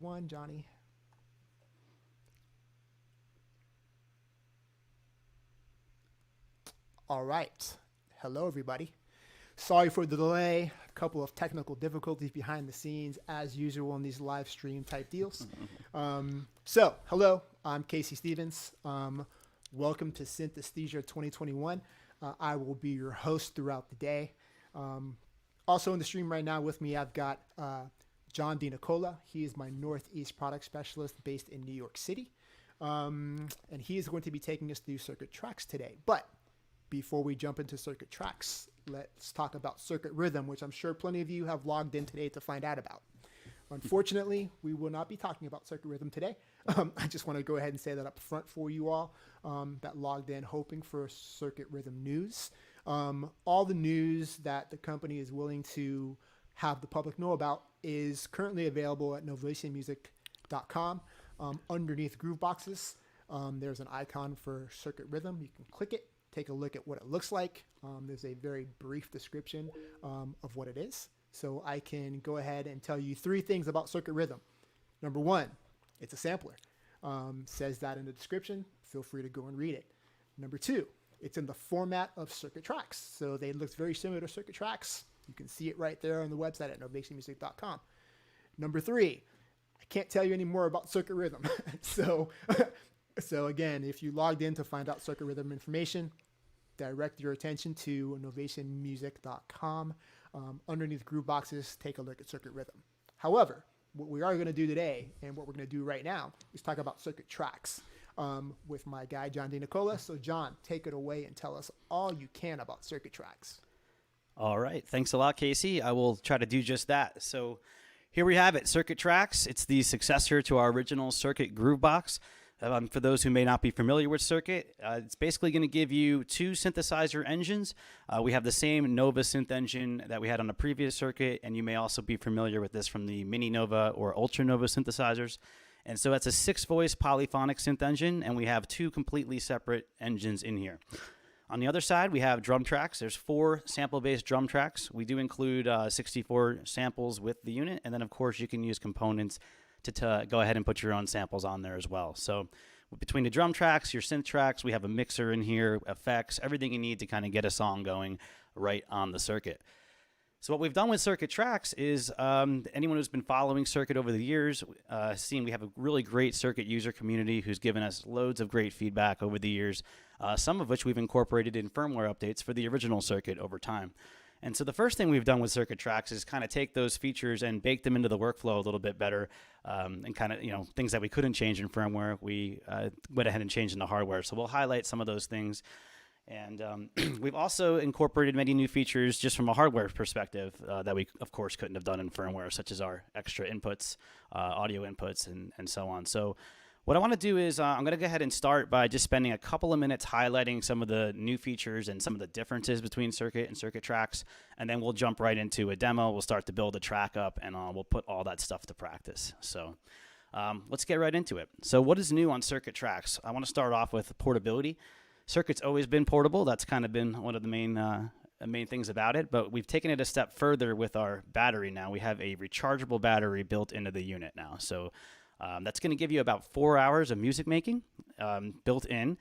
One, Johnny. All right. Hello, everybody. Sorry for the delay. A couple of technical difficulties behind the scenes, as usual in these live stream type deals. Hello. I'm Casey Stevens. Welcome to Synthesthesia 2021. I will be your host throughout the day. Also in the stream right now with me, I've got John DiNicola. He is my Northeast product specialist based in New York City. And he is going to be taking us through circuit tracks today. But before we jump into circuit tracks, let's talk about circuit rhythm, which I'm sure plenty of you have logged in today to find out about. Unfortunately, we will not be talking about circuit rhythm today. I just want to go ahead and say that up front for you all that logged in hoping for circuit rhythm news. All the news that the company is willing to have the public know about is currently available at novationmusic.com. Underneath grooveboxes, there's an icon for circuit rhythm. You can click it, take a look at what it looks like. There's a very brief description of what it is. So I can go ahead and tell you three things about circuit rhythm. Number one, it's a sampler. Says that in the description. Feel free to go and read it. Number two, it's in the format of circuit tracks. So they look very similar to circuit tracks. You can see it right there on the website at novationmusic.com. Number three, I can't tell you any more about circuit rhythm. So again, if you logged in to find out circuit rhythm information, direct your attention to novationmusic.com. Underneath groove boxes, take a look at circuit rhythm. However, what we are going to do today and what we're going to do right now is talk about circuit tracks with my guy, John DiNicola. So John, take it away and tell us all you can about circuit tracks. All right. Thanks a lot, Casey. I will try to do just that. So here we have it, circuit tracks. It's the successor to our original circuit groovebox. For those who may not be familiar with circuit, it's basically going to give you two synthesizer engines. We have the same Nova synth engine that we had on the previous circuit, and you may also be familiar with this from the Mini Nova or Ultra Nova synthesizers. And so that's a 6-voice polyphonic synth engine, and we have two completely separate engines in here. On the other side, we have drum tracks. There's 4 sample-based drum tracks. We do include 64 samples with the unit, and then, of course, you can use components to go ahead and put your own samples on there as well. So between the drum tracks, your synth tracks, we have a mixer in here, effects, everything you need to kind of get a song going right on the circuit. So what we've done with circuit tracks is anyone who's been following circuit over the years, seen we have a really great circuit user community who's given us loads of great feedback over the years, some of which we've incorporated in firmware updates for the original circuit over time. And so the first thing we've done with circuit tracks is kind of take those features and bake them into the workflow a little bit better, and kind of, things that we couldn't change in firmware, we went ahead and changed in the hardware. So we'll highlight some of those things. And we've also incorporated many new features just from a hardware perspective that we, of course, couldn't have done in firmware, such as our extra inputs, audio inputs, and so on. So what I want to do is I'm going to go ahead and start by just spending a couple of minutes highlighting some of the new features and some of the differences between circuit and circuit tracks, and then we'll jump right into a demo. We'll start to build a track up, and we'll put all that stuff to practice. So let's get right into it. So what is new on circuit tracks? I want to start off with portability. Circuit's always been portable. That's kind of been one of the main things about it, but we've taken it a step further with our battery now. We have a rechargeable battery built into the unit now. So that's going to give you about 4 hours of music making built in.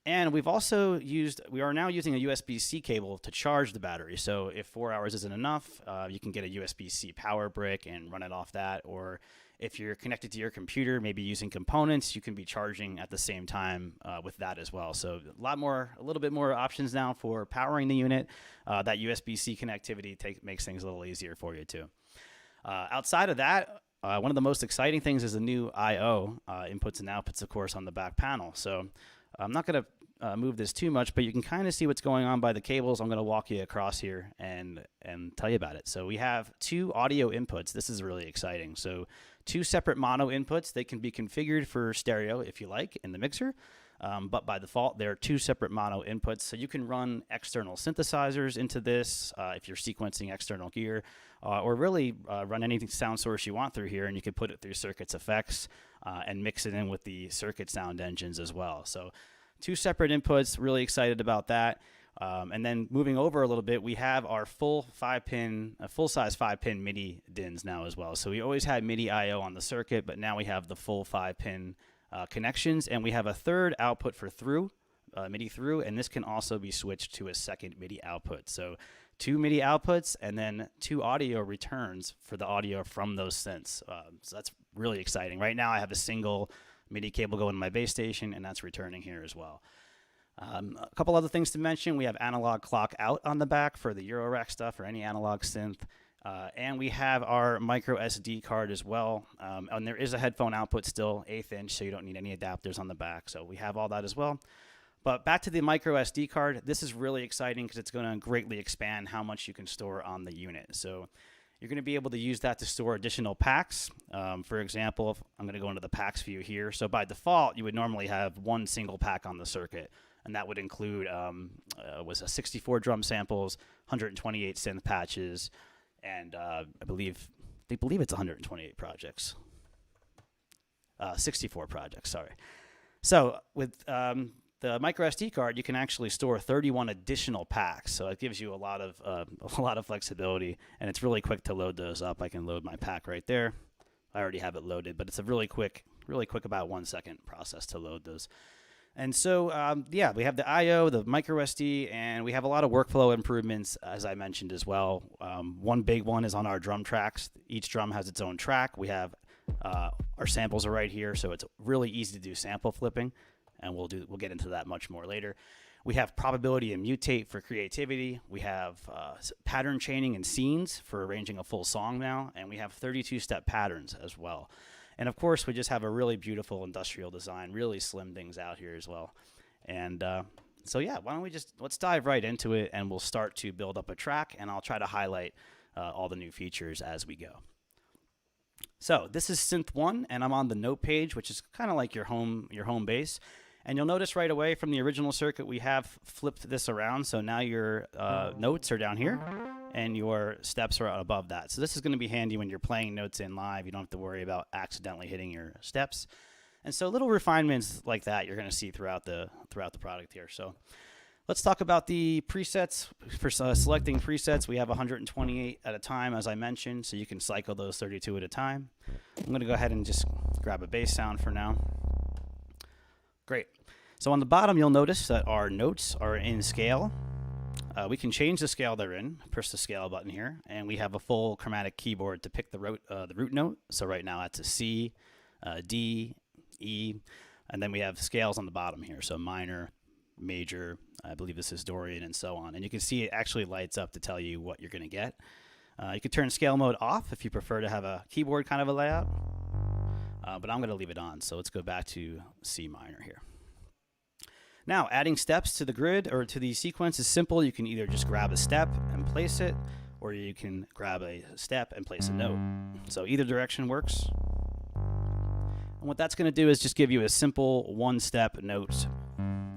And we are now using a USB-C cable to charge the battery. So if 4 hours isn't enough, you can get a USB-C power brick and run it off that. Or if you're connected to your computer, maybe using components, you can be charging at the same time with that as well. So a little bit more options now for powering the unit. That USB-C connectivity makes things a little easier for you too. Outside of that, one of the most exciting things is the new I/O inputs and outputs, of course, on the back panel. So I'm not going to move this too much, but you can kind of see what's going on by the cables. I'm going to walk you across here and tell you about it. So we have 2 audio inputs. This is really exciting. So 2 separate mono inputs. They can be configured for stereo if you like in the mixer. But by default, there are 2 separate mono inputs. So you can run external synthesizers into this if you're sequencing external gear, or really run any sound source you want through here, and you can put it through Circuit's effects and mix it in with the Circuit sound engines as well. So 2 separate inputs, really excited about that. And then moving over a little bit, we have our full-size 5-pin MIDI DINs now as well. So we always had MIDI I/O on the circuit, but now we have the full 5-pin connections, and we have a third output for through, MIDI through, and this can also be switched to a second MIDI output. So 2 MIDI outputs and then 2 audio returns for the audio from those synths. So that's really exciting. Right now I have a single MIDI cable going to my base station, and that's returning here as well. A couple other things to mention. We have analog clock out on the back for the Eurorack stuff or any analog synth. And we have our micro SD card as well. And there is a headphone output still, 1/8 inch, so you don't need any adapters on the back. So we have all that as well. But back to the micro SD card, this is really exciting because it's going to greatly expand how much you can store on the unit. So you're going to be able to use that to store additional packs. For example, if I'm going to go into the packs view here. So by default, you would normally have one single pack on the circuit. And that would include was a 64 drum samples, 128 synth patches, and they believe it's 128 projects. 64 projects, sorry. So with the micro SD card, you can actually store 31 additional packs. So it gives you a lot of flexibility, and it's really quick to load those up. I can load my pack right there. I already have it loaded, but it's a really quick, about 1 second process to load those. And so, yeah, we have the I/O, the micro SD, and we have a lot of workflow improvements, as I mentioned as well. One big one is on our drum tracks. Each drum has its own track. We have our samples are right here, so it's really easy to do sample flipping, and we'll get into that much more later. We have probability and mutate for creativity. We have pattern chaining and scenes for arranging a full song now, and we have 32-step patterns as well. And of course, we just have a really beautiful industrial design, really slim things out here as well. And so yeah, why don't we let's dive right into it, and we'll start to build up a track, and I'll try to highlight all the new features as we go. So this is Synth 1, and I'm on the note page, which is kind of like your home base. And you'll notice right away from the original circuit, we have flipped this around. So now your notes are down here and your steps are above that. So this is going to be handy when you're playing notes in live. You don't have to worry about accidentally hitting your steps. And so little refinements like that you're going to see throughout the product here. So let's talk about the presets. For selecting presets, we have 128 at a time, as I mentioned, so you can cycle those 32 at a time. I'm going to go ahead and just grab a bass sound for now. Great. So on the bottom, you'll notice that our notes are in scale. We can change the scale they're in. Press the scale button here, and we have a full chromatic keyboard to pick the root note. So right now it's a C, D, E, and then we have scales on the bottom here. So minor, major, I believe this is Dorian, and so on. And you can see it actually lights up to tell you what you're going to get. You can turn scale mode off if you prefer to have a keyboard kind of a layout. But I'm going to leave it on, so let's go back to C minor here. Now, adding steps to the grid or to the sequence is simple. You can either just grab a step and place it, or you can grab a step and place a note. So either direction works. And what that's going to do is just give you a simple one-step note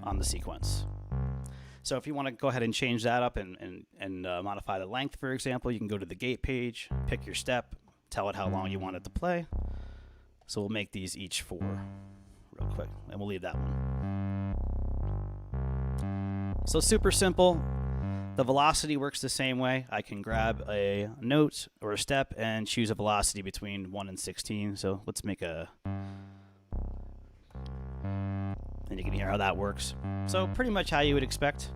on the sequence. So if you want to go ahead and change that up and modify the length, for example, you can go to the gate page, pick your step, tell it how long you want it to play. So we'll make these each 4 real quick, and we'll leave that one. So super simple. The velocity works the same way. I can grab a note or a step and choose a velocity between 1 and 16. So let's make and you can hear how that works. So pretty much how you would expect.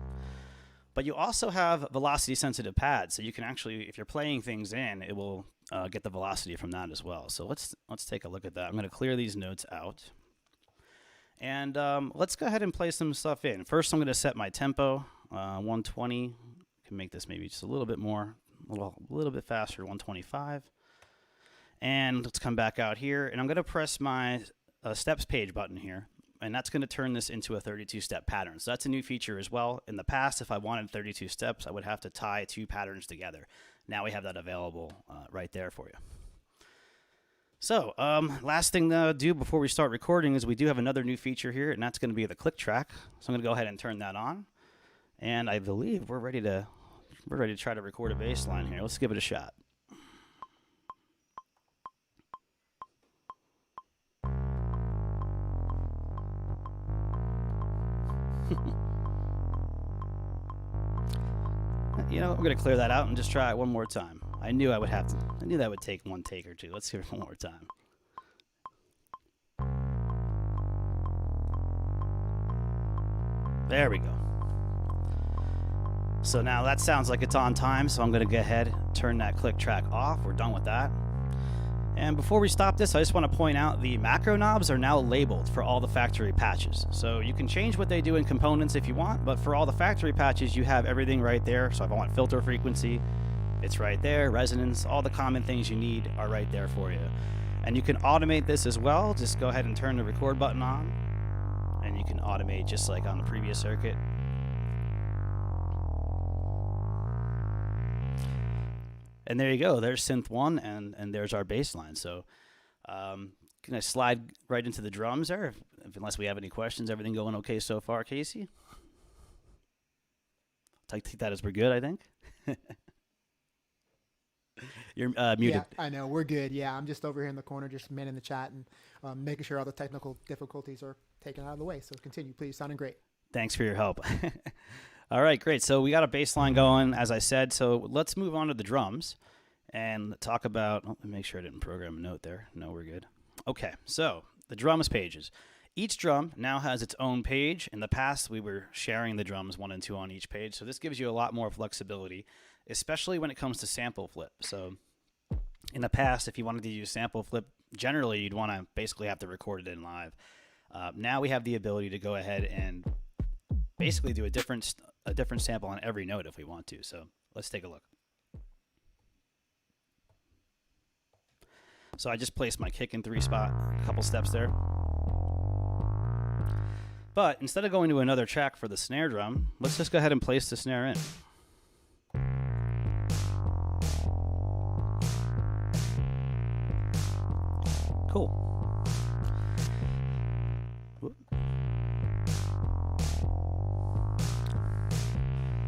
But you also have velocity sensitive pads. So you can actually, if you're playing things in, it will get the velocity from that as well. So let's take a look at that. I'm going to clear these notes out. And let's go ahead and play some stuff in. First, I'm going to set my tempo, 120. Can make this maybe just a little bit more, a little bit faster, 125. And let's come back out here, and I'm going to press my steps page button here, and that's going to turn this into a 32-step pattern. So that's a new feature as well. In the past, if I wanted 32 steps, I would have to tie 2 patterns together. Now we have that available right there for you. So last thing to do before we start recording is we do have another new feature here, and that's going to be the click track. So I'm going to go ahead and turn that on. And I believe we're ready to try to record a bass line here. Let's give it a shot. You know, we're going to clear that out and just try it one more time. I knew I knew that would take one take or two. Let's hear it one more time. There we go. So now that sounds like it's on time, so I'm going to go ahead, turn that click track off. We're done with that. And before we stop this, I just want to point out the macro knobs are now labeled for all the factory patches. So you can change what they do in components if you want, but for all the factory patches, you have everything right there. So if I want filter frequency, it's right there. Resonance, all the common things you need are right there for you. And you can automate this as well. Just go ahead and turn the record button on, and you can automate just like on the previous circuit. And there you go. There's synth 1, and there's our bass line. So can I slide right into the drums there? Unless we have any questions, everything going okay so far, Casey? I take that as we're good, I think. You're muted. Yeah, I know. We're good. Yeah, I'm just over here in the corner, just manning the chat and making sure all the technical difficulties are taken out of the way. So continue, please. Sounding great. Thanks for your help. All right, great. So we got a bass line going, as I said. So let's move on to the drums and talk about, let me make sure I didn't program a note there. No, we're good. Okay, so the drums pages. Each drum now has its own page. In the past, we were sharing the drums 1 and 2 on each page. So this gives you a lot more flexibility, especially when it comes to sample flip. So in the past, if you wanted to use sample flip, generally you'd want to basically have to record it in live. Now we have the ability to go ahead and basically do a different sample on every note if we want to. So let's take a look. So I just placed my kick in 3 spot, a couple steps there. But instead of going to another track for the snare drum, let's just go ahead and place the snare in. Cool.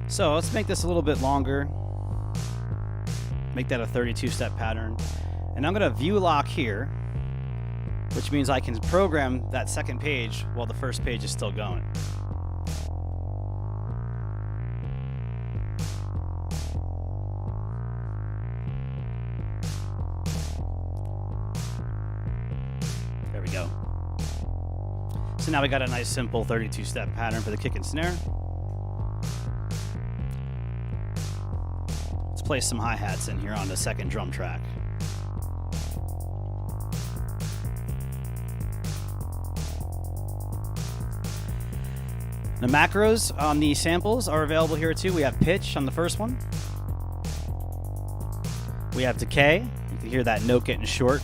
So let's make this a little bit longer. Make that a 32-step pattern. And I'm going to view lock here, which means I can program that second page while the first page is still going. There we go. So now we got a nice simple 32-step pattern for the kick and snare. Let's place some hi-hats in here on the second drum track. The macros on the samples are available here too. We have pitch on the first one. We have decay. You can hear that note getting short.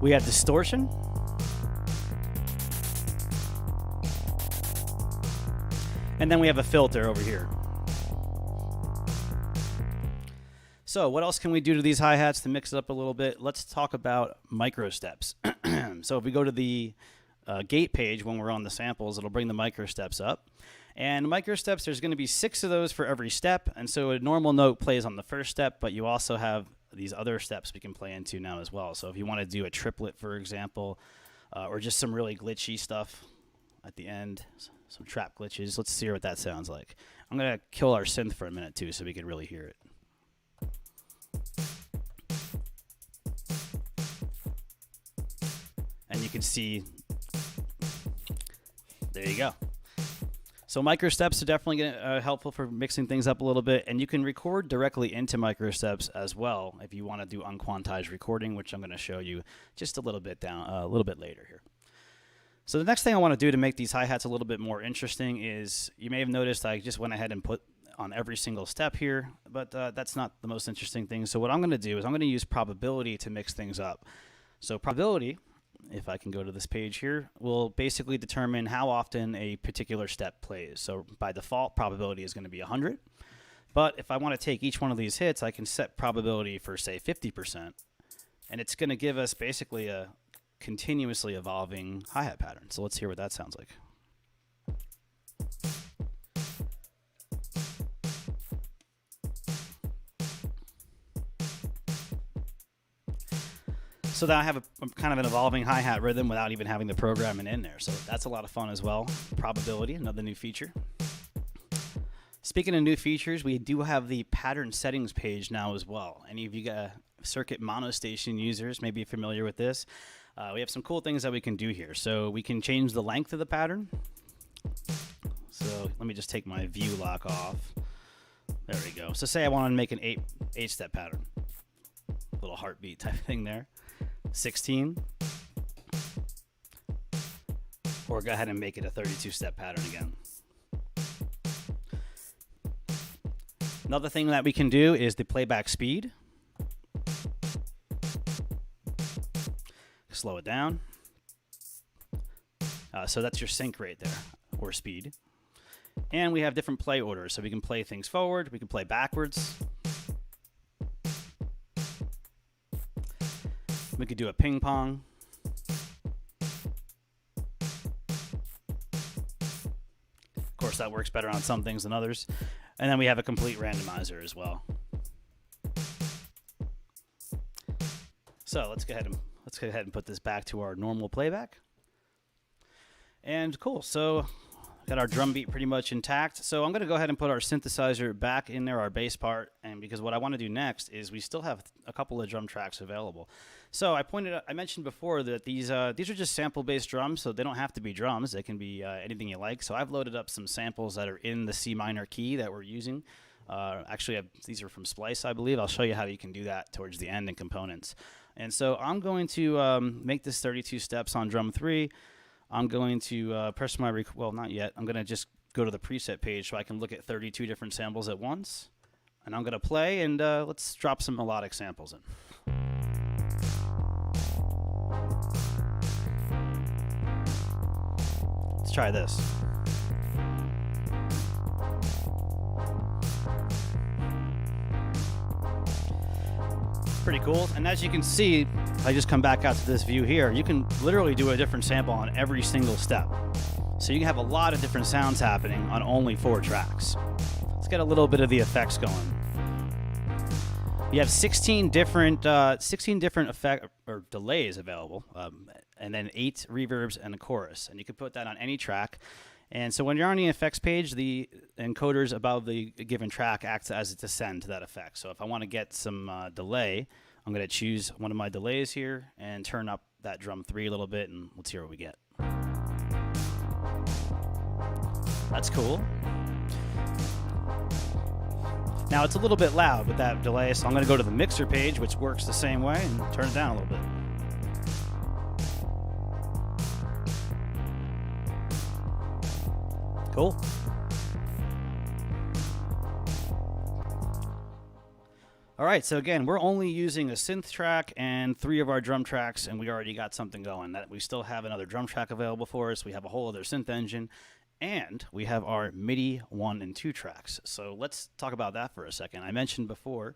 We have distortion. And then we have a filter over here. So what else can we do to these hi-hats to mix it up a little bit? Let's talk about micro steps. So if we go to the gate page when we're on the samples, it'll bring the micro steps up. And micro steps, there's going to be 6 of those for every step. And so a normal note plays on the first step, but you also have these other steps we can play into now as well. So if you want to do a triplet, for example, or just some really glitchy stuff at the end, some trap glitches, let's see what that sounds like. I'm going to kill our synth for a minute too so we can really hear it. And you can see, there you go. So micro steps are definitely helpful for mixing things up a little bit, and you can record directly into micro steps as well if you want to do unquantized recording, which I'm going to show you just a little bit later here. So the next thing I want to do to make these hi-hats a little bit more interesting is, you may have noticed I just went ahead and put on every single step here, but that's not the most interesting thing. So what I'm going to do is I'm going to use probability to mix things up. So probability, if I can go to this page here, will basically determine how often a particular step plays. So by default, probability is going to be 100. But if I want to take each one of these hits, I can set probability for, say, 50%. And it's going to give us basically a continuously evolving hi-hat pattern. So let's hear what that sounds like. So now I have a kind of an evolving hi-hat rhythm without even having the programming in there. So that's a lot of fun as well. Probability, another new feature. Speaking of new features, we do have the pattern settings page now as well. Any of you circuit monostation users may be familiar with this. We have some cool things that we can do here. So we can change the length of the pattern. So let me just take my view lock off. There we go. So say I want to make an 8-step pattern. Little heartbeat type thing there. 16. Or go ahead and make it a 32-step pattern again. Another thing that we can do is the playback speed. Slow it down. So that's your sync rate there, or speed. And we have different play orders, so we can play things forward, we can play backwards. We could do a ping pong. Of course, that works better on some things than others. And then we have a complete randomizer as well. So let's go ahead and put this back to our normal playback. And cool. So got our drum beat pretty much intact. So I'm going to go ahead and put our synthesizer back in there, our bass part. And because what I want to do next is we still have a couple of drum tracks available. So I mentioned before that these are just sample-based drums, so they don't have to be drums. They can be anything you like. So I've loaded up some samples that are in the C minor key that we're using. Actually, these are from Splice, I believe. I'll show you how you can do that towards the end in components. And so I'm going to make this 32 steps on drum 3. I'm going to press my well, not yet. I'm going to just go to the preset page so I can look at 32 different samples at once. And I'm going to play, and let's drop some melodic samples in. Let's try this. Pretty cool. And as you can see, if I just come back out to this view here, you can literally do a different sample on every single step. So you can have a lot of different sounds happening on only 4 tracks. Let's get a little bit of the effects going. You have 16 different effect or delays available, and then 8 reverbs and a chorus. And you can put that on any track. And so when you're on the effects page, the encoders above the given track act as a descend to that effect. So if I want to get some delay, I'm going to choose one of my delays here and turn up that drum 3 a little bit, and let's hear what we get. That's cool. Now it's a little bit loud with that delay, so I'm going to go to the mixer page, which works the same way, and turn it down a little bit. Cool. All right, so again, we're only using a synth track and 3 of our drum tracks, and we already got something going. That we still have another drum track available for us. We have a whole other synth engine, and we have our MIDI 1 and 2 tracks. So let's talk about that for a second. I mentioned before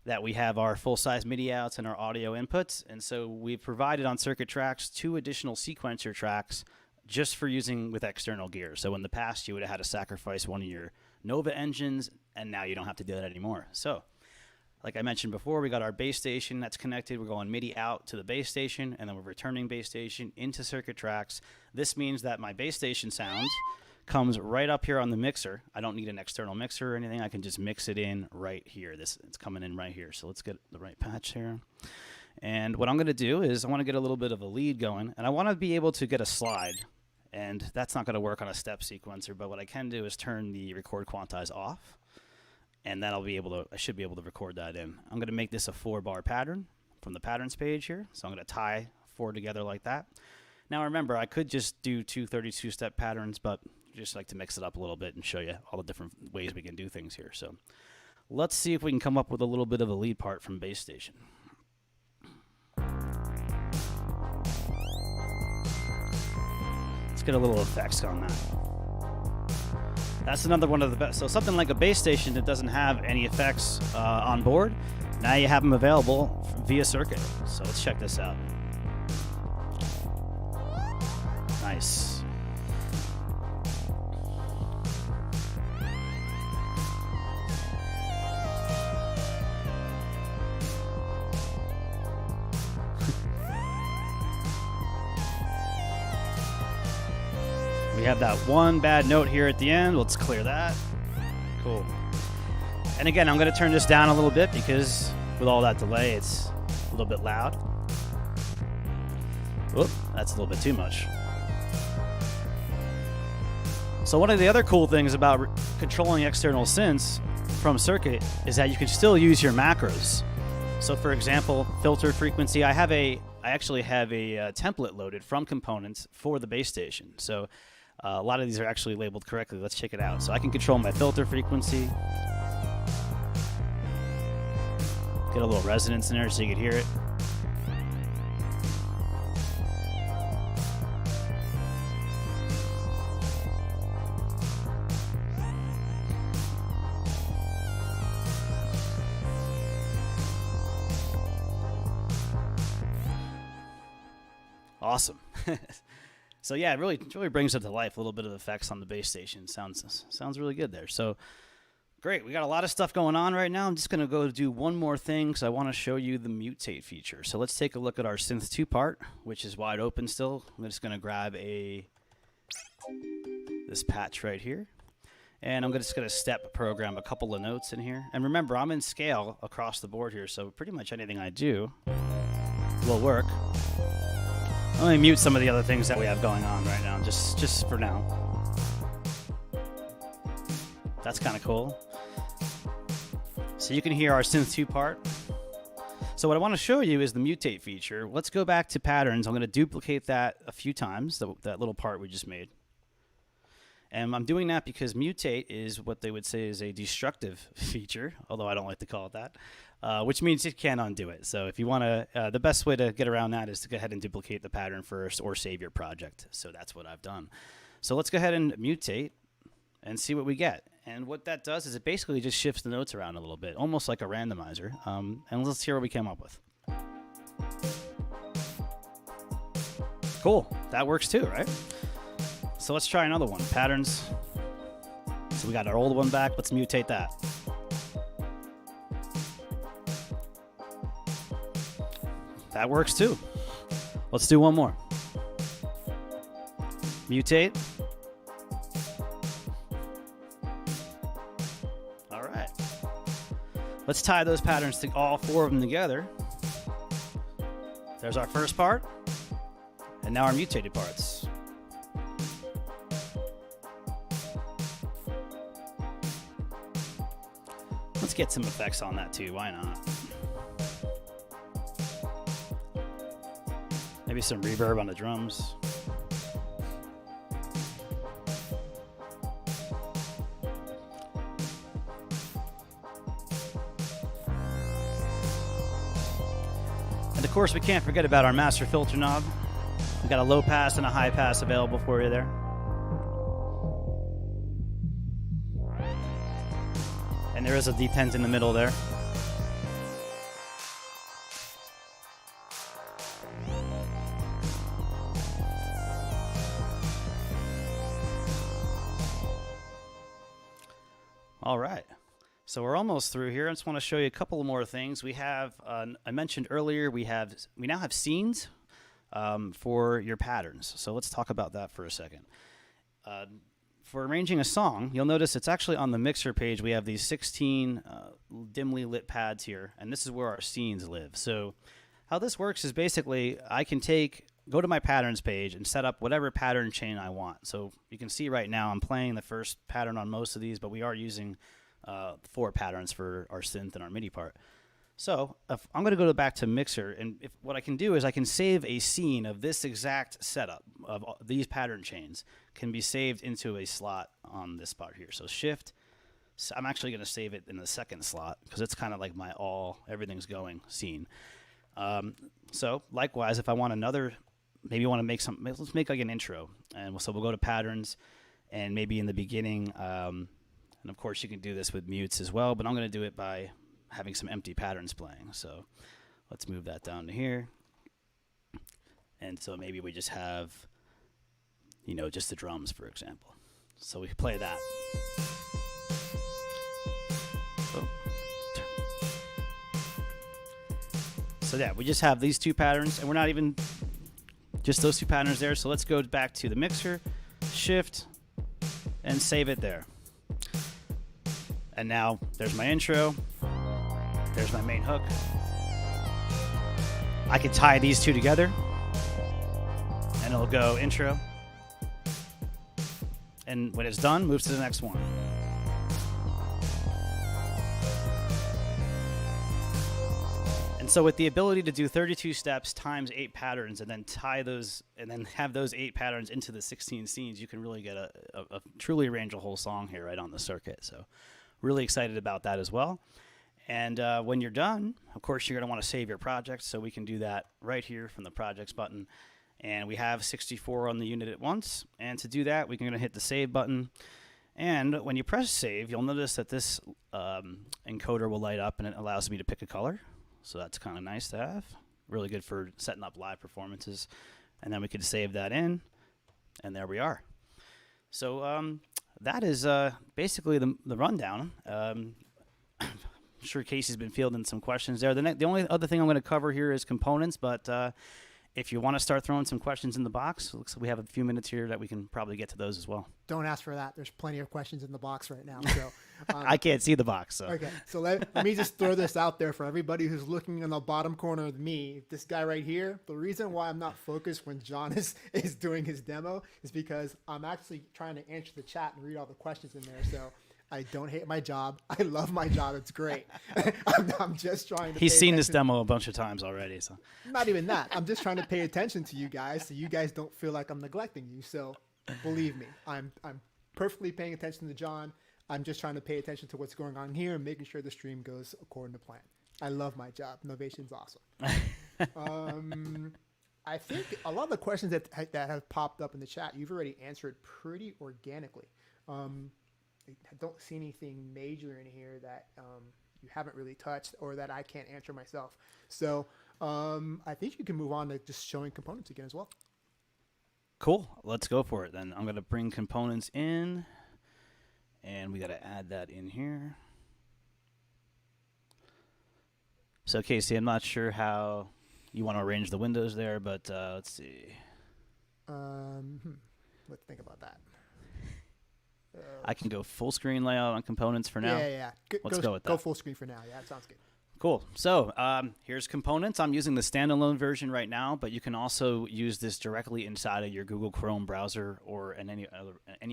that we have our full-size MIDI outs and our audio inputs, and so we've provided on Circuit Tracks 2 additional sequencer tracks just for using with external gear. So in the past, you would have had to sacrifice one of your Nova engines, and now you don't have to do that anymore. So, like I mentioned before, we got our base station that's connected. We're going MIDI out to the base station, and then we're returning base station into Circuit Tracks. This means that my base station sound comes right up here on the mixer. I don't need an external mixer or anything. I can just mix it in right here. It's coming in right here. So let's get the right patch here. And what I'm going to do is I want to get a little bit of a lead going, and I want to be able to get a slide. And that's not going to work on a step sequencer, but what I can do is turn the record quantize off, and I should be able to record that in. I'm going to make this a 4-bar pattern from the patterns page here. So I'm going to tie 4 together like that. Now remember, I could just do 2 32-step patterns, but I just like to mix it up a little bit and show you all the different ways we can do things here. So let's see if we can come up with a little bit of a lead part from base station. Get a little effects on that. That's another one of the best. So something like a base station that doesn't have any effects on board, now you have them available via circuit. So let's check this out. Nice. We have that one bad note here at the end. Let's clear that. Cool. And again, I'm going to turn this down a little bit because with all that delay, it's a little bit loud. Whoop, that's a little bit too much. So one of the other cool things about controlling external synths from circuit is that you can still use your macros. So for example, filter frequency, I actually have a template loaded from components for the base station. So a lot of these are actually labeled correctly. Let's check it out. So I can control my filter frequency. Get a little resonance in there so you can hear it. Awesome. So yeah, it really brings it to life. A little bit of effects on the bass station. Sounds really good there. So great. We got a lot of stuff going on right now. I'm just going to go do one more thing because I want to show you the mutate feature. So let's take a look at our synth 2 part, which is wide open still. I'm just going to grab this patch right here. And I'm just going to step program a couple of notes in here. And remember, I'm in scale across the board here, so pretty much anything I do will work. Let me mute some of the other things that we have going on right now, just for now. That's kind of cool. So you can hear our synth 2 part. So what I want to show you is the mutate feature. Let's go back to patterns. I'm going to duplicate that a few times, that little part we just made. And I'm doing that because mutate is what they would say is a destructive feature, although I don't like to call it that, which means you can't undo it. So if you want to, the best way to get around that is to go ahead and duplicate the pattern first or save your project. So that's what I've done. So let's go ahead and mutate and see what we get. And what that does is it basically just shifts the notes around a little bit, almost like a randomizer. And let's hear what we came up with. Cool. That works too, right? So let's try another one. Patterns. So we got our old one back. Let's mutate that. That works too. Let's do one more. Mutate. All right. Let's tie those patterns to all 4 of them together. There's our first part. And now our mutated parts. Let's get some effects on that too, why not? Maybe some reverb on the drums. And of course we can't forget about our master filter knob. We've got a low pass and a high pass available for you there. And there is a detent in the middle there. All right. So we're almost through here. I just want to show you a couple more things. We have, I mentioned earlier, we now have scenes for your patterns. So let's talk about that for a second. For arranging a song, you'll notice it's actually on the mixer page. We have these 16 dimly lit pads here, and this is where our scenes live. So how this works is basically I can go to my patterns page and set up whatever pattern chain I want. So you can see right now I'm playing the first pattern on most of these, but we are using 4 patterns for our synth and our MIDI part. So if I'm going to go back to mixer, and what I can do is I can save a scene of this exact setup of these pattern chains can be saved into a slot on this part here. So shift, so I'm actually going to save it in the second slot because it's kind of like my everything's going scene. So likewise, if I want another, maybe you want to make let's make like an intro. And so we'll go to patterns and maybe in the beginning, and of course you can do this with mutes as well, but I'm going to do it by having some empty patterns playing. So let's move that down to here. And so maybe we just have, just the drums, for example. So we play that. So yeah, we just have these 2 patterns, and we're not even just those 2 patterns there. So let's go back to the mixer, shift, and save it there. And now there's my intro. There's my main hook. I could tie these two together and it'll go intro. And when it's done, moves to the next one. And so with the ability to do 32 steps times 8 patterns and then tie those and then have those 8 patterns into the 16 scenes, you can really get a truly arrange a whole song here right on the circuit. So really excited about that as well. And when you're done, of course, you're going to want to save your project. So we can do that right here from the projects button. And we have 64 on the unit at once. And to do that, we're going to hit the save button. And when you press save, you'll notice that this encoder will light up and it allows me to pick a color. So that's kind of nice to have. Really good for setting up live performances. And then we could save that in. And there we are. So that is basically the rundown. I'm sure Casey's been fielding some questions there. The only other thing I'm going to cover here is components, but if you want to start throwing some questions in the box, looks like we have a few minutes here that we can probably get to those as well. Don't ask for that. There's plenty of questions in the box right now. So I can't see the box. So. Okay, so let me just throw this out there for everybody who's looking in the bottom corner of me. This guy right here, the reason why I'm not focused when John is doing his demo is because I'm actually trying to answer the chat and read all the questions in there. So I don't hate my job. I love my job. It's great. I'm just trying to. He's seen this demo a bunch of times already. So not even that. I'm just trying to pay attention to you guys, so you guys don't feel like I'm neglecting you. So believe me, I'm perfectly paying attention to John. I'm just trying to pay attention to what's going on here and making sure the stream goes according to plan. I love my job. Novation's awesome. I think a lot of the questions that have popped up in the chat, you've already answered pretty organically. I don't see anything major in here that you haven't really touched or that I can't answer myself. So I think you can move on to just showing components again as well. Cool. Let's go for it then. I'm going to bring components in, and we got to add that in here. So Casey, I'm not sure how you want to arrange the windows there, but let's see. Let's think about that. I can go full screen layout on components for now. Yeah. Let's go with that. Go full screen for now. Yeah, that sounds good. Cool. So here's components. I'm using the standalone version right now, but you can also use this directly inside of your Google Chrome browser or in any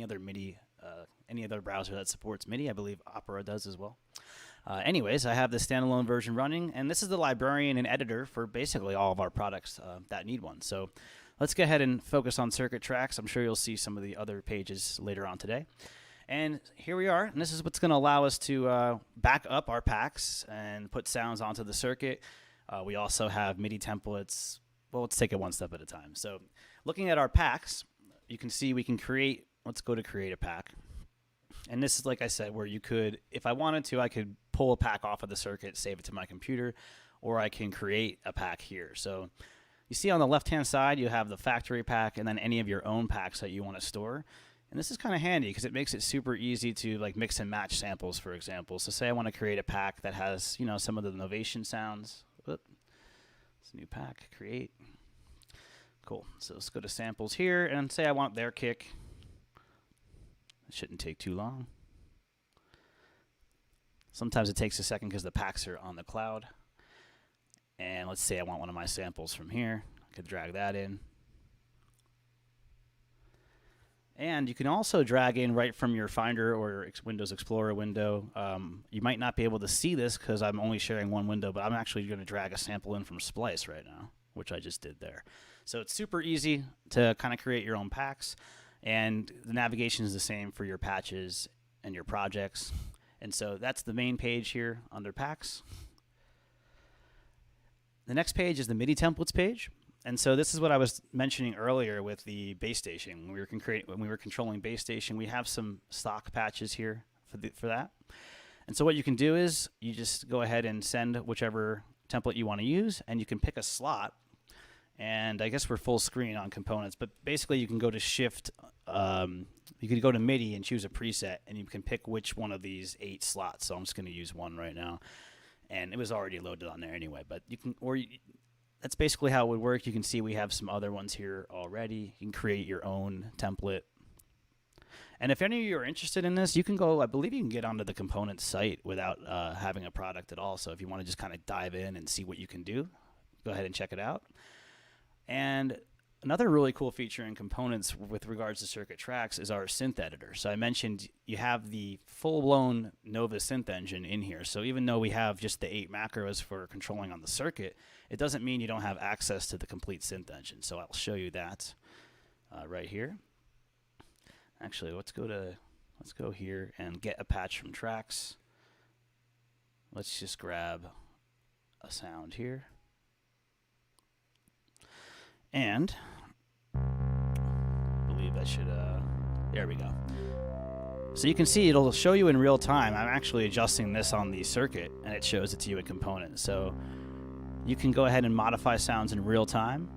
other MIDI, any other browser that supports MIDI. I believe Opera does as well. Anyways, I have the standalone version running, and this is the librarian and editor for basically all of our products that need one. So let's go ahead and focus on circuit tracks. I'm sure you'll see some of the other pages later on today. And here we are, and this is what's going to allow us to back up our packs and put sounds onto the circuit. We also have MIDI templates. Well, let's take it one step at a time. So looking at our packs, you can see we can create, let's go to create a pack. And this is, like I said, where you could, if I wanted to, I could pull a pack off of the circuit, save it to my computer, or I can create a pack here. So you see on the left-hand side, you have the factory pack and then any of your own packs that you want to store. And this is kind of handy because it makes it super easy to like mix and match samples, for example. So say I want to create a pack that has, you know, some of the Novation sounds. It's a new pack, create. Cool. So let's go to samples here and say I want their kick. It shouldn't take too long. Sometimes it takes a second because the packs are on the cloud. And let's say I want one of my samples from here. I could drag that in. And you can also drag in right from your Finder or Windows Explorer window. You might not be able to see this because I'm only sharing one window, but I'm actually going to drag a sample in from Splice right now, which I just did there. So it's super easy to kind of create your own packs. And the navigation is the same for your patches and your projects. And so that's the main page here under packs. The next page is the MIDI templates page. And so this is what I was mentioning earlier with the bass station. When we were controlling bass station, we have some stock patches here for that. And so what you can do is you just go ahead and send whichever template you want to use, and you can pick a slot. And I guess we're full screen on components, but basically you can go to Shift. You can go to MIDI and choose a preset, and you can pick which one of these 8 slots. So I'm just going to use one right now, and it was already loaded on there anyway. But you can, that's basically how it would work. You can see we have some other ones here already. You can create your own template. And if any of you are interested in this, you can go, I believe you can get onto the components site without having a product at all. So if you want to just kind of dive in and see what you can do, go ahead and check it out. And another really cool feature in components with regards to circuit tracks is our synth editor. So I mentioned you have the full-blown Nova synth engine in here. So even though we have just the 8 macros for controlling on the circuit, it doesn't mean you don't have access to the complete synth engine. So I'll show you that right here. Actually, let's go here and get a patch from tracks. Let's just grab a sound here. And I believe that should, there we go. So you can see it'll show you in real time. I'm actually adjusting this on the circuit, and it shows it to you in components. So you can go ahead and modify sounds in real time.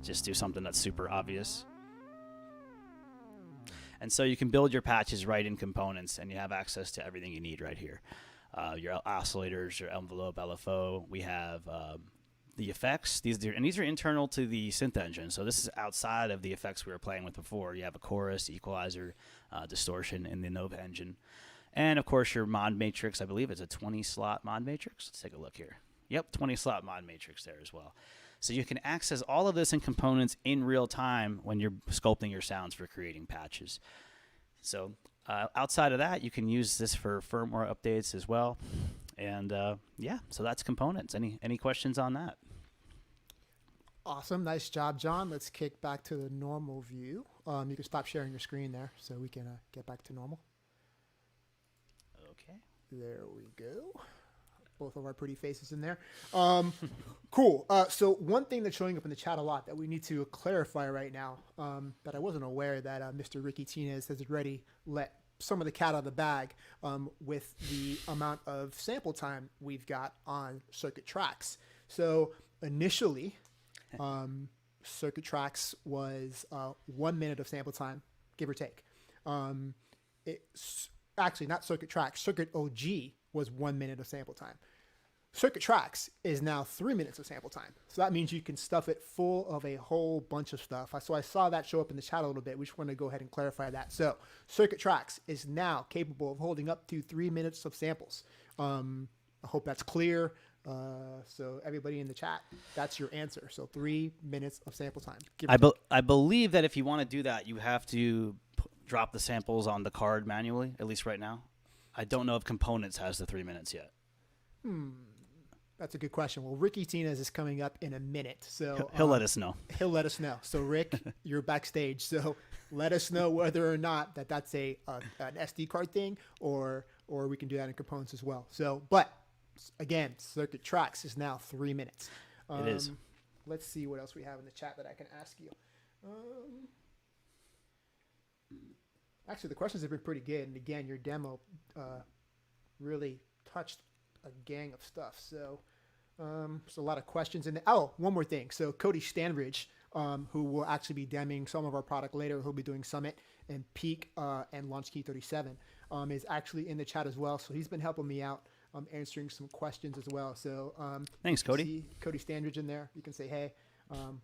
Just do something that's super obvious. And so you can build your patches right in components, and you have access to everything you need right here. Your oscillators, your envelope, LFO. We have the effects. These are internal to the synth engine. So this is outside of the effects we were playing with before. You have a chorus, equalizer, distortion in the Nova engine. And, of course, your mod matrix. I believe it's a 20-slot mod matrix. Let's take a look here. Yep, 20-slot mod matrix there as well. So you can access all of this in components in real time when you're sculpting your sounds for creating patches. So outside of that, you can use this for firmware updates as well. And yeah, so that's components. Any questions on that? Awesome. Nice job, John. Let's kick back to the normal view. You can stop sharing your screen there so we can get back to normal. Okay. There we go. Both of our pretty faces in there. Cool. So one thing that's showing up in the chat a lot that we need to clarify right now, that I wasn't aware that Mr. Ricky Martinez has already let some of the cat out of the bag with the amount of sample time we've got on circuit tracks. So initially, circuit tracks was 1 minute of sample time, give or take. It's actually not circuit tracks. Circuit OG was 1 minute of sample time. Circuit tracks is now 3 minutes of sample time. So that means you can stuff it full of a whole bunch of stuff. So I saw that show up in the chat a little bit. We just want to go ahead and clarify that. So circuit tracks is now capable of holding up to 3 minutes of samples. I hope that's clear. So everybody in the chat, that's your answer. So 3 minutes of sample time. I believe that if you want to do that, you have to drop the samples on the card manually, at least right now. I don't know if components has the 3 minutes yet. That's a good question. Well, Ricky Martinez is coming up in a minute, so he'll let us know. He'll let us know. So Rick, you're backstage, so let us know whether or not that's an SD card thing, or we can do that in components as well. So, but again, circuit tracks is now 3 minutes. It is. Let's see what else we have in the chat that I can ask you. Actually, the questions have been pretty good, and again, your demo really touched a gang of stuff. So there's a lot of questions in there. Oh, one more thing. So Cody Stanbridge, who will actually be demoing some of our product later, he'll be doing Summit and Peak and Launchkey 37, is actually in the chat as well. So he's been helping me out answering some questions as well. So thanks, Cody. See Cody Stanbridge in there. You can say hey.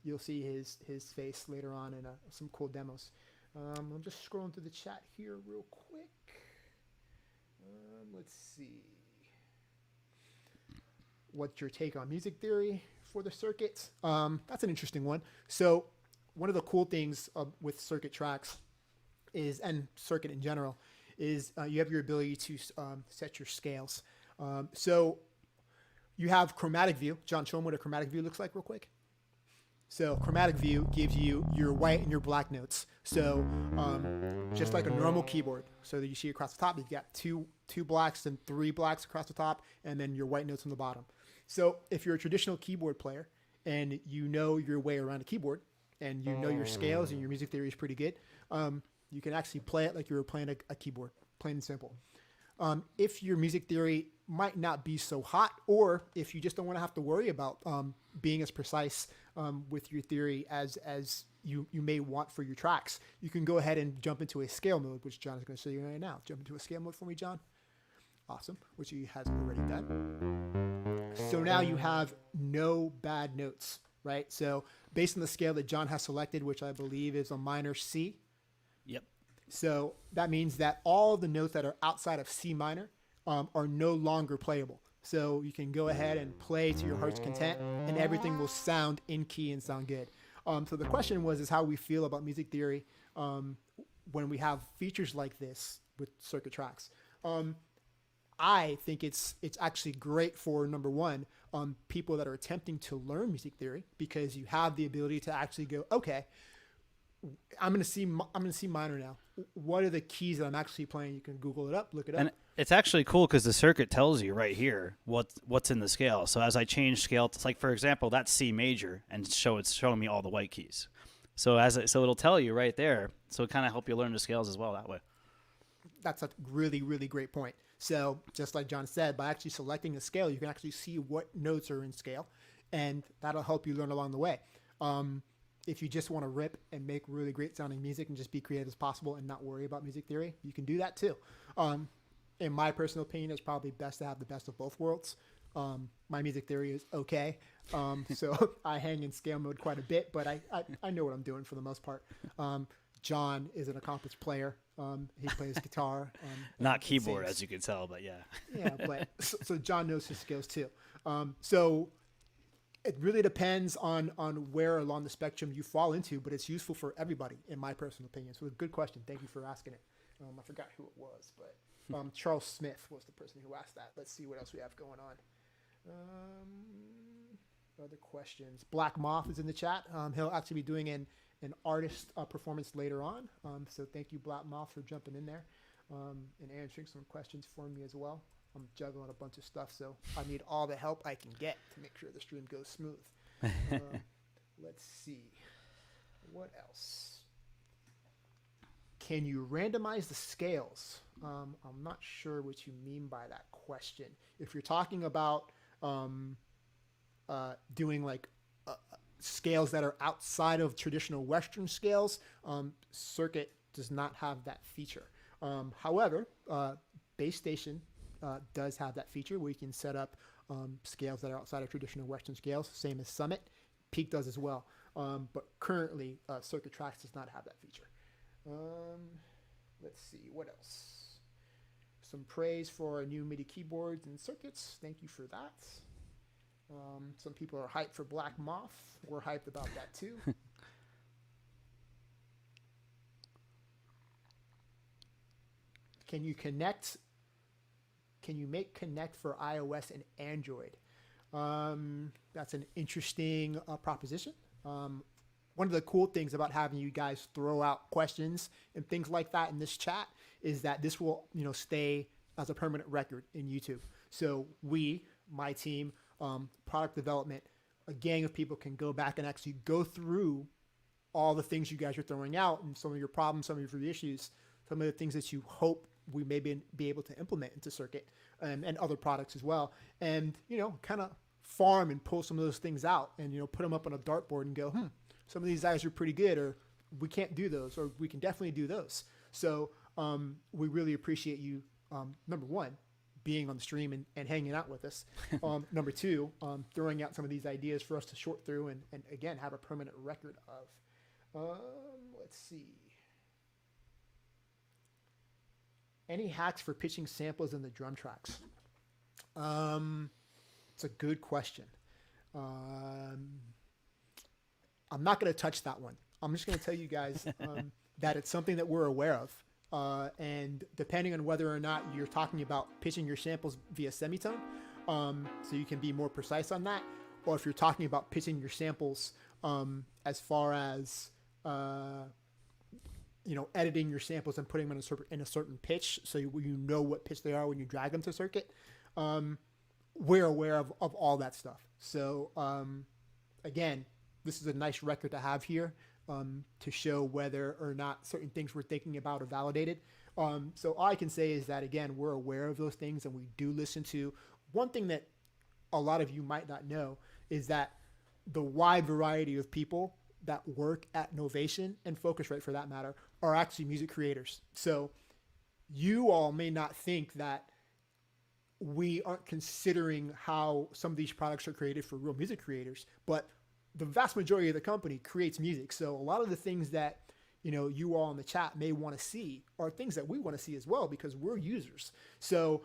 You'll see his face later on in some cool demos. I'm just scrolling through the chat here real quick. Let's see. What's your take on music theory for the circuits? That's an interesting one. So one of the cool things with circuit tracks is, and circuit in general, is you have your ability to set your scales. So you have chromatic view. John, show them what a chromatic view looks like real quick. So chromatic view gives you your white and your black notes. So just like a normal keyboard. So that you see across the top, you've got two blacks and 3 blacks across the top, and then your white notes on the bottom. So if you're a traditional keyboard player and you know your way around a keyboard and you know your scales and your music theory is pretty good, you can actually play it like you were playing a keyboard, plain and simple. If your music theory might not be so hot, or if you just don't want to have to worry about being as precise with your theory as you may want for your tracks, you can go ahead and jump into a scale mode, which John is going to show you right now. Jump into a scale mode for me, John. Awesome, which he has already done. So now you have no bad notes right? So based on the scale that John has selected, which I believe is a minor C. Yep. So that means that all the notes that are outside of C minor are no longer playable. So you can go ahead and play to your heart's content, and everything will sound in key and sound good. So the question is how we feel about music theory when we have features like this with circuit tracks. I think it's actually great for, number one, people that are attempting to learn music theory, because you have the ability to actually go, okay, I'm gonna see minor now. What are the keys that I'm actually playing? You can Google it up, look it up. And it's actually cool because the circuit tells you right here what's in the scale. So as I change scale, it's like, for example, that's C major, and it's showing me all the white keys. So it'll tell you right there. So it kind of help you learn the scales as well that way. That's a really, really great point. So just like John said, by actually selecting the scale, you can actually see what notes are in scale, and that'll help you learn along the way. If you just want to rip and make really great sounding music and just be creative as possible and not worry about music theory, you can do that too. In my personal opinion, it's probably best to have the best of both worlds. My music theory is okay. So I hang in scale mode quite a bit, but I know what I'm doing for the most part. John is an accomplished player. He plays guitar. Not keyboard, as you can tell, but yeah. Yeah, but so John knows his skills too. So it really depends on where along the spectrum you fall into, but it's useful for everybody, in my personal opinion. So a good question. Thank you for asking it. I forgot who it was, but Charles Smith was the person who asked that. Let's see what else we have going on. Other questions. BlaKMOTH is in the chat. He'll actually be doing an artist performance later on. So thank you, BlaKMOTH, for jumping in there and answering some questions for me as well. I'm juggling a bunch of stuff, so I need all the help I can get to make sure the stream goes smooth. Let's see. What else? Can you randomize the scales? I'm not sure what you mean by that question. If you're talking about doing like scales that are outside of traditional Western scales, Circuit does not have that feature. However, Base Station does have that feature where you can set up scales that are outside of traditional Western scales, same as Summit. Peak does as well. But currently, Circuit Tracks does not have that feature. Let's see, what else? Some praise for our new MIDI keyboards and circuits. Thank you for that. Some people are hyped for BlaKMOTH. We're hyped about that too. Can you make Connect for iOS and Android? That's an interesting proposition. One of the cool things about having you guys throw out questions and things like that in this chat is that this will, stay as a permanent record in YouTube. So my team, product development, a gang of people can go back and actually go through all the things you guys are throwing out and some of your problems, some of your issues, some of the things that you hope we may be able to implement into Circuit and other products as well. And, kind of farm and pull some of those things out and, put them up on a dartboard and go, some of these guys are pretty good, or we can't do those, or we can definitely do those. So we really appreciate you, number one, being on the stream and hanging out with us. Number two, throwing out some of these ideas for us to sort through and again, have a permanent record of. Let's see. Any hacks for pitching samples in the drum tracks? It's a good question. I'm not going to touch that one. I'm just going to tell you guys that it's something that we're aware of. And depending on whether or not you're talking about pitching your samples via semitone, so you can be more precise on that, or if you're talking about pitching your samples as far as editing your samples and putting them in a certain pitch, so you know what pitch they are when you drag them to Circuit. We're aware of all that stuff. So again, this is a nice record to have here. To show whether or not certain things we're thinking about are validated. So all I can say is that, again, we're aware of those things and we do listen to. One thing that a lot of you might not know is that the wide variety of people that work at Novation and Focusrite, for that matter, are actually music creators. So you all may not think that we aren't considering how some of these products are created for real music creators, but the vast majority of the company creates music. So a lot of the things that, you all in the chat may want to see are things that we want to see as well, because we're users. So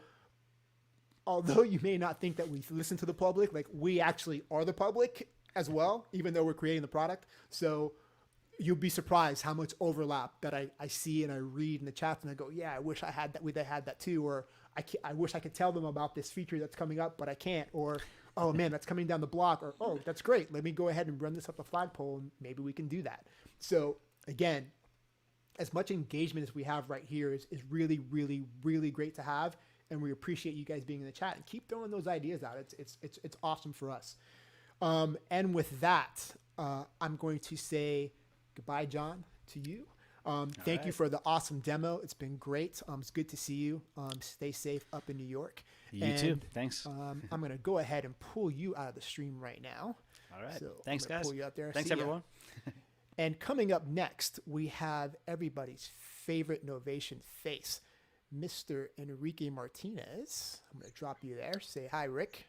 although you may not think that we listen to the public, like, we actually are the public as well, even though we're creating the product. So you'll be surprised how much overlap that I see and I read in the chats, and I go, yeah, I wish I had that. They had that too. Or I wish I could tell them about this feature that's coming up, but I can't. Or, oh man, that's coming down the block. Or, oh, that's great. Let me go ahead and run this up the flagpole, and maybe we can do that. So again, as much engagement as we have right here is really, really, really great to have. And we appreciate you guys being in the chat, and keep throwing those ideas out. It's awesome for us. And with that, I'm going to say goodbye, John, to you. Thank you for the awesome demo. It's been great. It's good to see you. Stay safe up in New York. You too. Thanks. I'm going to go ahead and pull you out of the stream right now. All right. So Thanks, guys. pull you out there. Thanks, See ya. everyone. And coming up next, we have everybody's favorite Novation face, Mr. Enrique Martinez. I'm going to drop you there. Say hi, Rick.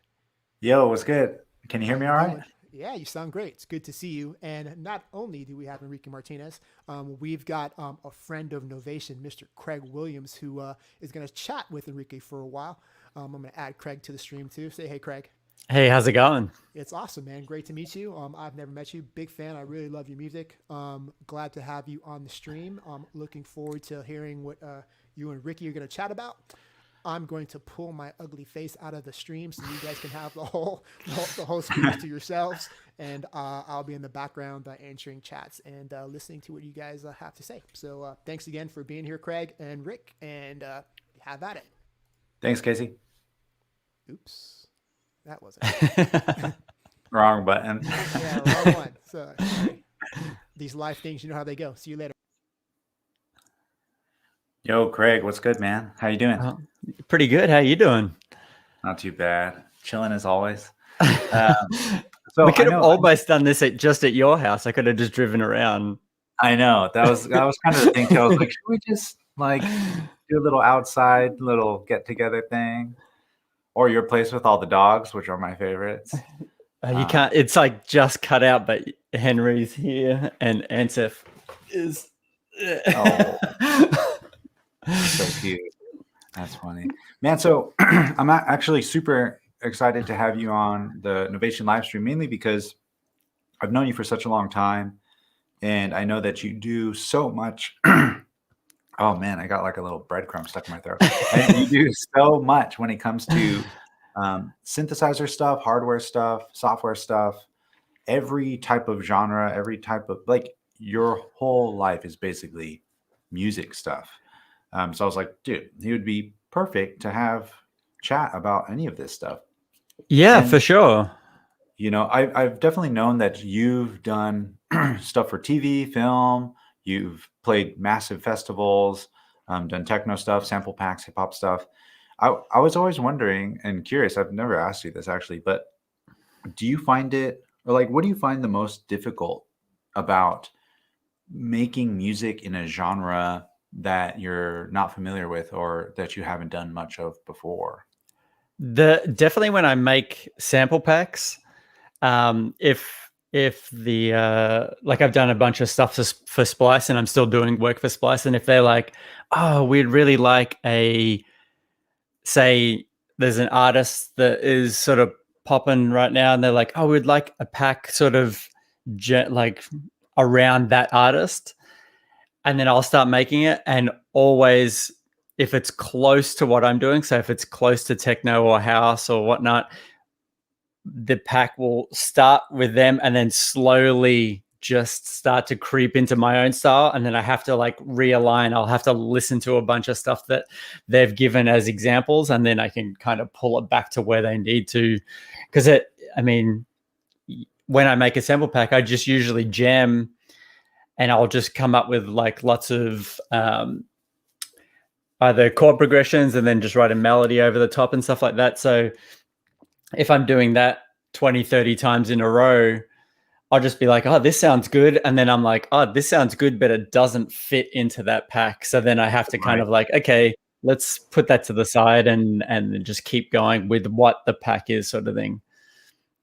Yo, what's good? Can you hear me all right? Yeah, you sound great. It's good to see you. And not only do we have Enrique Martinez, we've got a friend of Novation, Mr. Craig Williams, who is going to chat with Enrique for a while. I'm going to add Craig to the stream too. Say hey, Craig. Hey, how's it going? It's awesome, man. Great to meet you. I've never met you. Big fan. I really love your music. Glad to have you on the stream. Looking forward to hearing what you and Ricky are going to chat about. I'm going to pull my ugly face out of the stream so you guys can have the whole screen to yourselves. And I'll be in the background answering chats and listening to what you guys have to say. So thanks again for being here, Craig and Rick, and have at it. Thanks, Casey. Oops. That wasn't Wrong button. Yeah, wrong one. So these live things, you know how they go. See you later. Yo, Craig, what's good, man? How you doing? Pretty good. How you doing? Not too bad. Chilling as always. So we could have almost done this just at your house. I could have just driven around. I know. That was kind of the thing. I was like, should we just like do a little outside, little get together thing? Or your place with all the dogs, which are my favorites. You can't. It's like just cut out, but Henry's here and Ansef is. Oh, so cute. That's funny, man. So I'm actually super excited to have you on the Novation live stream, mainly because I've known you for such a long time, and I know that you do so much. Oh man, I got like a little breadcrumb stuck in my throat. And you do so much when it comes to synthesizer stuff, hardware stuff, software stuff, every type of genre, every type of, like, your whole life is basically music stuff. So I was like, dude, he would be perfect to have chat about any of this stuff. Yeah, for sure. You know, I've definitely known that you've done stuff for TV, film. You've played massive festivals, done techno stuff, sample packs, hip hop stuff. I was always wondering and curious. I've never asked you this actually, but do you find it, or like, what do you find the most difficult about making music in a genre that you're not familiar with or that you haven't done much of before? Definitely when I make sample packs, if the like I've done a bunch of stuff for Splice and I'm still doing work for Splice, and if they're like, oh, we'd really like say there's an artist that is sort of popping right now and they're like, oh, we'd like a pack sort of like around that artist, and then I'll start making it, and always if it's close to what I'm doing, so if it's close to techno or house or whatnot, the pack will start with them and then slowly just start to creep into my own style. And then I have to like realign. I'll have to listen to a bunch of stuff that they've given as examples, and then I can kind of pull it back to where they need to. Because when I make a sample pack, I just usually jam and I'll just come up with like lots of either chord progressions and then just write a melody over the top and stuff like that. So if I'm doing that 20, 30 times in a row, I'll just be like, oh, this sounds good. And then I'm like, oh, this sounds good, but it doesn't fit into that pack. So then I have to kind of like, okay, let's put that to the side and just keep going with what the pack is, sort of thing.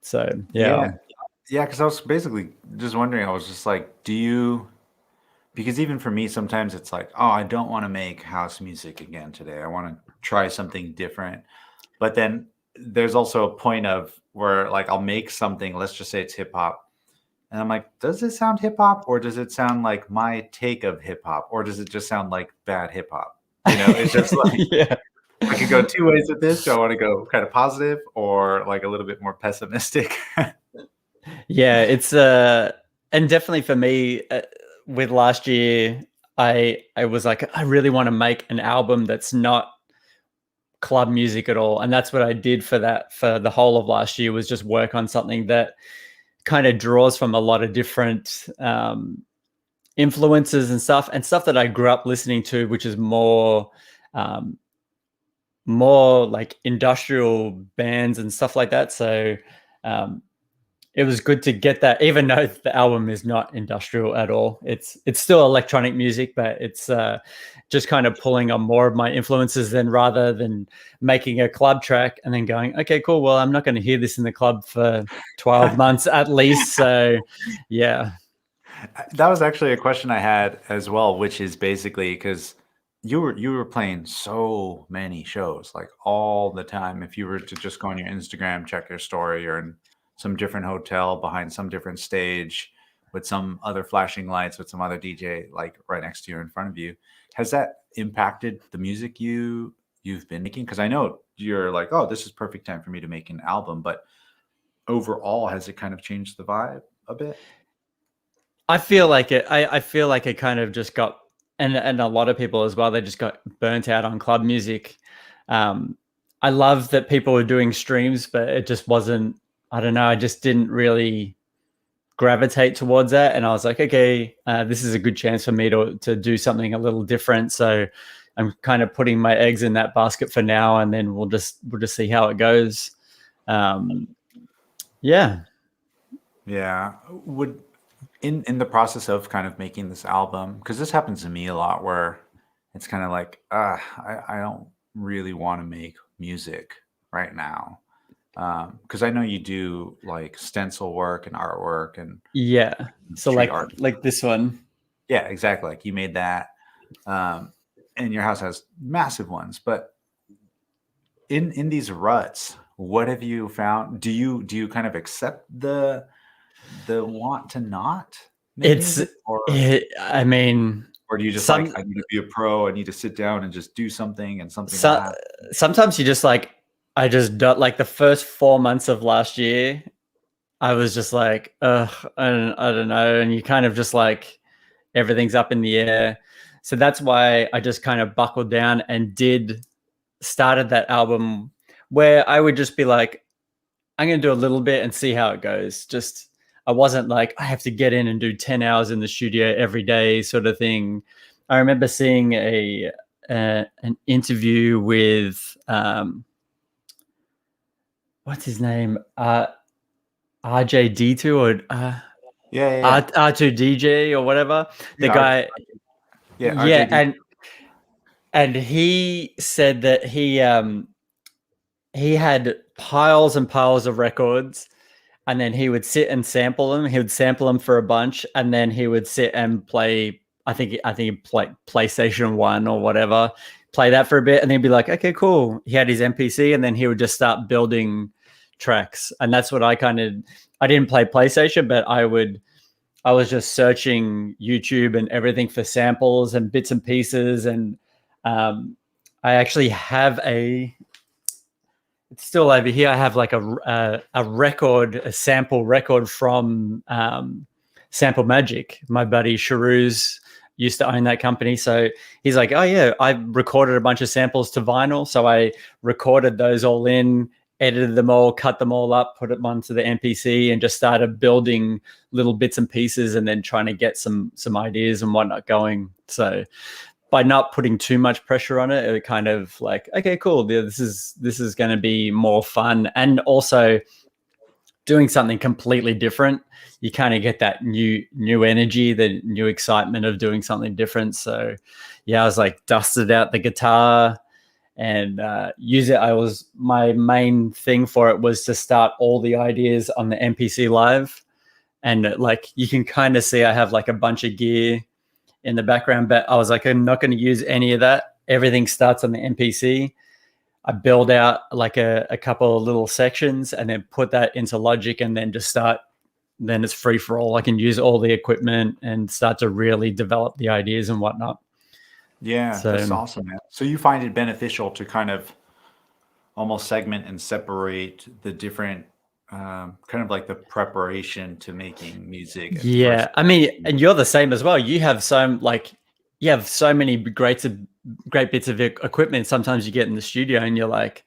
So, yeah. Yeah, because I was basically just wondering. I was just like, do you? Because even for me, sometimes it's like, oh, I don't want to make house music again today. I want to try something different. But then there's also a point of where like I'll make something, let's just say it's hip hop. And I'm like, does it sound hip hop or does it sound like my take of hip hop or does it just sound like bad hip hop? It's just like Yeah. I could go two ways with this. Do I want to go kind of positive or like a little bit more pessimistic? Yeah, it's and definitely for me with last year I was like I really want to make an album that's not club music at all, and that's what I did for the whole of last year, was just work on something that kind of draws from a lot of different influences and stuff that I grew up listening to, which is um, more like industrial bands and stuff like that. So um, it was good to get that, even though the album is not industrial at all. It's still electronic music, but it's just kind of pulling on more of my influences than rather than making a club track and then going, okay, cool. Well, I'm not going to hear this in the club for 12 months at least. So yeah. That was actually a question I had as well, which is basically because you were playing so many shows like all the time. If you were to just go on your Instagram, check your story, you're in some different hotel behind some different stage with some other flashing lights with some other DJ like right next to you in front of you. Has that impacted the music you've been making? Because I know you're like, oh, this is perfect time for me to make an album, but overall, has it kind of changed the vibe a bit? I feel like it. I feel like it kind of just got, and a lot of people as well. They just got burnt out on club music. I love that people were doing streams, but it just wasn't. I don't know. I just didn't really gravitate towards that, and I was like, okay, this is a good chance for me to do something a little different. So I'm kind of putting my eggs in that basket for now, and then we'll just see how it goes. Yeah. Yeah. Would in the process of kind of making this album, because this happens to me a lot where it's kind of like, I don't really want to make music right now. Because I know you do like stencil work and artwork and Yeah. So street art. like this one. Yeah, exactly. Like you made that. And your house has massive ones. But in these ruts, what have you found? Do you kind of accept the want to not make music, I mean, or do you just like, I need to be a pro, I need to sit down and just do something and something will happen? Sometimes you just like, I just don't, like the first 4 months of last year, I was just like, I don't know. And you kind of just like, everything's up in the air. So that's why I just kind of buckled down and started that album where I would just be like, I'm going to do a little bit and see how it goes. Just, I wasn't like, I have to get in and do 10 hours in the studio every day sort of thing. I remember seeing an interview with, what's his name? RJD2 or Yeah. R2DJ or whatever. The guy. Yeah. And he said that he had piles and piles of records, and then he would sit and sample them. He would sample them for a bunch, and then he would sit and play. I think he played PlayStation 1 or whatever. Play that for a bit, and then he'd be like, "Okay, cool." He had his MPC, and then he would just start building tracks. And that's what I didn't play PlayStation, but I was just searching YouTube and everything for samples and bits and pieces, and I actually have it's still over here. I have like a sample record from Sample Magic. My buddy Sharuz used to own that company. So he's like, oh yeah, I recorded a bunch of samples to vinyl. So I recorded those all in, edited them all, cut them all up, put them onto the MPC, and just started building little bits and pieces, and then trying to get some ideas and whatnot going. So by not putting too much pressure on it, it kind of like, okay, cool. This is going to be more fun, and also doing something completely different. You kind of get that new energy, the new excitement of doing something different. So yeah, I was like dusted out the guitar and use it. My main thing for it was to start all the ideas on the MPC Live. and like you can kind of see I have like a bunch of gear in the background, but I was like, I'm not going to use any of that. Everything starts on the MPC. I build out like a couple of little sections and then put that into Logic and then just start. Then it's free for all. I can use all the equipment and start to really develop the ideas and whatnot. Yeah, So, that's awesome, man. So you find it beneficial to kind of almost segment and separate the different kind of like the preparation to making music. Yeah, I mean, and you're the same as well. You have so many great bits of equipment. Sometimes you get in the studio and you're like,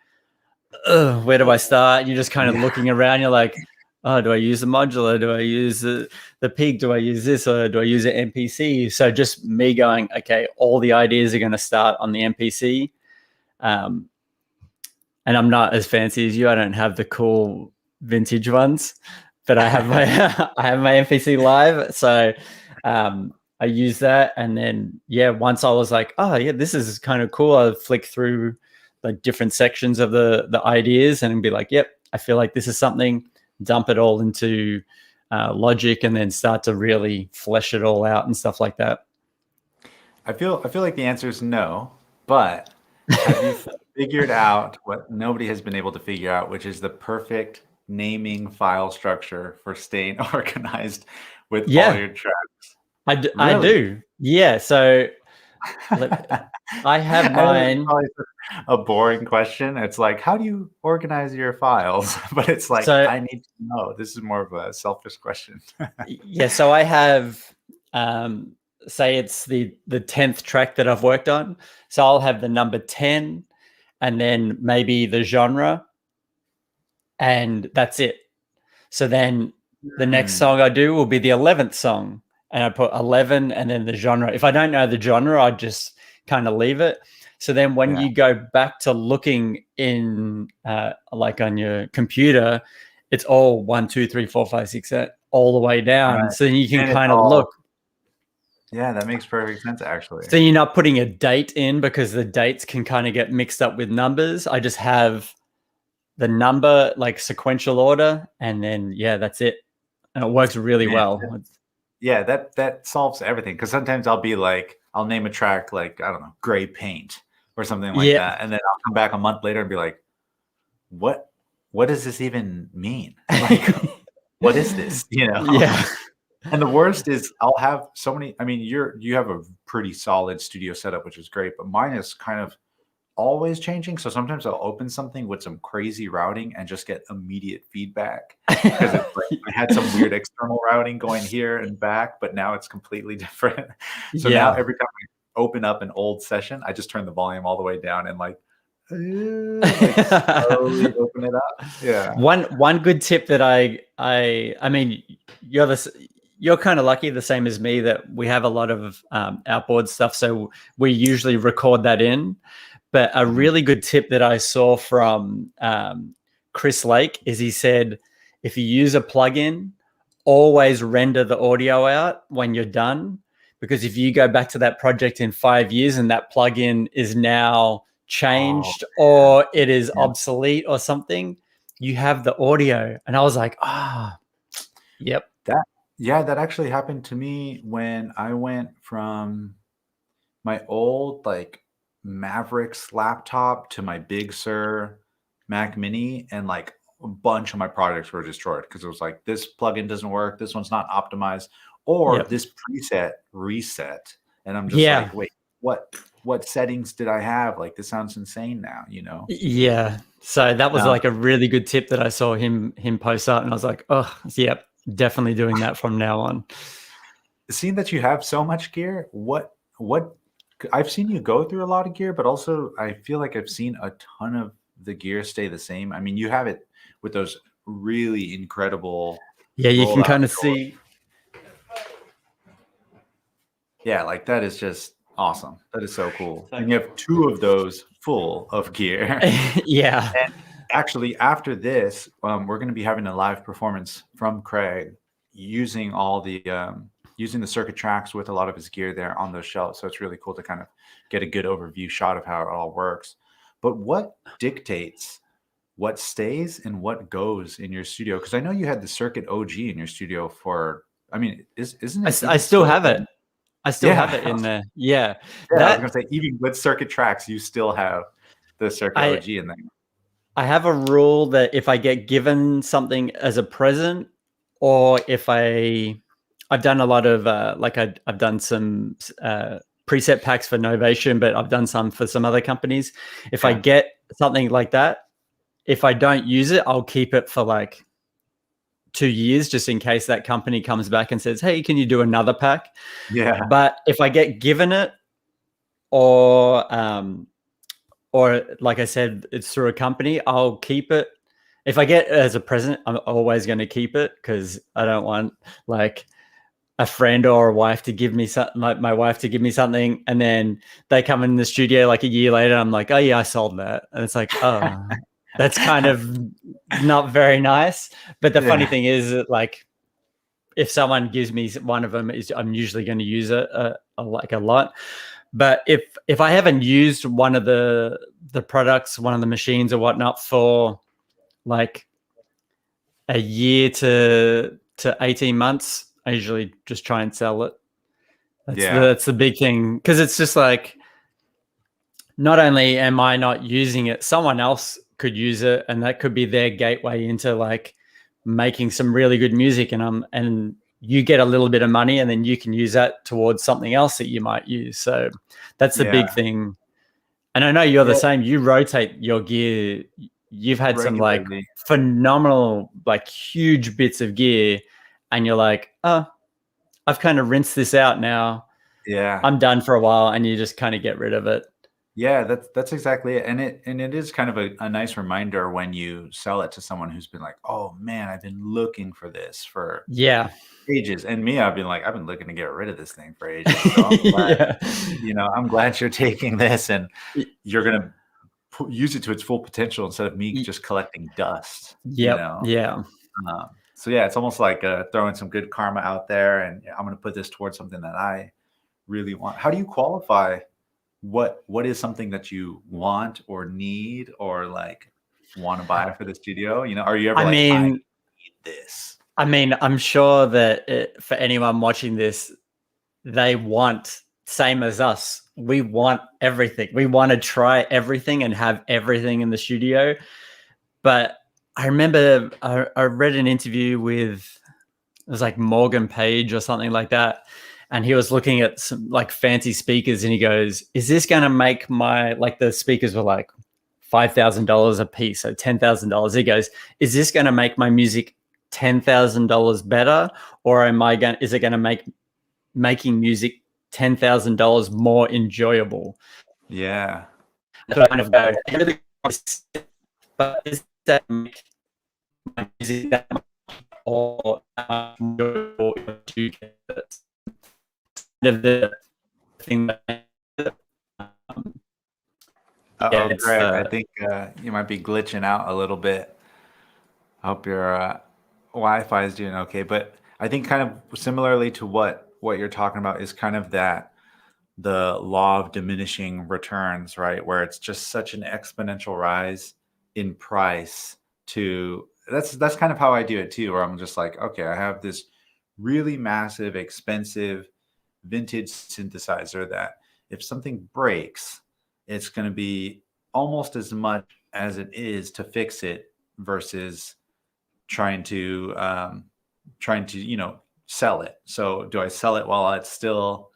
"Ugh, where do I start?" You're just kind of looking around. You're like, "Oh, do I use the modular? Do I use the peak? Do I use this, or do I use an MPC?" So just me going, okay, all the ideas are going to start on the MPC. And I'm not as fancy as you. I don't have the cool vintage ones, but I have my MPC Live. So I use that, and then once I was like, oh yeah, this is kind of cool. I'll flick through the different sections of the ideas and be like, yep, I feel like this is something. Dump it all into Logic, and then start to really flesh it all out and stuff like that. I feel like the answer is no, but have you figured out what nobody has been able to figure out, which is the perfect naming file structure for staying organized with all your tracks? I do. Yeah. So I have mine. A boring question. It's like, how do you organize your files? But it's like, I need to know. This is more of a selfish question. So I have, say it's the 10th track that I've worked on. So I'll have the number 10 and then maybe the genre, and that's it. So then the next song I do will be the 11th song, and I put 11 and then the genre. If I don't know the genre, I just kind of leave it. So then when you go back to looking in like on your computer, it's all 1, 2, 3, 4, 5, 6, 7, all the way down. Right. So you can kind of look. Yeah, that makes perfect sense, actually. So you're not putting a date in, because the dates can kind of get mixed up with numbers. I just have the number, like sequential order, and then, that's it. And it works really well. Yeah, that solves everything. Because sometimes I'll be like, I'll name a track like, I don't know, Gray Paint or something like that. And then I'll come back a month later and be like, what does this even mean? Like, what is this? You know? Yeah. And the worst is I'll have so many. I mean, you have a pretty solid studio setup, which is great, but mine is kind of always changing. So sometimes I'll open something with some crazy routing and just get immediate feedback, because it's like I had some weird external routing going here and back, but now it's completely different. So now every time I open up an old session, I just turn the volume all the way down and like slowly open it up. Yeah. One good tip that I mean, you're kind of lucky, the same as me, that we have a lot of outboard stuff, so we usually record that in. But a really good tip that I saw from Chris Lake is, he said, if you use a plugin, always render the audio out when you're done, because if you go back to that project in 5 years and that plugin is now changed or it is obsolete or something, you have the audio. And I was like, yep. That actually happened to me when I went from my old like Mavericks laptop to my Big Sur Mac Mini, and like a bunch of my projects were destroyed because it was like, this plugin doesn't work, this one's not optimized, or this preset reset, and I'm just like, wait, what settings did I have? Like, this sounds insane now, you know? Yeah. So that was like a really good tip that I saw him post out, and I was like, definitely doing that from now on. Seeing that you have so much gear, what I've seen you go through a lot of gear, but also I feel like I've seen a ton of the gear stay the same. I mean, you have it with those really incredible. Yeah, you can kind of see. Yeah, like that is just awesome. That is so cool. And you have 2 of those full of gear. Yeah. And actually, after this, we're going to be having a live performance from Craig using all the using the circuit tracks with a lot of his gear there on those shelves. So it's really cool to kind of get a good overview shot of how it all works. But what dictates what stays and what goes in your studio? Because I know you had the Circuit OG in your studio for. I mean, isn't it? I still have it. I still have it in there. Yeah, Yeah, I was that gonna say, even with Circuit tracks, you still have the Circuit I OG in there. I have a rule that if I get given something as a present, or if I've done a lot of I've done some preset packs for Novation, but I've done some for some other companies. If I get something like that, if I don't use it, I'll keep it for like 2 years, just in case that company comes back and says, "Hey, can you do another pack?" Yeah. But if I get given it, or like I said, it's through a company, I'll keep it. If I get it as a present, I'm always going to keep it, because I don't want like a friend or a wife to give me something, like my wife to give me something, and then they come in the studio like a year later, I'm like, "Oh yeah, I sold that," and it's like, oh, that's kind of not very nice. But the funny thing is that, like, if someone gives me one of them, I'm usually going to use it like a lot. But if I haven't used one of the products, one of the machines or whatnot, for like a year to 18 months, I usually just try and sell it. That's the big thing, because it's just like, not only am I not using it, someone else could use it, and that could be their gateway into like making some really good music, and you get a little bit of money, and then you can use that towards something else that you might use. So that's the big thing. And I know you're the same. You rotate your gear. You've had some like phenomenal, like huge bits of gear, and you're like, oh, I've kind of rinsed this out now. Yeah, I'm done for a while, and you just kind of get rid of it. Yeah, that's exactly it. And it is kind of a nice reminder when you sell it to someone who's been like, "Oh man, I've been looking for this for ages." And me, I've been looking to get rid of this thing for ages. So I'm glad, I'm glad you're taking this and you're gonna use it to its full potential instead of me just collecting dust. Yeah. So yeah, it's almost like throwing some good karma out there, and I'm gonna put this towards something that I really want. How do you qualify? What is something that you want or need or like want to buy for the studio? Are you ever I need this? I mean, I'm sure that for anyone watching this, they want, same as us, we want everything. We want to try everything and have everything in the studio. But I remember I read an interview with, it was like Morgan Page or something like that, and he was looking at some like fancy speakers, and he goes, "Is this going to make my," like the speakers were like $5,000 a piece, so $10,000. He goes, "Is this going to make my music $10,000 better, or is it going to make making music $10,000 more enjoyable?" Yeah. So I kind of go, but is that make my music that much or that much enjoyable if you get it? The thing that Greg, I think you might be glitching out a little bit. I hope your Wi-Fi is doing okay. But I think kind of similarly to what you're talking about is kind of that the law of diminishing returns, right? Where it's just such an exponential rise in price to that's kind of how I do it too, where I'm just like, okay, I have this really massive, expensive vintage synthesizer that if something breaks, it's going to be almost as much as it is to fix it versus trying to sell it. So do I sell it while it's still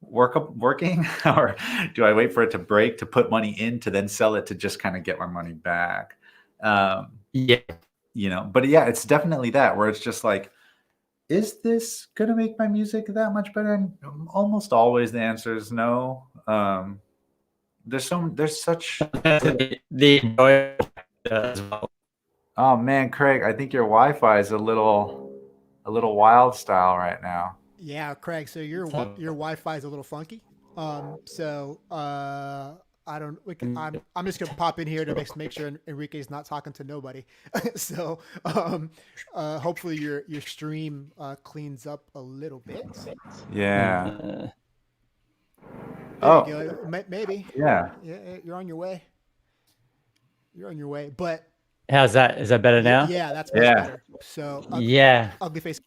working or do I wait for it to break to put money in to then sell it to just kind of get my money back? But yeah, it's definitely that where it's just like, is this going to make my music that much better? And almost always the answer is no. There's such the as well. Oh man, Craig, I think your Wi-Fi is a little wild style right now. Yeah, Craig. So your Wi-Fi is a little funky. I don't. I'm just gonna pop in here to make sure Enrique's not talking to nobody. So hopefully your stream cleans up a little bit. Yeah. Maybe. Yeah. Yeah, you're on your way. You're on your way. But How's that? Is that better now? Yeah, that's much Yeah. better. So Yeah. ugly face.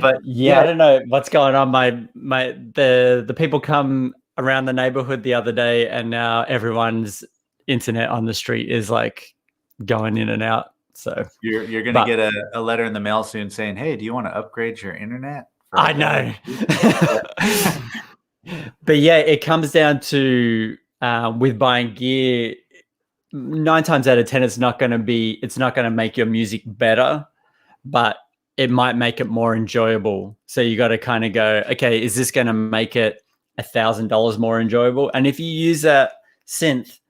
But Yeah, I don't know what's going on. The people come around the neighborhood the other day, and now everyone's internet on the street is like going in and out. So you're gonna but- get a letter in the mail soon saying, "Hey, do you want to upgrade your internet?" for I a better know. But yeah, it comes down to with buying gear. 9 times out of 10, it's not going to make your music better, but it might make it more enjoyable. So you got to kind of go, okay, is this going to make it $1,000 more enjoyable? And if you use a synth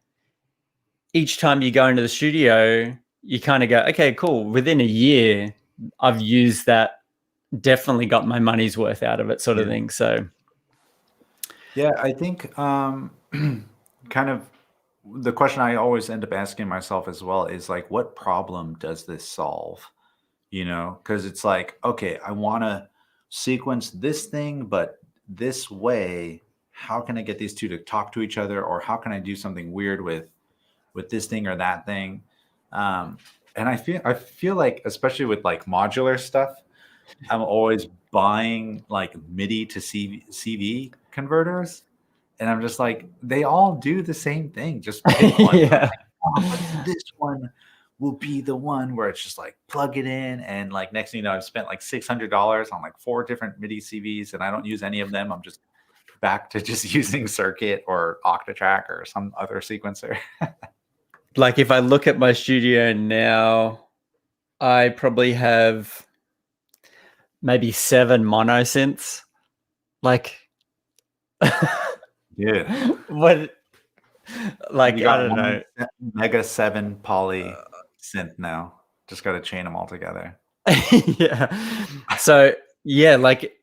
each time you go into the studio, you kind of go, okay, cool. Within a year, I've used that, definitely got my money's worth out of it, sort of thing. So yeah, I think kind of the question I always end up asking myself as well is like, what problem does this solve? You know, because it's like, okay, I want to sequence this thing, but this way, how can I get these two to talk to each other, or how can I do something weird with this thing or that thing? And I feel like, especially with like modular stuff, I'm always buying like MIDI to CV converters, and I'm just like, they all do the same thing. Just pick one. yeah. But this one will be the one where it's just like plug it in, and like next thing you know, I've spent like $600 on like 4 different MIDI CVs, and I don't use any of them. I'm just back to just using Circuit or Octatrack or some other sequencer. Like if I look at my studio now, I probably have maybe 7 mono synths. Like, Yeah. what? Like, You I got don't one know. Mega 7 poly synth now. Just got to chain them all together. Yeah. So yeah, like,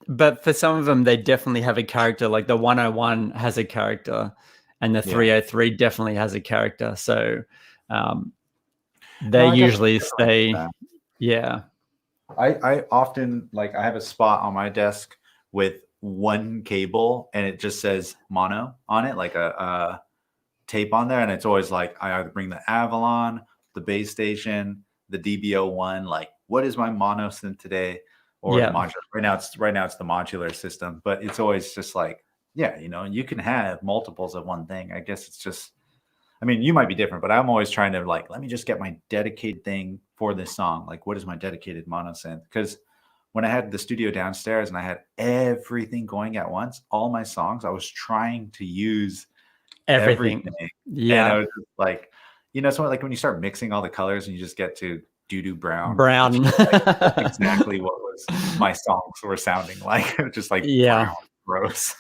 but for some of them, they definitely have a character. Like the 101 has a character, and the 303 definitely has a character. So they I usually definitely stay. Yeah. I often, like, I have a spot on my desk with one cable and it just says mono on it, like a tape on there, and it's always like I either bring the Avalon, the base station, the DB01, like what is my mono synth today, or the modular. Right now it's the modular system, but it's always just like, yeah, you know, you can have multiples of one thing. I guess it's just, I mean, you might be different, but I'm always trying to like, let me just get my dedicated thing for this song. Like, what is my dedicated mono synth? Because when I had the studio downstairs and I had everything going at once, all my songs, I was trying to use everything. Yeah. And I was just like, you know, something like when you start mixing all the colors and you just get to doo-doo brown. Brown. Like, that's exactly what was my songs were sounding like. Just like brown, gross.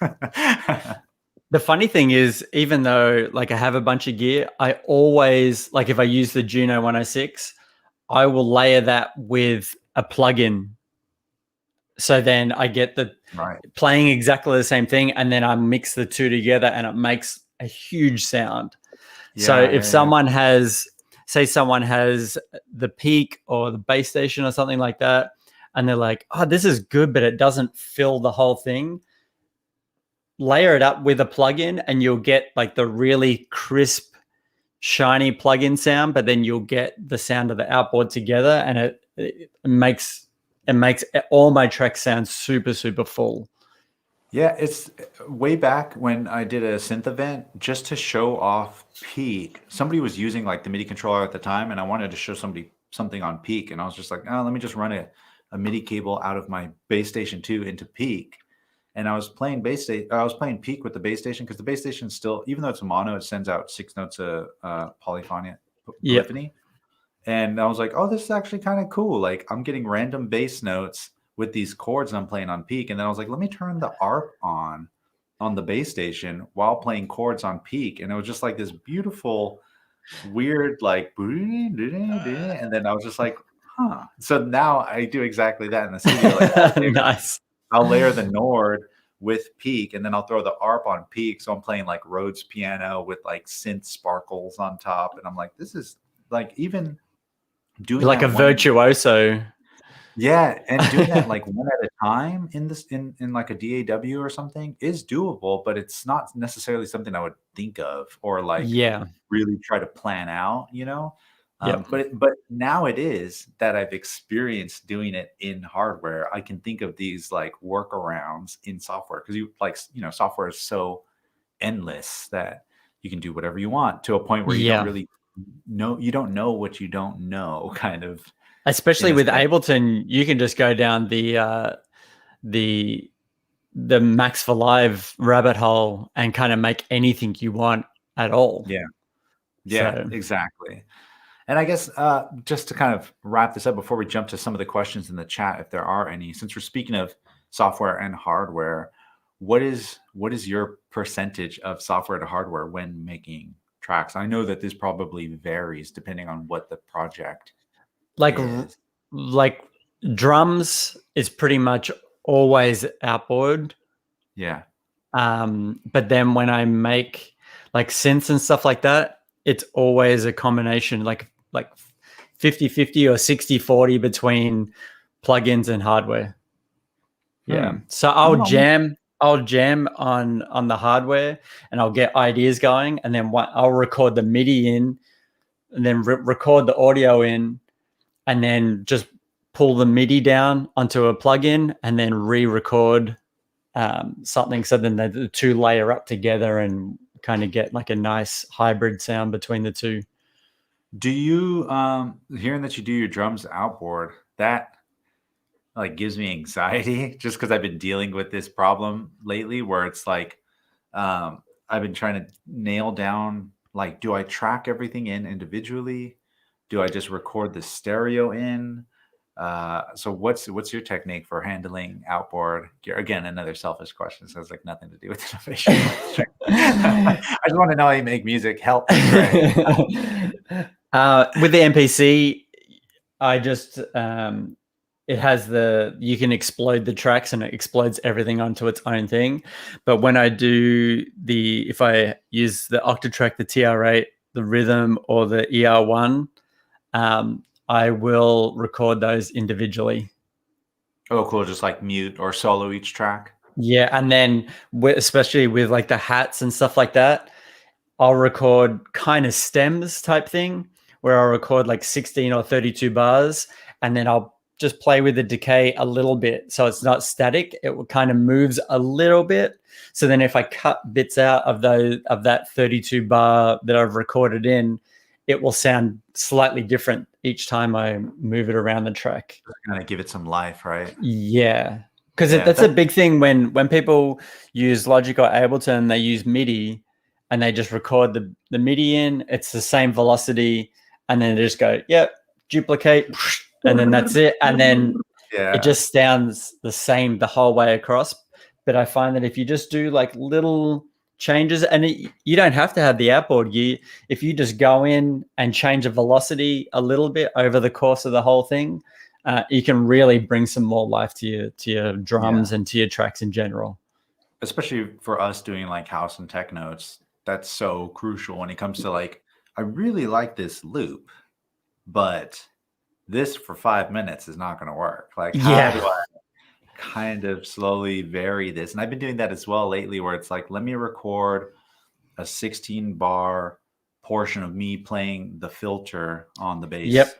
The funny thing is, even though like I have a bunch of gear, I always, like if I use the Juno 106, I will layer that with a plugin. So then I get the playing exactly the same thing, and then I mix the two together and it makes a huge sound. So if someone has, say someone has the Peak or the base station or something like that, and they're like, oh, this is good, but it doesn't fill the whole thing, layer it up with a plugin and you'll get like the really crisp, shiny plugin sound, but then you'll get the sound of the outboard together, and it makes all my tracks sound super, super full. Yeah, it's way back when I did a synth event just to show off Peak. Somebody was using like the MIDI controller at the time, and I wanted to show somebody something on Peak, and I was just like, oh, let me just run a MIDI cable out of my base station 2 into Peak. And I was playing Peak with the base station, because the base station still, even though it's a mono, it sends out 6 notes of polyphony. And I was like, oh, this is actually kind of cool. Like, I'm getting random bass notes with these chords I'm playing on Peak. And then I was like, let me turn the ARP on the bass station while playing chords on Peak. And it was just like this beautiful, weird, like, and then I was just like, huh. So now I do exactly that in the studio. Like, nice. I'll layer the Nord with Peak, and then I'll throw the ARP on Peak. So I'm playing like Rhodes piano with like synth sparkles on top. And I'm like, this is like, even doing like a virtuoso. Yeah, and doing that like one at a time in this in like a DAW or something is doable, but it's not necessarily something I would think of or like Yeah. really try to plan out, you know? Yep. But now it is that I've experienced doing it in hardware. I can think of these like workarounds in software because you like, you know, software is so endless that you can do whatever you want to a point where you don't Yeah. really know, you don't know what you don't know, kind of in Especially a with sense. Ableton, you can just go down the Max for Live rabbit hole and kind of make anything you want at all. Yeah. Yeah, So exactly. And I guess just to kind of wrap this up before we jump to some of the questions in the chat, if there are any, since we're speaking of software and hardware, what is your percentage of software to hardware when making tracks? I know that this probably varies depending on what the project like is. like drums is pretty much always outboard. Yeah. But then when I make like synths and stuff like that, it's always a combination like 50-50 or 60-40 between plugins and hardware. Yeah. So I'll jam on the hardware and I'll get ideas going, and then I'll record the MIDI in, and then record the audio in, and then just pull the MIDI down onto a plugin and then re-record something, so then the two layer up together and kind of get like a nice hybrid sound between the two. Do you hearing that you do your drums outboard, that like gives me anxiety just because I've been dealing with this problem lately where it's like I've been trying to nail down, like, do I track everything in individually? Do I just record the stereo in? So what's your technique for handling outboard gear? Again, another selfish question. So it's like nothing to do with innovation. I just want to know how you make music. Help me, Greg. With the MPC, I just it has you can explode the tracks and it explodes everything onto its own thing. But when I do if I use the Octatrack, the TR8, the Rhythm, or the ER1, I will record those individually. Oh, cool. Just like mute or solo each track. Yeah. And then especially with like the hats and stuff like that, I'll record kind of stems type thing where I'll record like 16 or 32 bars, and then I'll just play with the decay a little bit. So it's not static. It kind of moves a little bit. So then if I cut bits out of that 32 bar that I've recorded in, it will sound slightly different each time I move it around the track. Kind of give it some life, right? Yeah. Because that's a big thing when people use Logic or Ableton, they use MIDI and they just record the MIDI in. It's the same velocity. And then they just go, yep, duplicate. And then that's it. And then it just sounds the same the whole way across. But I find that if you just do like little changes, and you don't have to have the outboard gear, if you just go in and change the velocity a little bit over the course of the whole thing, you can really bring some more life to your drums and to your tracks in general. Especially for us doing like house and tech notes, that's so crucial when it comes to like, I really like this loop, but this for 5 minutes is not going to work. Like, how do I kind of slowly vary this? And I've been doing that as well lately, where it's like, let me record a 16 bar portion of me playing the filter on the bass,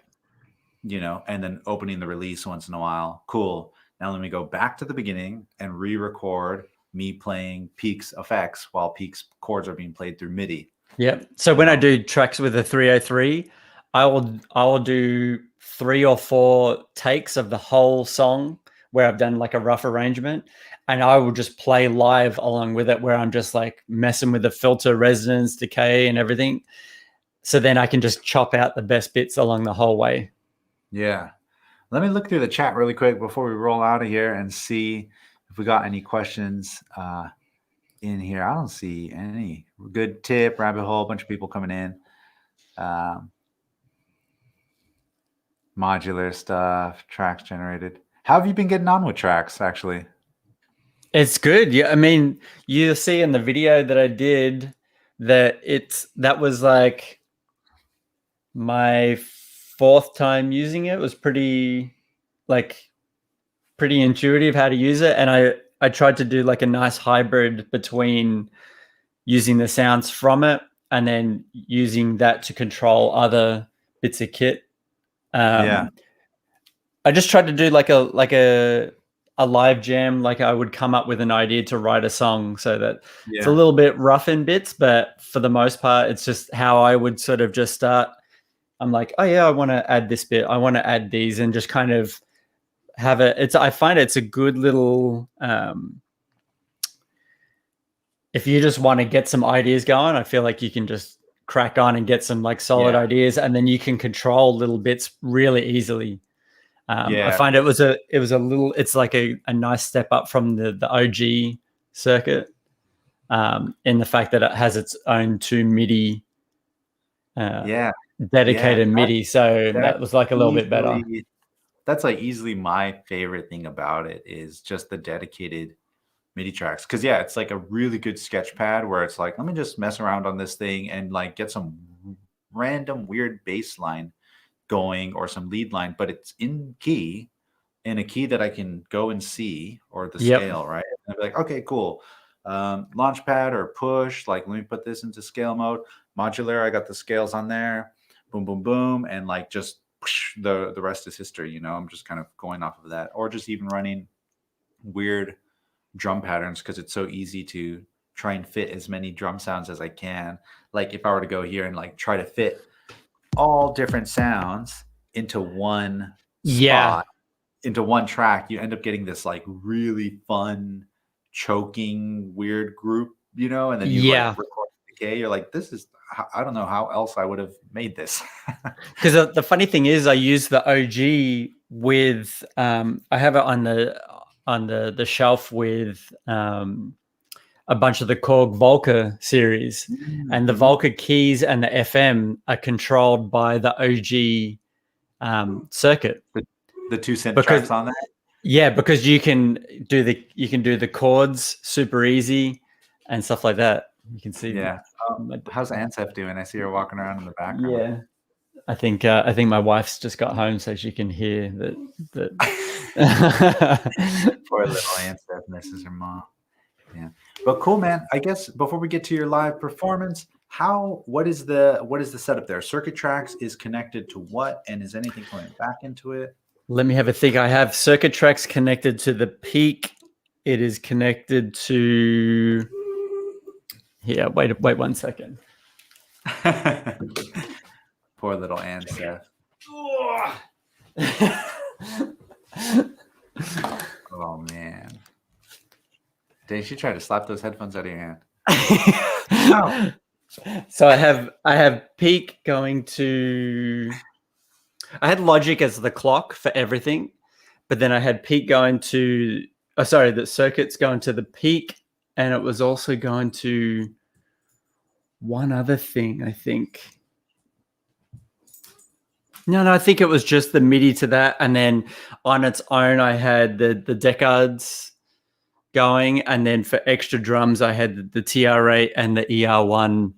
you know, and then opening the release once in a while. Cool. Now let me go back to the beginning and re-record me playing Peak's effects while Peak's chords are being played through MIDI. Yep. So when I do tracks with a 303, I will do 3 or 4 takes of the whole song where I've done like a rough arrangement, and I will just play live along with it, where I'm just like messing with the filter, resonance, decay, and everything. So then I can just chop out the best bits along the whole way. Yeah. Let me look through the chat really quick before we roll out of here and see if we got any questions in here. I don't see any. Good tip, rabbit hole, a bunch of people coming in. Modular stuff, tracks generated. How have you been getting on with tracks, actually? It's good. Yeah, I mean, you see in the video that I did that was like my 4th time using it. It was pretty like pretty intuitive how to use it, and I tried to do like a nice hybrid between using the sounds from it and then using that to control other bits of kit. I just tried to do like a live jam. Like I would come up with an idea to write a song, so that it's a little bit rough in bits, but for the most part, it's just how I would sort of just start. I'm like, oh yeah, I want to add this bit. I want to add these, and just kind of have it. I find it's a good little. If you just want to get some ideas going, I feel like you can just crack on and get some like solid ideas, and then you can control little bits really easily. I find it was a little, it's like a nice step up from the OG circuit, in the fact that it has its own 2 MIDI, dedicated MIDI. So that was like a little bit better. That's like easily my favorite thing about it, is just the dedicated MIDI tracks. Cause it's like a really good sketch pad where it's like, let me just mess around on this thing and like get some random weird bass line going or some lead line, but it's in a key that I can go and see, or the scale, right? And I'd be like, okay, cool. Launchpad or push, like let me put this into scale mode. Modular, I got the scales on there. Boom, boom, boom. And like just the rest is history, I'm just kind of going off of that. Or just even running weird drum patterns, because it's so easy to try and fit as many drum sounds as I can. Like if I were to go here and like try to fit all different sounds into one spot, into one track, you end up getting this like really fun choking weird group, and then you like record decay. You're like, this is, I don't know how else I would have made this. Because the funny thing is, I use the OG with I have it on the shelf with a bunch of the Korg Volca series, and the Volca keys and the FM are controlled by the OG circuit. The 2 synth tracks on that. Yeah, because you can do the chords super easy and stuff like that. You can see. Yeah. How's Ansef doing? I see her walking around in the background. Yeah. I think my wife's just got home, so she can hear that. Poor little Ansef misses her mom. Yeah. But cool, man. I guess before we get to your live performance, what is the setup there? Circuit Tracks is connected to what, and is anything going back into it? Let me have a think. I have Circuit Tracks connected to the peak. It is connected to wait 1 second. Poor little Ansef. Oh man. Dang, she tried to slap those headphones out of your hand. No. So I have peak going to, I had Logic as the clock for everything, but then I had peak going to, the circuit's going to the peak, and it was also going to one other thing, I think. No, I think it was just the MIDI to that, and then on its own I had the decads going, and then for extra drums I had the TR8 and the ER1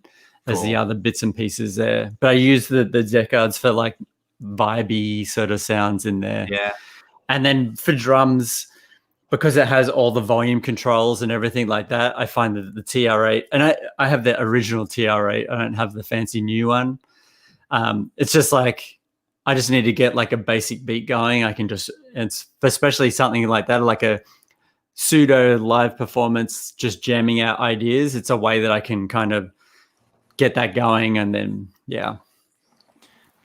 as the other bits and pieces there. But I used the decads for like vibey sort of sounds in there. Yeah. And then for drums, because it has all the volume controls and everything like that, I find that the TR8, and I have the original TR8, I don't have the fancy new one. It's just like, I just need to get like a basic beat going. I can just, it's especially something like that, like a pseudo live performance, just jamming out ideas. It's a way that I can kind of get that going, and then, yeah.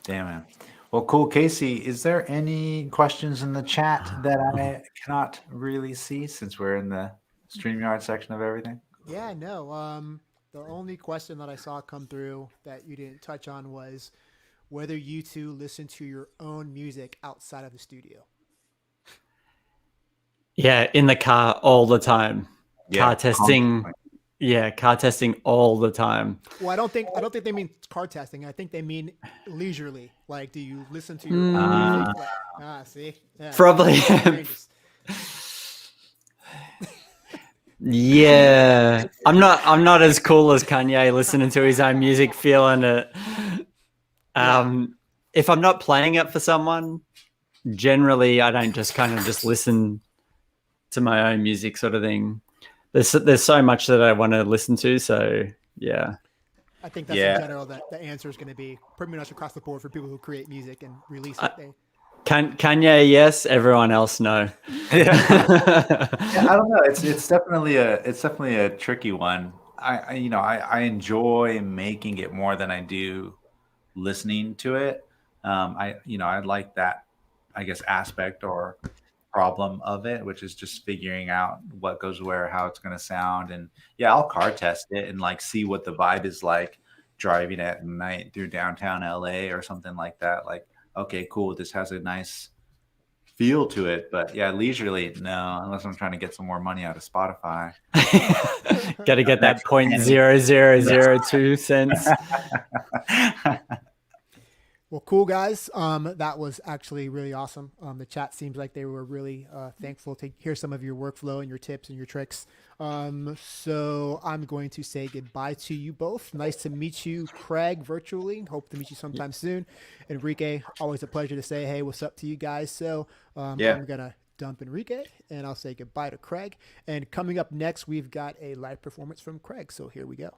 Damn, man. Well, cool. Casey, is there any questions in the chat that I cannot really see since we're in the StreamYard section of everything? Yeah, no. The only question that I saw come through that you didn't touch on was whether you two listen to your own music outside of the studio. Yeah, in the car all the time. Yeah, car testing. Yeah, car testing all the time. Well, I don't think they mean car testing. I think they mean leisurely. Like, do you listen to your own music? Like, see? Yeah. Probably. Yeah. I'm not as cool as Kanye listening to his own music, feeling it. If I'm not playing it for someone, generally I don't just kind of just listen to my own music sort of thing. There's so much that I want to listen to. So yeah. I think that's in general that the answer is going to be pretty much across the board for people who create music and release it. Kanye, yes. Everyone else, no. Yeah, I don't know. It's definitely a tricky one. I enjoy making it more than I do listening to it. I like that, I guess, aspect or problem of it, which is just figuring out what goes where, how it's going to sound. And yeah, I'll car test it and like see what the vibe is like driving at night through downtown LA or something like that. Like, okay, cool, this has a nice feel to it. But yeah, leisurely, no, unless I'm trying to get some more money out of Spotify. Got to get that 0.0002 cents. Well, cool, guys. That was actually really awesome. The chat seems like they were really thankful to hear some of your workflow and your tips and your tricks. So I'm going to say goodbye to you both. Nice to meet you, Craig, virtually. Hope to meet you sometime soon. Enrique, always a pleasure to say, hey, what's up to you guys? So I'm going to dump Enrique, and I'll say goodbye to Craig. And coming up next, we've got a live performance from Craig. So here we go.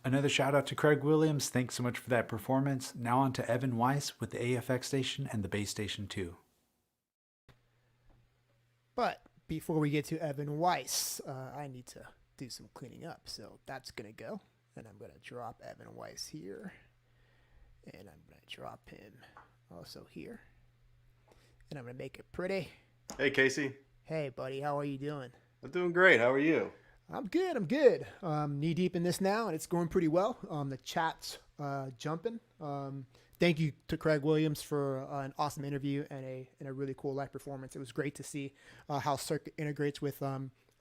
Another shout out to Craig Williams. Thanks so much for that performance. Now on to Evan Weiss with the AFX station and the bass station 2. But before we get to Evan Weiss, I need to do some cleaning up. So that's going to go. And I'm going to drop Evan Weiss here. And I'm going to drop him also here. And I'm going to make it pretty. Hey, Casey. Hey, buddy. How are you doing? I'm doing great. How are you? I'm good. I'm good. Knee deep in this now, and it's going pretty well. The chat's jumping. Thank you to Craig Williams for an awesome interview and a really cool live performance. It was great to see how Circuit integrates with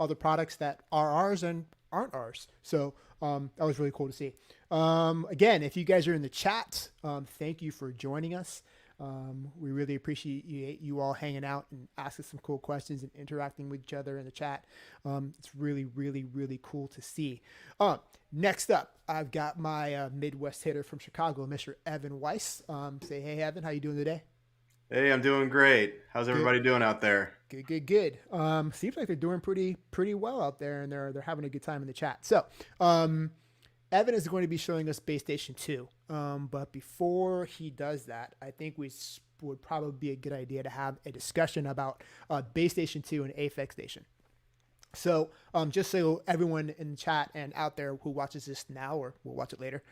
other products that are ours and aren't ours. So that was really cool to see. Again, if you guys are in the chat, thank you for joining us. We really appreciate you all hanging out and asking some cool questions and interacting with each other in the chat. It's really, really, really cool to see. Next up, I've got my Midwest hitter from Chicago, Mr. Evan Weiss. Say, hey, Evan, how you doing today? Hey, I'm doing great. How's everybody doing out there? Good. Seems like they're doing pretty well out there, and they're having a good time in the chat. So, Evan is going to be showing us Base Station 2. But before he does that, I think would probably be a good idea to have a discussion about Base Station 2 and Aphex Station. So just so everyone in the chat and out there who watches this now or will watch it later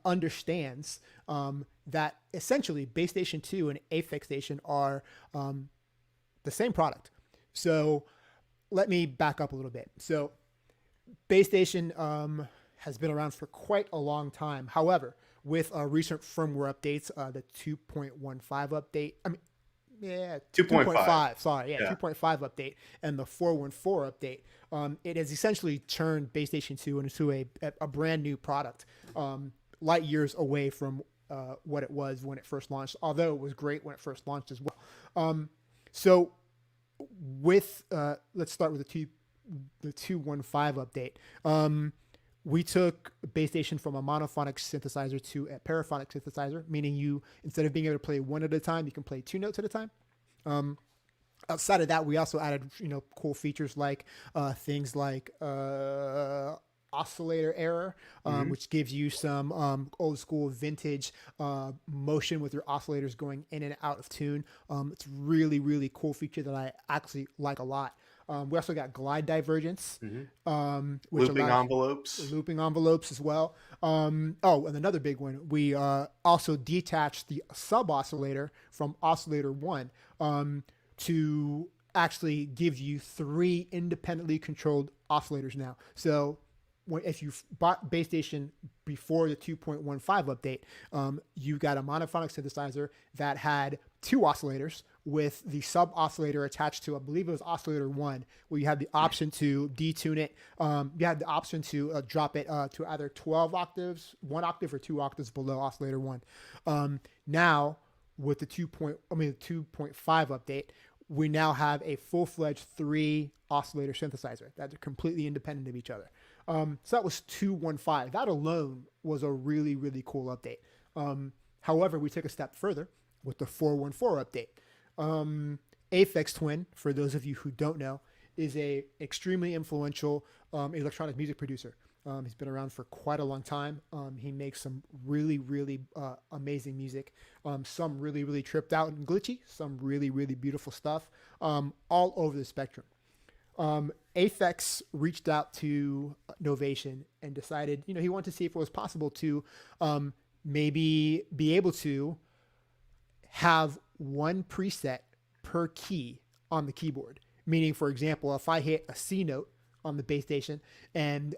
understands that essentially Base Station 2 and Aphex Station are the same product. So let me back up a little bit. So Base Station has been around for quite a long time. However, with recent firmware updates, the 2.15 update, 2.5. Sorry, 2.5 update and the 4.14 update. It has essentially turned Base Station 2 into a brand new product, light years away from what it was when it first launched. Although it was great when it first launched as well. So with let's start with the 2.15 update. We took Base Station from a monophonic synthesizer to a paraphonic synthesizer, meaning you, instead of being able to play one at a time, you can play two notes at a time. Outside of that, we also added, cool features like things like oscillator error, which gives you some old school vintage motion with your oscillators going in and out of tune. It's really, really cool feature that I actually like a lot. We also got glide divergence, which looping envelopes as well. And another big one, we also detached the sub oscillator from oscillator 1 to actually give you 3 independently controlled oscillators now. So if you bought Base Station before the 2.15 update, you got a monophonic synthesizer that had 2 oscillators with the sub oscillator attached to, I believe it was oscillator 1, where you had the option to detune it. You had the option to drop it to either 12 octaves, 1 octave, or 2 octaves below oscillator 1. Now with the 2.5 update, we now have a full-fledged 3 oscillator synthesizer that are completely independent of each other. So that was 2.15. That alone was a really, really cool update. However, we took a step further with the 4.14 update. Aphex Twin, for those of you who don't know, is a extremely influential electronic music producer. He's been around for quite a long time. He makes some really, really amazing music. Some really, really tripped out and glitchy. Some really, really beautiful stuff. All over the spectrum. Aphex reached out to Novation and decided, he wanted to see if it was possible to maybe be able to have one preset per key on the keyboard. Meaning, for example, if I hit a C note on the Base Station and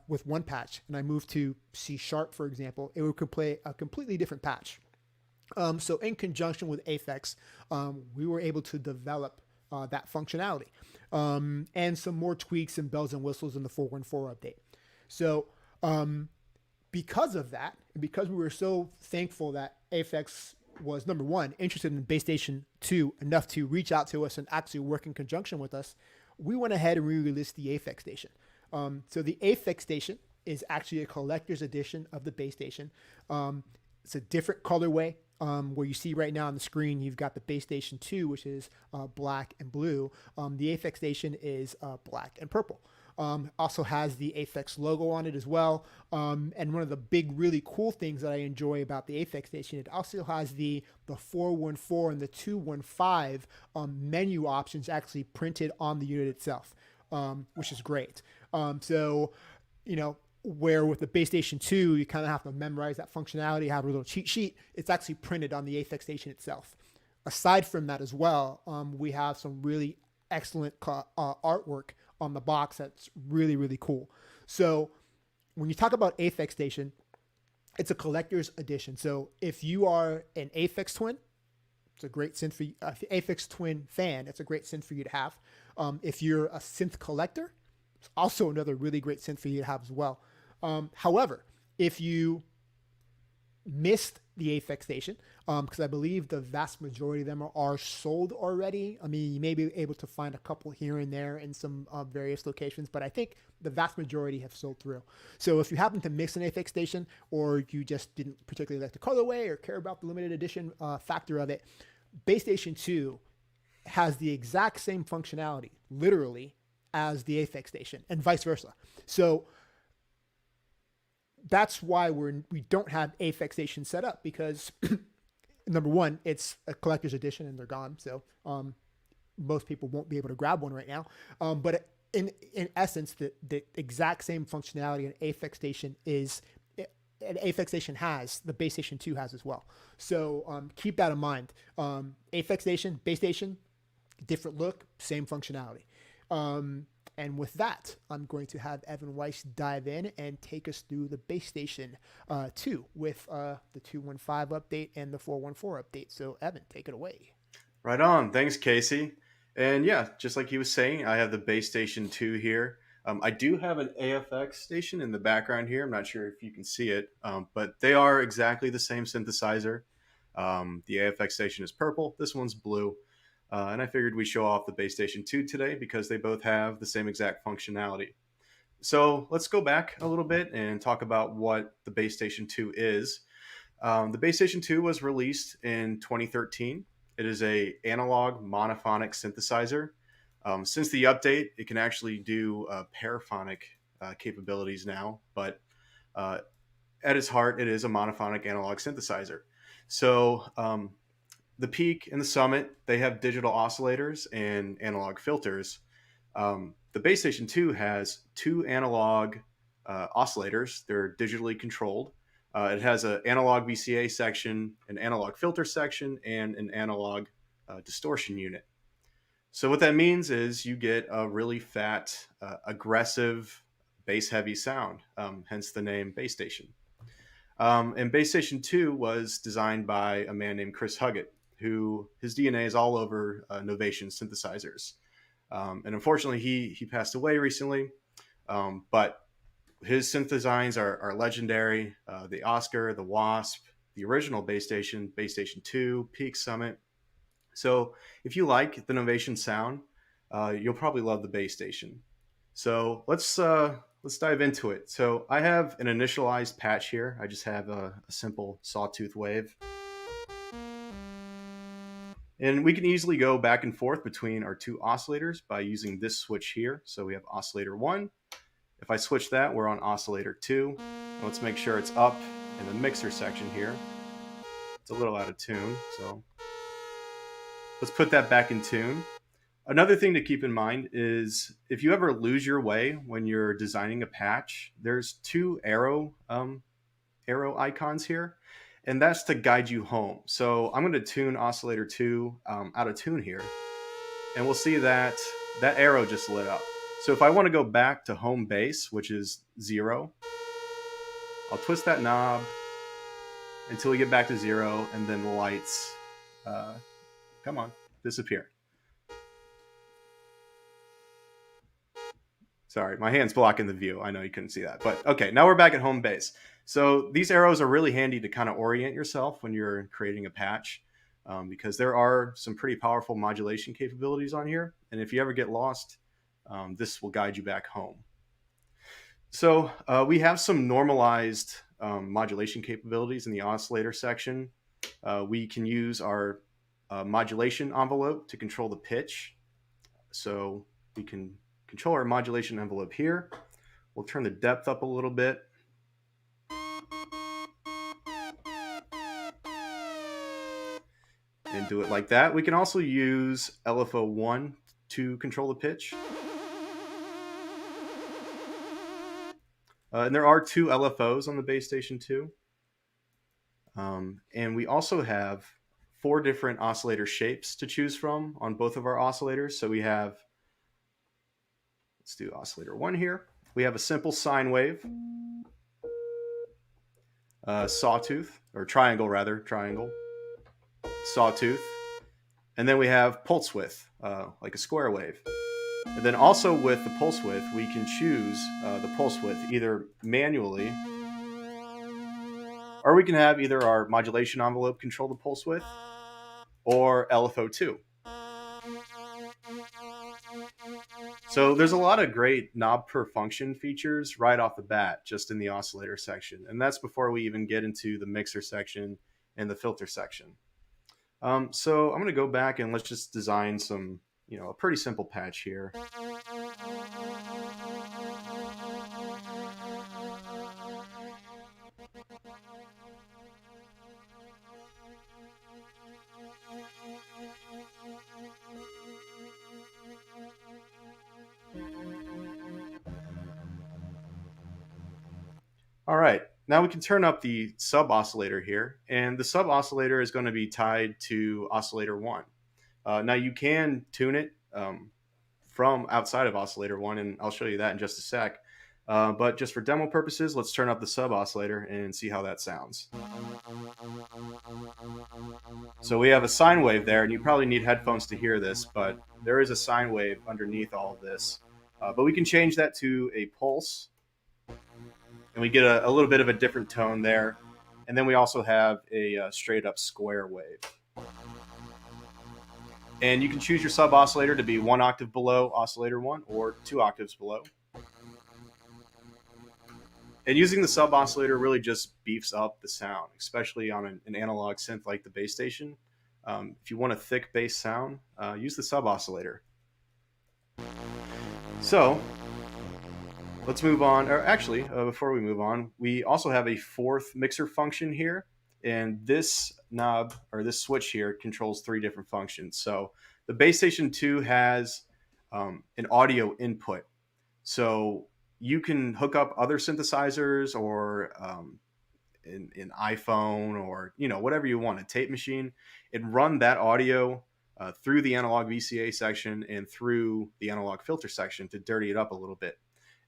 with one patch and I move to C sharp, for example, it would play a completely different patch. So in conjunction with Aphex, we were able to develop that functionality and some more tweaks and bells and whistles in the 4.14 update. So because of that, and because we were so thankful that Aphex was, number one, interested in Base Station 2 enough to reach out to us and actually work in conjunction with us, we went ahead and re-released the Aphex Station. So the Aphex Station is actually a collector's edition of the Base Station. It's a different colorway. Where you see right now on the screen, you've got the Base Station 2, which is black and blue. The Aphex Station is black and purple. Also has the Aphex logo on it as well. And one of the big, really cool things that I enjoy about the Aphex Station, it also has the 4.14 and the 2.15 menu options actually printed on the unit itself, which is great. So, where with the Base Station 2, you kind of have to memorize that functionality, have a little cheat sheet. It's actually printed on the Aphex Station itself. Aside from that as well, we have some really excellent artwork on the box that's really, really cool. So when you talk about Aphex Station, it's a collector's edition. So if you are an Aphex Twin, it's a great synth for you. Aphex Twin fan, it's a great synth for you to have. If you're a synth collector, it's also another really great synth for you to have as well. However, if you missed the Aphex Station, because I believe the vast majority of them are sold already. I mean, you may be able to find a couple here and there in some various locations, but I think the vast majority have sold through. So if you happen to miss an Aphex Station, or you just didn't particularly like the colorway or care about the limited edition factor of it, Base Station 2 has the exact same functionality, literally, as the Aphex Station, and vice versa. So that's why we don't have Aphex Station set up, because number one, it's a collector's edition and they're gone. So most people won't be able to grab one right now. But in essence, the exact same functionality an Aphex Station Aphex Station has, the Base Station 2 has as well. So keep that in mind. Aphex Station, Base Station, different look, same functionality. And with that, I'm going to have Evan Weiss dive in and take us through the Base Station 2 with the 215 update and the 414 update. So Evan, take it away. Right on. Thanks, Casey. And yeah, just like he was saying, I have the Base Station 2 here. I do have an AFX station in the background here. I'm not sure if you can see it, but they are exactly the same synthesizer. The AFX station is purple. This one's blue. And I figured we'd show off the Base Station 2 today because they both have the same exact functionality. So let's go back a little bit and talk about what the Base Station 2 is. The Base Station 2 was released in 2013. It is an analog monophonic synthesizer. Since the update, it can actually do paraphonic capabilities now, but at its heart, it is a monophonic analog synthesizer. So the Peak and the Summit, they have digital oscillators and analog filters. The Base Station 2 has two analog oscillators. They're digitally controlled. It has an analog VCA section, an analog filter section, and an analog distortion unit. So what that means is you get a really fat, aggressive, bass-heavy sound, hence the name Base Station. And Base Station 2 was designed by a man named Chris Huggett, who his DNA is all over Novation synthesizers. And unfortunately, he passed away recently, but his synth designs are legendary. The Oscar, the Wasp, the original Base Station 2, Peak, Summit. So if you like the Novation sound, you'll probably love the Base Station. So let's dive into it. So I have an initialized patch here. I just have a simple sawtooth wave. And we can easily go back and forth between our two oscillators by using this switch here. So we have oscillator 1. If I switch that, we're on oscillator 2. And let's make sure it's up in the mixer section here. It's a little out of tune, so let's put that back in tune. Another thing to keep in mind is if you ever lose your way when you're designing a patch, there's two arrow icons here, and that's to guide you home. So I'm going to tune oscillator 2 out of tune here, and we'll see that that arrow just lit up. So if I want to go back to home base, which is 0, I'll twist that knob until we get back to 0, and then the lights, come on, disappear. Sorry, my hand's blocking the view. I know you couldn't see that, but okay, now we're back at home base. So these arrows are really handy to kind of orient yourself when you're creating a patch, because there are some pretty powerful modulation capabilities on here. And if you ever get lost, this will guide you back home. So we have some normalized modulation capabilities in the oscillator section. We can use our modulation envelope to control the pitch. So we can control our modulation envelope here. We'll turn the depth up a little bit. And do it like that. We can also use LFO1 to control the pitch. And there are 2 LFOs on the base station 2. And we also have 4 different oscillator shapes to choose from on both of our oscillators. So we have, let's do oscillator 1 here. We have a simple sine wave, sawtooth, or triangle rather, triangle, sawtooth. And then we have pulse width, like a square wave. And then also with the pulse width, we can choose the pulse width either manually, or we can have either our modulation envelope control the pulse width, or LFO2. So there's a lot of great knob per function features right off the bat, just in the oscillator section. And that's before we even get into the mixer section and the filter section. So I'm going to go back and let's just design some, a pretty simple patch here. All right, now we can turn up the sub oscillator here, and the sub oscillator is going to be tied to oscillator 1. Now you can tune it from outside of oscillator 1, and I'll show you that in just a sec. But just for demo purposes, let's turn up the sub oscillator and see how that sounds. So we have a sine wave there, and you probably need headphones to hear this, but there is a sine wave underneath all of this. But we can change that to a pulse, and we get a little bit of a different tone there. And then we also have a straight up square wave. And you can choose your sub oscillator to be 1 octave below oscillator 1 or 2 octaves below. And using the sub oscillator really just beefs up the sound, especially on an analog synth like the bass station. If you want a thick bass sound, use the sub oscillator. So let's move on. Or actually, before we move on, we also have a 4th mixer function here. And this knob, or this switch here, controls 3 different functions. So the bass station 2 has an audio input. So you can hook up other synthesizers or an iPhone or whatever you want, a tape machine, and run that audio through the analog VCA section and through the analog filter section to dirty it up a little bit.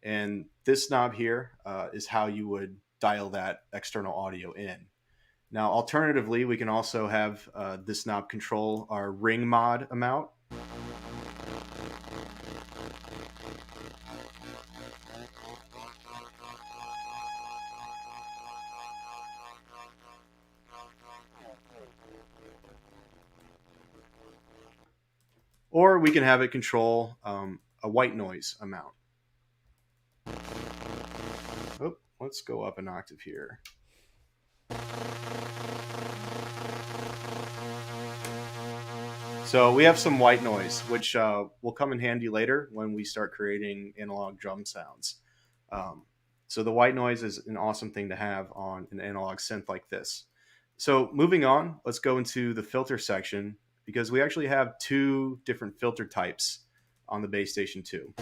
And this knob here is how you would dial that external audio in. Now, alternatively, we can also have this knob control our ring mod amount. Or we can have it control a white noise amount. Oh, let's go up an octave here. So we have some white noise, which will come in handy later when we start creating analog drum sounds. So the white noise is an awesome thing to have on an analog synth like this. So moving on, let's go into the filter section, because we actually have 2 different filter types on the bass station 2.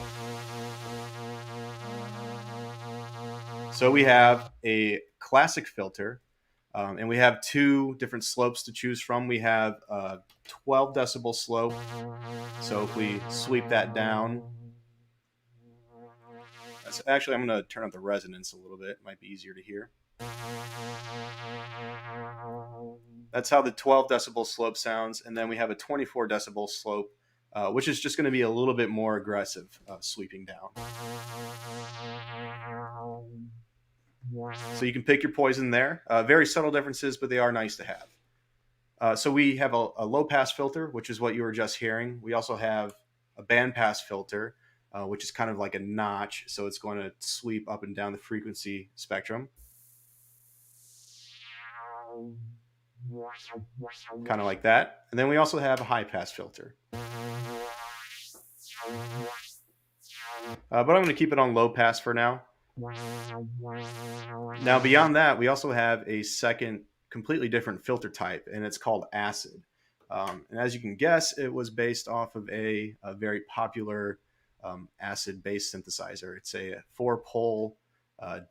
So we have a classic filter, and we have 2 different slopes to choose from. We have a 12 decibel slope. So if we sweep that down, actually I'm going to turn up the resonance a little bit. It might be easier to hear. That's how the 12 decibel slope sounds. And then we have a 24 decibel slope, which is just going to be a little bit more aggressive, sweeping down. So you can pick your poison there. Very subtle differences, but they are nice to have. So we have a low pass filter, which is what you were just hearing. We also have a band pass filter, which is kind of like a notch. So it's going to sweep up and down the frequency spectrum. Kind of like that. And then we also have a high pass filter. But I'm going to keep it on low pass for now. Now, beyond that, we also have a second completely different filter type, and it's called acid. And as you can guess, it was based off of a very popular acid-based synthesizer. It's a 4-pole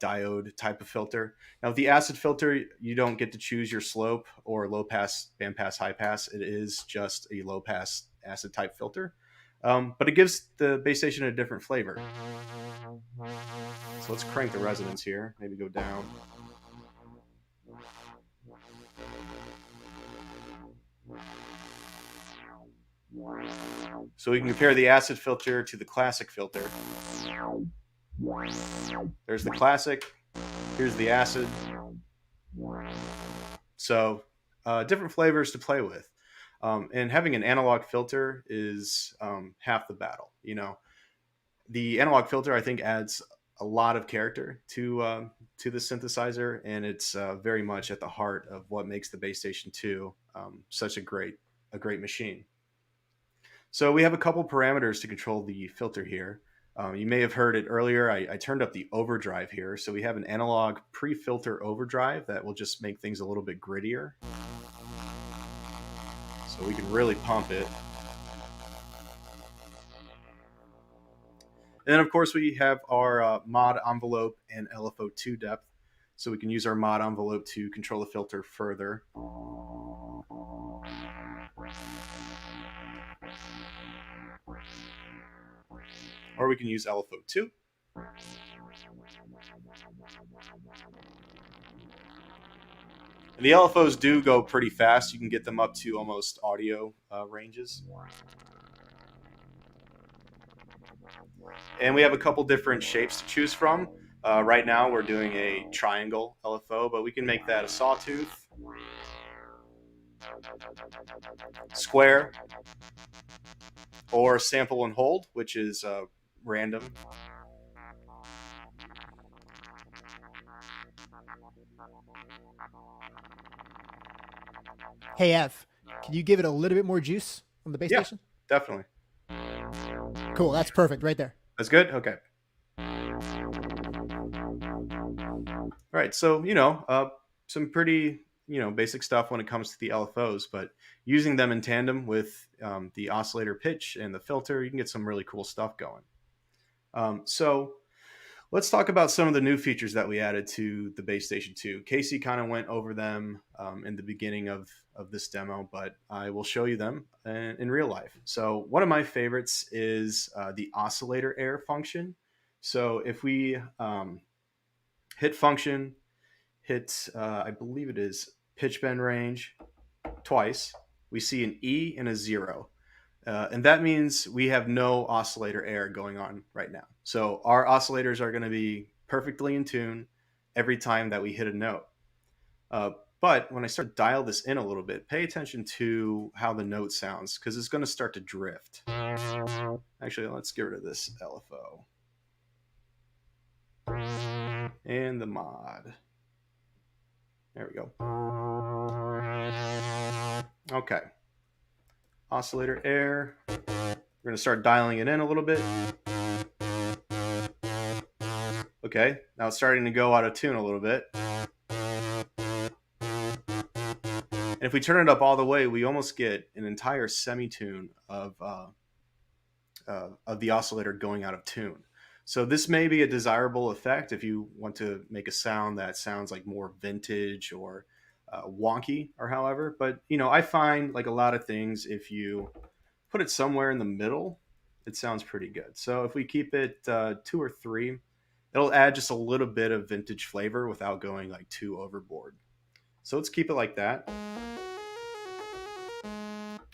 diode type of filter. Now, with the acid filter, you don't get to choose your slope or low pass, band pass, high pass. It is just a low pass acid type filter, but it gives the bass station a different flavor. So let's crank the resonance here, maybe go down. So we can compare the acid filter to the classic filter. There's the classic, here's the acid. So different flavors to play with. And having an analog filter is half the battle. You know, the analog filter, I think, adds a lot of character to the synthesizer, and it's very much at the heart of what makes the Bass Station 2 such a great machine. So we have a couple parameters to control the filter here. You may have heard it earlier. I turned up the overdrive here. So we have an analog pre-filter overdrive that will just make things a little bit grittier. So we can really pump it. And then, of course, we have our mod envelope and LFO2 depth. So we can use our mod envelope to control the filter further. Or we can use LFO2. And the LFOs do go pretty fast. You can get them up to almost audio ranges. And we have a couple different shapes to choose from. Right now we're doing a triangle LFO, but we can make that a sawtooth, square, or sample and hold, which is random. Hey, Ev, can you give it a little bit more juice on the bass station? Definitely. Cool, that's perfect right there. That's good? Okay. All right, so, some pretty, basic stuff when it comes to the LFOs, but using them in tandem with the oscillator pitch and the filter, you can get some really cool stuff going. So let's talk about some of the new features that we added to the Bass Station 2. Casey kind of went over them in the beginning of this demo, but I will show you them in real life. So one of my favorites is the oscillator air function. So if we hit function, hit, I believe it is pitch bend range twice, we see an E and a 0. And that means we have no oscillator air going on right now. So our oscillators are going to be perfectly in tune every time that we hit a note. But when I start to dial this in a little bit, pay attention to how the note sounds, because it's going to start to drift. Actually, let's get rid of this LFO. And the mod. There we go. Okay. Oscillator air. We're going to start dialing it in a little bit. Okay, now it's starting to go out of tune a little bit. And if we turn it up all the way, we almost get an entire semitone of the oscillator going out of tune. So this may be a desirable effect if you want to make a sound that sounds like more vintage or wonky or however. But, I find like a lot of things, if you put it somewhere in the middle, it sounds pretty good. So if we keep it 2 or 3, it'll add just a little bit of vintage flavor without going like too overboard. So let's keep it like that.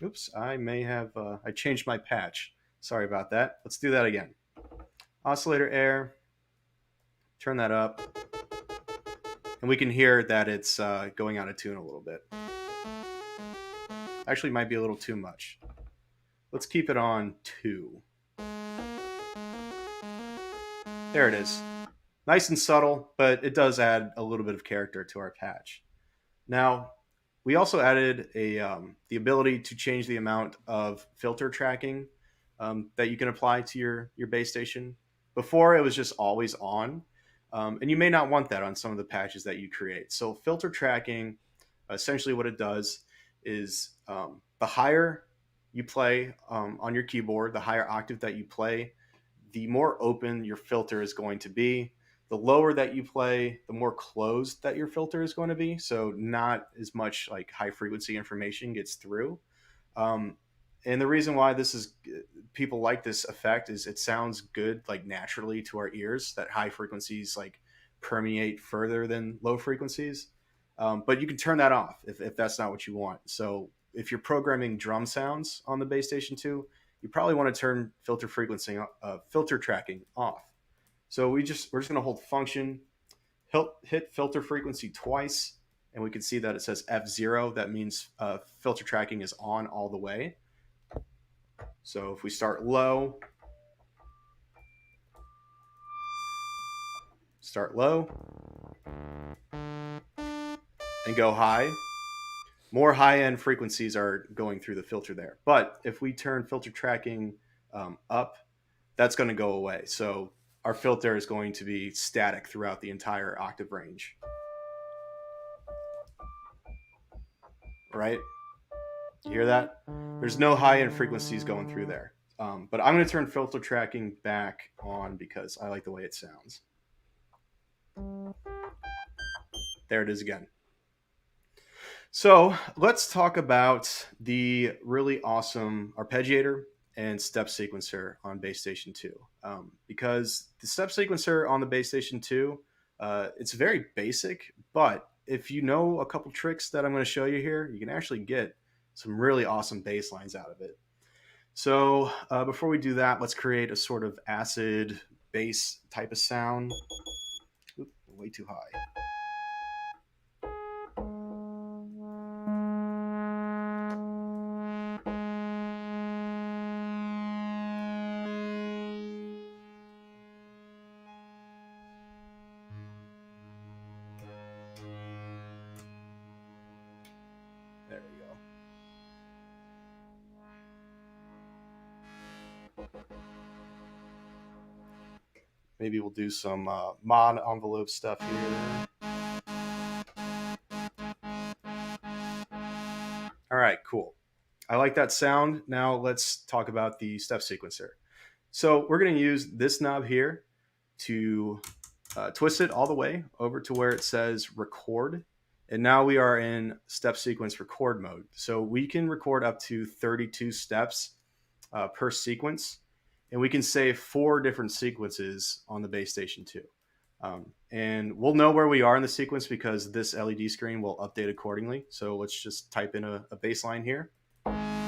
Oops, I may have, I changed my patch. Sorry about that. Let's do that again. Oscillator air, turn that up. And we can hear that it's going out of tune a little bit. Actually, might be a little too much. Let's keep it on 2. There it is. Nice and subtle, but it does add a little bit of character to our patch. Now, we also added the ability to change the amount of filter tracking that you can apply to your bass station. Before, it was just always on, and you may not want that on some of the patches that you create. So filter tracking, essentially what it does is the higher you play on your keyboard, the higher octave that you play, the more open your filter is going to be, the lower that you play, the more closed that your filter is going to be. So not as much like high frequency information gets through. And the reason why people like this effect is it sounds good, like naturally to our ears, that high frequencies like permeate further than low frequencies. But you can turn that off if that's not what you want. So if you're programming drum sounds on the Bass Station 2, you probably want to turn filter tracking off. So we're just going to hold function, hit filter frequency twice, and we can see that it says F0. That means filter tracking is on all the way. So if we start low, and go high, more high-end frequencies are going through the filter there. But if we turn filter tracking up, that's going to go away. So our filter is going to be static throughout the entire octave range. Right? You hear that? There's no high-end frequencies going through there. But I'm going to turn filter tracking back on because I like the way it sounds. There it is again. So let's talk about the really awesome arpeggiator and step sequencer on Bass Station 2. Because the step sequencer on the Bass Station 2, it's very basic, but if you know a couple tricks that I'm going to show you here, you can actually get some really awesome bass lines out of it. So before we do that, let's create a sort of acid bass type of sound. Oop, way too high. There we go. Maybe we'll do some mod envelope stuff here. All right, cool. I like that sound. Now let's talk about the step sequencer. So we're going to use this knob here to twist it all the way over to where it says record. And now we are in step sequence record mode. So we can record up to 32 steps per sequence. And we can save 4 different sequences on the Bass Station 2. And we'll know where we are in the sequence because this LED screen will update accordingly. So let's just type in a bass line here.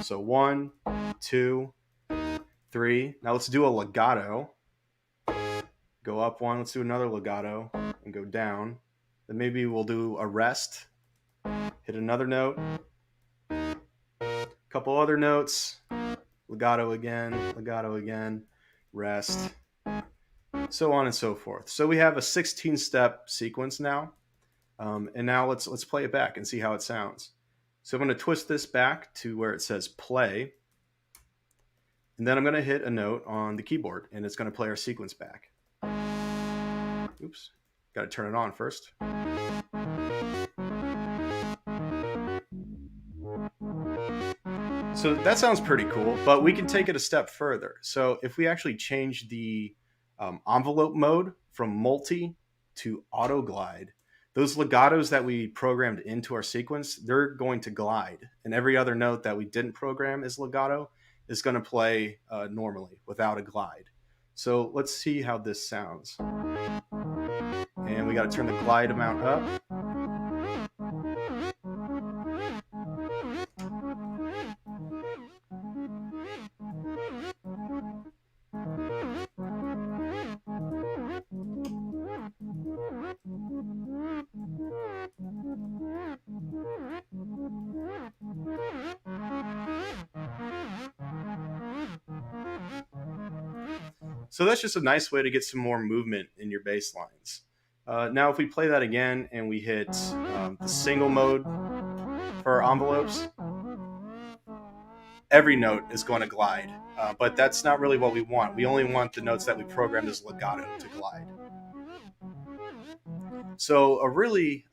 So 1, 2, 3. Now let's do a legato. Go up 1. Let's do another legato and go down. Then maybe we'll do a rest. Hit another note. Couple other notes. Legato again, rest, so on and so forth. So we have a 16-step sequence now. And now let's play it back and see how it sounds. So I'm going to twist this back to where it says play. And then I'm going to hit a note on the keyboard, and it's going to play our sequence back. Oops, got to turn it on first. So that sounds pretty cool, but we can take it a step further. So if we actually change the envelope mode from multi to auto glide, those legatos that we programmed into our sequence, they're going to glide. And every other note that we didn't program as legato is going to play normally without a glide. So let's see how this sounds. And we got to turn the glide amount up. So that's just a nice way to get some more movement in your bass lines. Now, if we play that again and we hit the single mode for our envelopes, every note is going to glide. But that's not really what we want. We only want the notes that we programmed as legato to glide. So a really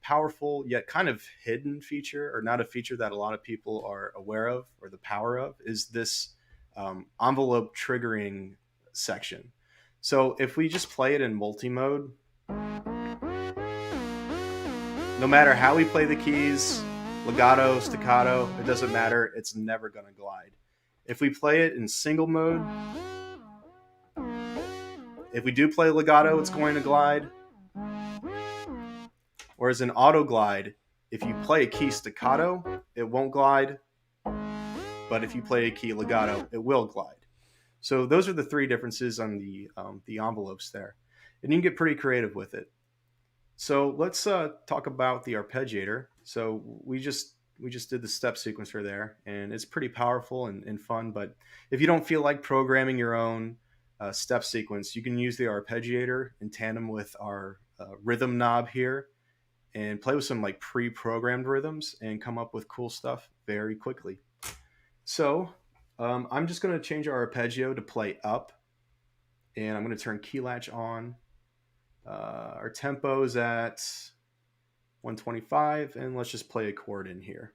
powerful yet kind of hidden feature, or not a feature that a lot of people are aware of or the power of, is this envelope triggering section. So if we just play it in multi-mode, no matter how we play the keys, legato, staccato, it doesn't matter. It's never going to glide. If we play it in single mode, if we do play legato, it's going to glide. Whereas in auto glide, if you play a key staccato, it won't glide. But if you play a key legato, it will glide. So those are the three differences on the envelopes there. And you can get pretty creative with it. So let's talk about the arpeggiator. So we just did the step sequencer there, and it's pretty powerful and fun. But if you don't feel like programming your own step sequence, you can use the arpeggiator in tandem with our rhythm knob here and play with some like pre-programmed rhythms and come up with cool stuff very quickly. So I'm just going to change our arpeggio to play up, and I'm going to turn key latch on. Our tempo is at 125, and let's just play a chord in here.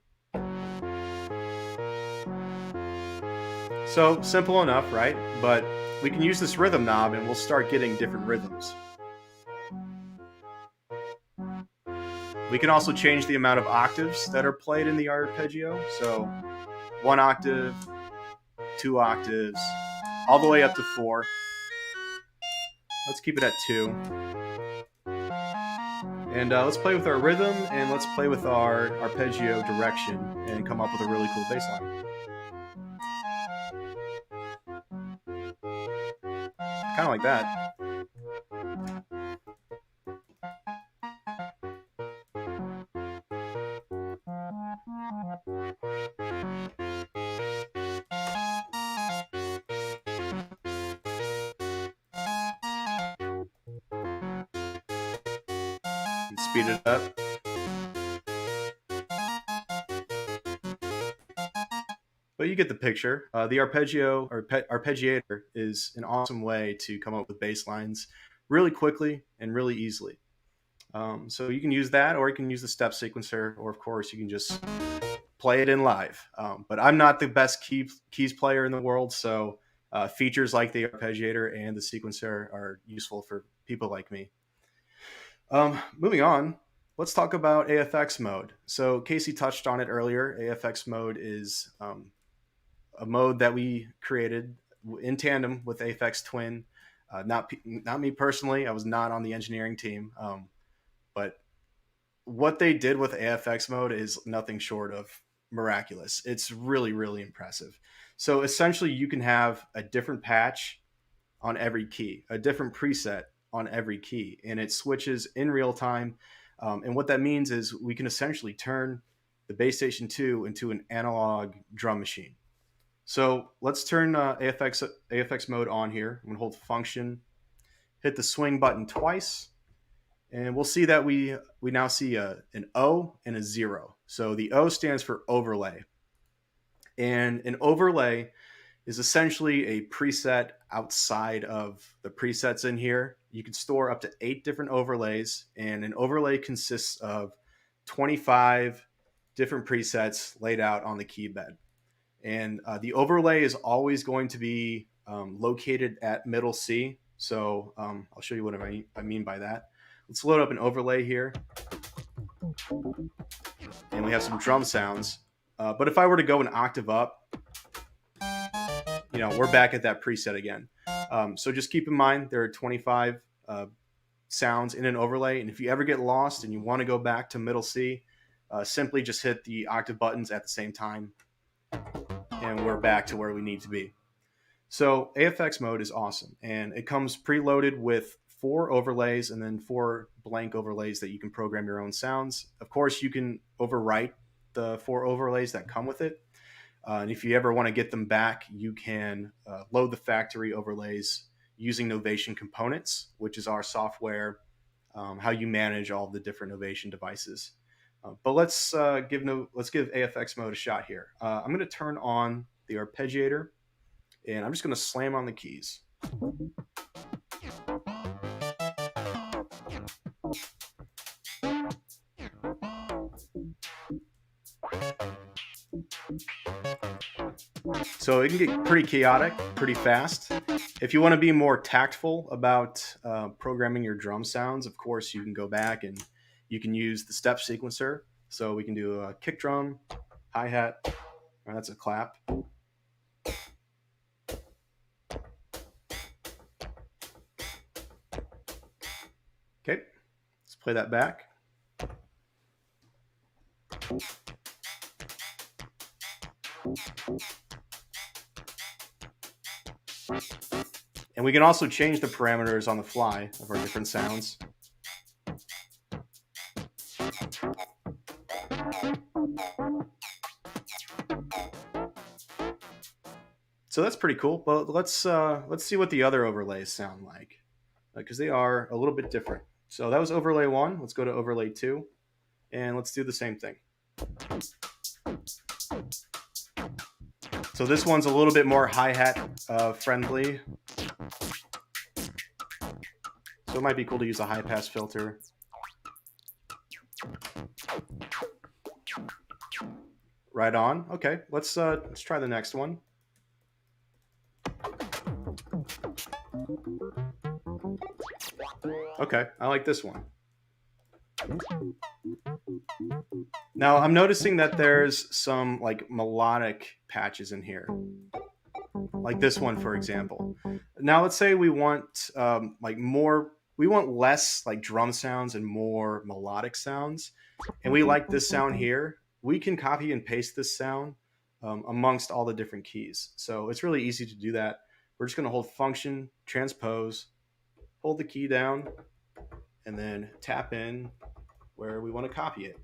So simple enough, right? But we can use this rhythm knob and we'll start getting different rhythms. We can also change the amount of octaves that are played in the arpeggio. So 1 octave, 2 octaves, all the way up to 4. Let's keep it at 2. And let's play with our rhythm, and let's play with our arpeggio direction and come up with a really cool bass line. Kind of like that. Speed it up. But you get the picture. The arpeggiator is an awesome way to come up with bass lines really quickly and really easily. So you can use that, or you can use the step sequencer, or of course you can just play it in live. But I'm not the best keys player in the world, so features like the arpeggiator and the sequencer are useful for people like me. Moving on, let's talk about AFX mode. So Casey touched on it earlier. AFX mode is a mode that we created in tandem with AFX Twin. Not me personally. I was not on the engineering team. But what they did with AFX mode is nothing short of miraculous. It's really, really impressive. So essentially, you can have a different patch on every key, a different preset on every key, and it switches in real time. And what that means is we can essentially turn the Bass Station 2 into an analog drum machine. So let's turn AFX mode on here. I'm going to hold function, hit the swing button twice, and we'll see that we now see an O and a 0. So the O stands for overlay. And an overlay is essentially a preset outside of the presets in here. You can store up to 8 different overlays, and an overlay consists of 25 different presets laid out on the key bed. And the overlay is always going to be located at middle C. So I'll show you what I mean by that. Let's load up an overlay here. And we have some drum sounds. But if I were to go an octave up, we're back at that preset again. So just keep in mind there are 25 sounds in an overlay. And if you ever get lost and you want to go back to middle C, simply just hit the octave buttons at the same time. And we're back to where we need to be. So AFX mode is awesome. And it comes preloaded with 4 overlays and then 4 blank overlays that you can program your own sounds. Of course, you can overwrite the 4 overlays that come with it. And if you ever want to get them back, you can load the factory overlays using Novation components, which is our software, how you manage all the different Novation devices. But let's give AFX mode a shot here. I'm going to turn on the arpeggiator, and I'm just going to slam on the keys. So it can get pretty chaotic, pretty fast. If you want to be more tactful about programming your drum sounds, of course, you can go back and you can use the step sequencer. So we can do a kick drum, hi-hat, that's a clap. Okay, let's play that back. And we can also change the parameters on the fly of our different sounds. So that's pretty cool. But let's see what the other overlays sound like, because they are a little bit different. So that was overlay 1. Let's go to overlay 2, and let's do the same thing. So this one's a little bit more hi-hat friendly. So it might be cool to use a high-pass filter. Right on. Okay, let's try the next one. Okay, I like this one. Now I'm noticing that there's some like melodic patches in here, like this one, for example. Now let's say we want we want less like drum sounds and more melodic sounds, and we like this sound here. We can copy and paste this sound amongst all the different keys. So it's really easy to do that. We're just going to hold function, transpose, hold the key down, and then tap in where we want to copy it.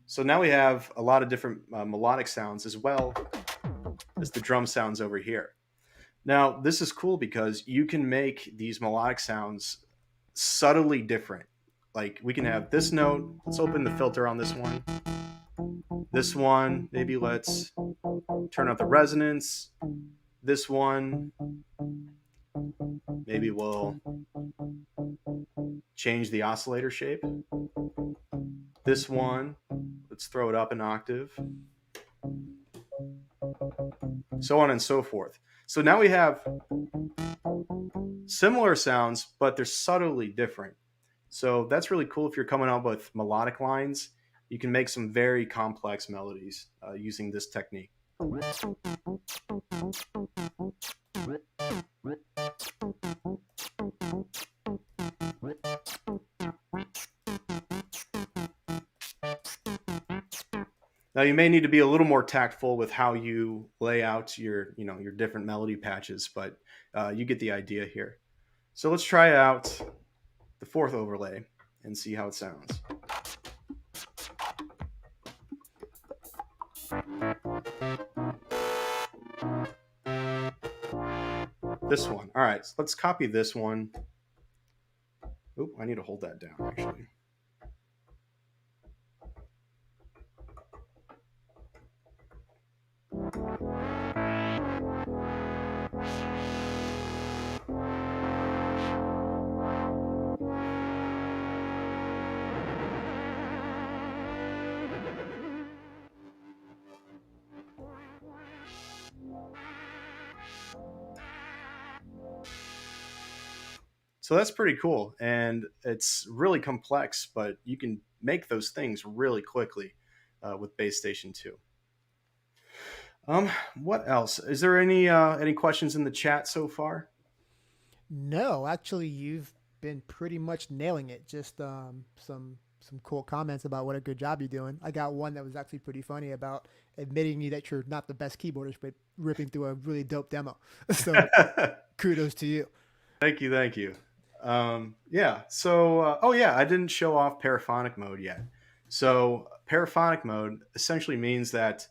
So now we have a lot of different melodic sounds as well as the drum sounds over here. Now, this is cool because you can make these melodic sounds subtly different. Like we can have this note. Let's open the filter on this one. This one, maybe let's turn up the resonance. This one, maybe we'll change the oscillator shape. This one, let's throw it up an octave. So on and so forth. So now we have similar sounds, but they're subtly different. So that's really cool if you're coming up with melodic lines. You can make some very complex melodies using this technique. Now you may need to be a little more tactful with how you lay out your different melody patches, but you get the idea here. So let's try out the 4th overlay and see how it sounds. This one. All right, so let's copy this one. Oop, I need to hold that down actually. So that's pretty cool, and it's really complex, but you can make those things really quickly with Bass Station 2. What else? Is there any questions in the chat so far? No, actually, you've been pretty much nailing it. Just some cool comments about what a good job you're doing. I got one that was actually pretty funny about admitting you that you're not the best keyboardist, but ripping through a really dope demo. So kudos to you. Thank you. Yeah. So, I didn't show off paraphonic mode yet. So paraphonic mode essentially means that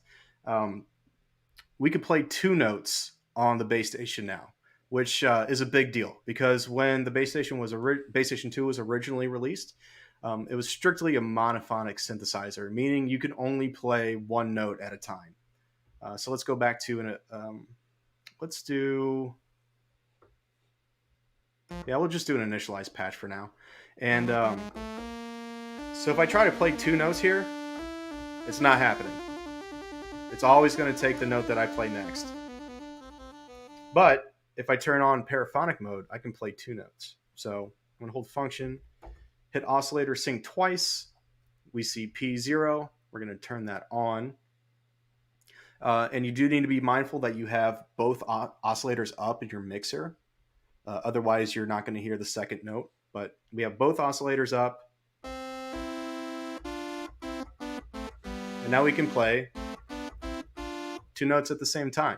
we could play 2 notes on the Bass Station now, which is a big deal because when the Bass Station Bass Station 2 was originally released, it was strictly a monophonic synthesizer, meaning you could only play 1 note at a time. So let's go back to let's do. Yeah, we'll just do an initialized patch for now. And so if I try to play 2 notes here, it's not happening. It's always going to take the note that I play next. But if I turn on paraphonic mode, I can play 2 notes. So I'm going to hold function, hit oscillator sync twice. We see P0. We're going to turn that on. And you do need to be mindful that you have both oscillators up in your mixer. Otherwise, you're not going to hear the second note. But we have both oscillators up. And now we can play 2 notes at the same time,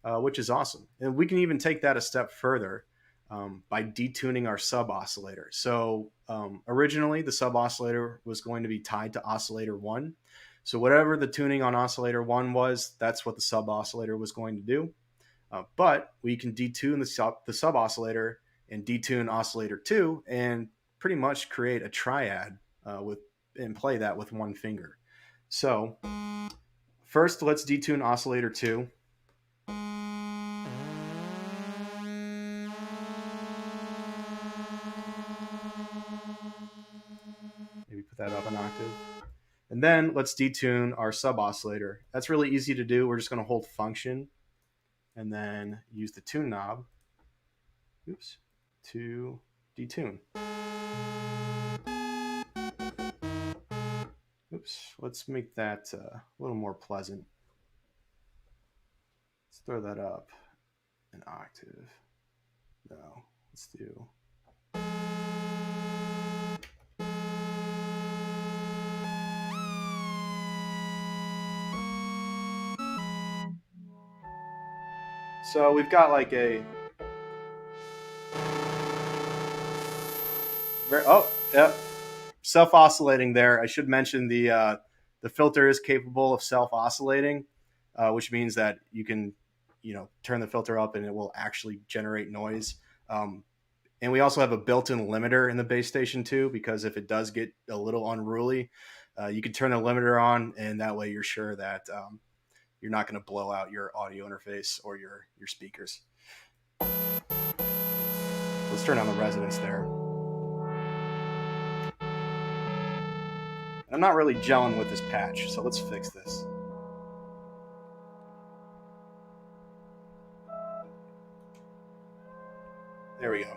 which is awesome. And we can even take that a step further by detuning our sub oscillator. So originally, the sub oscillator was going to be tied to oscillator 1. So whatever the tuning on oscillator 1 was, that's what the sub oscillator was going to do. But we can detune the sub oscillator and detune oscillator 2 and pretty much create a triad and play that with one finger. So first, let's detune oscillator 2. Maybe put that up an octave. And then let's detune our sub oscillator. That's really easy to do. We're just going to hold function and then use the tune knob, to detune. Let's make that a little more pleasant. Let's throw that up an octave. No, let's do. So we've got like a. Yep. Self-oscillating there. I should mention the filter is capable of self-oscillating, which means that you can, turn the filter up and it will actually generate noise. And we also have a built-in limiter in the base station too, because if it does get a little unruly, you can turn the limiter on, and that way you're sure that you're not going to blow out your audio interface or your speakers. Let's turn on the resonance there. I'm not really gelling with this patch, so let's fix this. There we go.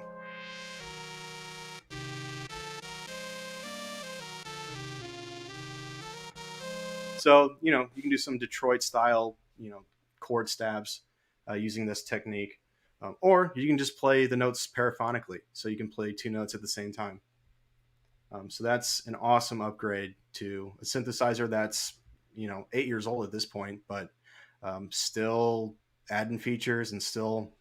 So, you can do some Detroit style, chord stabs using this technique. Or you can just play the notes paraphonically. So you can play 2 notes at the same time. So that's an awesome upgrade to a synthesizer that's 8 years old at this point, but still adding features and still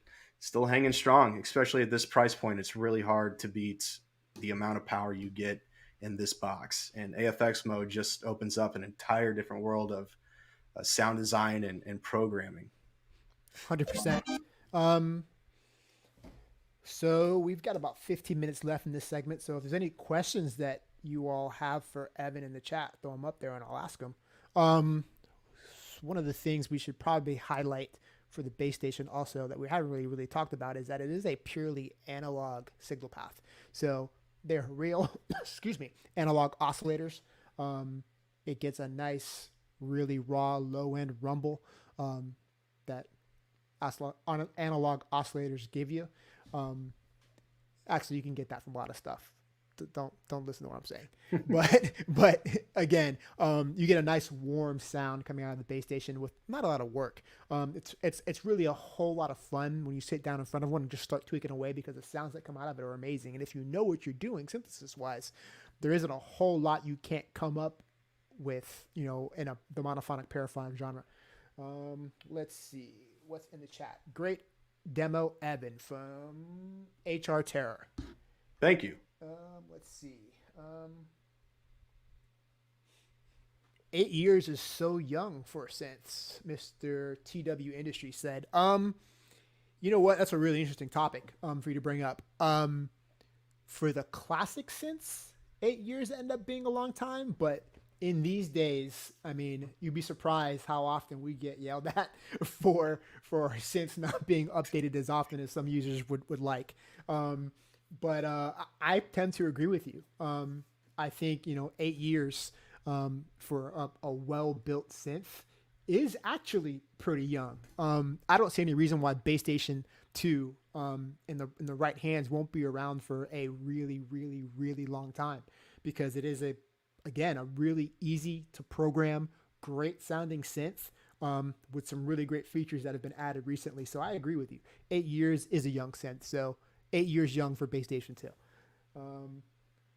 hanging strong. Especially at this price point, it's really hard to beat the amount of power you get in this box. And AFX mode just opens up an entire different world of sound design and programming. 100%. So we've got about 15 minutes left in this segment. So if there's any questions that you all have for Evan in the chat, throw them up there and I'll ask them. One of the things we should probably highlight for the base station also that we haven't really talked about is that it is a purely analog signal path. So they're real, analog oscillators. It gets a nice, really raw low-end rumble that analog oscillators give you. Actually, you can get that from a lot of stuff. Don't listen to what I'm saying. but again, you get a nice warm sound coming out of the base station with not a lot of work. It's really a whole lot of fun when you sit down in front of one and just start tweaking away, because the sounds that come out of it are amazing. And if you know what you're doing synthesis wise, there isn't a whole lot you can't come up with, in the monophonic paraphonic genre. Let's see what's in the chat. Great demo, Evan from HR Terror. Thank you. Let's see. 8 years is so young for synths, Mr. TW Industry said. You know what? That's a really interesting topic for you to bring up. For the classic synths, 8 years end up being a long time, but in these days, I mean, you'd be surprised how often we get yelled at for synths not being updated as often as some users would like. But I tend to agree with you. I think 8 years for a well-built synth is actually pretty young. I don't see any reason why Base Station 2 in the right hands won't be around for a really, really, really long time, because it is a really easy to program, great sounding synth with some really great features that have been added recently. So I agree with you. 8 years is a young synth. So 8 years young for Base Station 2.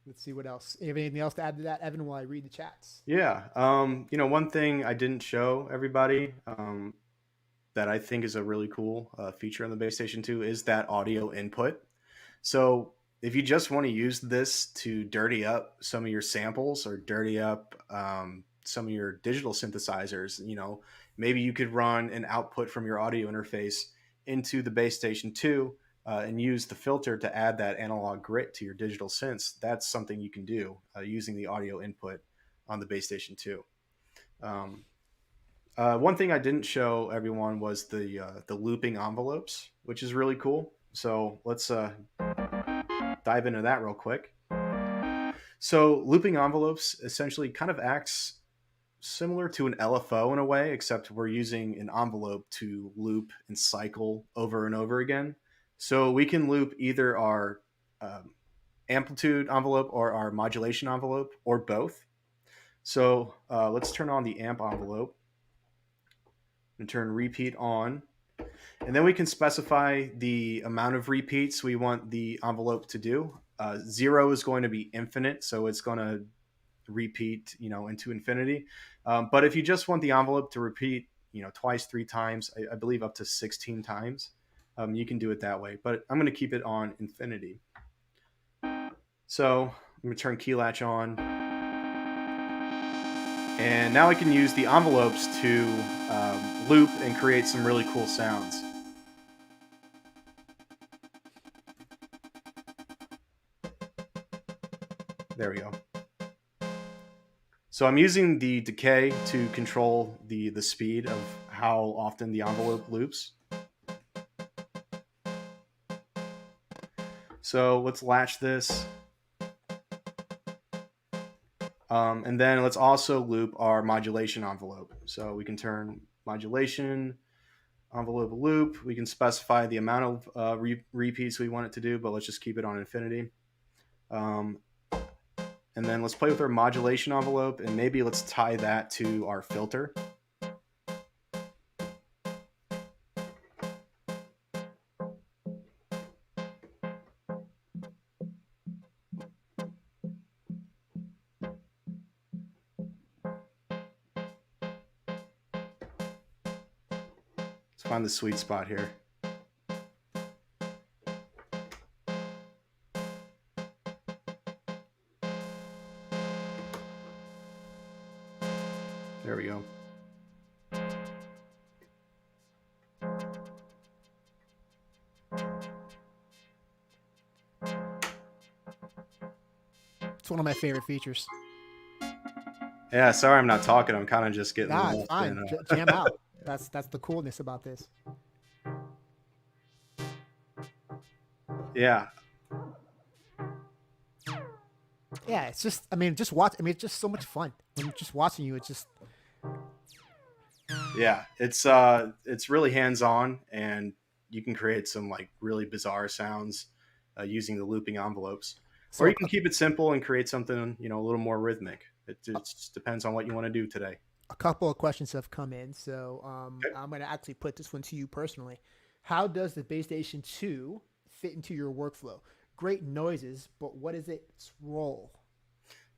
Let's see what else. You have anything else to add to that, Evan, while I read the chats? Yeah. One thing I didn't show everybody that I think is a really cool feature on the Base Station 2 is that audio input. So if you just want to use this to dirty up some of your samples or dirty up some of your digital synthesizers, maybe you could run an output from your audio interface into the Base Station 2 and use the filter to add that analog grit to your digital synths. That's something you can do using the audio input on the Base Station 2. One thing I didn't show everyone was the looping envelopes, which is really cool. So let's dive into that real quick. So looping envelopes essentially kind of acts similar to an LFO in a way, except we're using an envelope to loop and cycle over and over again. So we can loop either our amplitude envelope or our modulation envelope, or both. So let's turn on the amp envelope and turn repeat on. And then we can specify the amount of repeats we want the envelope to do. 0 is going to be infinite, so it's going to repeat, into infinity. But if you just want the envelope to repeat, twice, 3 times, I believe up to 16 times, you can do it that way. But I'm going to keep it on infinity. So I'm going to turn key latch on. And now I can use the envelopes to loop and create some really cool sounds. There we go. So I'm using the decay to control the speed of how often the envelope loops. So let's latch this. And then let's also loop our modulation envelope. So we can turn modulation envelope loop. We can specify the amount of repeats we want it to do, but let's just keep it on infinity. And then let's play with our modulation envelope, and maybe let's tie that to our filter. Let's find the sweet spot here. There we go. It's one of my favorite features. Yeah, sorry I'm not talking. I'm kind of just getting Nah, lost it's fine. in, Jam out. That's the coolness about this. Yeah. Yeah, it's just, just watch. It's just so much fun. When just watching you, it's just. Yeah, it's really hands-on, and you can create some like really bizarre sounds using the looping envelopes. So Or you can keep it simple and create something, a little more rhythmic. It just depends on what you want to do today. a couple of questions have come in, so Okay. I'm going to actually put this one to you personally. How does the Base Station 2 fit into your workflow? Great noises, but what is its role?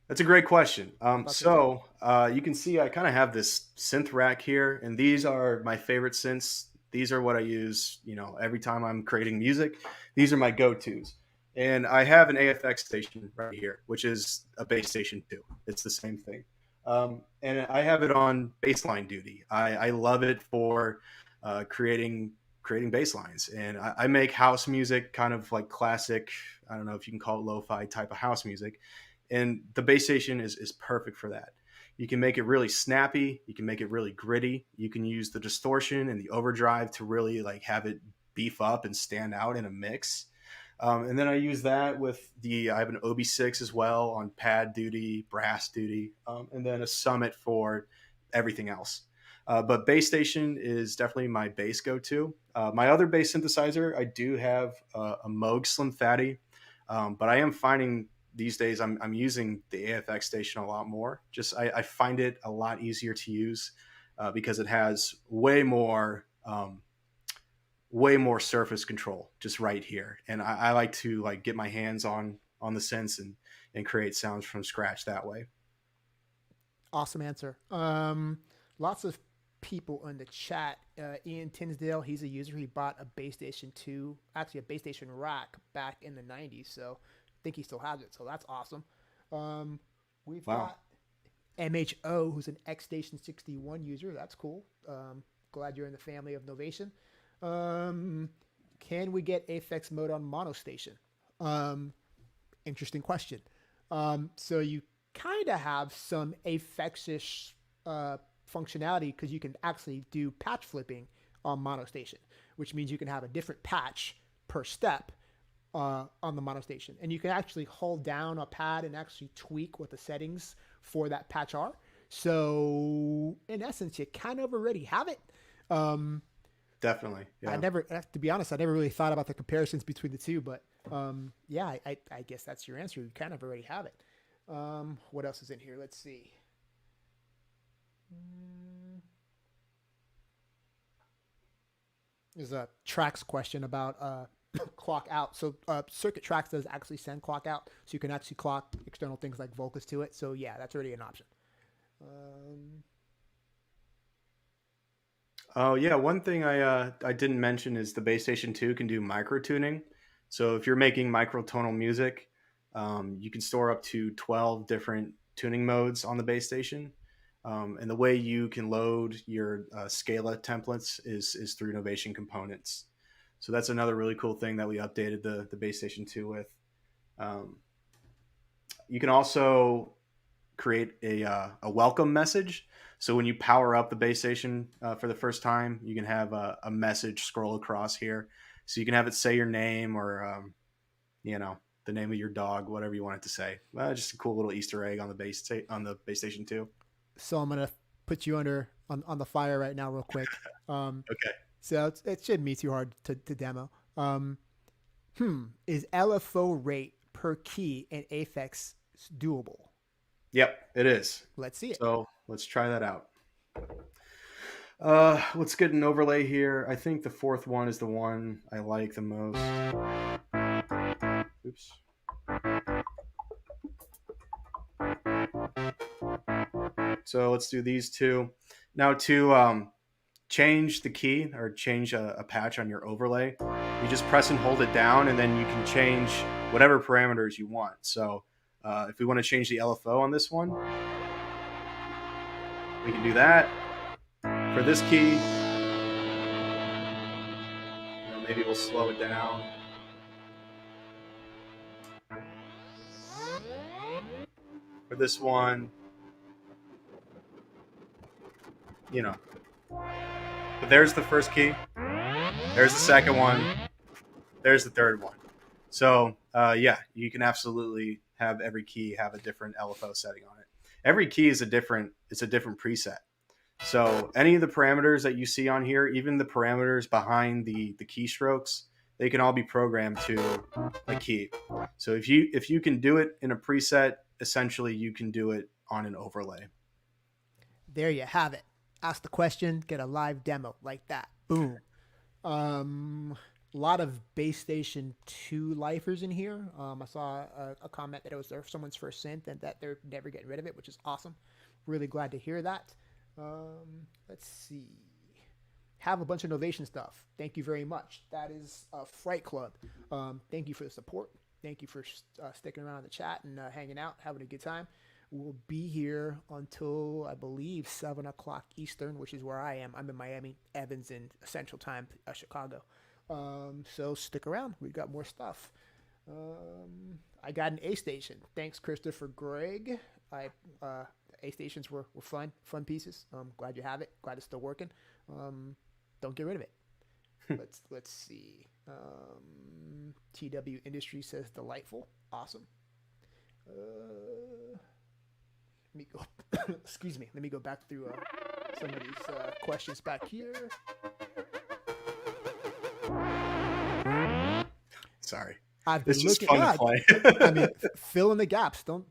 That's a great question. You can see I kind of have this synth rack here, and these are my favorite synths. These are what I use, every time I'm creating music. These are my go-tos. And I have an AFX station right here, which is a Base Station 2. It's the same thing. And I have it on baseline duty. I love it for creating bass lines. And I make house music, kind of like classic, I don't know if you can call it lo-fi type of house music. And the Base Station is perfect for that. You can make it really snappy. You can make it really gritty. You can use the distortion and the overdrive to really like have it beef up and stand out in a mix. And then I use that with I have an OB6 as well on pad duty, brass duty, and then a Summit for everything else. But bass station is definitely my bass go-to. My other bass synthesizer, I do have a Moog Slim Fatty, but I am finding these days I'm using the AFX station a lot more. Just I find it a lot easier to use because it has way more surface control just right here, and I like to like get my hands on the synths and create sounds from scratch that way. Awesome answer. Lots of people in the chat. Ian Tinsdale, he's a user. He bought a Base Station 2, actually a Base Station rack back in the 90s. So I think he still has it. So that's awesome. We've got MHO, who's an X Station 61 user. That's cool. Glad you're in the family of Novation. Can we get Aphex mode on mono station? Interesting question. So you kind of have some Aphex-ish functionality because you can actually do patch flipping on mono station, which means you can have a different patch per step on the mono station, and you can actually hold down a pad and actually tweak what the settings for that patch are. So in essence, you kind of already have it. Definitely. Yeah. To be honest, I never really thought about the comparisons between the two, but yeah, I guess that's your answer. You kind of already have it. What else is in here? Let's see. There's a tracks question about clock out. So Circuit Tracks does actually send clock out, so you can actually clock external things like Vocus to it. So yeah, that's already an option. Oh yeah, one thing I didn't mention is the Base Station 2 can do micro tuning. So if you're making microtonal music, you can store up to 12 different tuning modes on the base station. And the way you can load your Scala templates is through Novation components. So that's another really cool thing that we updated the Base Station 2 with. You can also create a welcome message. So when you power up the base station for the first time, you can have a message scroll across here. So you can have it say your name or, the name of your dog, whatever you want it to say. Just a cool little Easter egg on the base station too. So I'm gonna put you on the fire right now, real quick. Okay. So it shouldn't be too hard to demo. Is LFO rate per key in Aphex doable? Yep, it is. Let's see it. So let's try that out. Let's get an overlay here. I think the fourth one is the one I like the most. Oops. So let's do these two. Now to change the key or change a patch on your overlay, you just press and hold it down, and then you can change whatever parameters you want. So if we want to change the LFO on this one, we can do that. For this key, maybe we'll slow it down. For this one, but there's the first key, there's the second one, there's the third one. So yeah, you can absolutely have every key have a different LFO setting on it. Every key is a different preset. So any of the parameters that you see on here, even the parameters behind the keystrokes, they can all be programmed to a key. So if you can do it in a preset, essentially you can do it on an overlay. There you have it. Ask the question, get a live demo like that. Boom. A lot of Base Station 2 lifers in here. I saw a comment that it was someone's first synth and that they're never getting rid of it, which is awesome. Really glad to hear that. Let's see. Have a bunch of Novation stuff. Thank you very much. That is Fright Club. Thank you for the support. Thank you for sticking around in the chat and hanging out, having a good time. We'll be here until, I believe, 7 o'clock Eastern, which is where I am. I'm in Miami. Evans in Central Time, Chicago. So stick around. We've got more stuff. I got an A station. Thanks, Christopher Gregg. A stations were fun pieces. Glad you have it. Glad it's still working. Don't get rid of it. Let's see. TW Industry says delightful. Awesome. Let me go. Excuse me. Let me go back through some of these questions back here. Sorry. I've been It's just looking. fun to play. I mean, fill in the gaps. Don't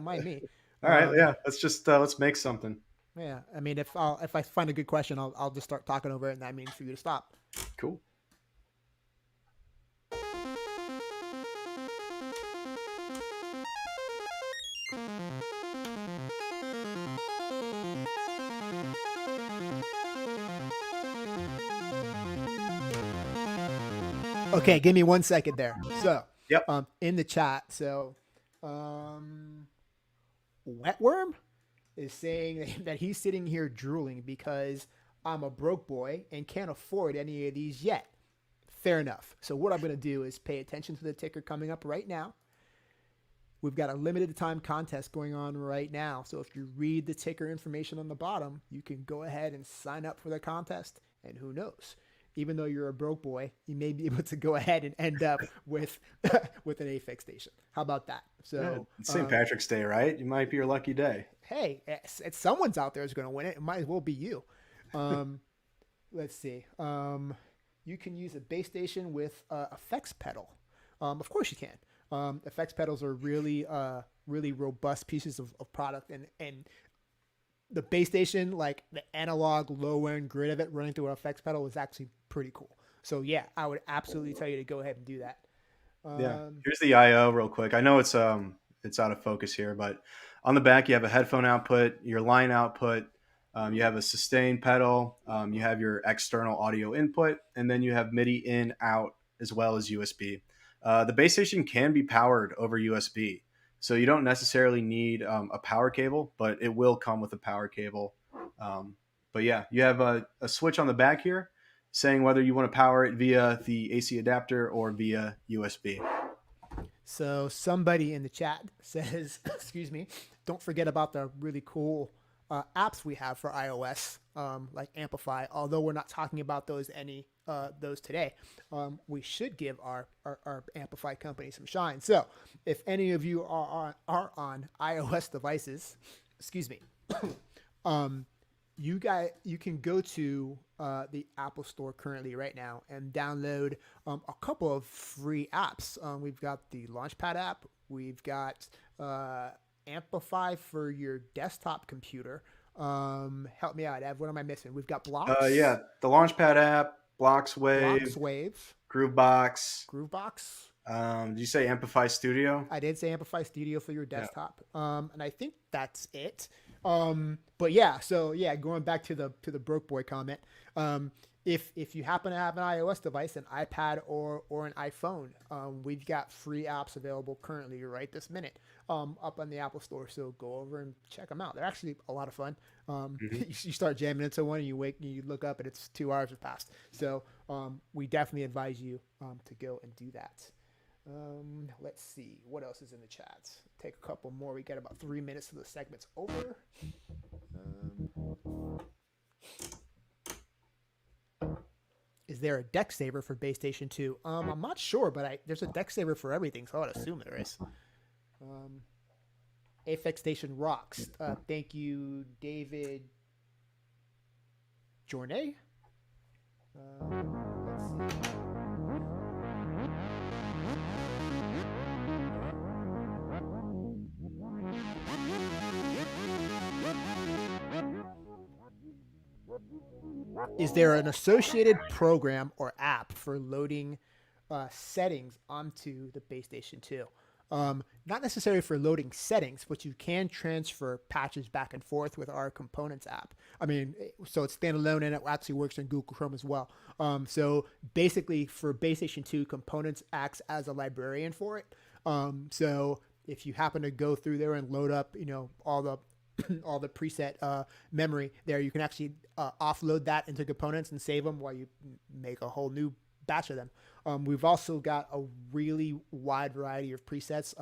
mind me. All right. Yeah. Let's make something. Yeah. I mean, if I find a good question, I'll just start talking over it, and that means for you to stop. Cool. Okay, give me 1 second there. So, Yep. In the chat, so, Wetworm is saying that he's sitting here drooling because I'm a broke boy and can't afford any of these yet. Fair enough. So what I'm going to do is pay attention to the ticker coming up right now. We've got a limited time contest going on right now. So if you read the ticker information on the bottom, you can go ahead and sign up for the contest. And who knows? Even though you're a broke boy, you may be able to go ahead and end up with with an AFX station. How about that? So Yeah, it's St. Patrick's Day, right? It might be your lucky day. Hey, it's someone's out there is going to win it. It might as well be you. Let's see. You can use a bass station with effects pedal. Of course you can. Effects pedals are really robust pieces of product, and the bass station, like the analog low end grid of it running through an effects pedal, is actually pretty cool. So yeah, I would absolutely tell you to go ahead and do that. Yeah. Here's the I/O real quick. I know it's out of focus here, but on the back you have a headphone output, your line output, you have a sustain pedal, you have your external audio input, and then you have MIDI in, out, as well as USB. The bass station can be powered over USB, so you don't necessarily need a power cable, but it will come with a power cable. But yeah, you have a switch on the back here saying whether you want to power it via the AC adapter or via USB. So somebody in the chat says, excuse me, don't forget about the really cool apps we have for iOS, like Amplify. Although we're not talking about those today, we should give our Amplify company some shine. So if any of you are on iOS devices, excuse me, you can go to the Apple Store currently right now and download a couple of free apps. We've got the Launchpad app. We've got Amplify for your desktop computer. Help me out, Ev. What am I missing? We've got Blocks. Yeah, the Launchpad app, Blockswave, Groovebox. Did you say Amplify Studio? I did say Amplify Studio for your desktop. Yeah. And I think that's it. But yeah, so yeah, going back to the broke boy comment, if you happen to have an iOS device, an iPad or an iPhone, we've got free apps available currently right this minute, up on the Apple Store. So go over and check them out. They're actually a lot of fun. You start jamming into one and you look up and it's 2 hours have passed. So, we definitely advise you, to go and do that. Let's see what else is in the chat. Take a couple more. We got about 3 minutes till the segment's over. Is there a deck saver for Base Station 2? I'm not sure, but there's a deck saver for everything, so I would assume there is. Aphex Station rocks. Thank you, David Journey. Let's see. Is there an associated program or app for loading settings onto the Base Station 2? Not necessarily for loading settings, but you can transfer patches back and forth with our Components app. I mean, so it's standalone and it actually works in Google Chrome as well. So basically for Base Station 2, Components acts as a librarian for it. So if you happen to go through there and load up, all the preset memory there, you can actually offload that into Components and save them while you make a whole new batch of them. We've also got a really wide variety of presets,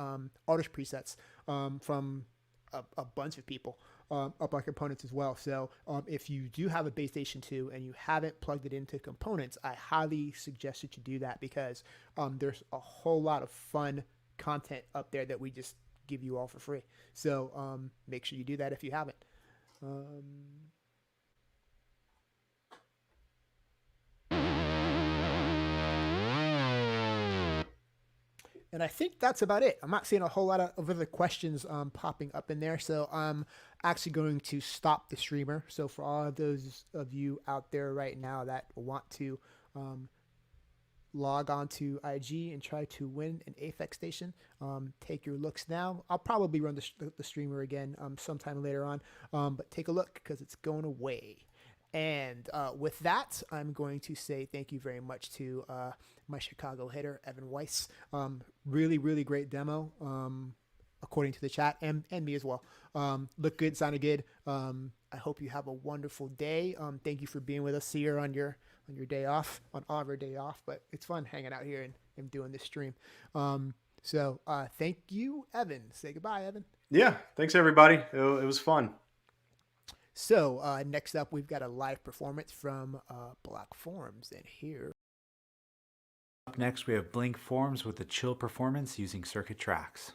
artist presets, from a bunch of people up on Components as well. So if you do have a Base Station 2 and you haven't plugged it into Components, I highly suggest that you do that, because there's a whole lot of fun content up there that we just give you all for free. So make sure you do that if you haven't. And I think that's about it. I'm not seeing a whole lot of other questions popping up in there. So I'm actually going to stop the streamer. So for all of those of you out there right now that want to log on to IG and try to win an Aphex station, take your looks now. I'll probably run the streamer again sometime later on. But take a look because it's going away. And with that, I'm going to say thank you very much to my Chicago hitter, Evan Weiss. Really, really great demo, according to the chat, and me as well. Looked good, sounded good. I hope you have a wonderful day. Thank you for being with us here on your day off, on all of our day off. But it's fun hanging out here and doing this stream. So thank you, Evan. Say goodbye, Evan. Yeah, thanks everybody. It was fun. So next up, we've got a live performance from BlankFor.ms, and here. Up next, we have BlankFor.ms with a chill performance using circuit tracks.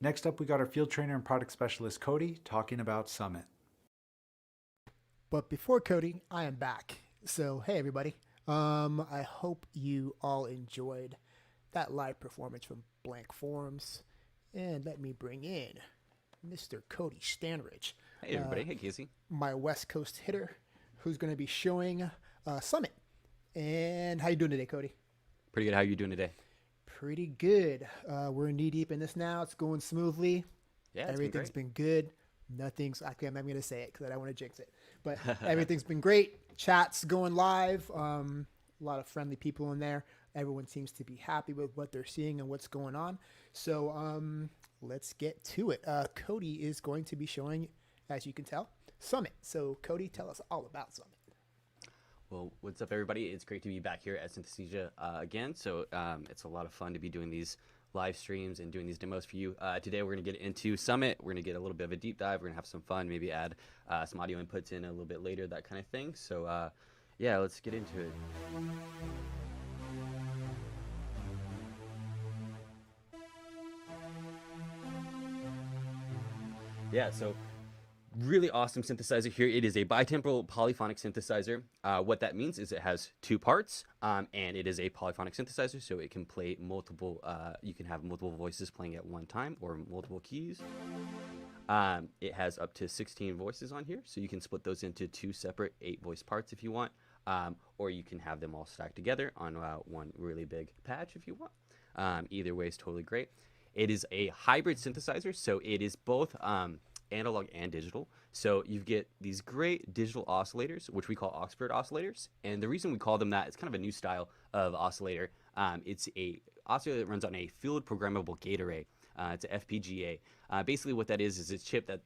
Next up, we got our field trainer and product specialist, Cody, talking about Summit. But before Cody, I am back. So, hey, everybody. I hope you all enjoyed that live performance from BlankFor.ms. And let me bring in Mr. Cody Stanridge. Hey, everybody. Hey, Casey. My West Coast hitter, who's going to be showing Summit. And how you doing today, Cody? Pretty good. How are you doing today? Pretty good. We're knee deep in this now. It's going smoothly. Yeah, it's Everything's been been good. Nothing's, actually, I'm not going to say it because I don't want to jinx it. But everything's been great. Chat's going live. A lot of friendly people in there. Everyone seems to be happy with what they're seeing and what's going on. So let's get to it. Cody is going to be showing, as you can tell, Summit. So Cody, tell us all about Summit. Well, what's up, everybody? It's great to be back here at Synthesthesia again. So it's a lot of fun to be doing these live streams and doing these demos for you. Today, we're going to get into Summit. We're going to get a little bit of a deep dive. We're going to have some fun, maybe add some audio inputs in a little bit later, that kind of thing. So, yeah, let's get into it. Yeah, so really awesome synthesizer here. It is a bitemporal polyphonic synthesizer. What that means is it has two parts, and it is a polyphonic synthesizer, so it can play multiple, you can have multiple voices playing at one time or multiple keys. It has up to 16 voices on here, so you can split those into two separate 8-voice parts if you want, or you can have them all stacked together on one really big patch if you want. Either way is totally great. It is a hybrid synthesizer, so it is both analog and digital. So you get these great digital oscillators, which we call Oxford oscillators. And the reason we call them that, it's kind of a new style of oscillator. It's a oscillator that runs on a field programmable gate array. It's a FPGA. Basically what that is a chip that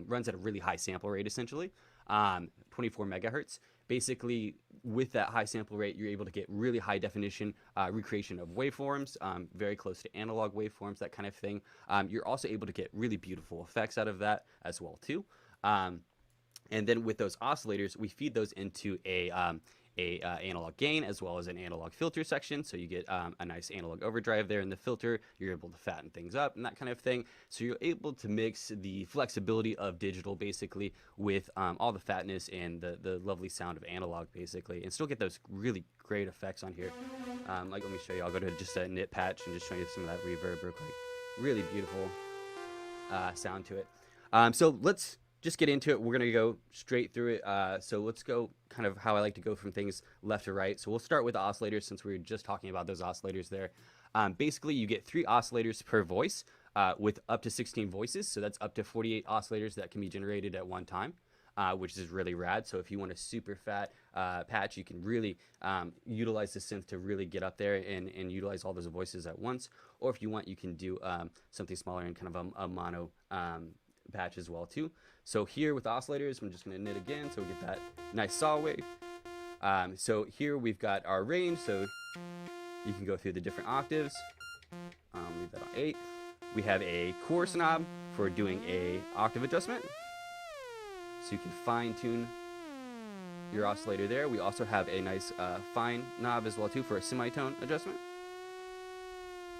runs at a really high sample rate, essentially, 24 megahertz. Basically, with that high sample rate, you're able to get really high definition recreation of waveforms, very close to analog waveforms, that kind of thing. You're also able to get really beautiful effects out of that as well, too. And then with those oscillators, we feed those into a analog gain as well as an analog filter section, so you get a nice analog overdrive there in the filter. You're able to fatten things up and that kind of thing, so you're able to mix the flexibility of digital basically with all the fatness and the lovely sound of analog basically, and still get those really great effects on here. Like, let me show you. I'll go to just a knit patch and just show you some of that reverb real quick. Really beautiful sound to it. So let's just get into it. We're going to go straight through it. So let's go kind of how I like to go from things left to right. So we'll start with the oscillators, since we were just talking about those oscillators there. Basically, you get 3 oscillators per voice with up to 16 voices. So that's up to 48 oscillators that can be generated at one time, which is really rad. So if you want a super fat patch, you can really utilize the synth to really get up there and utilize all those voices at once. Or if you want, you can do something smaller and kind of a mono patch as well too. So here with oscillators, I'm just going to knit again so we get that nice saw wave. So here we've got our range, so you can go through the different octaves. Leave that on 8. We have a coarse knob for doing a octave adjustment, so you can fine tune your oscillator there. We also have a nice fine knob as well too for a semitone adjustment.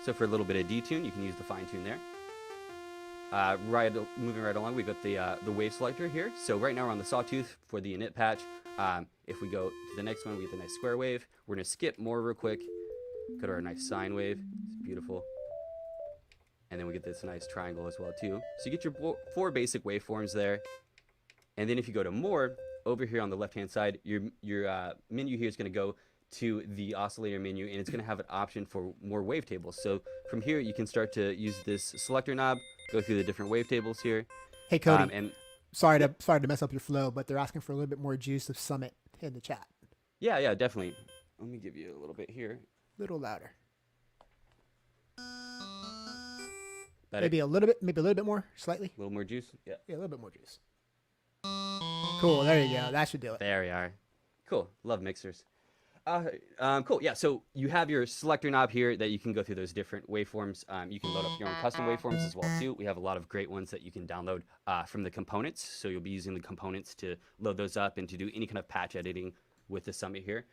So for a little bit of detune, you can use the fine tune there. Moving right along, we've got the wave selector here. So right now we're on the sawtooth for the init patch. If we go to the next one, we get the nice square wave. We're going to skip more real quick. Go to our nice sine wave. It's beautiful. And then we get this nice triangle as well too. So you get your 4 basic waveforms there. And then if you go to more, over here on the left-hand side, your menu here is going to go to the oscillator menu, and it's going to have an option for more wavetables. So from here, you can start to use this selector knob, go through the different wavetables here. Hey, Cody. And sorry to mess up your flow, but they're asking for a little bit more juice of Summit in the chat. yeah, definitely. Let me give you a little bit here. A little louder. Better? Maybe a little bit more, slightly. A little more juice? Yeah. Yeah, a little bit more juice. Cool. There you go. That should do it. There we are. Cool. Love mixers. Cool. Yeah. So you have your selector knob here that you can go through those different waveforms. You can load up your own custom waveforms as well too. We have a lot of great ones that you can download from the components. So you'll be using the components to load those up and to do any kind of patch editing with the Summit here.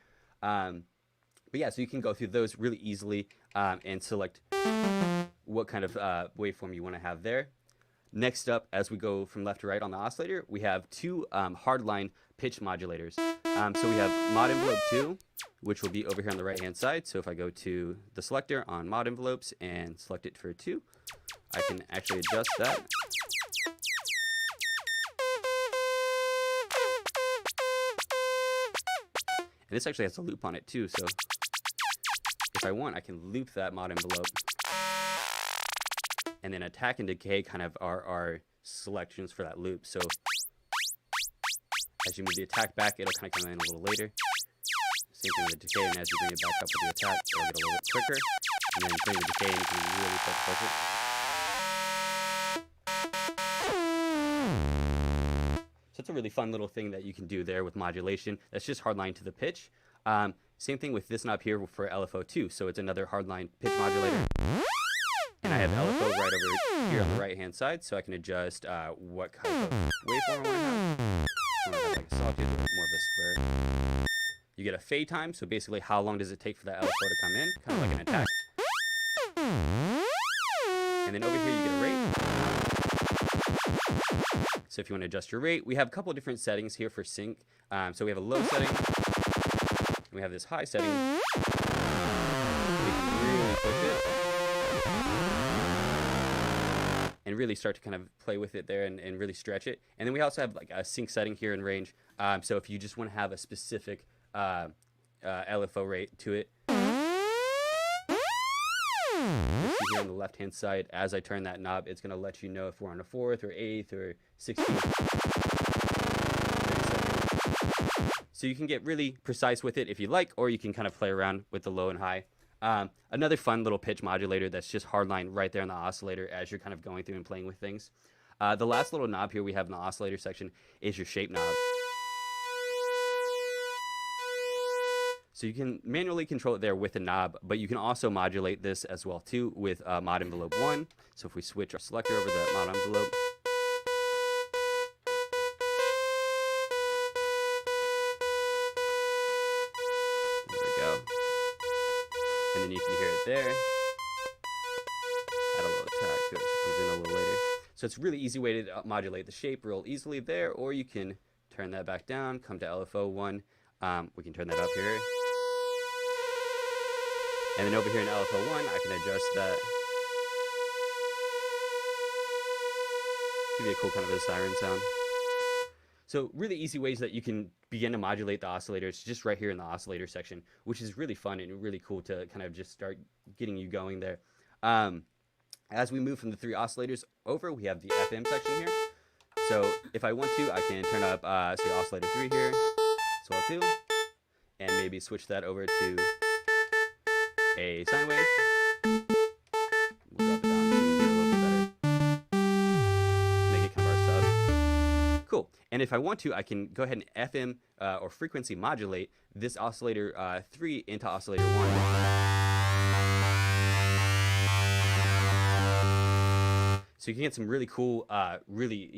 But yeah, so you can go through those really easily and select what kind of waveform you want to have there. Next up, as we go from left to right on the oscillator, we have two hardline pitch modulators. So we have mod envelope 2, which will be over here on the right-hand side. So if I go to the selector on mod envelopes and select it for 2, I can actually adjust that. And this actually has a loop on it too, so if I want, I can loop that mod envelope. And then attack and decay kind of are our selections for that loop. So as you move the attack back, it'll kind of come in a little later. Same thing with the decay, and as you bring it back up with the attack, it'll get a little bit quicker. And then bring the decay, and you can really start to push it. So it's a really fun little thing that you can do there with modulation. That's just hardline to the pitch. Same thing with this knob here for LFO2. So it's another hardline pitch modulator. And I have LFO right over here on the right-hand side, so I can adjust what kind of waveform I want to have. I want to have like a sawtooth or more of a square. You get a fade time, so basically how long does it take for that LFO to come in, kind of like an attack. And then over here you get a rate. So if you want to adjust your rate, we have a couple of different settings here for sync. So we have a low setting, we have this high setting. We can really push it and really start to kind of play with it there and really stretch it. And then we also have like a sync setting here in range. So if you just want to have a specific LFO rate to it, here on the left hand side, as I turn that knob, it's going to let you know if we're on a 4th or 8th or 16th. So you can get really precise with it if you like, or you can kind of play around with the low and high. Another fun little pitch modulator that's just hardline right there in the oscillator as you're kind of going through and playing with things. The last little knob here we have in the oscillator section is your shape knob. So you can manually control it there with a knob, but you can also modulate this as well too with mod envelope 1. So if we switch our selector over the mod envelope, there we go. And then you can hear it there. Add a little attack to it so it comes in a little later. So it's a really easy way to modulate the shape real easily there, or you can turn that back down, come to LFO 1. We can turn that up here. And then over here in LFO 1, I can adjust that. Give you a cool kind of a siren sound. So really easy ways that you can begin to modulate the oscillators just right here in the oscillator section, which is really fun and really cool to kind of just start getting you going there. As we move from the 3 oscillators over, we have the FM section here. So if I want to, I can turn up, say, oscillator 3 here, as well too, and maybe switch that over to a sine wave. We'll drop it down so you can hear a little bit better. Make it kind of our sub. Cool. And if I want to, I can go ahead and FM or frequency modulate this oscillator 3 into oscillator 1. So you can get some really cool, really,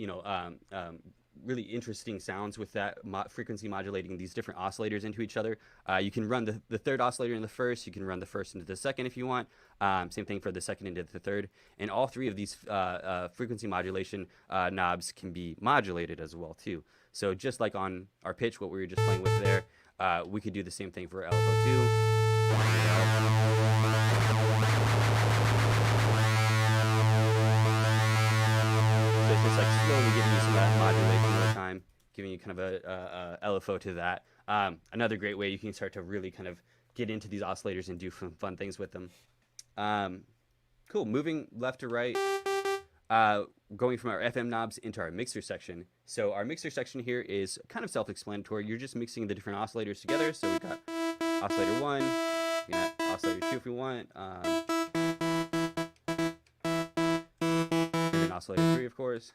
really interesting sounds with that frequency modulating these different oscillators into each other. You can run the 3rd oscillator in the 1st. You can run the 1st into the 2nd if you want. Same thing for the 2nd into the 3rd. And all 3 of these frequency modulation knobs can be modulated as well too. So just like on our pitch, what we were just playing with there, we could do the same thing for LFO2. So it's just like slowly giving you some of that modulation over time, giving you kind of a LFO to that. Another great way you can start to really kind of get into these oscillators and do some fun things with them. Cool. Moving left to right, going from our FM knobs into our mixer section. So our mixer section here is kind of self-explanatory. You're just mixing the different oscillators together. So we've got oscillator 1, we got oscillator 2 if we want. Oscillator 3, of course.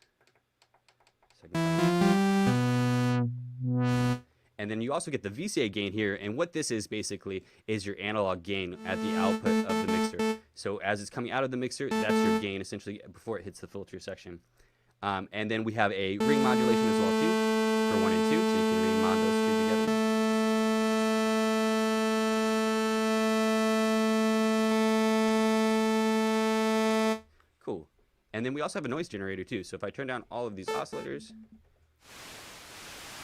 And then you also get the VCA gain here, and what this is basically is your analog gain at the output of the mixer. So as it's coming out of the mixer, that's your gain essentially before it hits the filter section. And then we have a ring modulation as well too for 1 and 2, so you can ring mod those 2 together. And then we also have a noise generator too. So if I turn down all of these oscillators,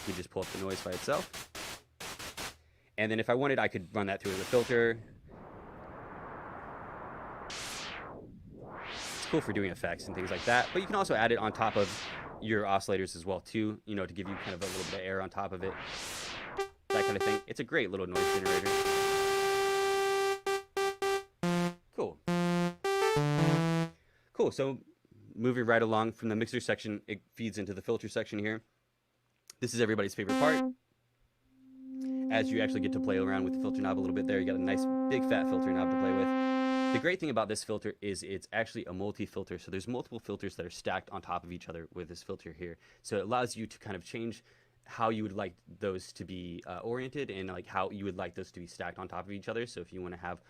you just pull up the noise by itself. And then if I wanted, I could run that through the filter. It's cool for doing effects and things like that. But you can also add it on top of your oscillators as well too, you know, to give you kind of a little bit of air on top of it. That kind of thing. It's a great little noise generator. Cool. Cool. So moving right along from the mixer section, it feeds into the filter section here. This is everybody's favorite part. As you actually get to play around with the filter knob a little bit there, you got a nice big fat filter knob to play with. The great thing about this filter is it's actually a multi-filter. So there's multiple filters that are stacked on top of each other with this filter here. So it allows you to kind of change how you would like those to be oriented, and like how you would like those to be stacked on top of each other. So if you want to have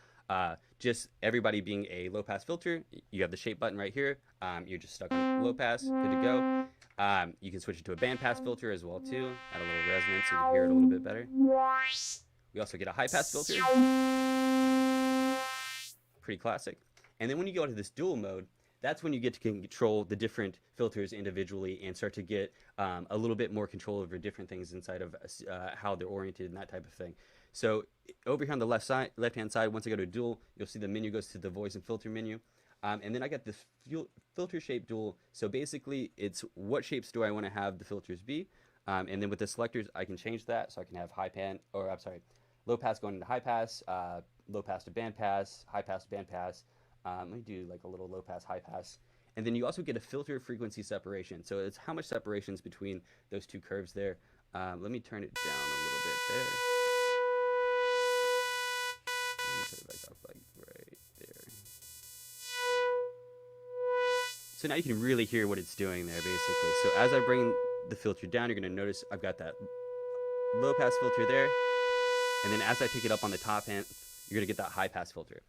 just everybody being a low pass filter, you have the shape button right here. You're just stuck on low pass, good to go. You can switch it to a band pass filter as well too. Add a little resonance so you can hear it a little bit better. We also get a high pass filter. Pretty classic. And then when you go into this dual mode, that's when you get to control the different filters individually and start to get a little bit more control over different things inside of how they're oriented and that type of thing. So over here on the left-hand side, once I go to dual, you'll see the menu goes to the voice and filter menu. And then I got this filter shape dual. So basically, it's what shapes do I want to have the filters be? And then with the selectors, I can change that. So I can have low pass going into high pass, low pass to band pass, high pass to band pass. Let me do like a little low pass, high pass. And then you also get a filter frequency separation. So it's how much separations between those two curves there. Let me turn it down a little bit there. Let me turn it back up like right there. So now you can really hear what it's doing there basically. So as I bring the filter down, you're going to notice I've got that low pass filter there. And then as I take it up on the top end, you're going to get that high pass filter.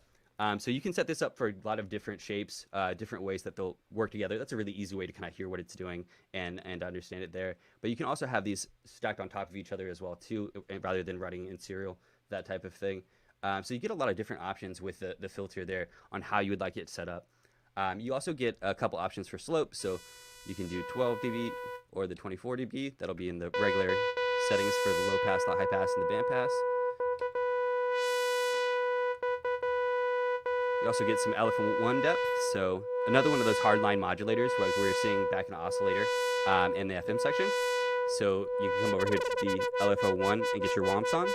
So you can set this up for a lot of different shapes, different ways that they'll work together. That's a really easy way to kind of hear what it's doing and understand it there. But you can also have these stacked on top of each other as well too, rather than running in serial, that type of thing. So you get a lot of different options with the filter there on how you would like it set up. You also get a couple options for slope. So you can do 12 dB or the 24 dB. That'll be in the regular settings for the low pass, the high pass, and the band pass. You also get some LFO1 depth, so another one of those hardline modulators like we were seeing back in the oscillator in the FM section. So you can come over here to the LFO1 and get your womps on.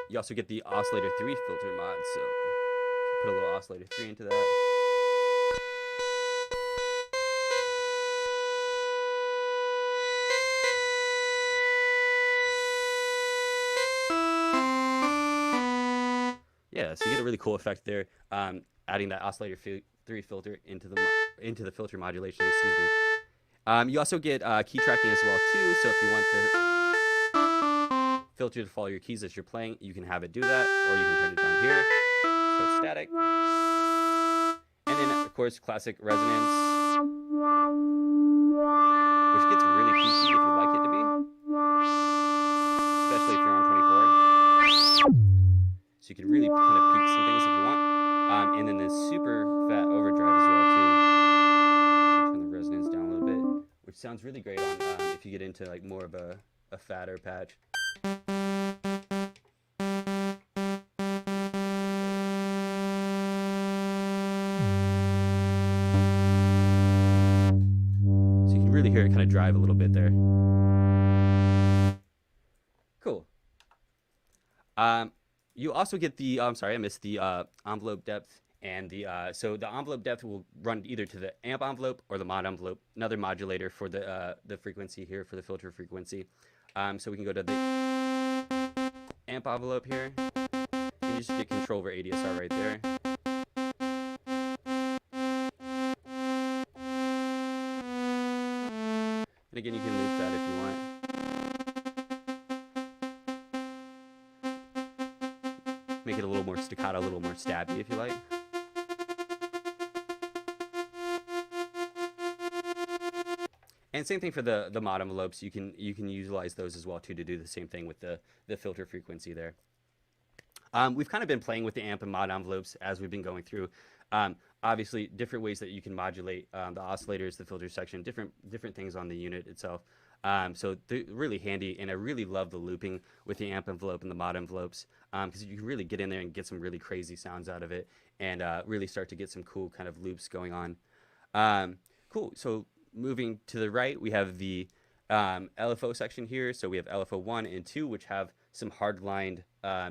You also get the oscillator 3 filter mod, so put a little oscillator 3 into that. Yeah, so you get a really cool effect there, adding that oscillator 3 filter into the filter modulation. Excuse me. You also get key tracking as well too. So if you want the filter to follow your keys as you're playing, you can have it do that, or you can turn it down here so it's static. And then of course classic resonance, which gets really peaky if you'd like it to be, especially if you're on 24. So you can really kind of peak some things if you want. And then this super fat overdrive as well too. So turn the resonance down a little bit, which sounds really great on if you get into like more of a fatter patch. So you can really hear it kind of drive a little bit there. Cool. You also get the, I'm sorry, I missed the envelope depth, and the, so the envelope depth will run either to the amp envelope or the mod envelope, another modulator for the frequency here, for the filter frequency. So we can go to the amp envelope here, and you just get control over ADSR right there. And again, you can loop that if you want. Make it a little more staccato, a little more stabby if you like. And same thing for the mod envelopes. You can utilize those as well too to do the same thing with the filter frequency there. We've kind of been playing with the amp and mod envelopes as we've been going through. Obviously, different ways that you can modulate the oscillators, the filter section, different things on the unit itself. So they're really handy, and I really love the looping with the amp envelope and the mod envelopes, because you can really get in there and get some really crazy sounds out of it, and really start to get some cool kind of loops going on. Cool. So moving to the right, we have the LFO section here. So we have LFO 1 and 2, which have some hard-lined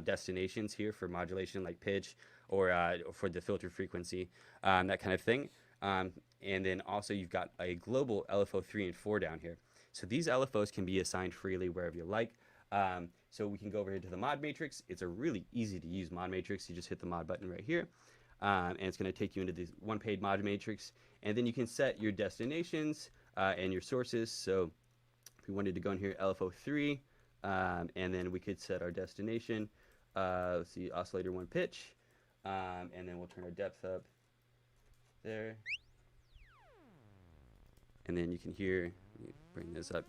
destinations here for modulation, like pitch or for the filter frequency, that kind of thing. And then also you've got a global LFO 3 and 4 down here. So these LFOs can be assigned freely wherever you like. So we can go over here to the mod matrix. It's a really easy to use mod matrix. You just hit the mod button right here. And it's going to take you into this one-page mod matrix. And then you can set your destinations and your sources. So if we wanted to go in here, LFO 3, and then we could set our destination. Let's see, oscillator 1 pitch. And then we'll turn our depth up there. And then you can hear, let me bring this up,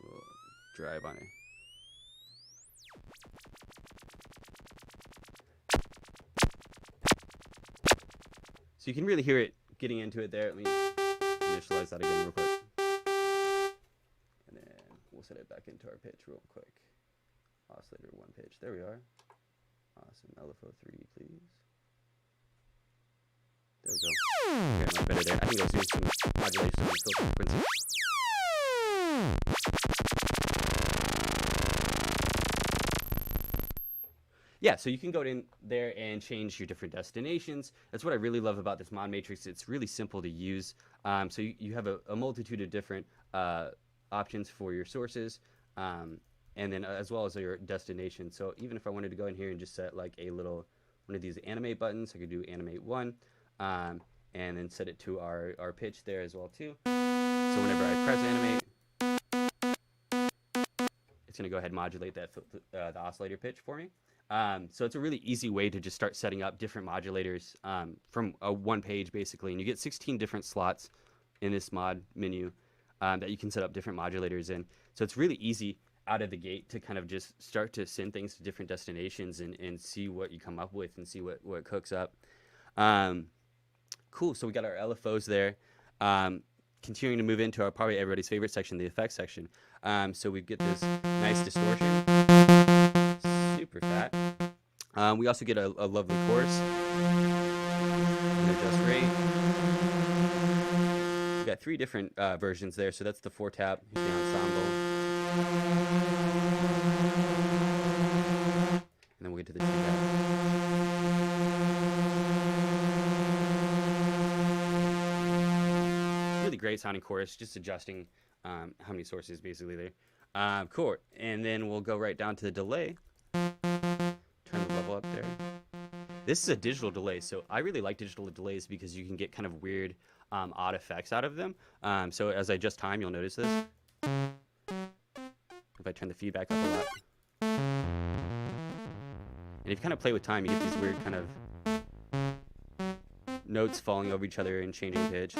we'll drive on it. So you can really hear it getting into it there. Let me initialize that again real quick. And then we'll set it back into our pitch real quick. Oscillator 1 pitch, there we are. Awesome, LFO 3, please. There we go. Okay, much better there. I think I was doing some modulation on the filter frequency. Yeah, so you can go in there and change your different destinations. That's what I really love about this mod matrix. It's really simple to use. So you have a multitude of different options for your sources, and then as well as your destination. So even if I wanted to go in here and just set like one of these animate buttons, I could do animate 1. And then set it to our pitch there as well too. So whenever I press animate, it's going to go ahead and modulate that the oscillator pitch for me. So it's a really easy way to just start setting up different modulators from one page basically, and you get 16 different slots in this mod menu that you can set up different modulators in. So it's really easy out of the gate to kind of just start to send things to different destinations and see what you come up with and see what cooks up. Cool, so we got our LFOs there. Continuing to move into our probably everybody's favorite section, the effects section. So we get this nice distortion, super fat. We also get a lovely chorus. Adjust rate. We got 3 different versions there. So that's the 4-tap, here's the ensemble. And then we'll get to the 2-tap. Great sounding chorus, just adjusting how many sources basically there. Cool, and then we'll go right down to the delay. Turn the level up there. This is a digital delay, so I really like digital delays because you can get kind of weird odd effects out of them. So as I adjust time, you'll notice this. If I turn the feedback up a lot. And if you kind of play with time, you get these weird kind of notes falling over each other and changing pitch.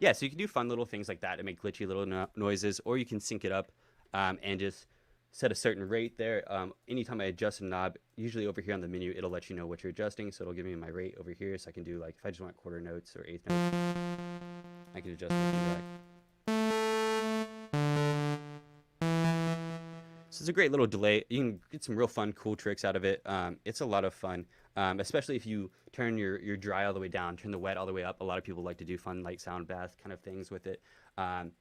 Yeah, so you can do fun little things like that to make glitchy little noises, or you can sync it up and just set a certain rate there. Anytime I adjust a knob, usually over here on the menu, it'll let you know what you're adjusting. So it'll give me my rate over here. So I can do like, if I just want quarter notes or eighth notes, I can adjust the feedback. So it's a great little delay. You can get some real fun, cool tricks out of it. It's a lot of fun, especially if you turn your dry all the way down, turn the wet all the way up. A lot of people like to do fun, like sound bath kind of things with it.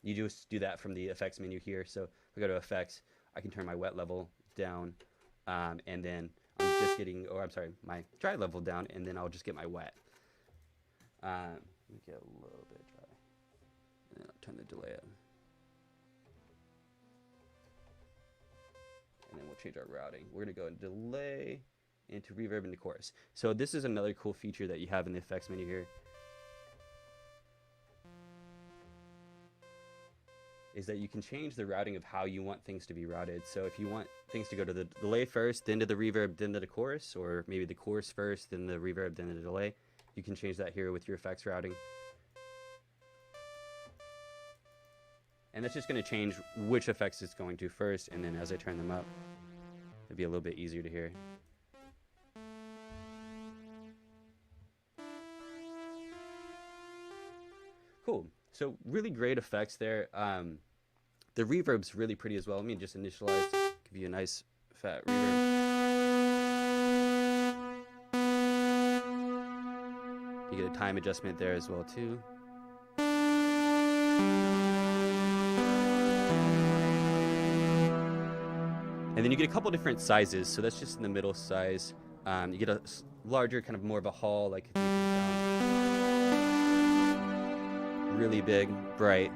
You just do that from the effects menu here. So if I go to effects, I can turn my wet level down, and then I'm just getting, my dry level down, and then I'll just get my wet. Let me get a little bit dry. And then I'll turn the delay up. And then we'll change our routing. We're going to go and delay into reverb into chorus. So this is another cool feature that you have in the effects menu here. Is that you can change the routing of how you want things to be routed. So if you want things to go to the delay first, then to the reverb, then to the chorus, or maybe the chorus first, then the reverb, then the delay, you can change that here with your effects routing. And that's just going to change which effects it's going to first, and then as I turn them up, it'll be a little bit easier to hear. Cool. So really great effects there. The reverb's really pretty as well. Let me just initialize, give you a nice fat reverb. You get a time adjustment there as well too. And then you get a couple different sizes. So that's just in the middle size. You get a larger, kind of more of a hall, like really big, bright,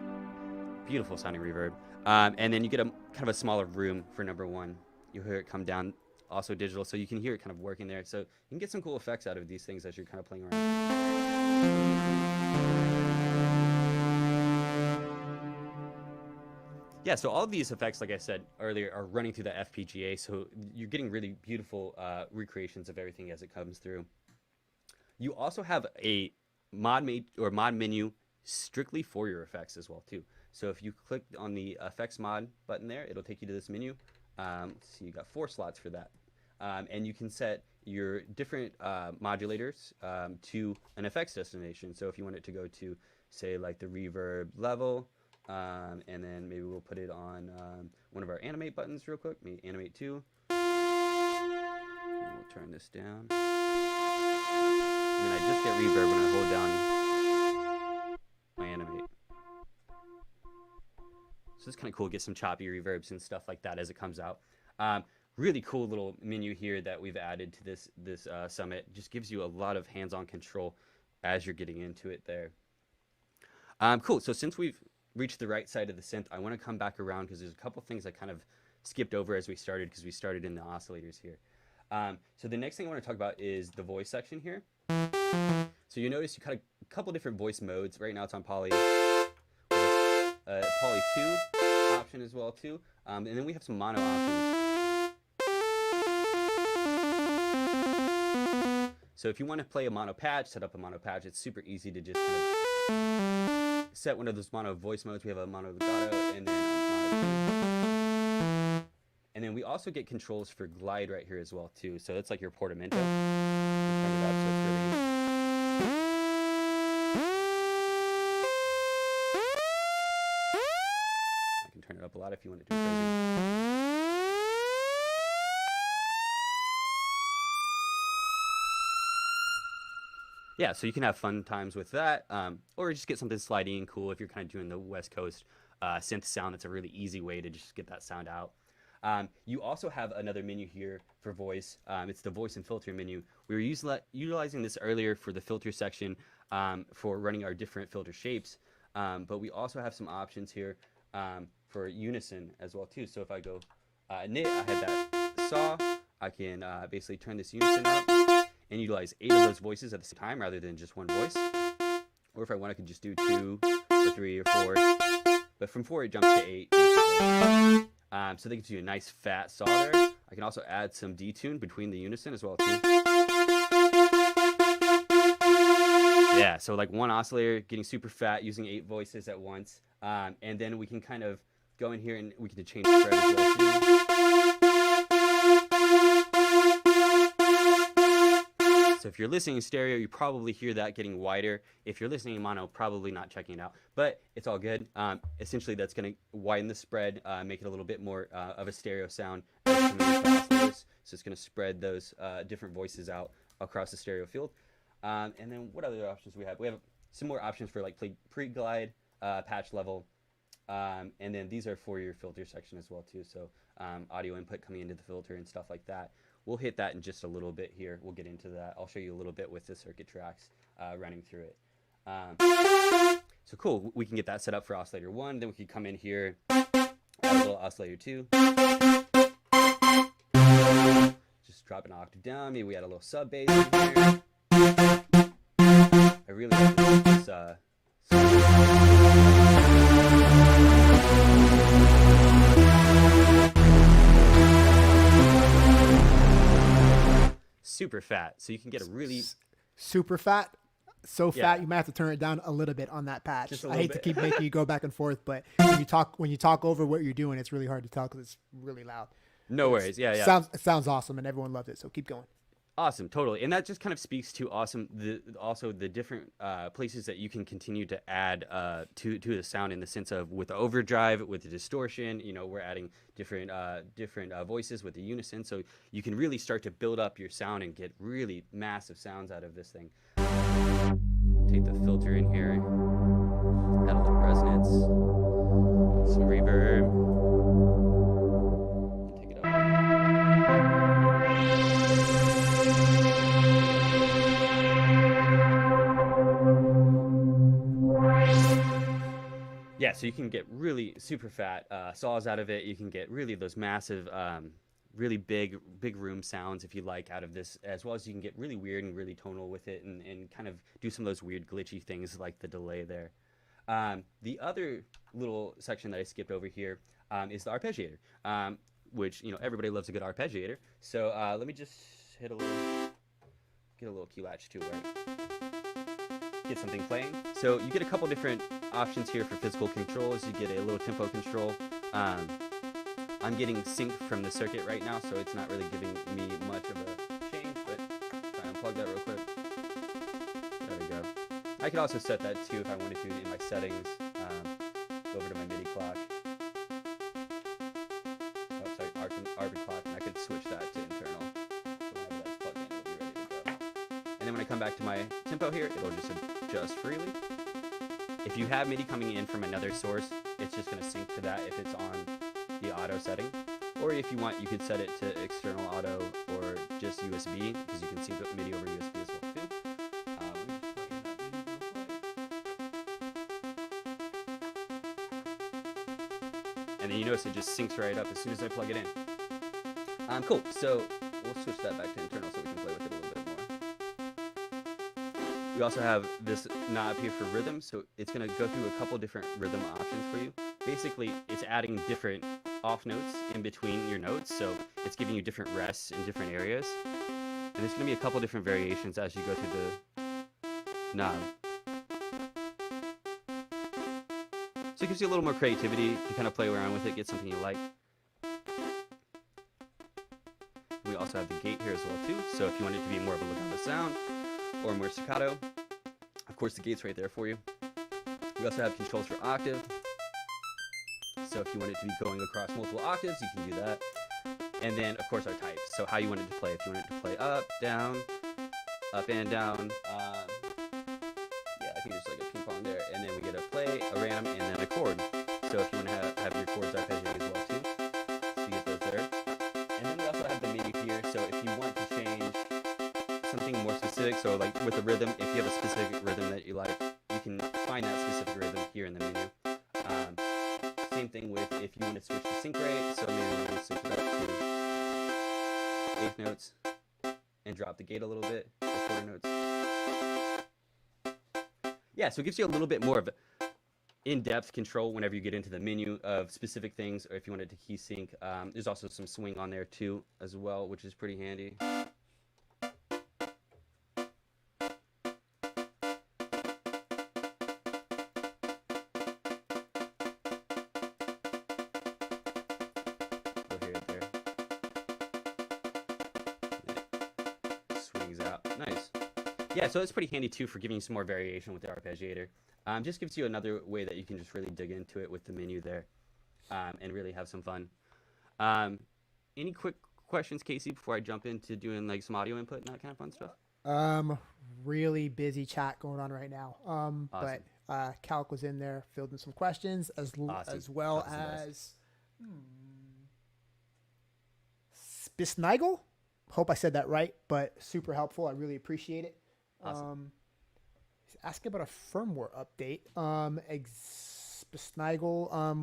beautiful sounding reverb. And then you get a kind of a smaller room for number one. You'll hear it come down, also digital, so you can hear it kind of working there. So you can get some cool effects out of these things as you're kind of playing around. Yeah, so all of these effects, like I said earlier, are running through the FPGA, so you're getting really beautiful recreations of everything as it comes through. You also have a mod menu strictly for your effects as well too. So if you click on the effects mod button there, it'll take you to this menu. Let's see, you got 4 slots for that. And you can set your different modulators to an effects destination. So if you want it to go to, say, like the reverb level, and then maybe we'll put it on one of our animate buttons real quick, maybe animate 2. And we'll turn this down. And then I just get reverb when I hold down my animate. So it's kind of cool, get some choppy reverbs and stuff like that as it comes out. Really cool little menu here that we've added to this summit. Just gives you a lot of hands-on control as you're getting into it there. Cool, so since we've reached the right side of the synth, I want to come back around because there's a couple things I kind of skipped over as we started, because we started in the oscillators here. So the next thing I want to talk about is the voice section here. So you notice you got a couple different voice modes. Right now it's on poly. Poly 2 option as well too, and then we have some mono options. So if you want to play a mono patch, set up a mono patch. It's super easy to just kind of set one of those mono voice modes. We have a mono legato and then a mono. And then we also get controls for glide right here as well too. So it's like your portamento. Turn it up so it's really turn it up a lot if you want to do crazy. Yeah, so you can have fun times with that, or just get something sliding and cool if you're kind of doing the West Coast synth sound. That's a really easy way to just get that sound out. You also have another menu here for voice. It's the voice and filter menu. We were utilizing this earlier for the filter section for running our different filter shapes, but we also have some options here for unison as well too. So if I go knit, I have that saw. I can basically turn this unison up and utilize 8 of those voices at the same time rather than just one voice. Or if I want, I could just do 2 or 3 or 4. But from 4 it jumps to 8. So that gives you a nice fat saw there. I can also add some detune between the unison as well too. Yeah, so like one oscillator getting super fat using 8 voices at once. And then we can kind of go in here and we can change spread as well too. So if you're listening in stereo, you probably hear that getting wider. If you're listening in mono, probably not checking it out, but it's all good. Essentially, that's going to widen the spread, make it a little bit more of a stereo sound. So it's going to spread those different voices out across the stereo field. And then what other options we have? We have some more options for like pre-glide, patch level, and then these are for your filter section as well too. So audio input coming into the filter and stuff like that. We'll hit that in just a little bit here. We'll get into that. I'll show you a little bit with the circuit tracks running through it. So cool, we can get that set up for oscillator 1. Then we can come in here, add a little oscillator 2. Just drop an octave down. Maybe we add a little sub bass in here. I really like this super fat, so you can get a really super fat. so Yeah. fat you might have to turn it down a little bit on that patch. Just a I little hate to bit. keep making you go back and forth, but when you talk over what you're doing, it's really hard to tell because it's really loud. No worries. Yeah, yeah. It sounds awesome, and everyone loved it. So keep going. Awesome, totally, and that just kind of speaks to also the different places that you can continue to add to the sound in the sense of with the overdrive, with the distortion. You know, we're adding different voices with the unison, so you can really start to build up your sound and get really massive sounds out of this thing. Take the filter in here, add a little resonance, some reverb. Take it up. Yeah, so you can get really super fat saws out of it. You can get really those massive, really big room sounds if you like out of this, as well as you can get really weird and really tonal with it and kind of do some of those weird glitchy things like the delay there. The other little section that I skipped over here is the arpeggiator, which, you know, everybody loves a good arpeggiator. So let me just get a little key latch to where get something playing. So you get a couple different options here for physical controls. You get a little tempo control. I'm getting sync from the circuit right now, so it's not really giving me much of a change, but if I unplug that real quick, there we go. I could also set that too if I wanted to in my settings. Go over to my MIDI clock. Oh, sorry, Arvin clock, and I could switch that to internal. So whenever that's plugged in, it'll be ready to go. And then when I come back to my tempo here, it'll just adjust freely. If you have MIDI coming in from another source, it's just going to sync to that if it's on the auto setting. Or if you want, you could set it to external auto or just USB, because you can sync up MIDI over USB as well too. Let me just plug in that MIDI real quick. And then you notice it just syncs right up as soon as I plug it in. Cool, so we'll switch that back to internal so we can play with it a little bit more. We also have this knob here for rhythm, so it's going to go through a couple different rhythm options for you. Basically, it's adding different off notes in between your notes, so it's giving you different rests in different areas. And there's going to be a couple different variations as you go through the knob. So it gives you a little more creativity to kind of play around with it, get something you like. We also have the gate here as well too, so if you want it to be more of a legato sound or more staccato, of course the gate's right there for you. We also have controls for octave, so if you want it to be going across multiple octaves, you can do that. And then of course our types, so how you want it to play. If you want it to play up, down, up and down, yeah, I think it's like a ping pong there. And then we get a play, a random, and then a chord. So if you want to have your chords arpeggiated as well too, so you get those there. And then we also have the menu here, so if you want to change something more specific, so like with the rhythm, if you have a specific rhythm that you like, you can find that specific rhythm here in the menu. Same thing with if you want to switch to sync rate, so maybe we want to switch it up to eighth notes and drop the gate a little bit, or quarter notes. Yeah, so it gives you a little bit more of in-depth control whenever you get into the menu of specific things, or if you wanted to key sync. There's also some swing on there too as well, which is pretty handy. You'll hear it there. And it swings out. Nice. Yeah, so it's pretty handy too for giving you some more variation with the arpeggiator. Just gives you another way that you can just really dig into it with the menu there, and really have some fun. Any quick questions, Casey, before I jump into doing like some audio input and that kind of fun stuff? Really busy chat going on right now. Awesome. But Calc was in there, filled in some questions as well as Spisnigel. Hope I said that right, but super helpful. I really appreciate it. Awesome. He's asking about a firmware update. Spisnigel, I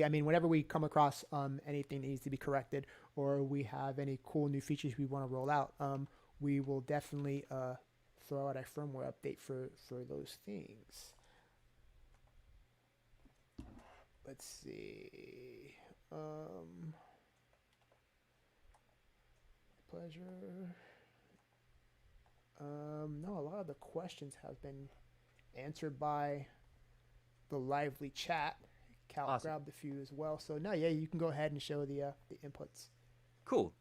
mean, whenever we come across anything that needs to be corrected, or we have any cool new features we want to roll out, we will definitely throw out a firmware update for those things. Let's see. Pleasure. No, a lot of the questions have been answered by the lively chat. Cal Awesome. grabbed a few as well. So no, yeah, you can go ahead and show the inputs. Cool.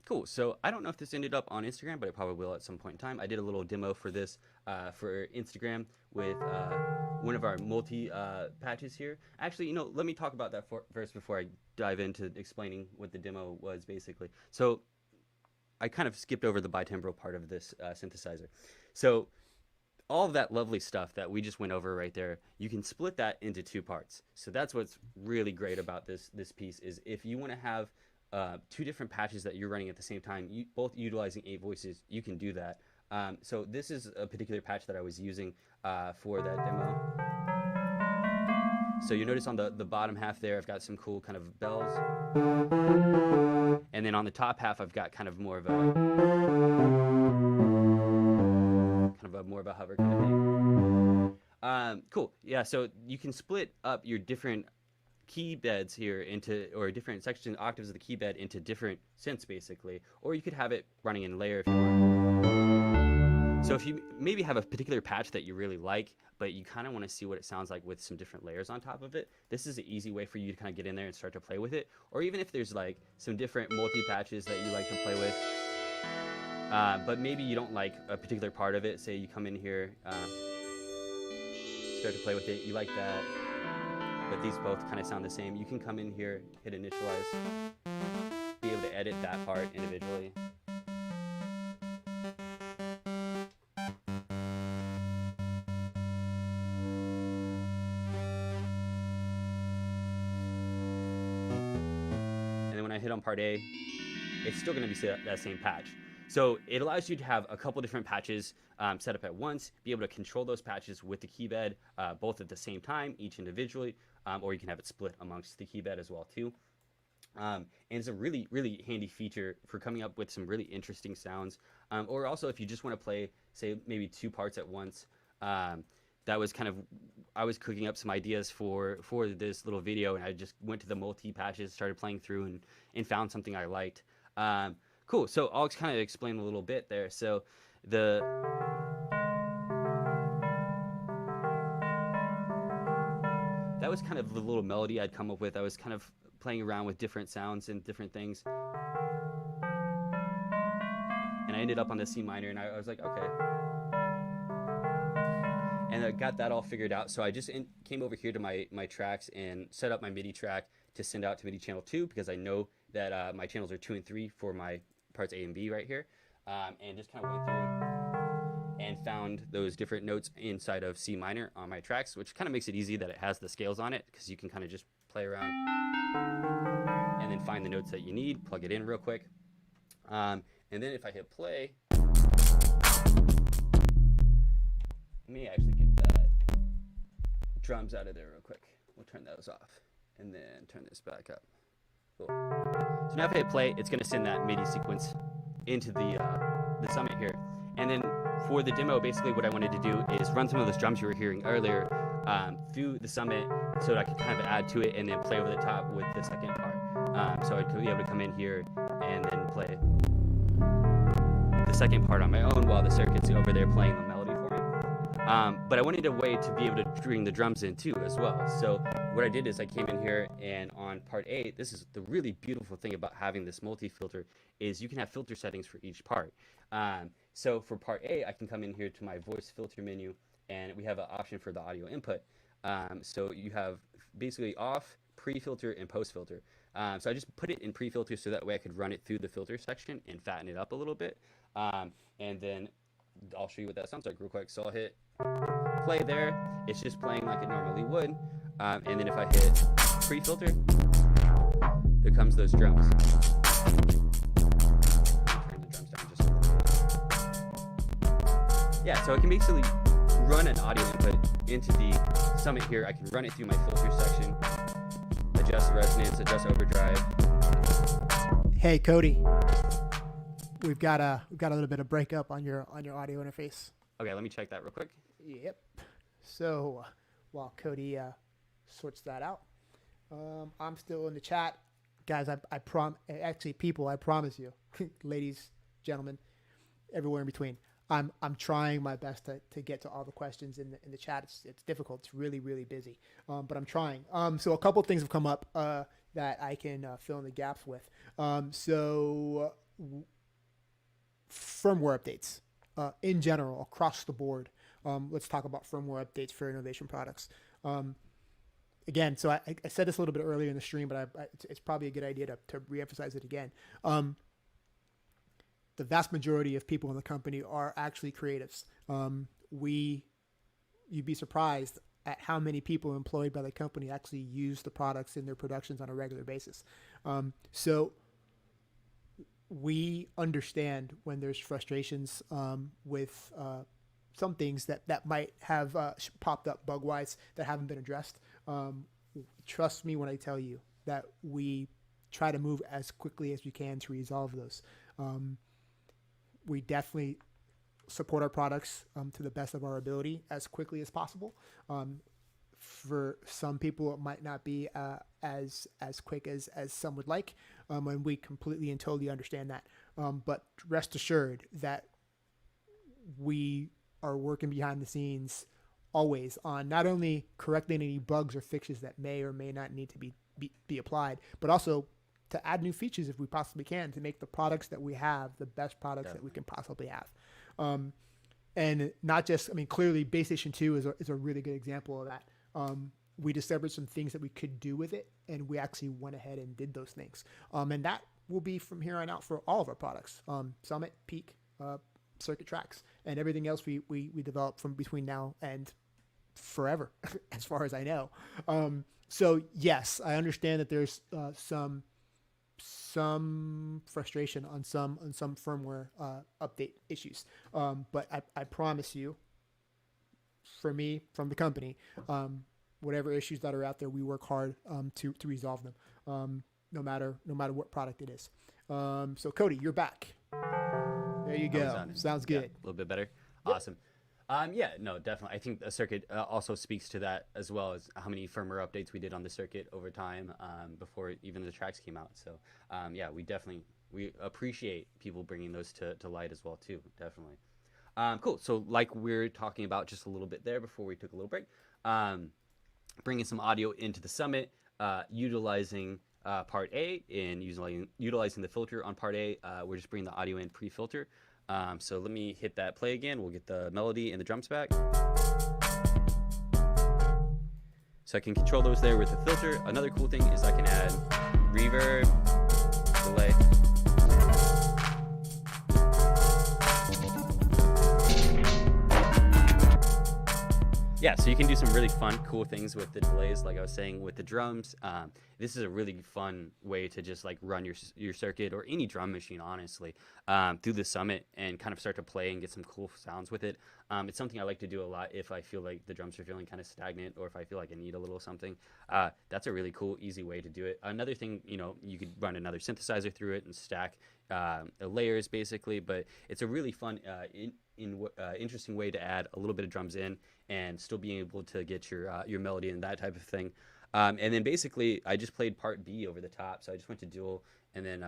Cool. So I don't know if this ended up on Instagram, but it probably will at some point in time. I did a little demo for this for Instagram with one of our multi patches here. Actually, let me talk about that first before I dive into explaining what the demo was basically. So I kind of skipped over the bitembral part of this synthesizer. So all of that lovely stuff that we just went over right there, you can split that into two parts. So that's what's really great about this piece is if you want to have two different patches that you're running at the same time, both utilizing 8 voices, you can do that. So this is a particular patch that I was using for that demo. So you notice on the bottom half there, I've got some cool kind of bells. And then on the top half, I've got kind of more of a hover kind of thing. Cool. Yeah, so you can split up your different key beds here or different sections, octaves of the key bed into different synths basically, or you could have it running in layer if you want. So if you maybe have a particular patch that you really like, but you kind of want to see what it sounds like with some different layers on top of it, this is an easy way for you to kind of get in there and start to play with it. Or even if there's like some different multi-patches that you like to play with, but maybe you don't like a particular part of it, say you come in here, start to play with it, you like that, but these both kind of sound the same. You can come in here, hit initialize, be able to edit that part individually. And then when I hit on part A, it's still going to be that same patch. So it allows you to have a couple different patches set up at once, be able to control those patches with the key bed, both at the same time, each individually, or you can have it split amongst the key bed as well too. And it's a really, really handy feature for coming up with some really interesting sounds. Or also if you just want to play, say, maybe 2 parts at once. That was kind of, I was cooking up some ideas for this little video, and I just went to the multi-patches, started playing through, and found something I liked. Cool, so I'll kind of explain a little bit there. So that was kind of the little melody I'd come up with. I was kind of playing around with different sounds and different things. And I ended up on the C minor, and I was like, okay. And I got that all figured out. So I just came over here to my tracks and set up my MIDI track to send out to MIDI channel 2, because I know that my channels are 2 and 3 for my parts A and B right here. And just kind of went through and found those different notes inside of C minor on my tracks, which kind of makes it easy that it has the scales on it, because you can kind of just play around and then find the notes that you need, plug it in real quick. And then if I hit play, let me actually get that drums out of there real quick. We'll turn those off and then turn this back up. Cool. So now if I hit play, it's going to send that MIDI sequence into the summit here. And then for the demo, basically what I wanted to do is run some of those drums you were hearing earlier through the summit, so that I could kind of add to it and then play over the top with the second part. So I'd be able to come in here and then play the second part on my own while the circuit's over there playing the melody for me. But I wanted a way to be able to bring the drums in too as well. So what I did is I came in here, and on part A, this is the really beautiful thing about having this multi-filter, is you can have filter settings for each part. So for part A, I can come in here to my voice filter menu, and we have an option for the audio input. So you have basically off, pre-filter, and post-filter. So I just put it in pre-filter so that way I could run it through the filter section and fatten it up a little bit. And then I'll show you what that sounds like real quick. So I'll hit play there. It's just playing like it normally would. And then if I hit pre-filter, there comes those drums. Turn the drums down just a little bit. Yeah, so I can basically run an audio input into the summit here. I can run it through my filter section, adjust resonance, adjust overdrive. Hey Cody, we've got a little bit of breakup on your audio interface. Okay, let me check that real quick. Yep. So while Cody sorts that out, I'm still in the chat, guys. I promise you, ladies, gentlemen, everywhere in between. I'm trying my best to get to all the questions in the chat. It's difficult. It's really, really busy, but I'm trying. So a couple of things have come up that I can fill in the gaps with. Firmware updates in general across the board. Let's talk about firmware updates for Novation products. Again, so I said this a little bit earlier in the stream, but it's probably a good idea to reemphasize it again. The vast majority of people in the company are actually creatives. You'd be surprised at how many people employed by the company actually use the products in their productions on a regular basis. So we understand when there's frustrations with some things that might have popped up bug-wise that haven't been addressed. Trust me when I tell you that we try to move as quickly as we can to resolve those. We definitely support our products to the best of our ability as quickly as possible. For some people, it might not be as quick as some would like, and we completely and totally understand that. But rest assured that we are working behind the scenes always on not only correcting any bugs or fixes that may or may not need to be applied, but also to add new features if we possibly can to make the products that we have the best products that we can possibly have. And not just, I mean, clearly Base Station 2 is a really good example of that. We discovered some things that we could do with it, and we actually went ahead and did those things. And that will be from here on out for all of our products, Summit, Peak, Circuit Tracks, and everything else we develop from between now and forever, as far as I know. So yes, I understand that there's some frustration on some firmware update issues, but I promise you, for me, from the company, whatever issues that are out there, we work hard to resolve them, no matter what product it is. So Cody, you're back. There you go. Sounds good. Yeah, a little bit better. Awesome. Yeah, no, definitely. I think the circuit also speaks to that, as well as how many firmware updates we did on the circuit over time before even the tracks came out. So yeah, we appreciate people bringing those to light as well too. Definitely. Cool. So like we're talking about just a little bit there before we took a little break, bringing some audio into the Summit, utilizing part A and utilizing the filter on part A. We're just bringing the audio in pre-filter. So let me hit that play again. We'll get the melody and the drums back. So I can control those there with the filter. Another cool thing is I can add reverb, delay. Yeah, so you can do some really fun, cool things with the delays, like I was saying, with the drums. This is a really fun way to just like run your circuit or any drum machine, honestly, through the Summit and kind of start to play and get some cool sounds with it. It's something I like to do a lot if I feel like the drums are feeling kind of stagnant or if I feel like I need a little something. That's a really cool, easy way to do it. Another thing, you could run another synthesizer through it and stack layers, basically, but it's a really fun, interesting way to add a little bit of drums in and still being able to get your melody and that type of thing. And then basically I just played part B over the top. So I just went to dual and then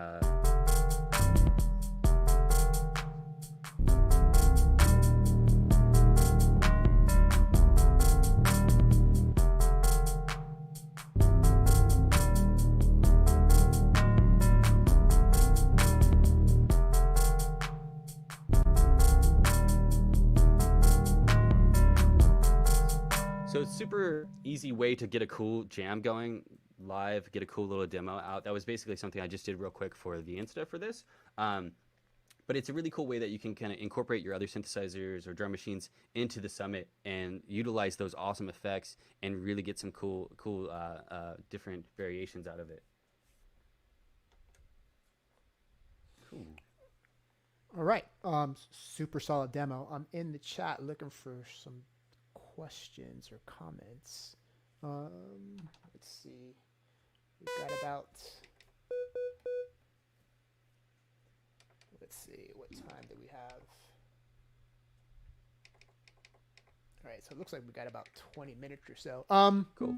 so it's super easy way to get a cool jam going live, get a cool little demo out. That was basically something I just did real quick for the Insta for this. But it's a really cool way that you can kind of incorporate your other synthesizers or drum machines into the Summit and utilize those awesome effects and really get some cool different variations out of it. Cool. All right. Super solid demo. I'm in the chat looking for some questions or comments. Let's see. We've got about, let's see, what time do we have? All right, so it looks like we got about 20 minutes or so. Cool.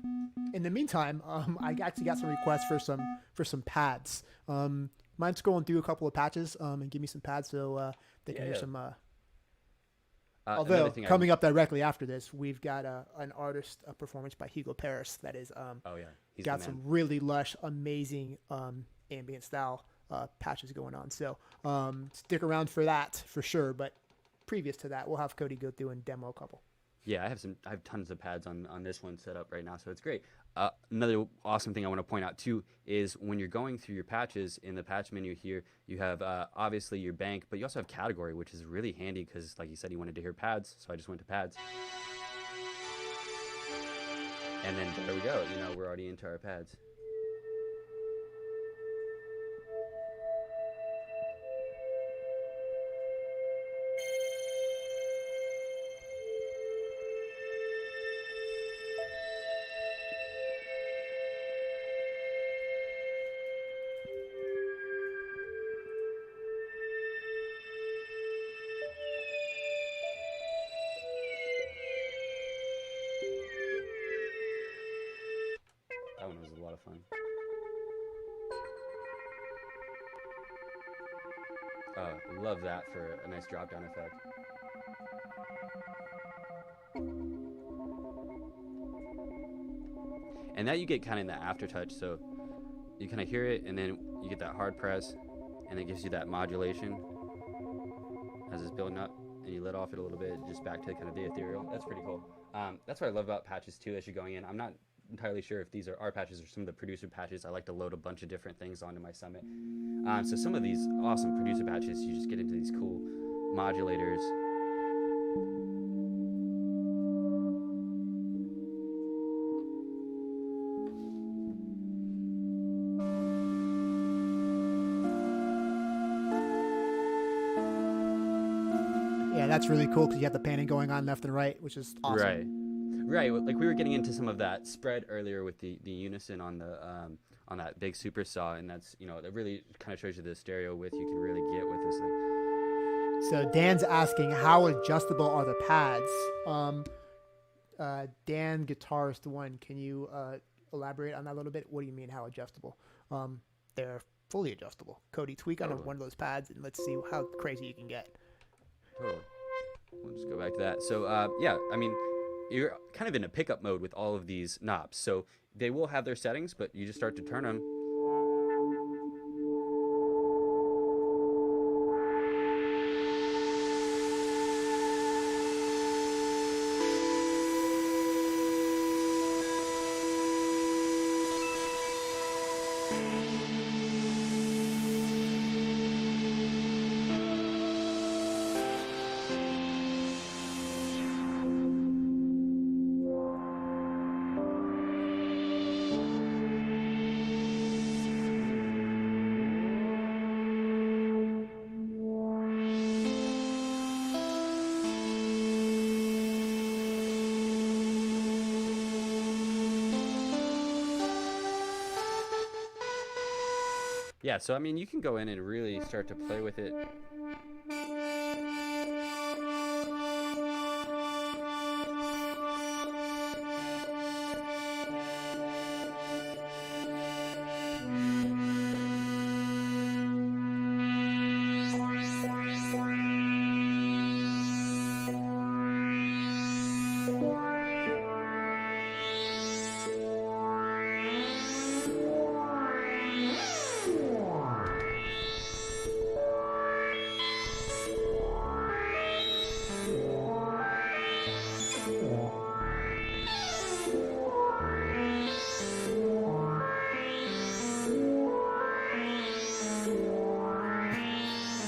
In the meantime, I actually got some requests for some pads. Mind scrolling through a couple of patches and give me some pads so they can hear some Although thing coming up directly after this, we've got an artist performance by Hugo Paris that is oh yeah, he's got the some man. really lush, amazing ambient style patches going on. So stick around for that for sure. But previous to that, we'll have Cody go through and demo a couple. Yeah, I have tons of pads on this one set up right now, so it's great. Another awesome thing I want to point out too is when you're going through your patches in the patch menu here, you have obviously your bank, but you also have category, which is really handy because, like you said, you wanted to hear pads, so I just went to pads, and then there we go. You know, we're already into our pads. That one was a lot of fun. Love that for a nice drop down effect. And now you get kind of in the aftertouch, so you kind of hear it, and then you get that hard press, and it gives you that modulation as it's building up, and you let off it a little bit, just back to kind of the ethereal. That's pretty cool. That's what I love about patches too. As you're going in, I'm not entirely sure if these are our patches or some of the producer patches. I like to load a bunch of different things onto my Summit. So some of these awesome producer patches, you just get into these cool modulators. Yeah, that's really cool because you have the panning going on left and right, which is awesome. Right. Like we were getting into some of that spread earlier with the unison on the on that big super saw, and that's, you know, that really kind of shows you the stereo width you can really get with this thing. So Dan's asking, how adjustable are the pads? Dan, Guitarist One, can you elaborate on that a little bit? What do you mean, how adjustable? They're fully adjustable. Cody, tweak on one of those pads, and let's see how crazy you can get. Totally. We'll just go back to that. So yeah, I mean, you're kind of in a pickup mode with all of these knobs. So they will have their settings, but you just start to turn them. Yeah, so I mean, you can go in and really start to play with it.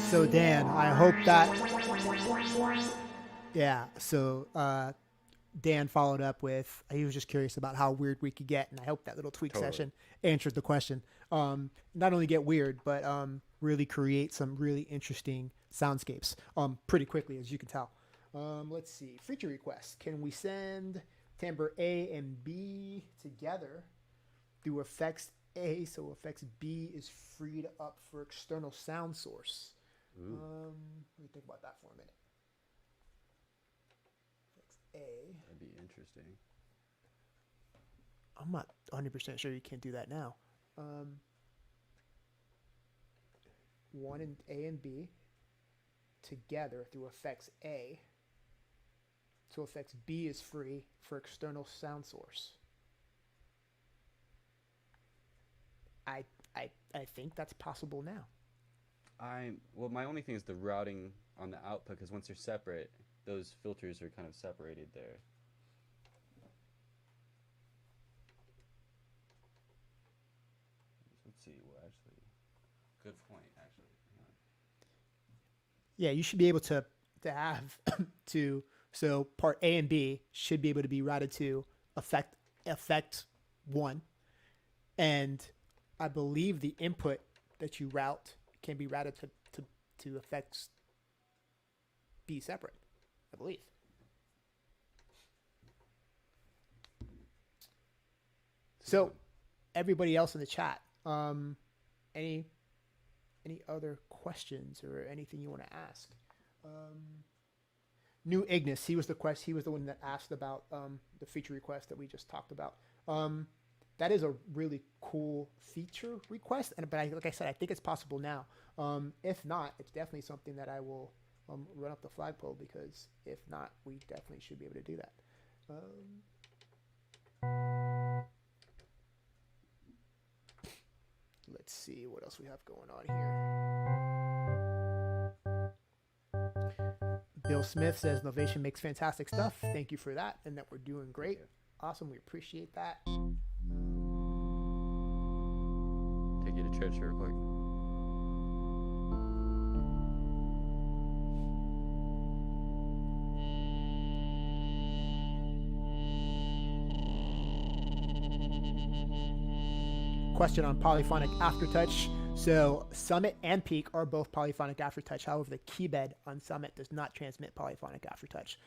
So Dan, I hope that, yeah. So Dan followed up with, he was just curious about how weird we could get, and I hope that little tweak session answered the question. Not only get weird, but really create some really interesting soundscapes pretty quickly, as you can tell. Let's see, feature requests. Can we send timbre A and B together through effects A, so effects B is freed up for external sound source? Let me think about that for a minute. Effects A. That'd be interesting. I'm not 100% sure you can't do that now. One and A and B together through effects A. So effects B is free for external sound source. I think that's possible now. Well, my only thing is the routing on the output, because once they're separate, those filters are kind of separated there. Let's see. Well, actually, good point. Actually, hang on. Yeah, you should be able to have so part A and B should be able to be routed to effect 1, and I believe the input that you route can be routed to effects B separate, I believe. So everybody else in the chat, any other questions or anything you want to ask? New Ignis, he was the one that asked about the feature request that we just talked about. That is a really cool feature request, but like I said, I think it's possible now. If not, it's definitely something that I will run up the flagpole, because if not, we definitely should be able to do that. Let's see what else we have going on here. Bill Smith says Novation makes fantastic stuff. Thank you for that, and that we're doing great. Awesome, we appreciate that. Take you to church real quick. Question on polyphonic aftertouch. So Summit and Peak are both polyphonic aftertouch. However, the keybed on Summit does not transmit polyphonic aftertouch.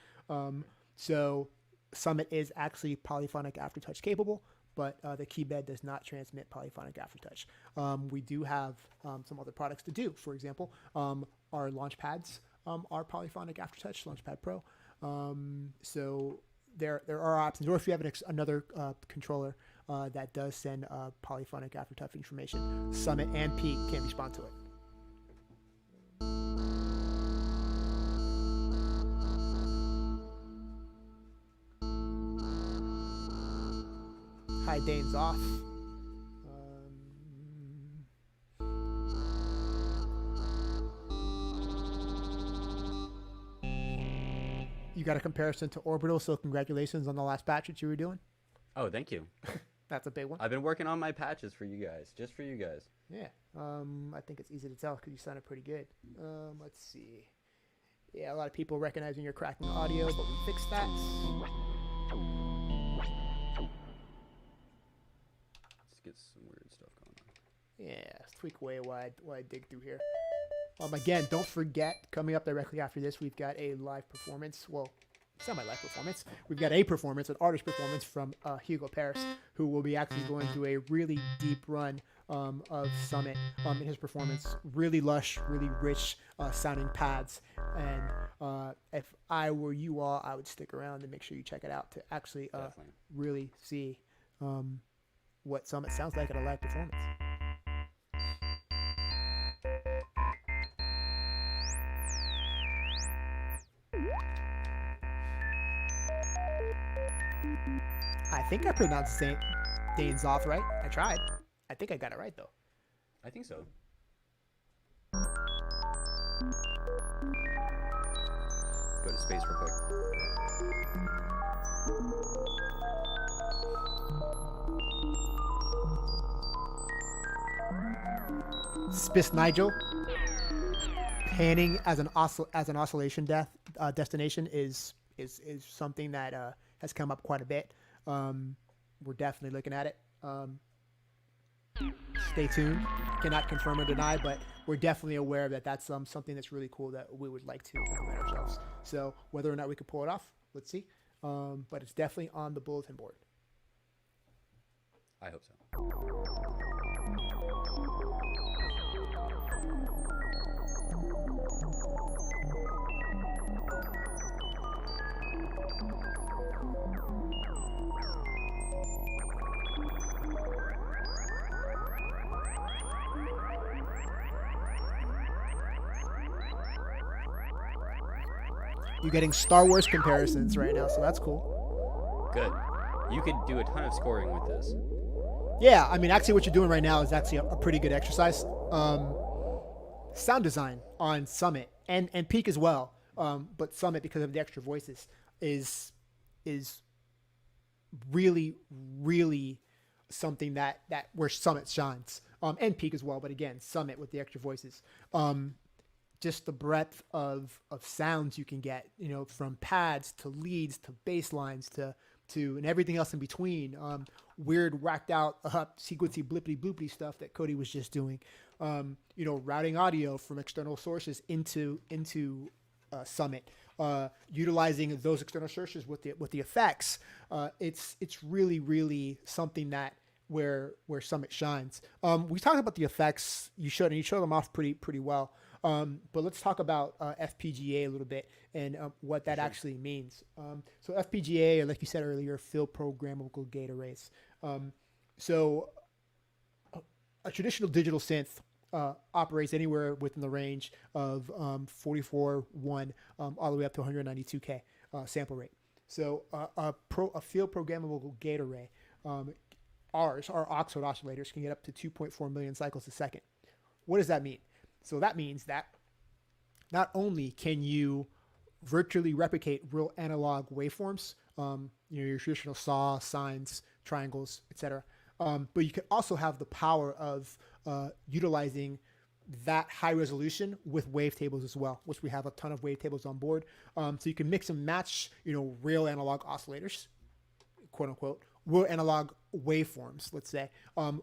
So Summit is actually polyphonic aftertouch capable, but the keybed does not transmit polyphonic aftertouch. We do have some other products to do. For example, our launch pads are polyphonic aftertouch, Launchpad Pro. So there are options. Or if you have another controller that does send polyphonic aftertouch information, Summit and Peak can respond to it. Hi, Dane's off. You got a comparison to Orbital, so congratulations on the last patch that you were doing. Oh, thank you. That's a big one. I've been working on my patches for you guys, just for you guys. Yeah. I think it's easy to tell because you sounded pretty good. Let's see. Yeah, a lot of people recognizing your cracking audio, but we fixed that. Let's get some weird stuff going on. Yeah, let's tweak away while I dig through here. Again, don't forget, coming up directly after this, we've got a live performance. Well, semi-live performance. We've got a performance, an artist performance from Hugo Paris, who will be actually going through a really deep run of Summit in his performance. Really lush, really rich sounding pads. And if I were you all, I would stick around and make sure you check it out to actually really see what Summit sounds like at a live performance. I think I pronounced Dane's off right. I tried. I think I got it right though. I think so. Go to space real quick. Spiss Nigel. Panning as an oscillation destination is something that has come up quite a bit. We're definitely looking at it. Stay tuned. Cannot confirm or deny, but we're definitely aware that that's something that's really cool that we would like to implement ourselves. So whether or not we could pull it off, let's see. But it's definitely on the bulletin board. I hope so. You're getting Star Wars comparisons right now, so that's cool. Good. You could do a ton of scoring with this. Yeah, I mean, actually, what you're doing right now is actually a pretty good exercise. Sound design on Summit and Peak as well, but Summit, because of the extra voices, is really, really something that where Summit shines, and Peak as well. But again, Summit with the extra voices, just the breadth of sounds you can get, from pads to leads to bass lines to and everything else in between. Weird whacked out sequency blippity bloopity stuff that Cody was just doing. Routing audio from external sources into Summit, utilizing those external sources with the effects. It's really, really something that where Summit shines. We talked about the effects. You showed them off pretty well. But let's talk about FPGA a little bit and what that actually means. So FPGA, like you said earlier, field programmable gate arrays. So a traditional digital synth operates anywhere within the range of 44.1 all the way up to 192K sample rate. So a field programmable gate array, our Oxford oscillators can get up to 2.4 million cycles a second. What does that mean? So that means that not only can you virtually replicate real analog waveforms, your traditional saw, sines, triangles, etc., but you can also have the power of utilizing that high resolution with wavetables as well, which we have a ton of wavetables on board. So you can mix and match, real analog oscillators, quote unquote, real analog waveforms, let's say,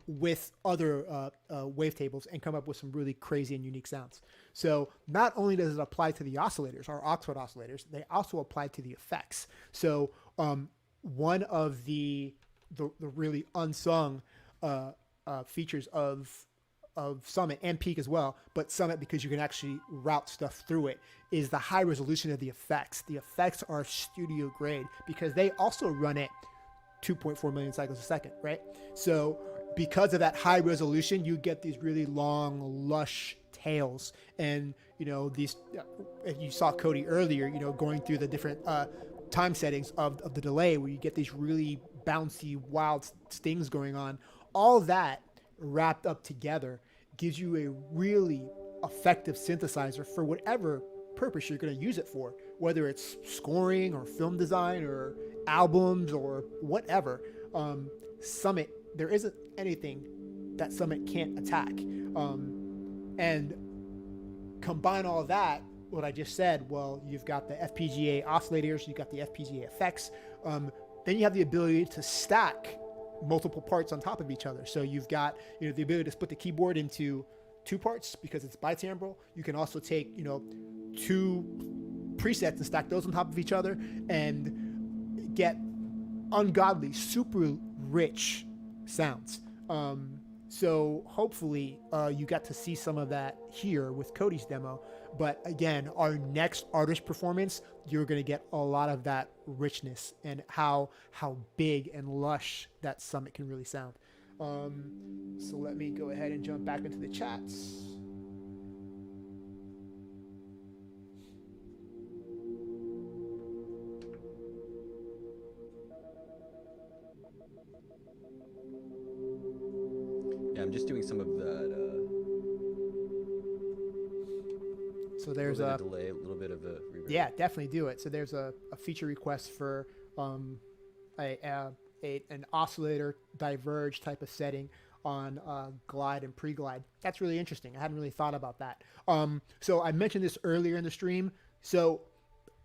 with other wavetables and come up with some really crazy and unique sounds. So not only does it apply to the oscillators, our Oxford oscillators, they also apply to the effects. So one of the really unsung features of Summit and Peak as well, but Summit because you can actually route stuff through it, is the high resolution of the effects. The effects are studio grade because they also run at 2.4 million cycles a second, right? So because of that high resolution, you get these really long, lush tails. And, these, you saw Cody earlier, going through the different time settings of the delay where you get these really bouncy, wild stings going on. All that wrapped up together gives you a really effective synthesizer for whatever purpose you're going to use it for, whether it's scoring or film design or albums or whatever. Summit, there isn't anything that Summit can't attack. And combine all of that, what I just said, well, you've got the FPGA oscillators, you've got the FPGA effects, then you have the ability to stack multiple parts on top of each other. So you've got the ability to split the keyboard into two parts because it's bitimbral. You can also take two presets and stack those on top of each other and get ungodly, super rich sounds. So hopefully you got to see some of that here with Cody's demo. But again, our next artist performance, you're going to get a lot of that richness and how big and lush that Summit can really sound. So let me go ahead and jump back into the chats. Yeah, I'm just doing some of that. So there's a delay, a little bit of a reverb. Yeah, definitely do it. So there's a feature request for an oscillator diverge type of setting on glide and pre-glide. That's really interesting. I hadn't really thought about that. So I mentioned this earlier in the stream. So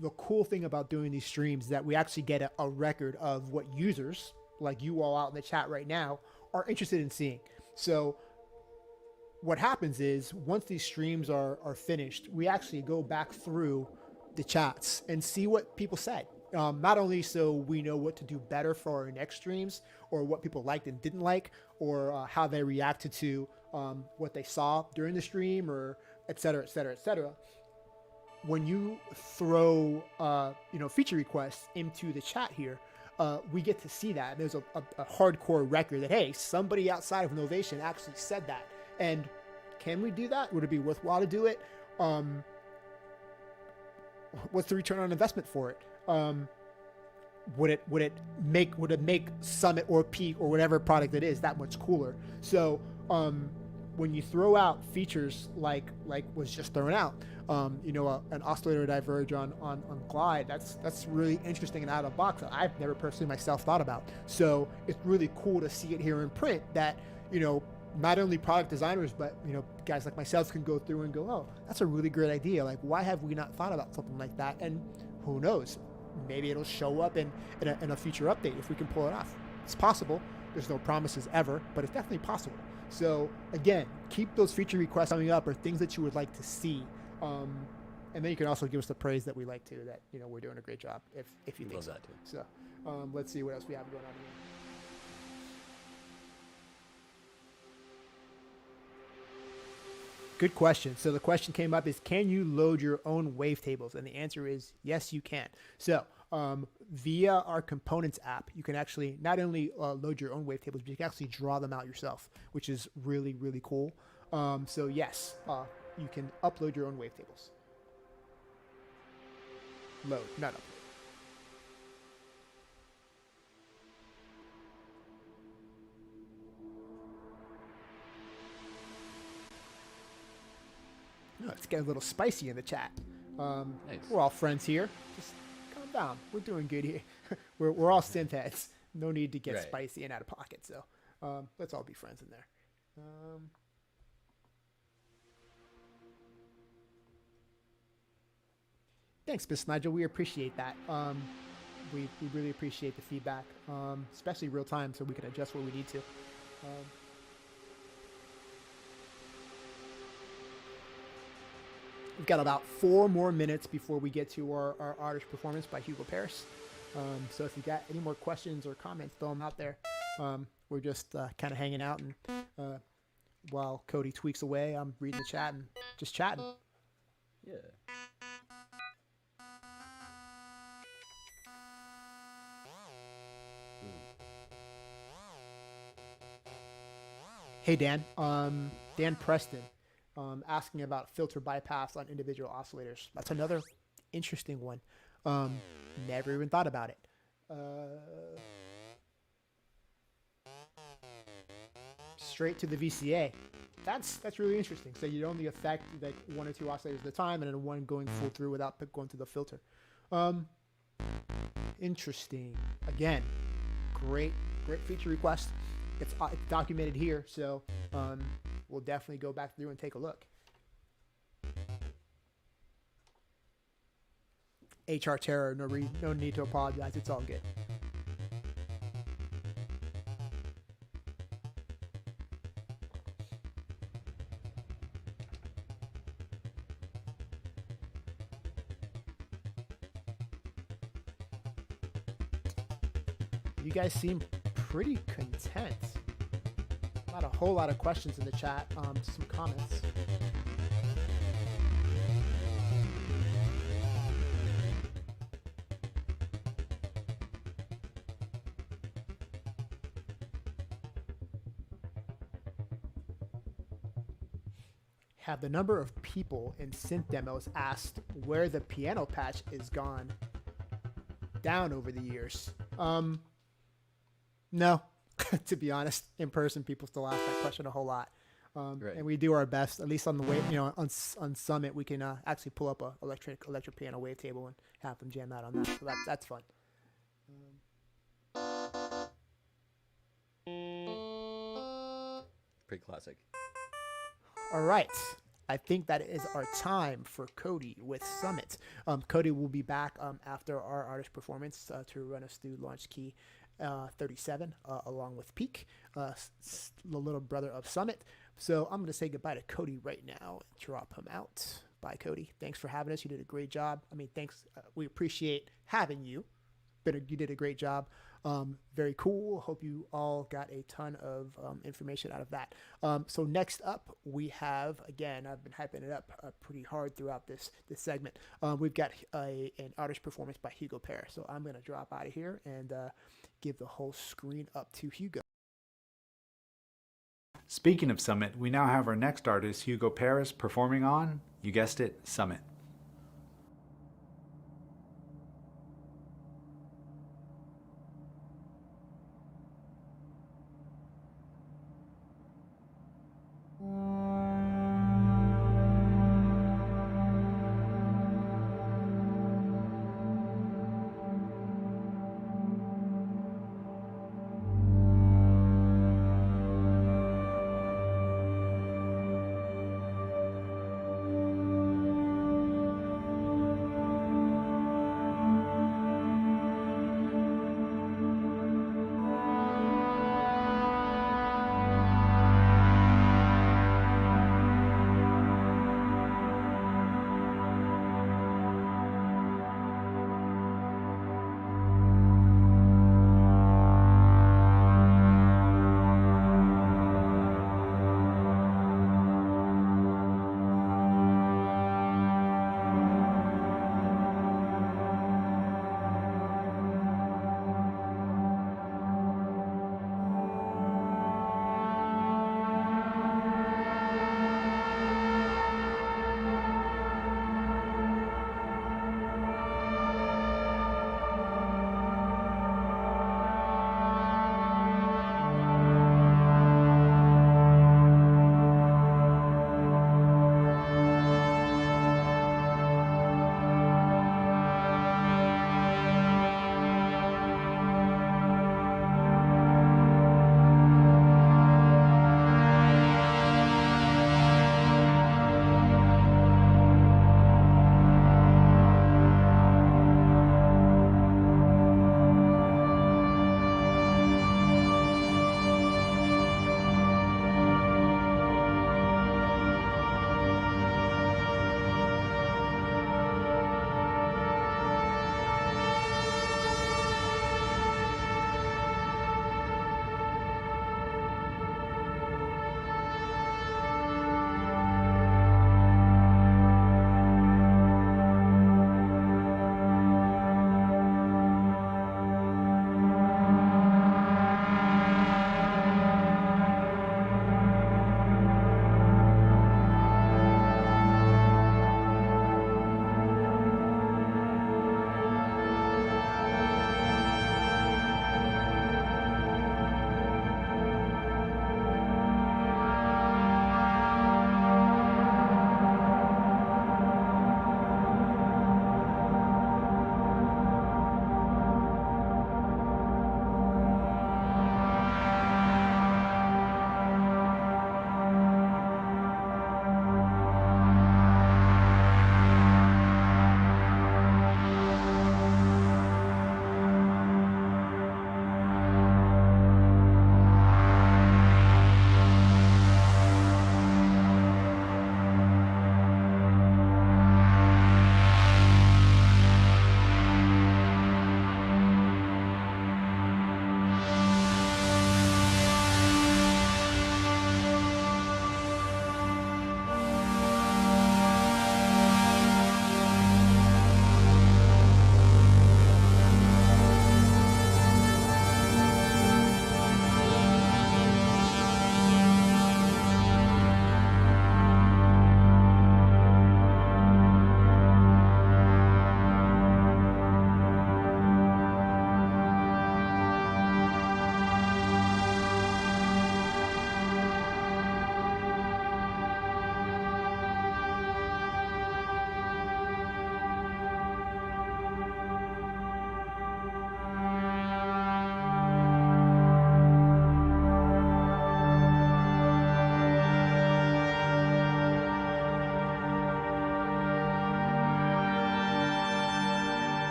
the cool thing about doing these streams is that we actually get a record of what users like you all out in the chat right now are interested in seeing. So what happens is once these streams are finished, we actually go back through the chats and see what people said. Not only so we know what to do better for our next streams or what people liked and didn't like or how they reacted to what they saw during the stream or et cetera, et cetera, et cetera. When you throw feature requests into the chat here, we get to see that. There's a hardcore record that, hey, somebody outside of Novation actually said that. And can we do that? Would it be worthwhile to do it? what's the return on investment for it? Would it make Summit or Peak or whatever product it is that much cooler? So when you throw out features like was just thrown out, an oscillator diverge on Glide, that's really interesting and out of the box that I've never personally myself thought about. So it's really cool to see it here in print that, not only product designers, but, guys like myself can go through and go, oh, that's a really great idea. Like, why have we not thought about something like that? And who knows? Maybe it'll show up in a future update if we can pull it off. It's possible. There's no promises ever, but it's definitely possible. So again, keep those feature requests coming up or things that you would like to see. And then you can also give us the praise that we like to, that, we're doing a great job if you think so. That too. So let's see what else we have going on here. Good question. So the question came up is, can you load your own wavetables? And the answer is yes, you can. So via our components app, you can actually not only load your own wavetables, but you can actually draw them out yourself, which is really, really cool. So yes, you can upload your own wavetables. Load, not upload. Oh, it's getting a little spicy in the chat. Nice. We're all friends here. Just calm down. We're doing good here. we're all synth heads. No need to get spicy and out of pocket. So let's all be friends in there. Thanks, Miss Nigel. We appreciate that. We really appreciate the feedback, especially real time, so we can adjust where we need to. We've got about 4 more minutes before we get to our artist performance by Hugo Paris. So if you got any more questions or comments, throw them out there. We're just kind of hanging out, and while Cody tweaks away, I'm reading the chat and just chatting. Yeah. Hey, Dan. Dan Preston. Asking about filter bypass on individual oscillators. That's another interesting one. Never even thought about it. Straight to the VCA. That's really interesting. So you'd only affect like 1 or 2 oscillators at a time, and then one going full through without going through the filter. Interesting. Again, great feature request. It's documented here, so we'll definitely go back through and take a look. HR Terror, no need to apologize. It's all good. You guys seem pretty content. Not a whole lot of questions in the chat. Some comments. Have the number of people in synth demos asked where the piano patch is gone down over the years? No. To be honest, in person, people still ask that question a whole lot. And we do our best, at least on the way, on Summit, we can actually pull up a electric piano wavetable and have them jam out on that. So that's fun. Pretty classic. All right. I think that is our time for Cody with Summit. Cody will be back after our artist performance to run us through Launchkey 37 along with Peak, the little brother of Summit. So I'm going to say goodbye to Cody right now and drop him out. Bye, Cody. Thanks for having us. You did a great job. I mean, thanks. We appreciate having you. You did a great job. Very cool. Hope you all got a ton of information out of that. So next up, we have, again, I've been hyping it up pretty hard throughout this segment. We've got an artist performance by Hugo Paris. So I'm going to drop out of here and give the whole screen up to Hugo. Speaking of Summit, we now have our next artist, Hugo Paris, performing on, you guessed it, Summit.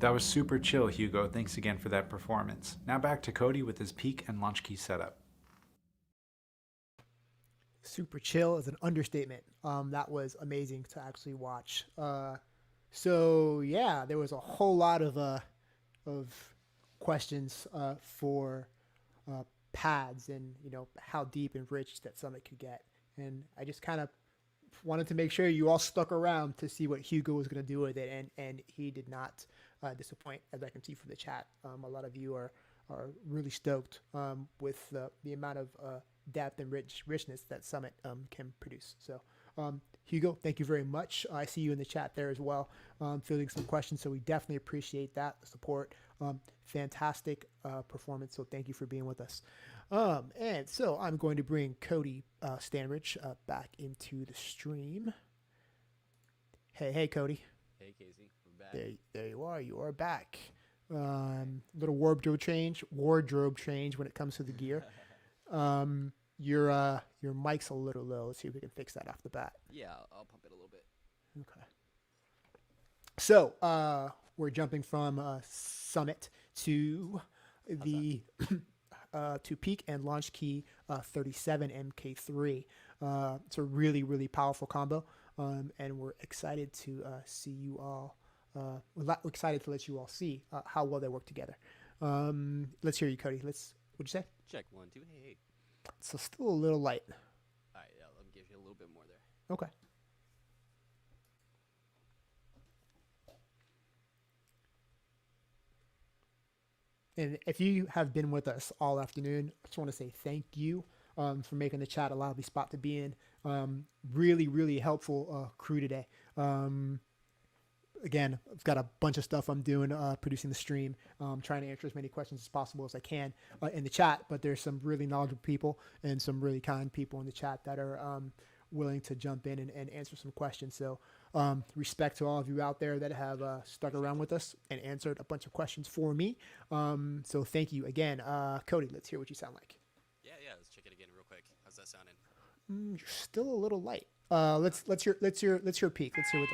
That was super chill, Hugo. Thanks again for that performance. Now back to Cody with his peak and Launchkey setup. Super chill is an understatement. That was amazing to actually watch. So yeah, there was a whole lot of questions for pads and how deep and rich that Summit could get, and I just kind of wanted to make sure you all stuck around to see what Hugo was going to do with it, and he did not disappoint, as I can see from the chat. A lot of you are really stoked with the amount of depth and richness that Summit can produce. So Hugo, thank you very much. I see you in the chat there as well, fielding some questions, so we definitely appreciate that support. Fantastic performance, so thank you for being with us. And so I'm going to bring Cody Stanridge back into the stream. Hey, Cody. Hey, Casey. We're back. There you are. You are back. Little wardrobe change when it comes to the gear. Your mic's a little low. Let's see if we can fix that off the bat. Yeah, I'll pump it a little bit. Okay. So we're jumping from Summit to the to Peak and Launchkey 37 MK3. It's a really, really powerful combo, and we're excited to see you all. We're excited to let you all see how well they work together. Let's hear you, Cody. What'd you say? Check 1, 2. Hey. So still a little light. All right, yeah, let me give you a little bit more there. Okay. And if you have been with us all afternoon, I just want to say thank you for making the chat a lively spot to be in. Really, really helpful crew today. Again, I've got a bunch of stuff I'm doing, producing the stream, trying to answer as many questions as possible as I can in the chat, but there's some really knowledgeable people and some really kind people in the chat that are willing to jump in and answer some questions. So respect to all of you out there that have stuck around with us and answered a bunch of questions for me. So thank you again. Cody, let's hear what you sound like. Yeah, let's check it again real quick. How's that sounding? You're still a little light. Let's hear peak. Let's hear what.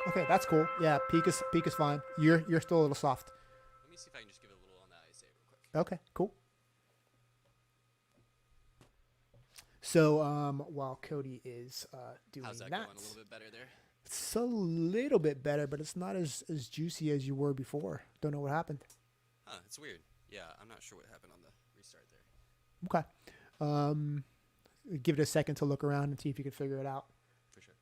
Okay, that's cool. Yeah, peak is fine. You're still a little soft. Let me see if I can just give it a little on that ISA real quick. Okay, cool. So while Cody is doing How's that going? A little bit better there? It's a little bit better, but it's not as juicy as you were before. Don't know what happened. Huh, it's weird. Yeah, I'm not sure what happened on the restart there. Okay. Give it a second to look around and see if you can figure it out. For sure.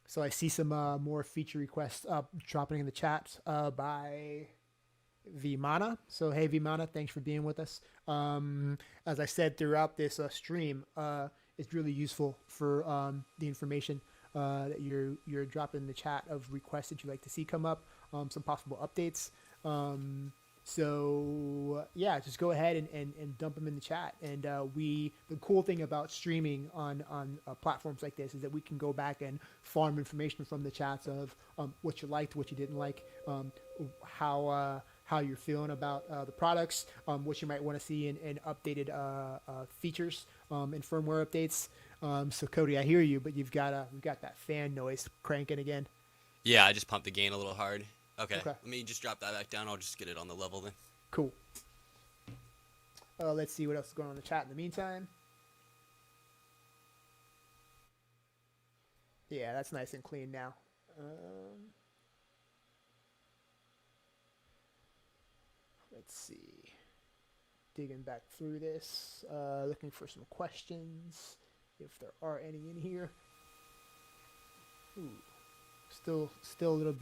So I see some more feature requests dropping in the chat by Vimana. So hey Vimana, thanks for being with us. As I said throughout this stream, it's really useful for the information that you're dropping in the chat of requests that you'd like to see come up, some possible updates. So yeah, just go ahead and dump them in the chat. And the cool thing about streaming on platforms like this is that we can go back and farm information from the chats of what you liked, what you didn't like, how you're feeling about the products, what you might want to see in updated features and firmware updates. So Cody, I hear you, but we've got that fan noise cranking again. Yeah, I just pumped the gain a little hard. Okay. Let me just drop that back down. I'll just get it on the level then. Cool. Let's see what else is going on in the chat in the meantime. Yeah, that's nice and clean now. Let's see. Digging back through this, looking for some questions, if there are any in here. Ooh. Still a little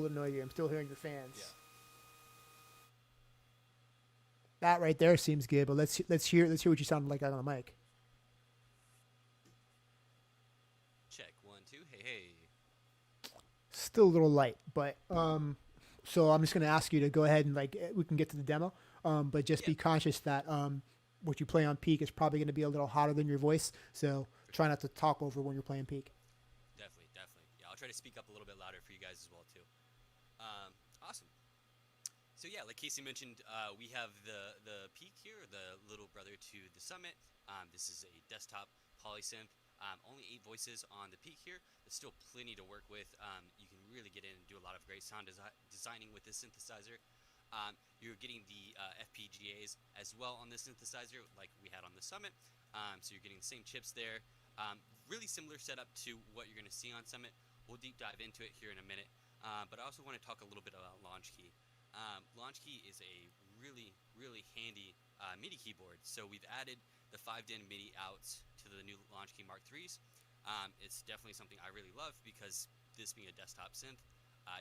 noisy. I'm still hearing your fans. Yeah. That right there seems good, but let's hear what you sounded like on the mic. Check 1, 2. Hey. Still a little light, but so I'm just gonna ask you to go ahead and we can get to the demo, but just be conscious that what you play on peak is probably gonna be a little hotter than your voice, so try not to talk over when you're playing peak. Definitely. Yeah, I'll try to speak up a little bit louder for you guys as well too. Awesome. So yeah, like Casey mentioned, we have the Peak here, the little brother to the Summit. This is a desktop polysynth. Only 8 voices on the peak here. There's still plenty to work with. You can really get in and do a lot of great sound designing with this synthesizer. You're getting the FPGAs as well on this synthesizer, like we had on the Summit. So you're getting the same chips there. Really similar setup to what you're going to see on Summit. We'll deep dive into it here in a minute. But I also want to talk a little bit about Launchkey. Launchkey is a really, really handy MIDI keyboard. So we've added the 5-DIN MIDI outs to the new Launchkey Mark IIIs. It's definitely something I really love because this being a desktop synth,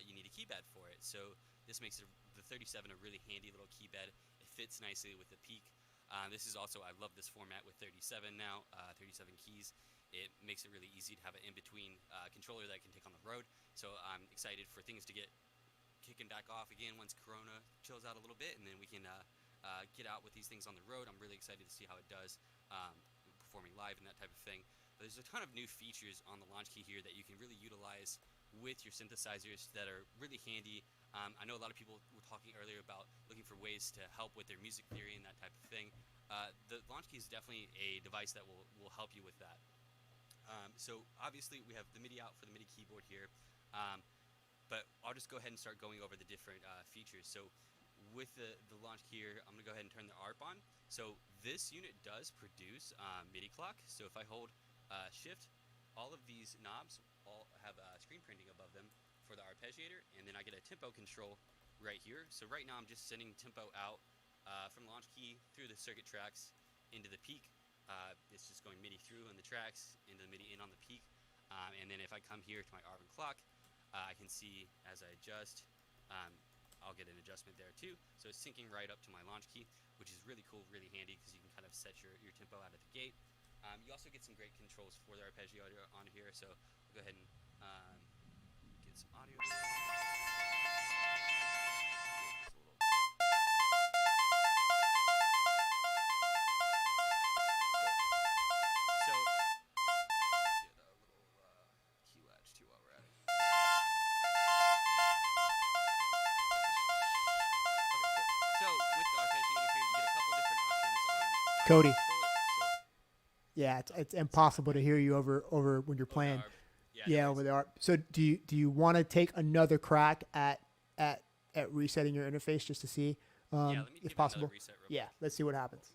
you need a keypad for it. So this makes the 37 a really handy little keypad. It fits nicely with the peak. This is also, I love this format with 37 now, 37 keys. It makes it really easy to have an in-between controller that I can take on the road. So I'm excited for things to get kicking back off again once Corona chills out a little bit, and then we can get out with these things on the road. I'm really excited to see how it does performing live and that type of thing. But there's a ton of new features on the Launchkey here that you can really utilize with your synthesizers that are really handy. I know a lot of people were talking earlier about looking for ways to help with their music theory and that type of thing. The Launchkey is definitely a device that will help you with that. So obviously we have the MIDI out for the MIDI keyboard here, but I'll just go ahead and start going over the different features. So with the launch here, I'm going to go ahead and turn the ARP on. So this unit does produce MIDI clock. So if I hold shift, all of these knobs all have screen printing above them for the arpeggiator, and then I get a tempo control right here. So right now I'm just sending tempo out from Launchkey through the circuit tracks into the peak. It's just going MIDI through in the tracks, into the MIDI in on the peak. And then if I come here to my ARP clock, I can see as I adjust, I'll get an adjustment there too. So it's syncing right up to my Launchkey, which is really cool, really handy because you can kind of set your tempo out of the gate. You also get some great controls for the arpeggiator on here. So I'll go ahead and get some audio. Cody. Yeah, it's impossible to hear you over when you're playing. Yeah, over the ARP. So do you want to take another crack at resetting your interface just to see if possible? Yeah, let's see what happens.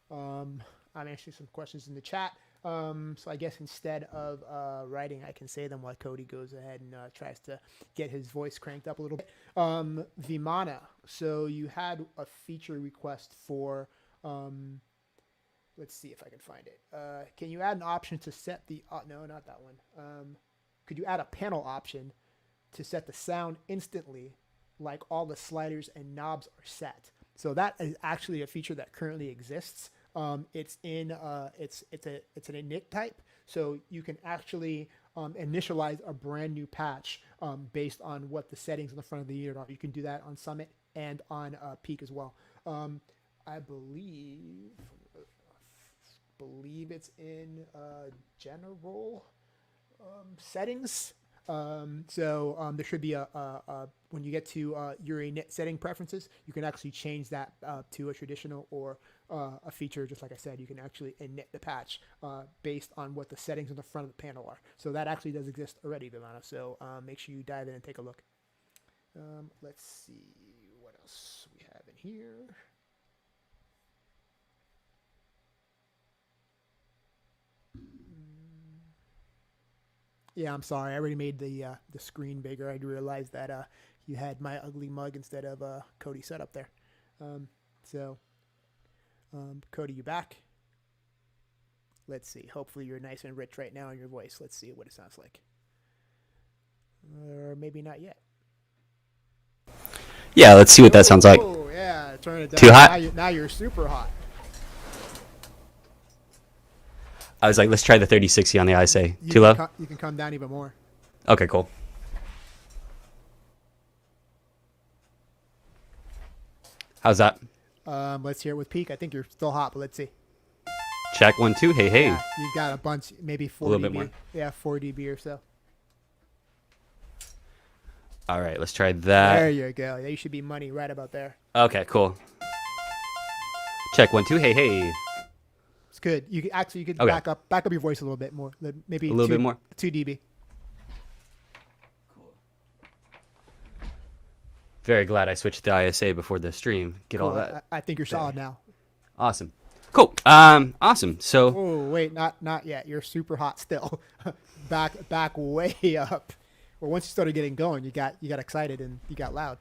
I'm answering some questions in the chat. So I guess instead of writing, I can say them while Cody goes ahead and tries to get his voice cranked up a little bit. Vimana, so you had a feature request for, let's see if I can find it. Can you add an option to set the, no, not that one. Could you add a panel option to set the sound instantly, like all the sliders and knobs are set? So that is actually a feature that currently exists. It's in it's an init type, so you can actually initialize a brand new patch based on what the settings on the front of the unit are. You can do that on Summit and on Peak as well. I believe it's in general settings. So there should be when you get to your init setting preferences, you can actually change that to a traditional or a feature. Just like I said, you can actually init the patch based on what the settings on the front of the panel are. So that actually does exist already, Vimana. So make sure you dive in and take a look. Let's see what else we have in here. Yeah, I'm sorry. I already made the screen bigger. I realized that you had my ugly mug instead of Cody set up there. Cody, you back? Let's see. Hopefully you're nice and rich right now in your voice. Let's see what it sounds like. Or maybe not yet. Yeah, let's see what that sounds like. Oh, yeah. Turn it down. Too hot? Now you're super hot. I was like, let's try the 3060 on the ISA. Too low? You can come down even more. Okay, cool. How's that? Let's hear it with Peak. I think you're still hot, but let's see. Check 1, 2. Hey, hey. Yeah, you've got a bunch, maybe 4 A little dB. bit more. Yeah, 4 dB or so. All right, let's try that. There you go. You should be money right about there. Okay, cool. Check 1, 2. Hey, hey. It's good. You could Okay. back up your voice a little bit more, maybe A little bit more? 2 dB. Very glad I switched to ISA before the stream. Get all Cool. that. I think you're solid now. Awesome. Cool. Awesome. So Oh wait, not yet. You're super hot still. back way up. Well, once you started getting going, you got excited and you got loud.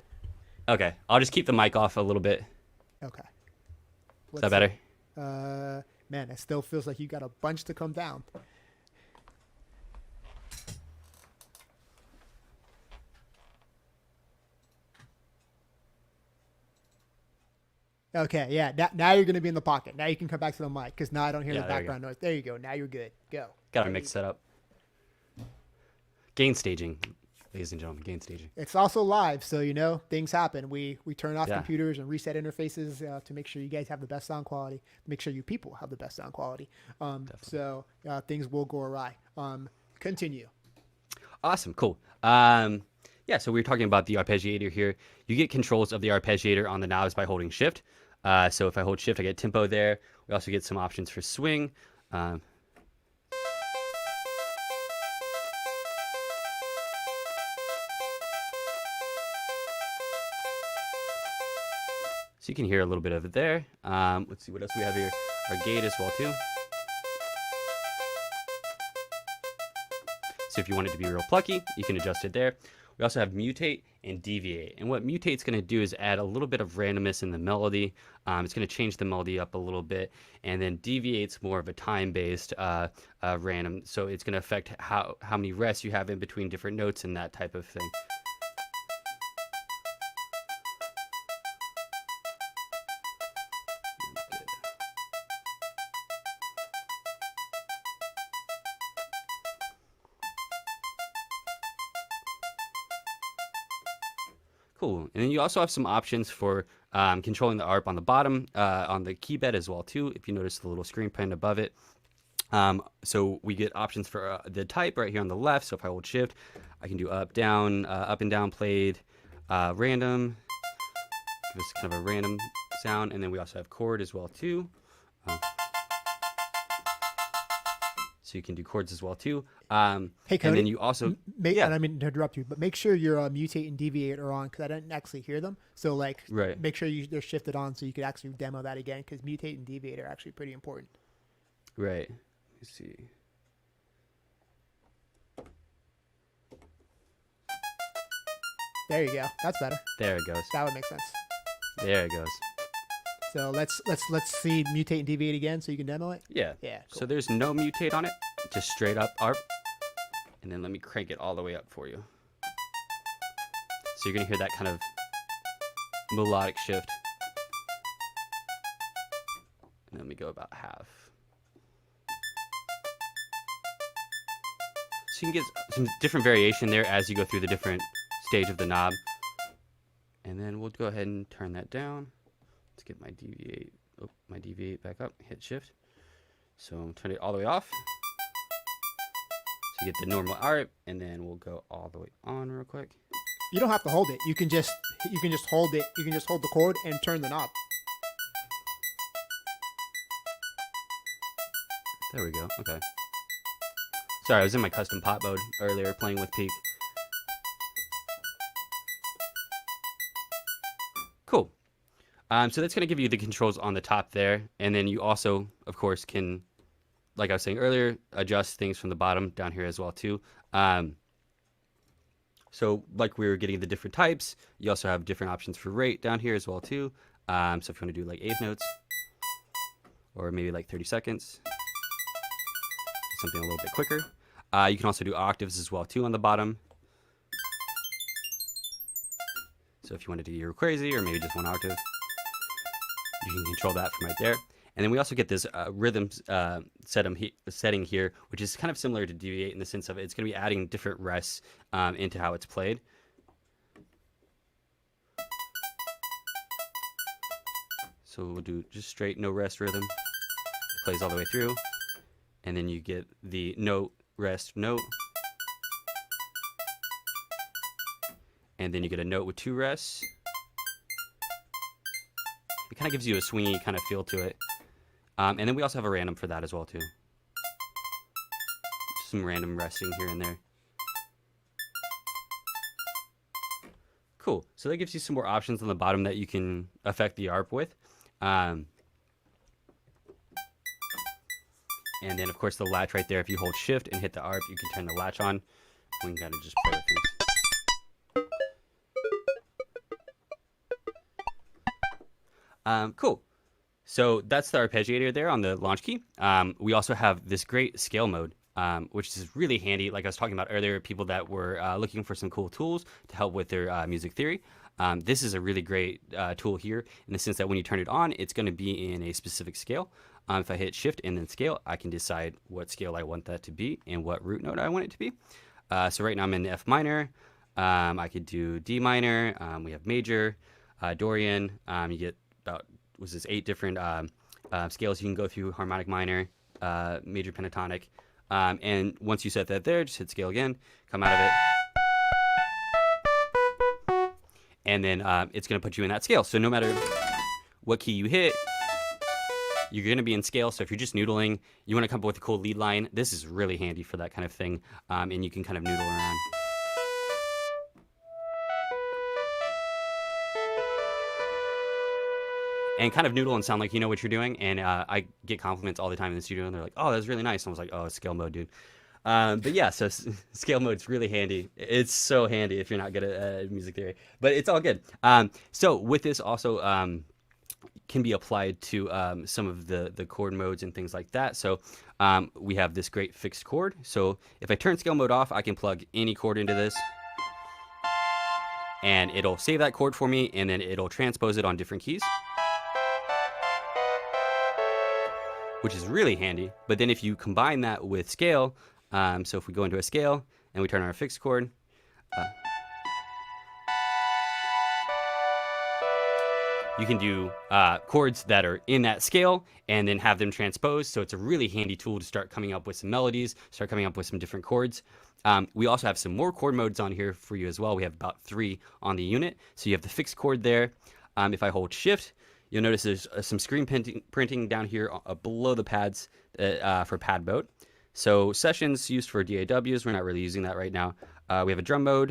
okay, I'll just keep the mic off a little bit. Okay. Is that better? Man, it still feels like you got a bunch to come down. Okay, yeah. Now you're going to be in the pocket. Now you can come back to the mic because now I don't hear Yeah, the there we background noise. There you go. Now you're good. Go. Got our mix set up. Gain staging, ladies and gentlemen. Gain staging. It's also live, so things happen. We turn off Yeah. computers and reset interfaces to make sure you guys have the best sound quality. Make sure you people have the best sound quality. So things will go awry. Continue. Awesome. Cool. Yeah, so we were talking about the arpeggiator here. You get controls of the arpeggiator on the knobs by holding shift. So if I hold shift, I get tempo there. We also get some options for swing. So you can hear a little bit of it there. Let's see what else we have here. Our gate as well too. So if you want it to be real plucky, you can adjust it there. We also have mutate and deviate. And what mutate's going to do is add a little bit of randomness in the melody. It's going to change the melody up a little bit. And then deviate's more of a time-based random. So it's going to affect how many rests you have in between different notes and that type of thing. Cool. And then you also have some options for controlling the ARP on the bottom, on the key bed as well too, if you notice the little screen print above it. So we get options for the type right here on the left. So if I hold shift, I can do up, down, up and down played, random, give us kind of a random sound. And then we also have chord as well too. So you can do chords as well too. Hey, Cody. And then you also, And I mean to interrupt you, but make sure your mutate and deviate are on because I didn't actually hear them. So Right. make sure they're shifted on so you could actually demo that again because mutate and deviate are actually pretty important. right. Let's see. There you go. That's better. There it goes. That would make sense. There it goes. So let's see mutate and deviate again so you can demo it. Yeah. Yeah. Cool. So there's no mutate on it, just straight up ARP. And then let me crank it all the way up for you. So you're gonna hear that kind of melodic shift. And let me go about half. So you can get some different variation there as you go through the different stage of the knob. And then we'll go ahead and turn that down. Let's get my deviate back up, hit shift. So turn it all the way off. So you get the normal ARP, and then we'll go all the way on real quick. You don't have to hold it. You can just hold it. You can just hold the chord and turn the knob. There we go. Okay. Sorry, I was in my custom pot mode earlier playing with Peak. Cool. So that's going to give you the controls on the top there. And then you also, of course, can, like I was saying earlier, adjust things from the bottom down here as well, too. So like we were getting the different types, you also have different options for rate down here as well, too. So if you want to do like eighth notes or maybe like 30 seconds, something a little bit quicker. You can also do octaves as well, too, on the bottom. So if you wanted to get real crazy or maybe just one octave, you can control that from right there. And then we also get this rhythm setting here, which is kind of similar to deviate in the sense of it's going to be adding different rests into how it's played. So we'll do just straight no rest rhythm. It plays all the way through. And then you get the note, rest, note. And then you get a note with two rests. It kind of gives you a swingy kind of feel to it. And then we also have a random for that as well too. Some random resting here and there. Cool. So that gives you some more options on the bottom that you can affect the ARP with. And then, of course, the latch right there. If you hold Shift and hit the ARP, you can turn the latch on. We can kind of just play with things. Cool. So that's the arpeggiator there on the Launchkey. We also have this great scale mode, which is really handy. Like I was talking about earlier, people that were looking for some cool tools to help with their music theory. This is a really great tool here in the sense that when you turn it on, it's going to be in a specific scale. If I hit Shift and then scale, I can decide what scale I want that to be and what root note I want it to be. So right now I'm in F minor. I could do D minor. We have major, Dorian. You get about 8 different scales you can go through: harmonic minor, major pentatonic. And once you set that there, just hit scale again, come out of it. And then it's going to put you in that scale. So no matter what key you hit, you're going to be in scale. So if you're just noodling, you want to come up with a cool lead line, this is really handy for that kind of thing. And you can kind of noodle around. And kind of noodle and sound like you know what you're doing. And I get compliments all the time in the studio, and they're like, "Oh, that's really nice." And I was like, "Oh, it's scale mode, dude." But yeah, so scale mode's really handy. It's so handy if you're not good at music theory, but it's all good. So with this also can be applied to some of the chord modes and things like that. So we have this great fixed chord. So if I turn scale mode off, I can plug any chord into this, and it'll save that chord for me, and then it'll transpose it on different keys, which is really handy. But then if you combine that with scale, so if we go into a scale and we turn on our fixed chord, you can do chords that are in that scale and then have them transposed. So it's a really handy tool to start coming up with some melodies, start coming up with some different chords. We also have some more chord modes on here for you as well. We have about 3 on the unit. So you have the fixed chord there. If I hold Shift, you'll notice there's some screen printing down here below the pads for pad mode. So sessions used for DAWs, we're not really using that right now. We have a drum mode,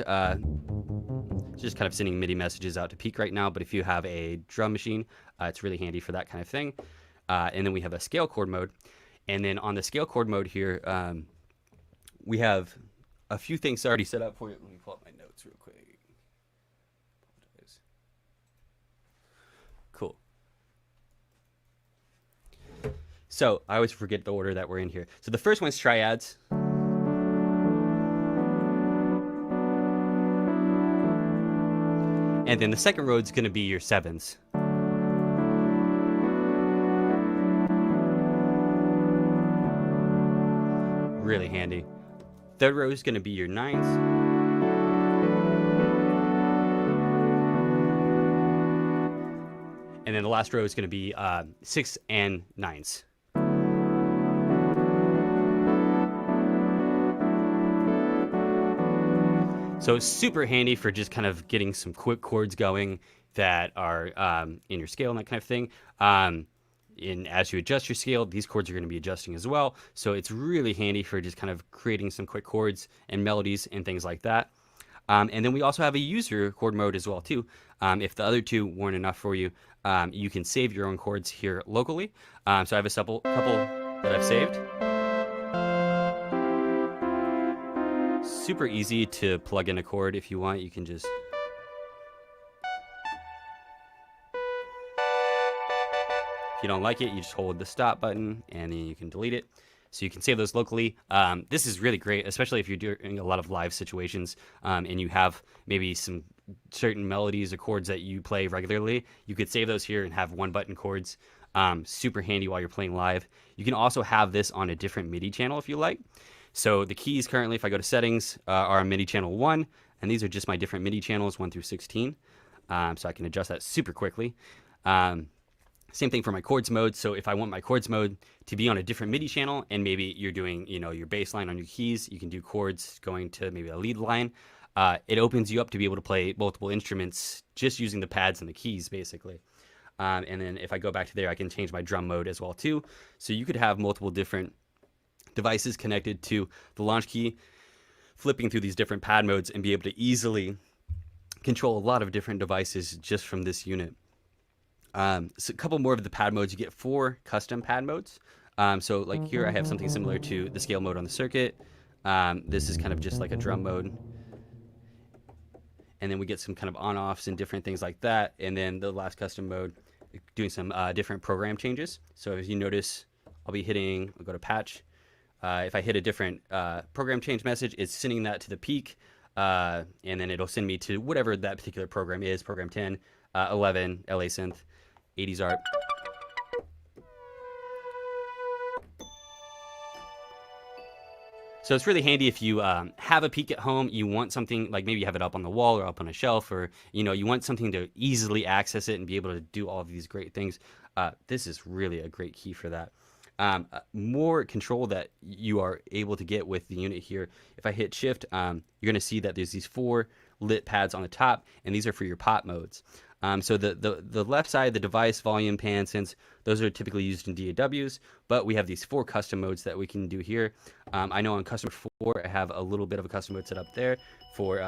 just kind of sending MIDI messages out to peak right now. But if you have a drum machine, it's really handy for that kind of thing. And then we have a scale chord mode. And then on the scale chord mode here, we have a few things already set up for you. Let me pull up my notes real quick. Cool. So I always forget the order that we're in here. So the first one's triads. And then the second row is going to be your 7s. Really handy. Third row is going to be your 9s. And then the last row is going to be 6 and 9s. So it's super handy for just kind of getting some quick chords going that are in your scale and that kind of thing. And as you adjust your scale, these chords are going to be adjusting as well. So it's really handy for just kind of creating some quick chords and melodies and things like that. And then we also have a user chord mode as well too. If the other two weren't enough for you, you can save your own chords here locally. So I have a couple that I've saved. Super easy to plug in a chord if you want. You can just... If you don't like it, you just hold the stop button and then you can delete it. So you can save those locally. This is really great, especially if you're doing a lot of live situations and you have maybe some certain melodies or chords that you play regularly. You could save those here and have one button chords. Super handy while you're playing live. You can also have this on a different MIDI channel if you like. So the keys currently, if I go to settings, are MIDI channel 1, and these are just my different MIDI channels 1 through 16. So I can adjust that super quickly. Same thing for my chords mode. So if I want my chords mode to be on a different MIDI channel, and maybe you're doing, your bass line on your keys, you can do chords going to maybe a lead line. It opens you up to be able to play multiple instruments just using the pads and the keys, basically. And then if I go back to there, I can change my drum mode as well too. So you could have multiple different devices connected to the Launchkey, flipping through these different pad modes and be able to easily control a lot of different devices just from this unit. So a couple more of the pad modes. You get 4 custom pad modes. So like here I have something similar to the scale mode on the circuit. This is kind of just like a drum mode. And then we get some kind of on-offs and different things like that. And then the last custom mode, doing some different program changes. So if you notice, I'll go to patch. If I hit a different program change message, it's sending that to the peak. And then it'll send me to whatever that particular program is, program 10, 11, LA Synth, 80s Art. So it's really handy if you have a peak at home, you want something, like maybe you have it up on the wall or up on a shelf, or you want something to easily access it and be able to do all of these great things. This is really a great key for that. More control that you are able to get with the unit here. If I hit shift, you're going to see that there's these 4 lit pads on the top, and these are for your pot modes. So the left side, the device, volume, pan, synths, those are typically used in DAWs, but we have these 4 custom modes that we can do here. I know on custom 4, I have a little bit of a custom mode set up there for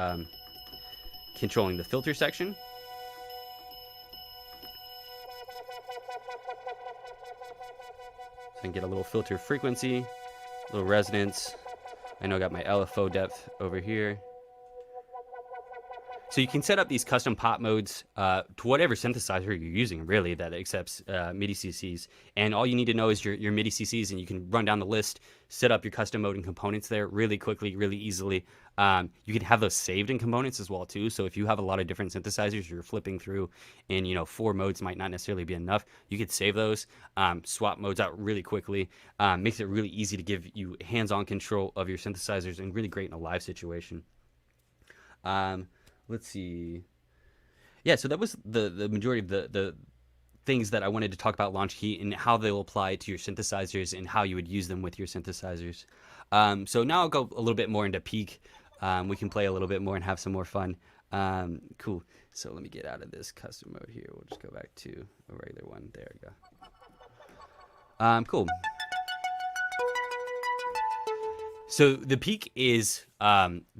controlling the filter section. So I can get a little filter frequency, a little resonance. I know I got my LFO depth over here. So you can set up these custom pot modes to whatever synthesizer you're using, really, that accepts MIDI CCs. And all you need to know is your MIDI CCs, and you can run down the list, set up your custom mode and components there really quickly, really easily. You can have those saved in components as well, too. So if you have a lot of different synthesizers you're flipping through, and 4 modes might not necessarily be enough, you could save those, swap modes out really quickly. Makes it really easy to give you hands-on control of your synthesizers, and really great in a live situation. Let's see. Yeah, so that was the majority of the things that I wanted to talk about Launchkey and how they'll apply to your synthesizers and how you would use them with your synthesizers. So now I'll go a little bit more into peak. We can play a little bit more and have some more fun. Cool. So let me get out of this custom mode here. We'll just go back to a regular one. There we go. Cool. So the peak is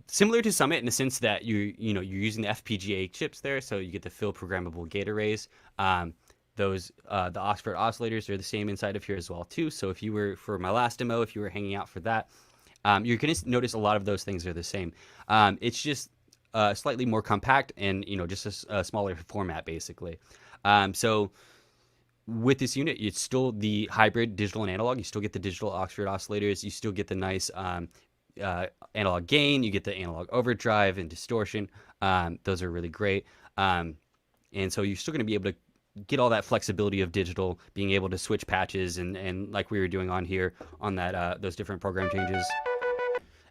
similar to Summit in the sense that you're using the FPGA chips there, so you get the field programmable gate arrays. The Oxford oscillators are the same inside of here as well too. So if you were, for my last demo, if you were hanging out for that, you're going to notice a lot of those things are the same. It's just slightly more compact and just a smaller format basically. So with this unit, it's still the hybrid digital and analog. You still get the digital Oxford oscillators. You still get the nice analog gain. You get the analog overdrive and distortion. Those are really great. And so you're still going to be able to get all that flexibility of digital, being able to switch patches and like we were doing on here on that those different program changes,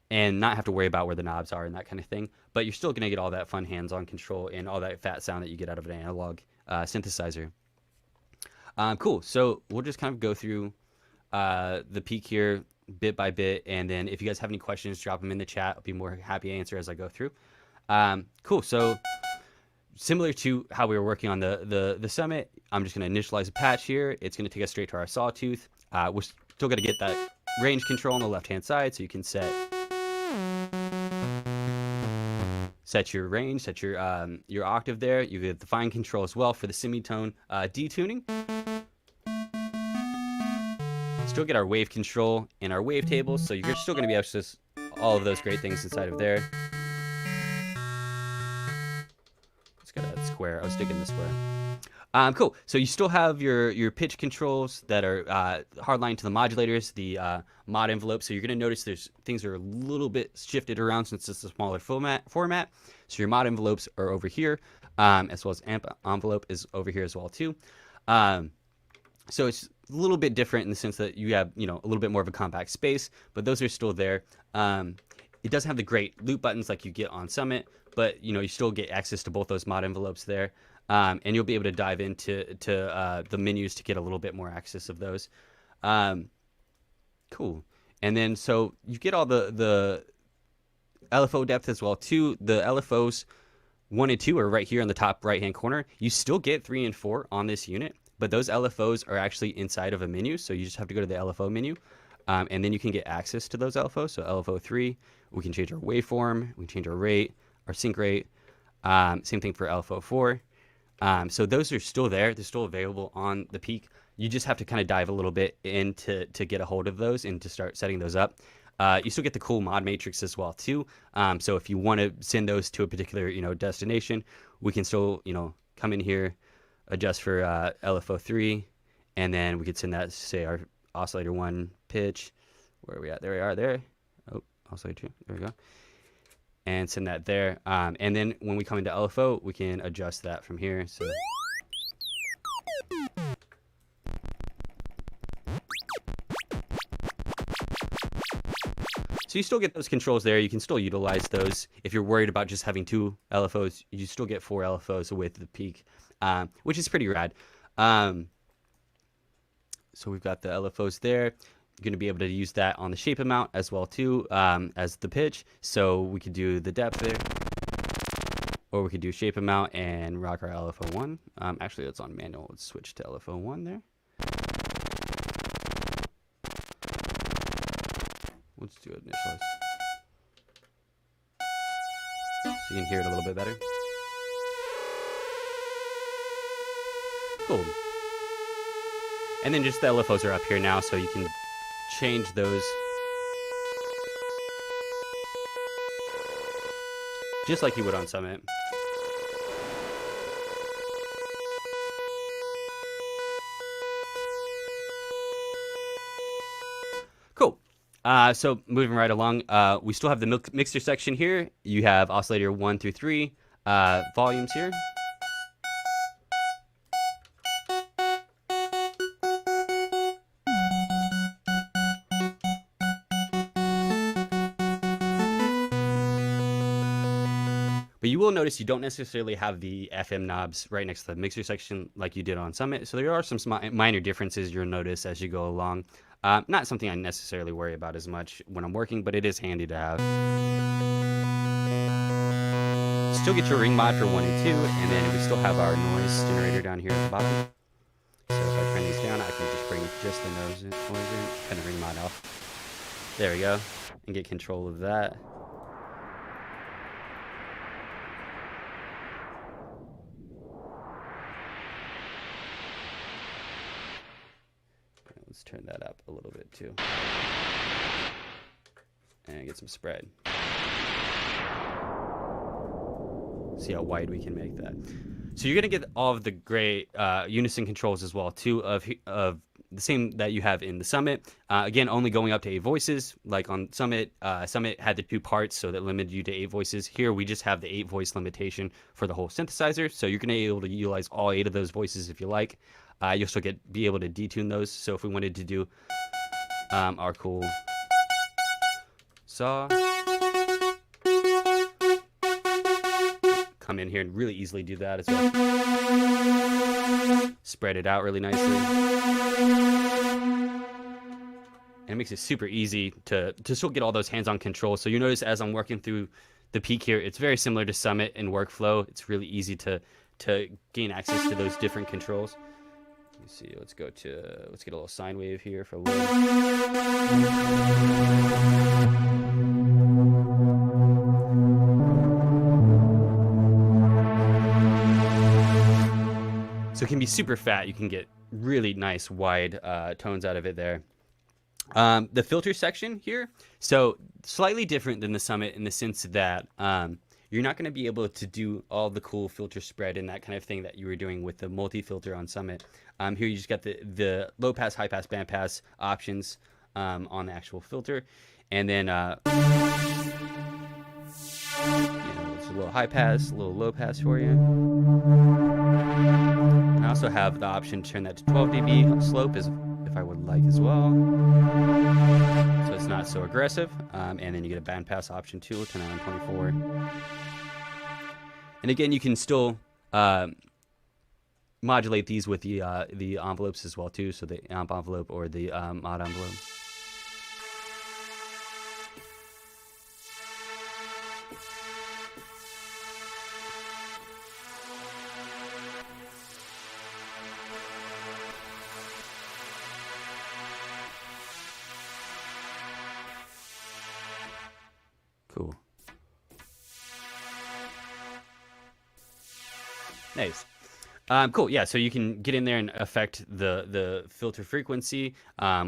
and not have to worry about where the knobs are and that kind of thing. But you're still going to get all that fun hands-on control and all that fat sound that you get out of an analog synthesizer. Cool. So we'll just kind of go through the peak here bit by bit, and then if you guys have any questions, drop them in the chat. I'll be more happy to answer as I go through. Cool. So similar to how we were working on the Summit, I'm just going to initialize a patch here. It's going to take us straight to our sawtooth. We're still going to get that range control on the left-hand side, so you can set your range, set your octave there. You get the fine control as well for the semitone detuning. Still get our wave control and our wave tables, so you're still going to be able to access all of those great things inside of there. Let's go to that square. I was digging the square. Cool. So you still have your pitch controls that are hardlined to the modulators, the mod envelope. So you're going to notice there's things are a little bit shifted around since it's a smaller format. So your mod envelopes are over here, as well as amp envelope is over here as well too. So it's a little bit different in the sense that you have a little bit more of a compact space, but those are still there. It doesn't have the great loop buttons like you get on Summit, but you still get access to both those mod envelopes there. And you'll be able to dive into the menus to get a little bit more access of those. Cool. And then so you get all the LFO depth as well too. The LFOs 1 and 2 are right here on the top right-hand corner. You still get 3 and 4 on this unit, but those LFOs are actually inside of a menu, so you just have to go to the LFO menu, and then you can get access to those LFOs. So LFO 3, we can change our waveform, we can change our rate, our sync rate. Same thing for LFO 4. So those are still there. They're still available on the Peak. You just have to kind of dive a little bit in to get a hold of those and to start setting those up. You still get the cool mod matrix as well too. So if you want to send those to a particular destination, we can still come in here, adjust for LFO 3, and then we could send that, say, our oscillator 1 pitch. Where are we at? There we are. There. Oh, oscillator 2. There we go. And send that there. And then when we come into LFO, we can adjust that from here. So you still get those controls there. You can still utilize those. If you're worried about just having 2 LFOs, you still get 4 LFOs with the Peak, which is pretty rad. So we've got the LFOs there. You're going to be able to use that on the shape amount as well too, as the pitch. So we could do the depth there, or we could do shape amount and rock our LFO 1. Actually, that's on manual. Let's switch to LFO 1 there. Let's do it initialize. So you can hear it a little bit better. Cool. And then just the LFOs are up here now, so you can change those just like you would on Summit. Cool. So moving right along, we still have the mixer section here. You have oscillator 1 through 3 volumes here. But you will notice you don't necessarily have the FM knobs right next to the mixer section like you did on Summit. So there are some minor differences you'll notice as you go along. Not something I necessarily worry about as much when I'm working, but it is handy to have. Still get your ring mod for 1 and 2, and then we still have our noise generator down here at the bottom. So if I turn these down, I can just bring just the noise in, turn the ring mod off. There we go, and get control of that. Let's turn that up a little bit too. And get some spread. See how wide we can make that. So you're going to get all of the great unison controls as well too of the same that you have in the Summit. Again, only going up to 8 voices. Like on Summit, Summit had the 2 parts, so that limited you to 8 voices. Here we just have the 8 voice limitation for the whole synthesizer. So you're going to be able to utilize all 8 of those voices if you like. You'll still be able to detune those. So if we wanted to do our cool saw, come in here and really easily do that as well. Spread it out really nicely. And it makes it super easy to still get all those hands-on controls. So you notice as I'm working through the Peak here, it's very similar to Summit in workflow. It's really easy to gain access to those different controls. Let's see, let's get a little sine wave here for low. So it can be super fat. You can get really nice wide tones out of it there. The filter section here, so slightly different than the Summit in the sense that you're not going to be able to do all the cool filter spread and that kind of thing that you were doing with the multi-filter on Summit. Here you just got the low pass, high pass, band pass options on the actual filter. And then it's a little high pass, a little low pass for you. I also have the option to turn that to 12 dB slope if I would like as well. So it's not so aggressive. And then you get a band pass option too, turn it on 24. And again, you can still modulate these with the envelopes as well too. So the amp envelope or the mod envelope. Cool. Nice. Cool. Yeah. So you can get in there and affect the filter frequency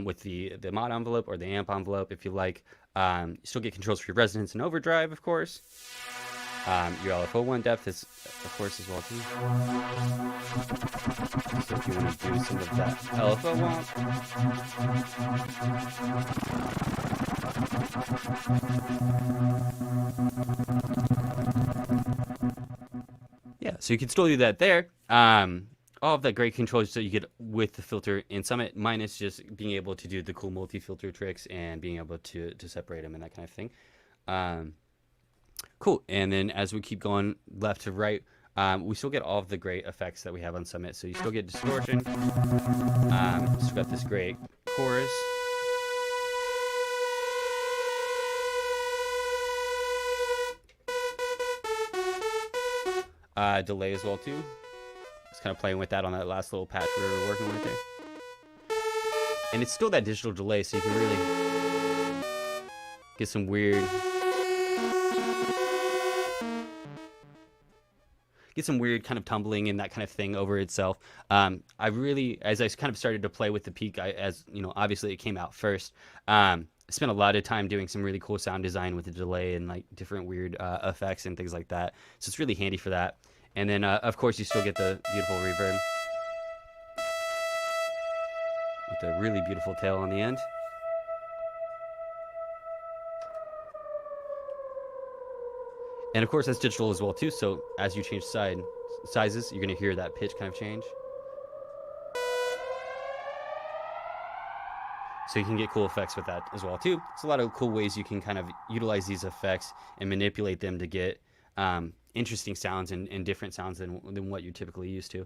with the mod envelope or the amp envelope if you like. You still get controls for your resonance and overdrive, of course. Your LFO1 depth is, of course, as well too. So if you want to do some of that LFO1. Yeah, so you can still do that there. All of that great controls that you get with the filter in Summit, minus just being able to do the cool multi-filter tricks and being able to separate them and that kind of thing. Cool. And then as we keep going left to right, we still get all of the great effects that we have on Summit. So you still get distortion. Still got this great chorus. Delay as well too. Just kind of playing with that on that last little patch we were working with there. And it's still that digital delay, so you can really get some weird kind of tumbling and that kind of thing over itself. I really, as I kind of started to play with the Peak, as you know, obviously it came out first. I spent a lot of time doing some really cool sound design with the delay and like different weird effects and things like that. So it's really handy for that. And then, of course, you still get the beautiful reverb with a really beautiful tail on the end. And of course, that's digital as well too. So as you change sizes, you're going to hear that pitch kind of change. So you can get cool effects with that as well too. It's a lot of cool ways you can kind of utilize these effects and manipulate them to get interesting sounds and different sounds than what you're typically used to.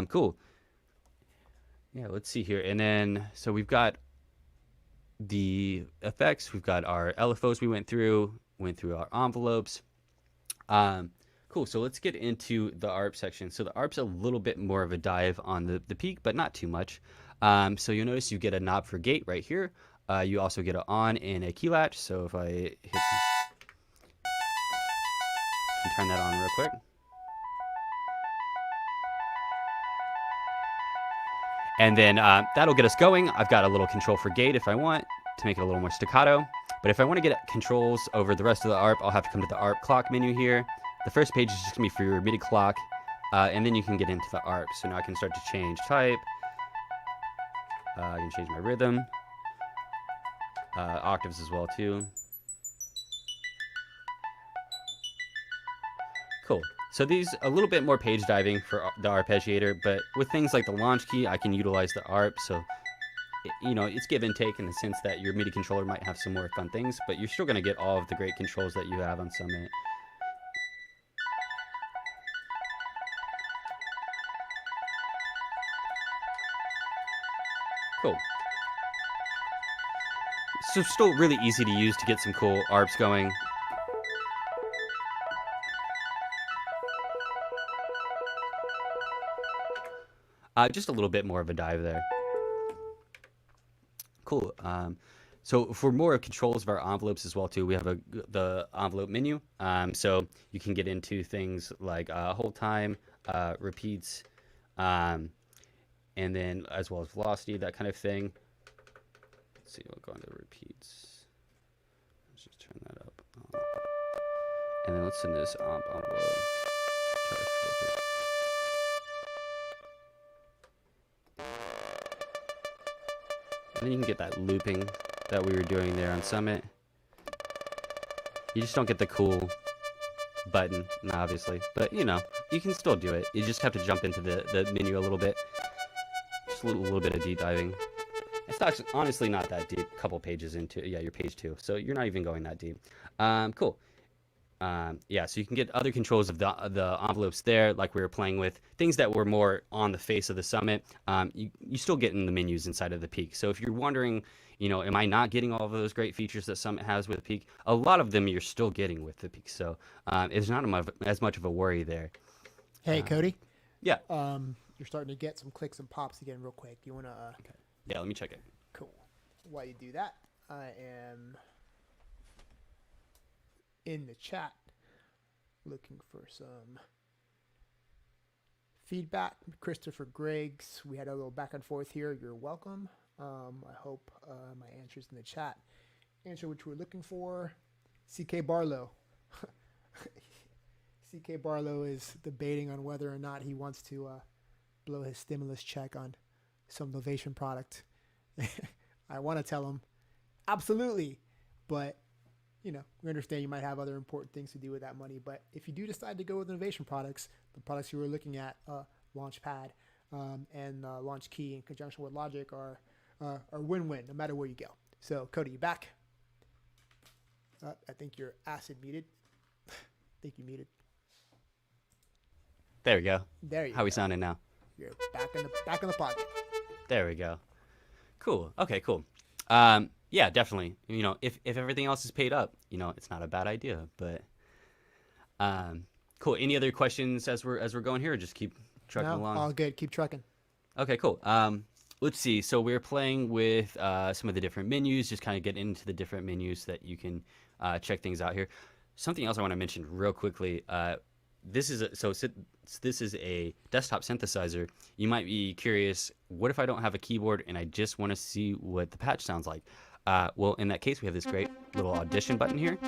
Cool. Yeah, let's see here. And then, so we've got the effects. We've got our LFOs we went through our envelopes. Cool. So let's get into the ARP section. So the ARP's a little bit more of a dive on the Peak, but not too much. So you'll notice you get a knob for gate right here. You also get an on and a key latch. So if I hit, turn that on real quick. And then that'll get us going. I've got a little control for gate if I want to make it a little more staccato. But if I want to get controls over the rest of the ARP, I'll have to come to the ARP clock menu here. The first page is just going to be for your MIDI clock. And then you can get into the ARP. So now I can start to change type. I can change my rhythm. Octaves as well too. Cool. So these a little bit more page diving for the arpeggiator, but with things like the Launchkey, I can utilize the ARP. So, you know, it's give and take in the sense that your MIDI controller might have some more fun things, but you're still going to get all of the great controls that you have on Summit. Cool. So still really easy to use to get some cool ARPs going. Just a little bit more of a dive there. Cool. So for more controls of our envelopes as well too, we have the envelope menu. So you can get into things like hold time, repeats, and then as well as velocity, that kind of thing. Let's see, we'll go into repeats. Let's just turn that up. And then let's send this envelope. And then you can get that looping that we were doing there on Summit. You just don't get the cool button, obviously. But, you know, you can still do it. You just have to jump into the menu a little bit. Just a little bit of deep diving. It's not, honestly not that deep. A couple pages into, yeah, you're page 2. So you're not even going that deep. Cool. Yeah, so you can get other controls of the envelopes there, like we were playing with. Things that were more on the face of the Summit, you still get in the menus inside of the Peak. So if you're wondering, you know, am I not getting all of those great features that Summit has with Peak? A lot of them you're still getting with the Peak. So it's not as much of a worry there. Hey, Cody. Yeah. You're starting to get some clicks and pops again real quick. You want to... Okay. Yeah, let me check it. Cool. While you do that, I am... in the chat. Looking for some feedback. Christopher Griggs, we had a little back and forth here. You're welcome. I hope my answer's in the chat. Answer which we're looking for. CK Barlow. CK Barlow is debating on whether or not he wants to blow his stimulus check on some Novation product. I want to tell him, absolutely, but you know, we understand you might have other important things to do with that money. But if you do decide to go with Novation products, the products you were looking at, Launchpad and Launchkey in conjunction with Logic are win-win no matter where you go. So Cody, you back? I think you're acid muted. I think you muted. There we go. There you go. How we sounding now? You're back in the pocket. There we go. Cool. Okay, cool. Yeah, definitely. You know, if everything else is paid up, you know, it's not a bad idea. But cool. Any other questions as we're going here, or just keep trucking along? All good. Keep trucking. Okay, cool. Let's see. So we're playing with some of the different menus, just kind of get into the different menus that you can check things out here. Something else I want to mention real quickly. This is a desktop synthesizer. You might be curious, what if I don't have a keyboard and I just want to see what the patch sounds like? Well, in that case, we have this great little audition button here.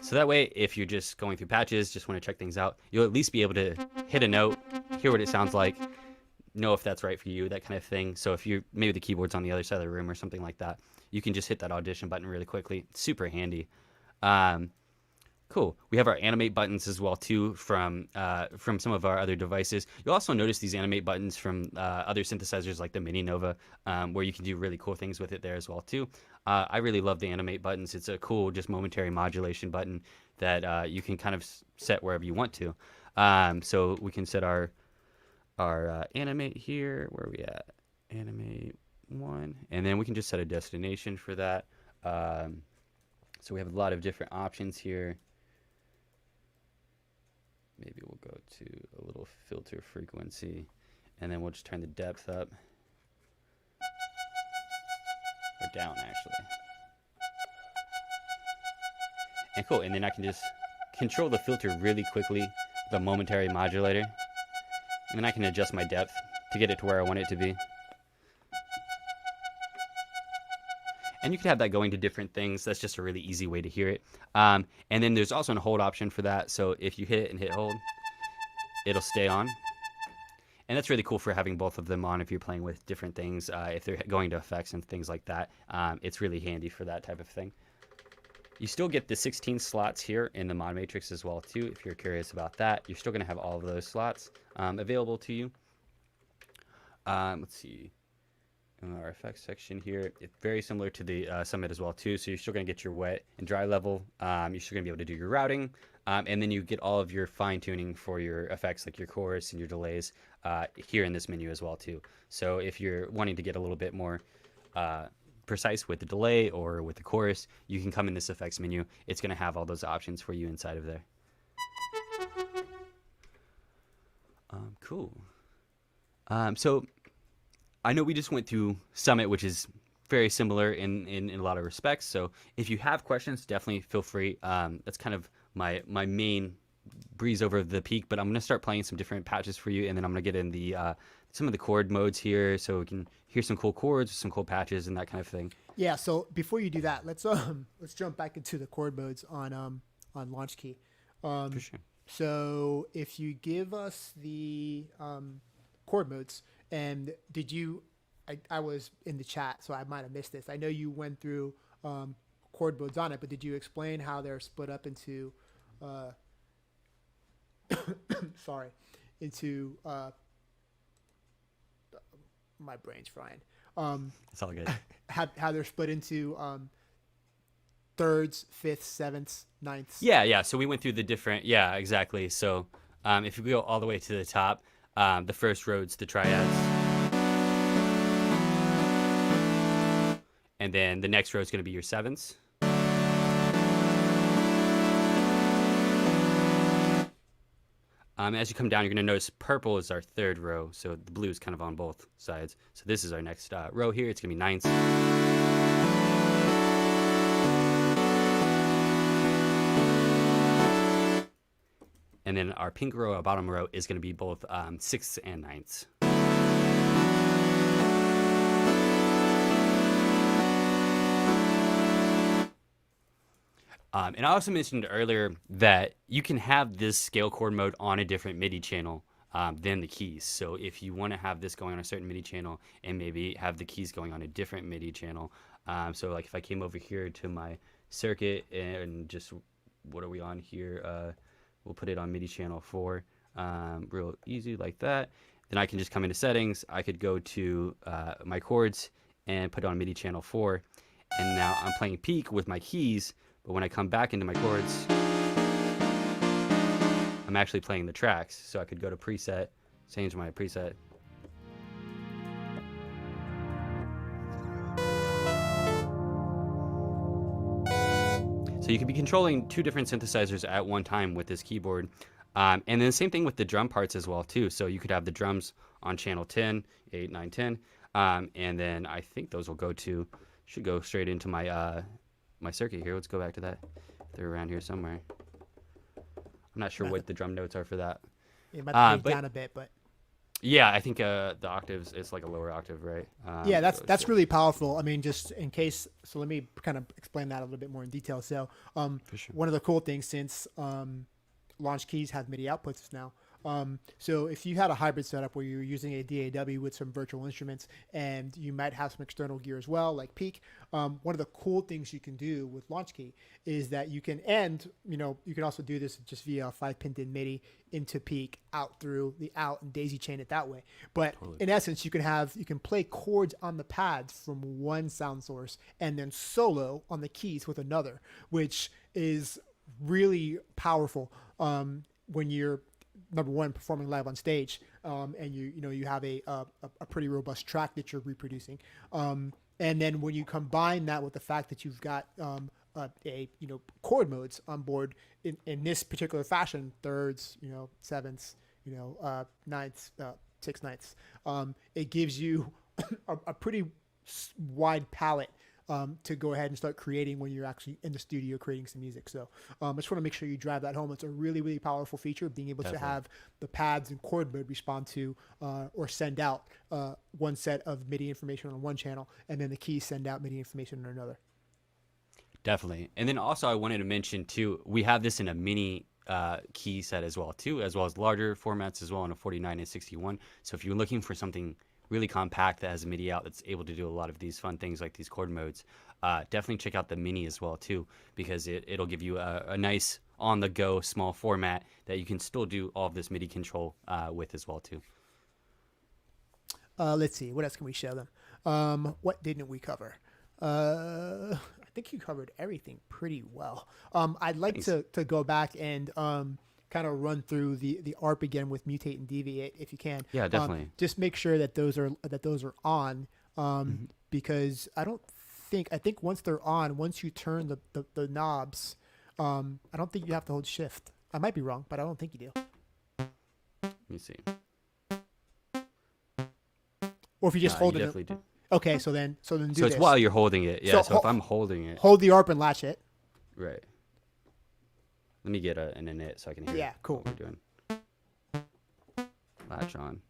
So that way, if you're just going through patches, just want to check things out, you'll at least be able to hit a note, hear what it sounds like, know if that's right for you, that kind of thing. So if you're, maybe the keyboard's on the other side of the room or something like that, you can just hit that audition button really quickly. It's super handy. Cool. We have our animate buttons as well too from some of our other devices. You'll also notice these animate buttons from other synthesizers like the Mini Nova, where you can do really cool things with it there as well too. I really love the animate buttons. It's a cool, just momentary modulation button that you can kind of set wherever you want to. So we can set our animate here. Where are we at? Animate 1, and then we can just set a destination for that. So we have a lot of different options here. Maybe we'll go to a little filter frequency, and then we'll just turn the depth up. Or down, actually. And cool, and then I can just control the filter really quickly with a momentary modulator. And then I can adjust my depth to get it to where I want it to be. And you can have that going to different things. That's just a really easy way to hear it. And then there's also a hold option for that. So if you hit it and hit hold, it'll stay on. And that's really cool for having both of them on if you're playing with different things. If they're going to effects and things like that, it's really handy for that type of thing. You still get the 16 slots here in the mod matrix as well too. If you're curious about that, you're still going to have all of those slots available to you. Let's see. In our effects section here, it's very similar to the Summit as well too. So you're still going to get your wet and dry level. You're still going to be able to do your routing, and then you get all of your fine tuning for your effects, like your chorus and your delays, here in this menu as well too. So if you're wanting to get a little bit more precise with the delay or with the chorus, you can come in this effects menu. It's going to have all those options for you inside of there. Cool. So I know we just went through Summit, which is very similar in a lot of respects. So if you have questions, definitely feel free. That's kind of my main breeze over the peak, but I'm going to start playing some different patches for you, and then I'm going to get in the some of the chord modes here so we can hear some cool chords, some cool patches, and that kind of thing. Yeah, so before you do that, let's jump back into the chord modes on Launchkey. For sure. So if you give us the chord modes, and did you? I was in the chat, so I might have missed this. I know you went through chord modes on it, but did you explain how they're split up into? Sorry, into my brain's frying. It's all good. How they're split into thirds, fifths, sevenths, ninths. Yeah. So we went through the different. Yeah, exactly. So if we go all the way to the top, the first road's the triads, and then the next row is going to be your sevenths. As you come down, you're going to notice purple is our third row, so the blue is kind of on both sides. So this is our next row here. It's going to be ninths. And then our pink row, our bottom row, is going to be both 6ths and 9ths. And I also mentioned earlier that you can have this scale chord mode on a different MIDI channel than the keys. So if you want to have this going on a certain MIDI channel and maybe have the keys going on a different MIDI channel. So like if I came over here to my circuit and just, what are we on here? We'll put it on MIDI channel 4, real easy like that. Then I can just come into settings. I could go to my chords and put it on MIDI channel 4. And now I'm playing peak with my keys. But when I come back into my chords, I'm actually playing the tracks. So I could go to preset, change my preset. So you could be controlling 2 different synthesizers at one time with this keyboard. And then the same thing with the drum parts as well too. So you could have the drums on channel 10, 8, 9, 10. And then I think those will should go straight into my my circuit here. Let's go back to that. They're around here somewhere. I'm not sure what the drum notes are for that. It might be down a bit, but yeah, I think the octaves, it's like a lower octave, right? yeah, that's really powerful. I mean, just in case, so let me kind of explain that a little bit more in detail. So For sure. one of the cool things, since Launchkeys have MIDI outputs now, so if you had a hybrid setup where you're using a DAW with some virtual instruments and you might have some external gear as well, like peak, one of the cool things you can do with Launchkey is that you can you can also do this just via a 5-pin in MIDI into peak out through the out and daisy chain it that way. But in essence, you can play chords on the pads from one sound source and then solo on the keys with another, which is really powerful when you're, number one, performing live on stage, and you have a pretty robust track that you're reproducing, and then when you combine that with the fact that you've got chord modes on board in this particular fashion, thirds, sevenths, ninths, 6/9ths, it gives you a pretty wide palette to go ahead and start creating when you're actually in the studio creating some music. So I just want to make sure you drive that home. It's a really, really powerful feature of being able to have the pads and chord mode respond to or send out one set of MIDI information on one channel, and then the keys send out MIDI information on another. Definitely. And then also I wanted to mention too, we have this in a mini key set as well as larger formats as well in a 49 and 61. So if you're looking for something really compact that has a MIDI out that's able to do a lot of these fun things like these chord modes, definitely check out the mini as well too, because it'll give you a nice on-the-go small format that you can still do all of this MIDI control with as well too. Let's see, what else can we show them? What didn't we cover? I think you covered everything pretty well. I'd like to go back and kind of run through the ARP again with mutate and deviate if you can. Yeah, definitely. Just make sure that those are on, because I think once they're on, once you turn the knobs, I don't think you have to hold shift. I might be wrong, but I don't think you do. Let me see. Or if you just hold you it. definitely do. Okay, so then do this. So it's while you're holding it. Yeah, so if I'm holding it. Hold the ARP and latch it. Right. Let me get an init so I can hear Yeah, cool. what we're doing. Latch on.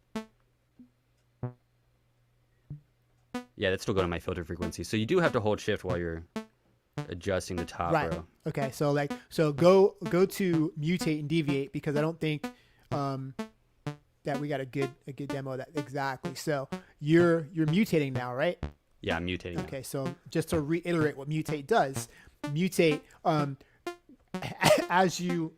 Yeah, that's still going to my filter frequency. So you do have to hold shift while you're adjusting the top row. Okay, so go to mutate and deviate, because I don't think that we got a good demo of that exactly. So you're mutating now, right? Yeah, I'm mutating. Okay, so just to reiterate what mutate does, mutate as you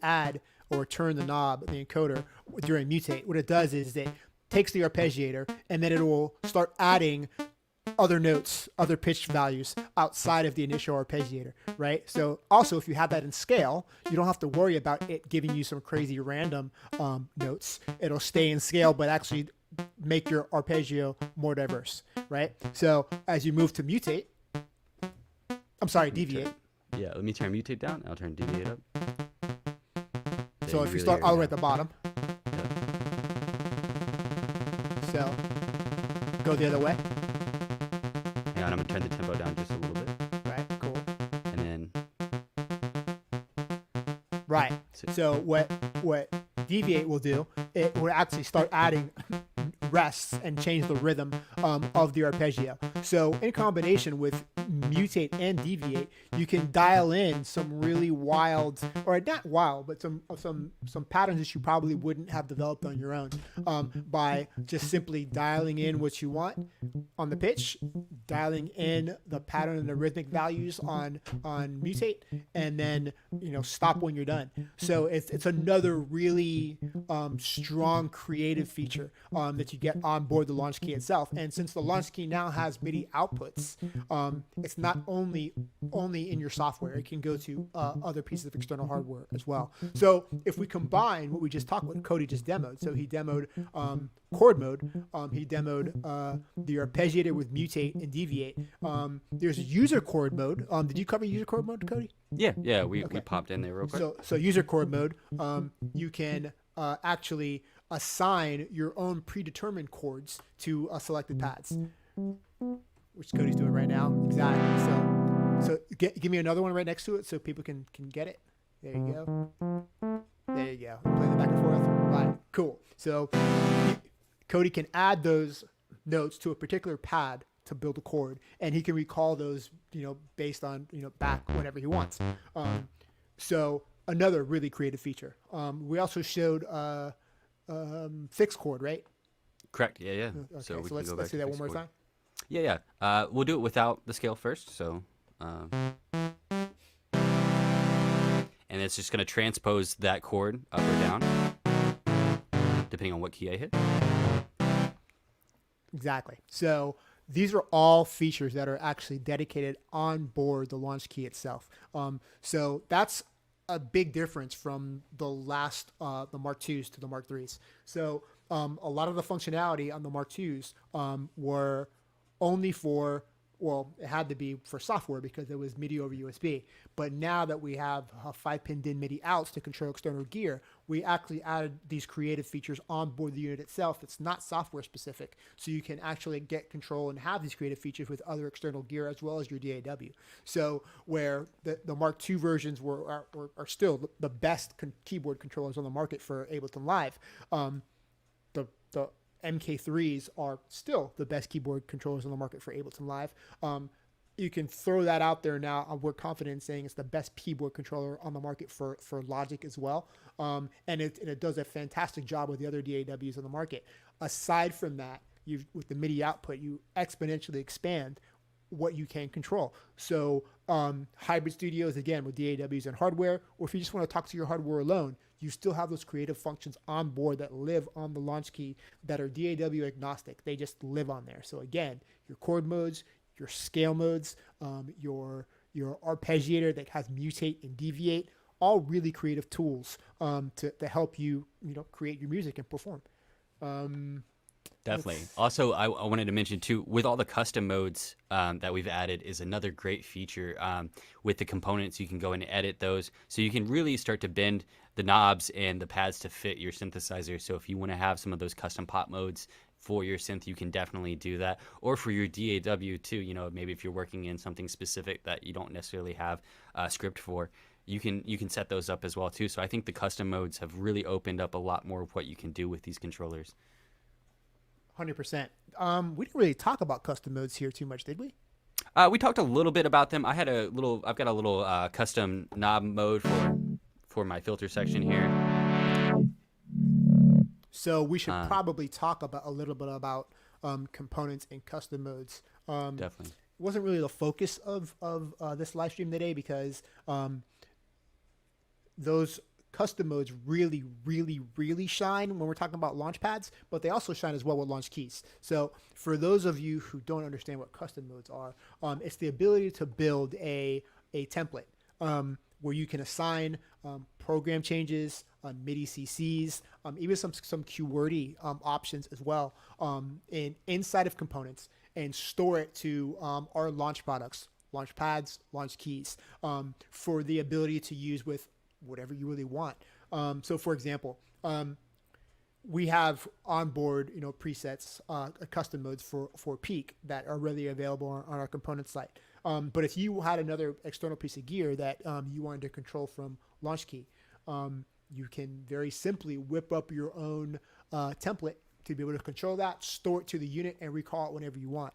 add or turn the knob, the encoder during mutate, what it does is it takes the arpeggiator and then it will start adding other notes, other pitch values outside of the initial arpeggiator, right? So also, if you have that in scale, you don't have to worry about it giving you some crazy random notes. It'll stay in scale, but actually make your arpeggio more diverse, right? So as you move to deviate. Yeah, let me turn mutate down. I'll turn deviate up. So if you start all the way at the bottom. Yep. So go the other way. Hang on, I'm going to turn the tempo down. down just a little bit. Right, cool. And then, Right. So what deviate will do, it will actually start adding rests and change the rhythm of the arpeggio. So in combination with mutate and deviate, you can dial in some really wild, or not wild, but some patterns that you probably wouldn't have developed on your own by just simply dialing in what you want on the pitch, dialing in the pattern and the rhythmic values on mutate, and then stop when you're done. So it's another really strong creative feature that you get on board the Launchkey itself. And since the Launchkey now has MIDI outputs, it's not only in your software, it can go to other pieces of external hardware as well. So if we combine what we just talked about, Cody just demoed. So he demoed chord mode, he demoed the arpeggiator with mutate and deviate. There's user chord mode. Did you cover user chord mode, Cody? Yeah, we popped in there real quick. So user chord mode, you can actually assign your own predetermined chords to selected pads, which Cody's doing right now. Exactly. So give me another one right next to it so people can get it. There you go. There you go. Play them back and forth. Right. Cool. So Cody can add those notes to a particular pad to build a chord, and he can recall those, based on, back whenever he wants. So another really creative feature. We also showed fixed chord, right? Correct. Yeah. Okay, So let's do that one more time. Yeah. We'll do it without the scale first. So, and it's just going to transpose that chord up or down, depending on what key I hit. Exactly. So these are all features that are actually dedicated on board the Launchkey itself. So that's a big difference from the last, the Mark IIs to the Mark IIIs. So a lot of the functionality on the Mark IIs were only for, well, it had to be for software because it was MIDI over USB. But now that we have 5-pin DIN MIDI outs to control external gear, we actually added these creative features on board the unit itself. It's not software specific. So you can actually get control and have these creative features with other external gear as well as your DAW. So where the Mark II versions are still the best keyboard controllers on the market for Ableton Live, the MK3s are still the best keyboard controllers on the market for Ableton Live. You can throw that out there now. We're confident in saying it's the best keyboard controller on the market for Logic as well. And it does a fantastic job with the other DAWs on the market. Aside from that, with the MIDI output, you exponentially expand what you can control. So hybrid studios, again, with DAWs and hardware, or if you just want to talk to your hardware alone, you still have those creative functions on board that live on the Launchkey that are DAW agnostic. They just live on there. So again, your chord modes, your scale modes, your arpeggiator that has mutate and deviate, all really creative tools to help you, create your music and perform. Definitely. Also, I wanted to mention too, with all the custom modes that we've added is another great feature. With the components, you can go and edit those. So you can really start to bend the knobs and the pads to fit your synthesizer. So if you want to have some of those custom pop modes for your synth, you can definitely do that. Or for your DAW too, maybe if you're working in something specific that you don't necessarily have a script for, you can set those up as well too. So I think the custom modes have really opened up a lot more of what you can do with these controllers. 100%. We didn't really talk about custom modes here too much, did we? We talked a little bit about them. I've got a little custom knob mode for my filter section here. So we should probably talk a little bit about components and custom modes. Definitely. It wasn't really the focus of this live stream today because those custom modes really, really, really shine when we're talking about launch pads, but they also shine as well with launch keys. So for those of you who don't understand what custom modes are, it's the ability to build a template where you can assign program changes, MIDI CCs, even some QWERTY options as well inside of components and store it to our launch products, launch pads, launch keys for the ability to use with whatever you really want. So for example, we have on board, presets, custom modes for peak that are readily available on our component site. But if you had another external piece of gear that you wanted to control from Launchkey, You can very simply whip up your own template to be able to control that, store it to the unit, and recall it whenever you want.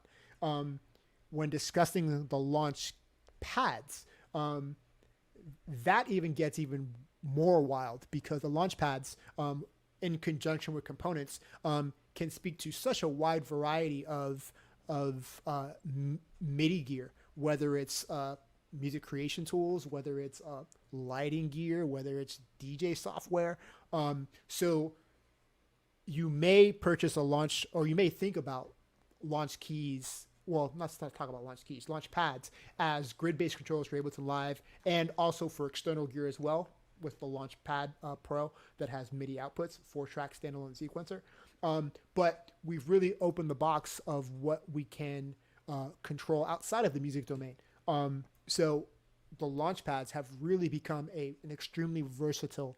When discussing the launch pads, that even gets even more wild, because the launch pads, in conjunction with components, can speak to such a wide variety of MIDI gear, whether it's music creation tools, whether it's lighting gear, whether it's DJ software. So you may purchase a launch, or you may think about launch keys. Well, let's not talk about launch keys, launch pads as grid-based controllers for Ableton Live, and also for external gear as well, with the Launchpad Pro that has MIDI outputs, 4-track standalone sequencer. But we've really opened the box of what we can control outside of the music domain. So the launch pads have really become an extremely versatile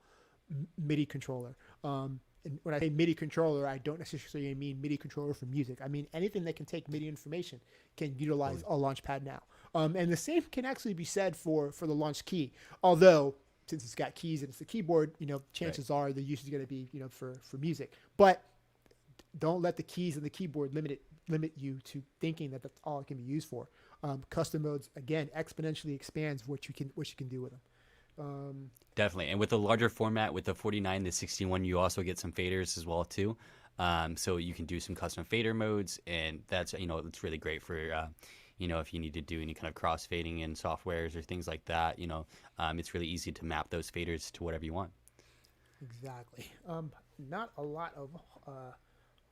MIDI controller. And when I say MIDI controller, I don't necessarily mean MIDI controller for music. I mean anything that can take MIDI information can utilize a launch pad now. And the same can actually be said for the launch key. Although, since it's got keys and it's a keyboard, chances are the use is going to be, for music. But don't let the keys and the keyboard limit you to thinking that that's all it can be used for. Custom modes, again, exponentially expands what you can do with them. Definitely. And with the larger format, with the 49, the 61, you also get some faders as well too. So you can do some custom fader modes, and that's, it's really great for, if you need to do any kind of cross fading in softwares or things like that, it's really easy to map those faders to whatever you want. Exactly. Not a lot of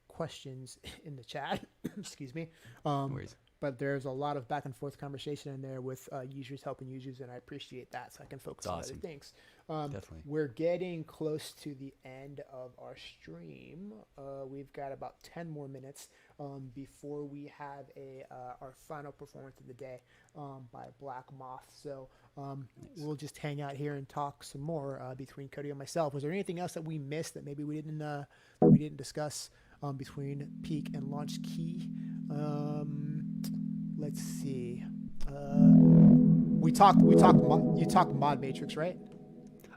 questions in the chat. Excuse me. No worries. But there's a lot of back and forth conversation in there with users helping users, and I appreciate that, so I can focus on other things. Definitely. We're getting close to the end of our stream. We've got about 10 more minutes before we have our final performance of the day by BlaKMOTH. So we'll just hang out here and talk some more between Cody and myself. Was there anything else that we missed that maybe we didn't discuss between Peak and Launchkey? Let's see. You talked Mod Matrix, right?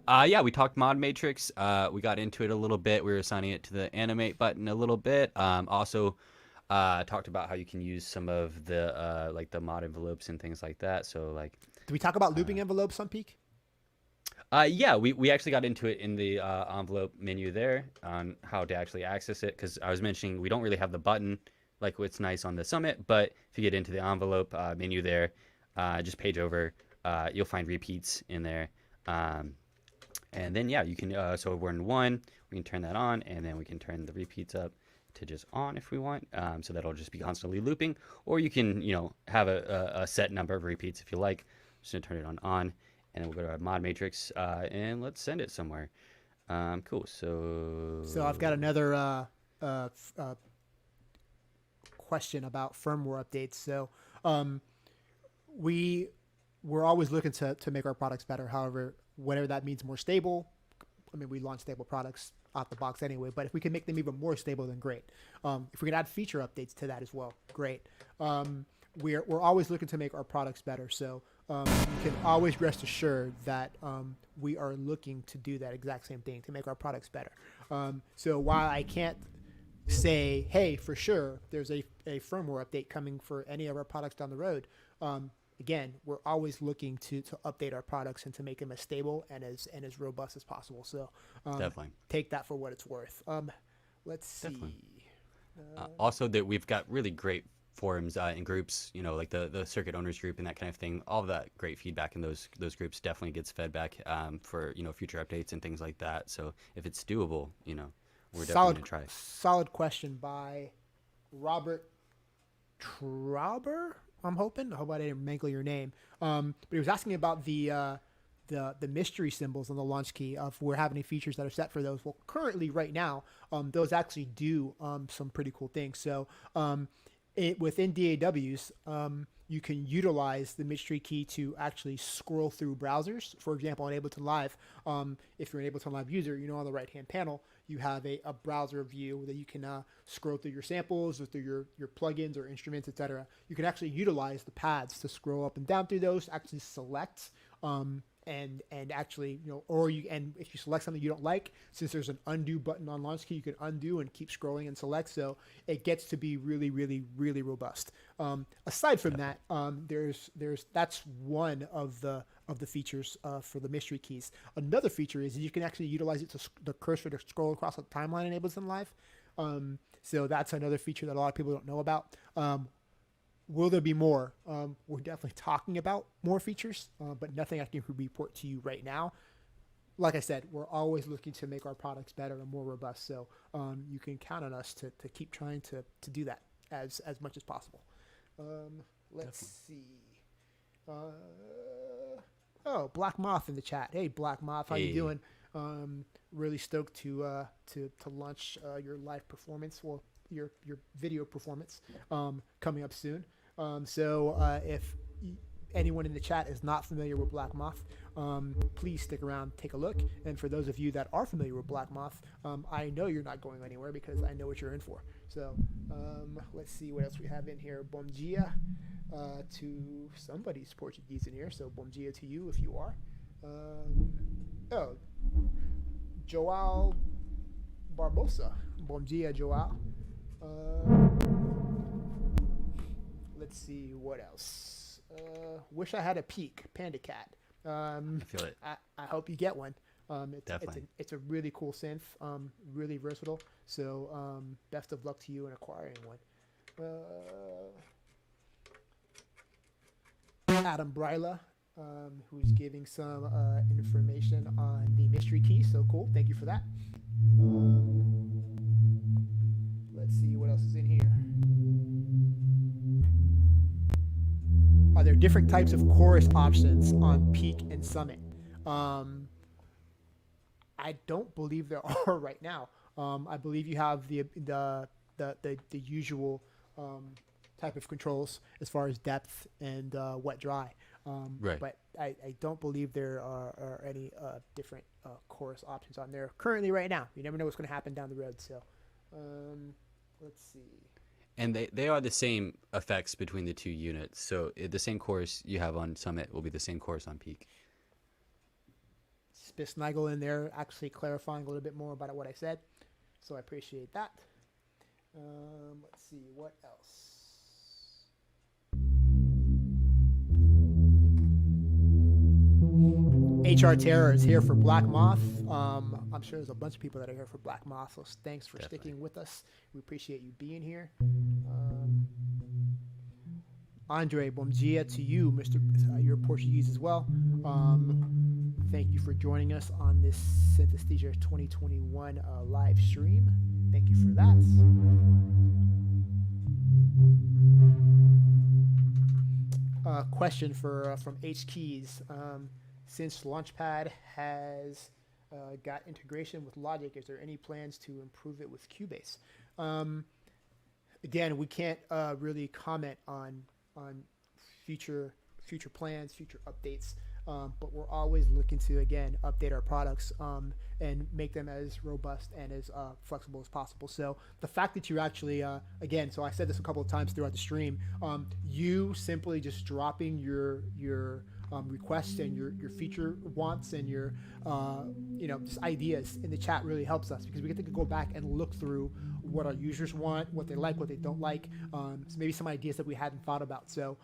Yeah, we talked Mod Matrix. We got into it a little bit. We were assigning it to the animate button a little bit. Also talked about how you can use some of the like the mod envelopes and things like that. So like, did we talk about looping envelopes on Peak? Yeah, we actually got into it in the envelope menu there on how to actually access it, because I was mentioning we don't really have the button like what's nice on the Summit, but if you get into the envelope menu there, just page over, you'll find repeats in there. And then, yeah, you can, so we're in 1, we can turn that on, and then we can turn the repeats up to just on if we want. So that'll just be constantly looping, or you can, have a set number of repeats if you like. Just gonna turn it on, and then we'll go to our Mod Matrix, and let's send it somewhere. Cool, so I've got another question about firmware updates. So we're always looking to make our products better. However, whatever that means, more stable. I mean, we launch stable products out the box anyway, but if we can make them even more stable, then great. If we can add feature updates to that as well, great. We're always looking to make our products better. So you can always rest assured that we are looking to do that exact same thing to make our products better. So while I can't say, hey, for sure, there's a firmware update coming for any of our products down the road, again, we're always looking to update our products and to make them as stable and as robust as possible. So definitely take that for what it's worth. Let's see. Definitely. Also, that we've got really great forums and groups, like the circuit owners group and that kind of thing. All of that great feedback in those groups definitely gets fed back for future updates and things like that. So if it's doable, we're definitely gonna try. Solid question by Robert Trauber. I'm hoping. I hope I didn't mangle your name. But he was asking about the mystery symbols on the launch key. If we have any features that are set for those. Well, currently, right now, those actually do some pretty cool things. So within DAWs, you can utilize the mystery key to actually scroll through browsers. For example, on Ableton Live, if you're an Ableton Live user, on the right-hand panel, you have a browser view that you can scroll through your samples or through your plugins or instruments, etc. You can actually utilize the pads to scroll up and down through those, actually select and actually, or and if you select something you don't like, since there's an undo button on Launchkey, you can undo and keep scrolling and select. So it gets to be really, really, really robust. Aside from that, there's that's one of the features for the mystery keys. Another feature is you can actually utilize it to the cursor to scroll across the timeline enables in live. So that's another feature that a lot of people don't know about. Will there be more? We're definitely talking about more features, but nothing I can report to you right now. Like I said, we're always looking to make our products better and more robust. So you can count on us to keep trying to do that as much as possible. Let's see. BlaKMOTH in the chat. Hey, BlaKMOTH, how you doing? Really stoked to launch your live performance, well, your video performance coming up soon. So if anyone in the chat is not familiar with BlaKMOTH, please stick around, take a look. And for those of you that are familiar with BlaKMOTH, I know you're not going anywhere because I know what you're in for. So let's see what else we have in here. Bom dia to somebody's Portuguese in here. So bom dia to you if you are. Joao Barbosa. Bom dia, Joao. Let's see what else. Wish I had a peak, Panda Cat. I feel it. I hope you get one. Definitely. It's a really cool synth, really versatile. So best of luck to you in acquiring one. Adam Bryla, who's giving some information on the mystery key. So cool. Thank you for that. Let's see what else is in here. Are there different types of chorus options on Peak and Summit? I don't believe there are right now. I believe you have the usual type of controls as far as depth and wet dry. Right. But I don't believe there are any different chorus options on there currently right now. You never know what's going to happen down the road. So let's see. And they are the same effects between the two units. So the same chorus you have on Summit will be the same chorus on Peak. Spissnagel in there actually clarifying a little bit more about what I said. So I appreciate that. Let's see, what else? HR Terror is here for BlaKMOTH. I'm sure there's a bunch of people that are here for BlaKMOTH, so thanks for sticking with us. We appreciate you being here. Andre, bom dia to you, Mr. You're Portuguese as well. Thank you for joining us on this Synthesthesia 2021 live stream. Thank you for that. Question from H Keys. Since Launchpad has got integration with Logic, is there any plans to improve it with Cubase? Again, we can't really comment on future plans, future updates, but we're always looking to, again, update our products and make them as robust and as flexible as possible. So the fact that you're actually, again, so I said this a couple of times throughout the stream, you simply just dropping your requests and your feature wants and your just ideas in the chat really helps us, because we get to go back and look through what our users want, what they like, what they don't like, so maybe some ideas that we hadn't thought about. So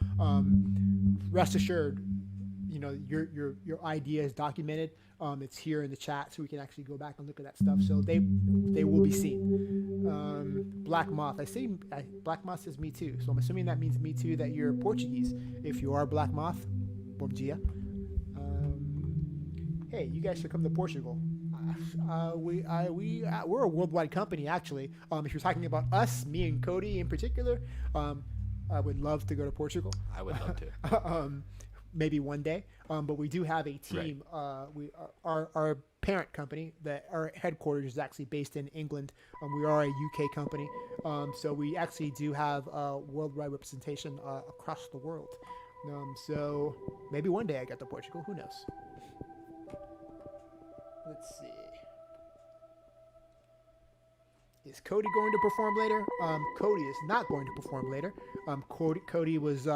rest assured, your idea is documented. It's here in the chat, so we can actually go back and look at that stuff. So they will be seen. BlaKMOTH, BlaKMOTH says me too. So I'm assuming that means me too, that you're Portuguese. If you are BlaKMOTH, bom dia. Hey, you guys should come to Portugal. We're a worldwide company, actually. If you're talking about us, me and Cody in particular, I would love to go to Portugal. I would love to. Maybe one day. But we do have a team. Right. Our parent company, our headquarters is actually based in England. We are a UK company. So we actually do have worldwide representation across the world. So maybe one day I get to Portugal. Who knows? Let's see. Is Cody going to perform later? Cody is not going to perform later. Cody was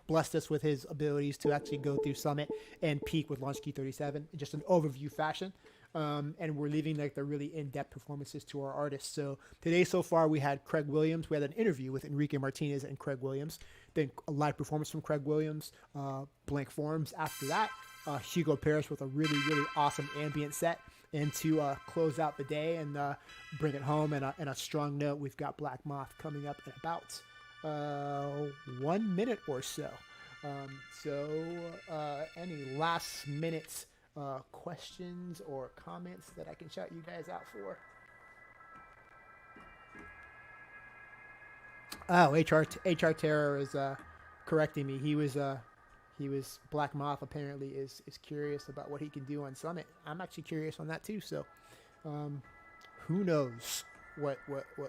blessed us with his abilities to actually go through Summit and peak with Launchkey 37 in just an overview fashion. And we're leaving like the really in-depth performances to our artists. So today so far we had Craig Williams. We had an interview with Enrique Martinez and Craig Williams. Then a live performance from Craig Williams. BlankFor.ms after that. Hugo Paris with a really, really awesome ambient set. And to close out the day and bring it home in a strong note, we've got BlaKMOTH coming up in about 1 minute or so. Any last minute questions or comments that I can shout you guys out for? Oh, HR Terror is correcting me. He was BlaKMOTH apparently is curious about what he can do on Summit. I'm actually curious on that too. So, who knows what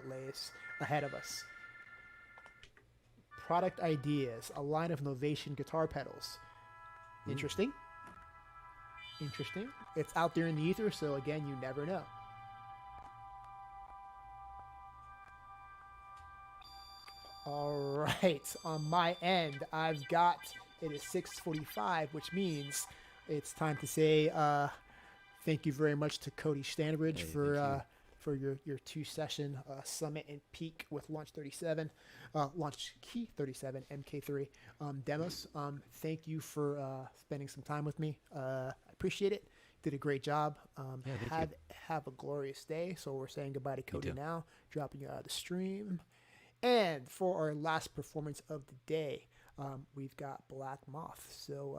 lays ahead of us? Product ideas: a line of Novation guitar pedals. Interesting. It's out there in the ether, so again, you never know. All right, on my end, I've got, it is 6:45, which means it's time to say thank you very much to Cody Stanbridge for your 2-session Summit and Peak with Launchkey 37 MK3 demos. Thank you for spending some time with me. I appreciate it. Did a great job. Have a glorious day. So we're saying goodbye to Cody now, dropping you out of the stream. And for our last performance of the day, we've got BlaKMOTH. So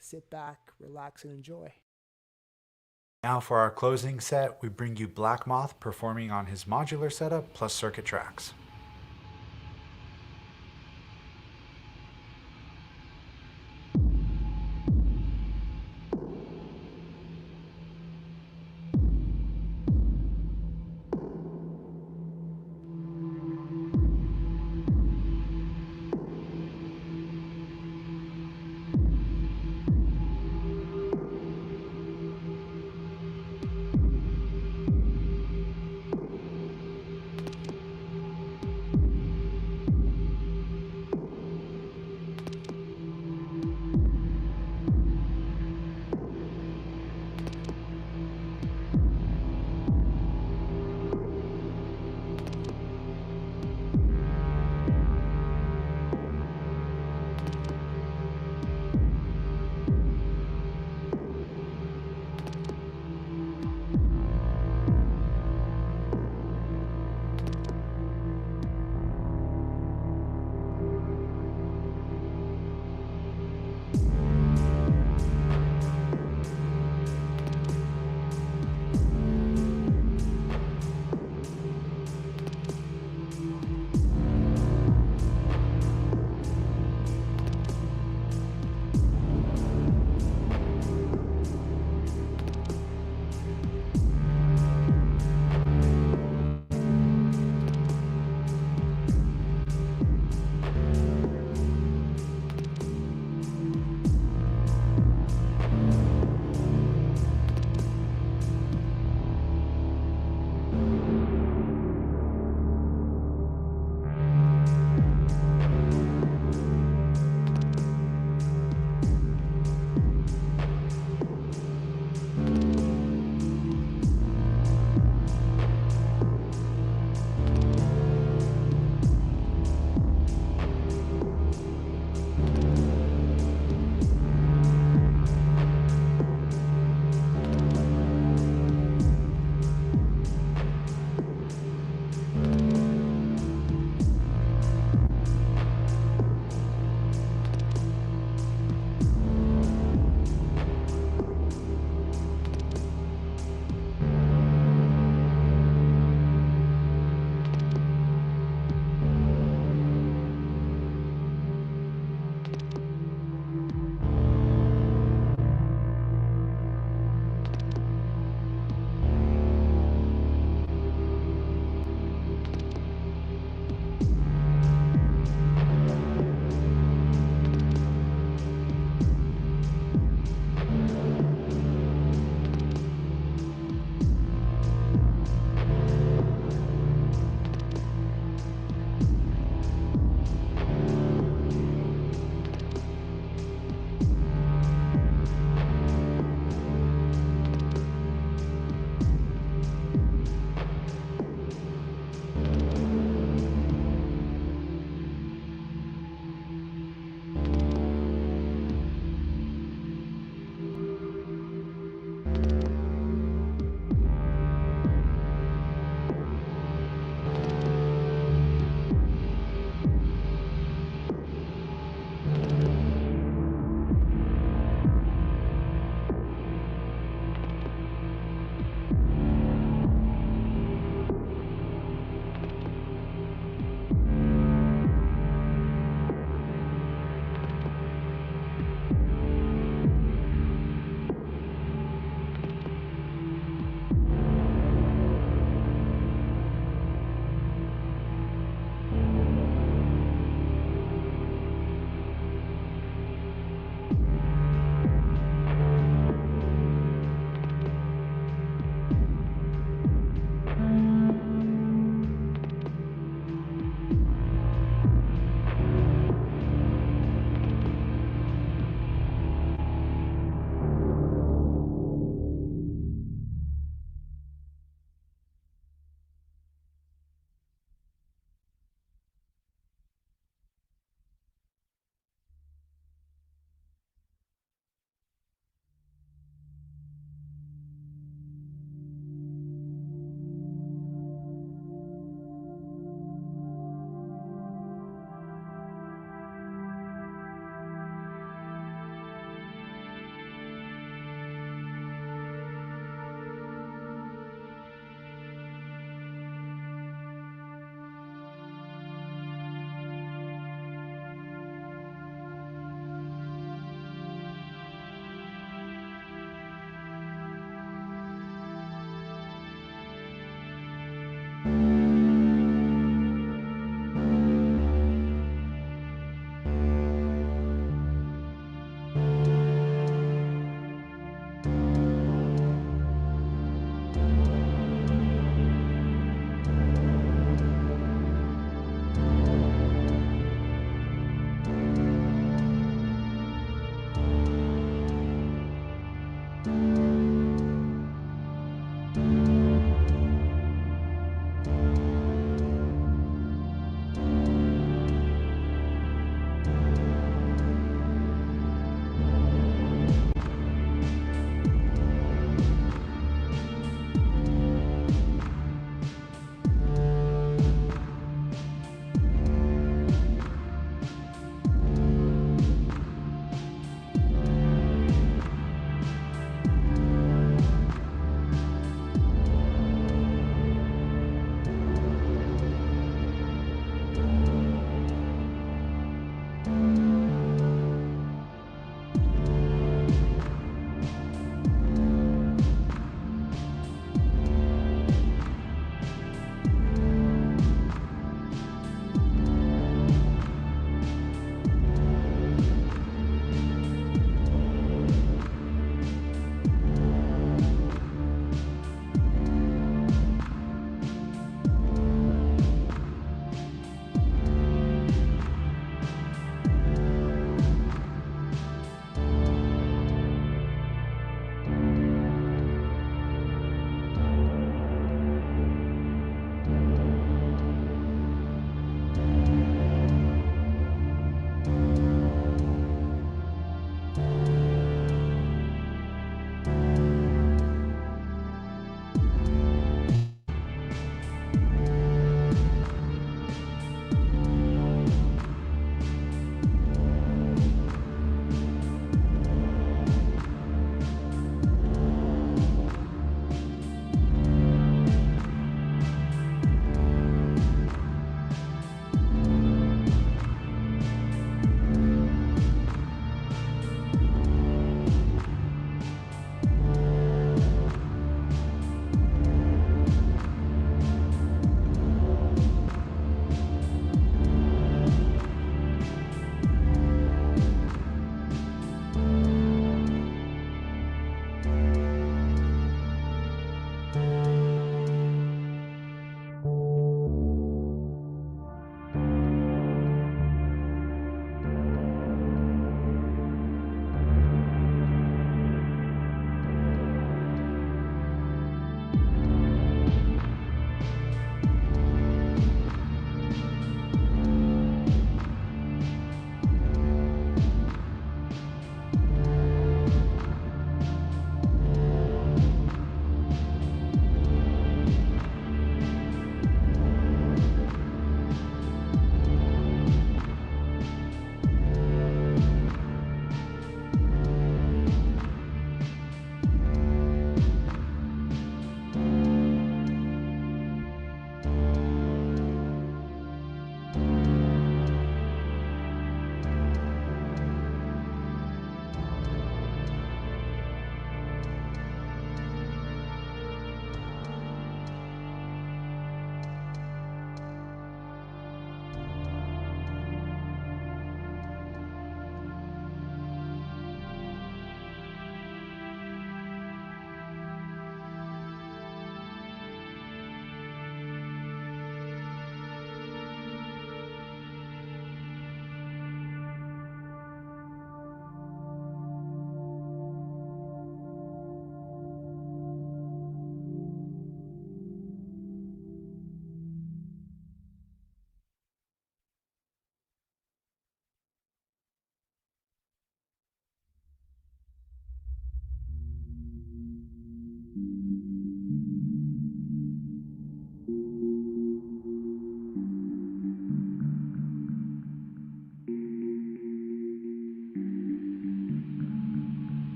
sit back, relax, and enjoy. Now for our closing set, we bring you BlaKMOTH performing on his modular setup plus circuit tracks.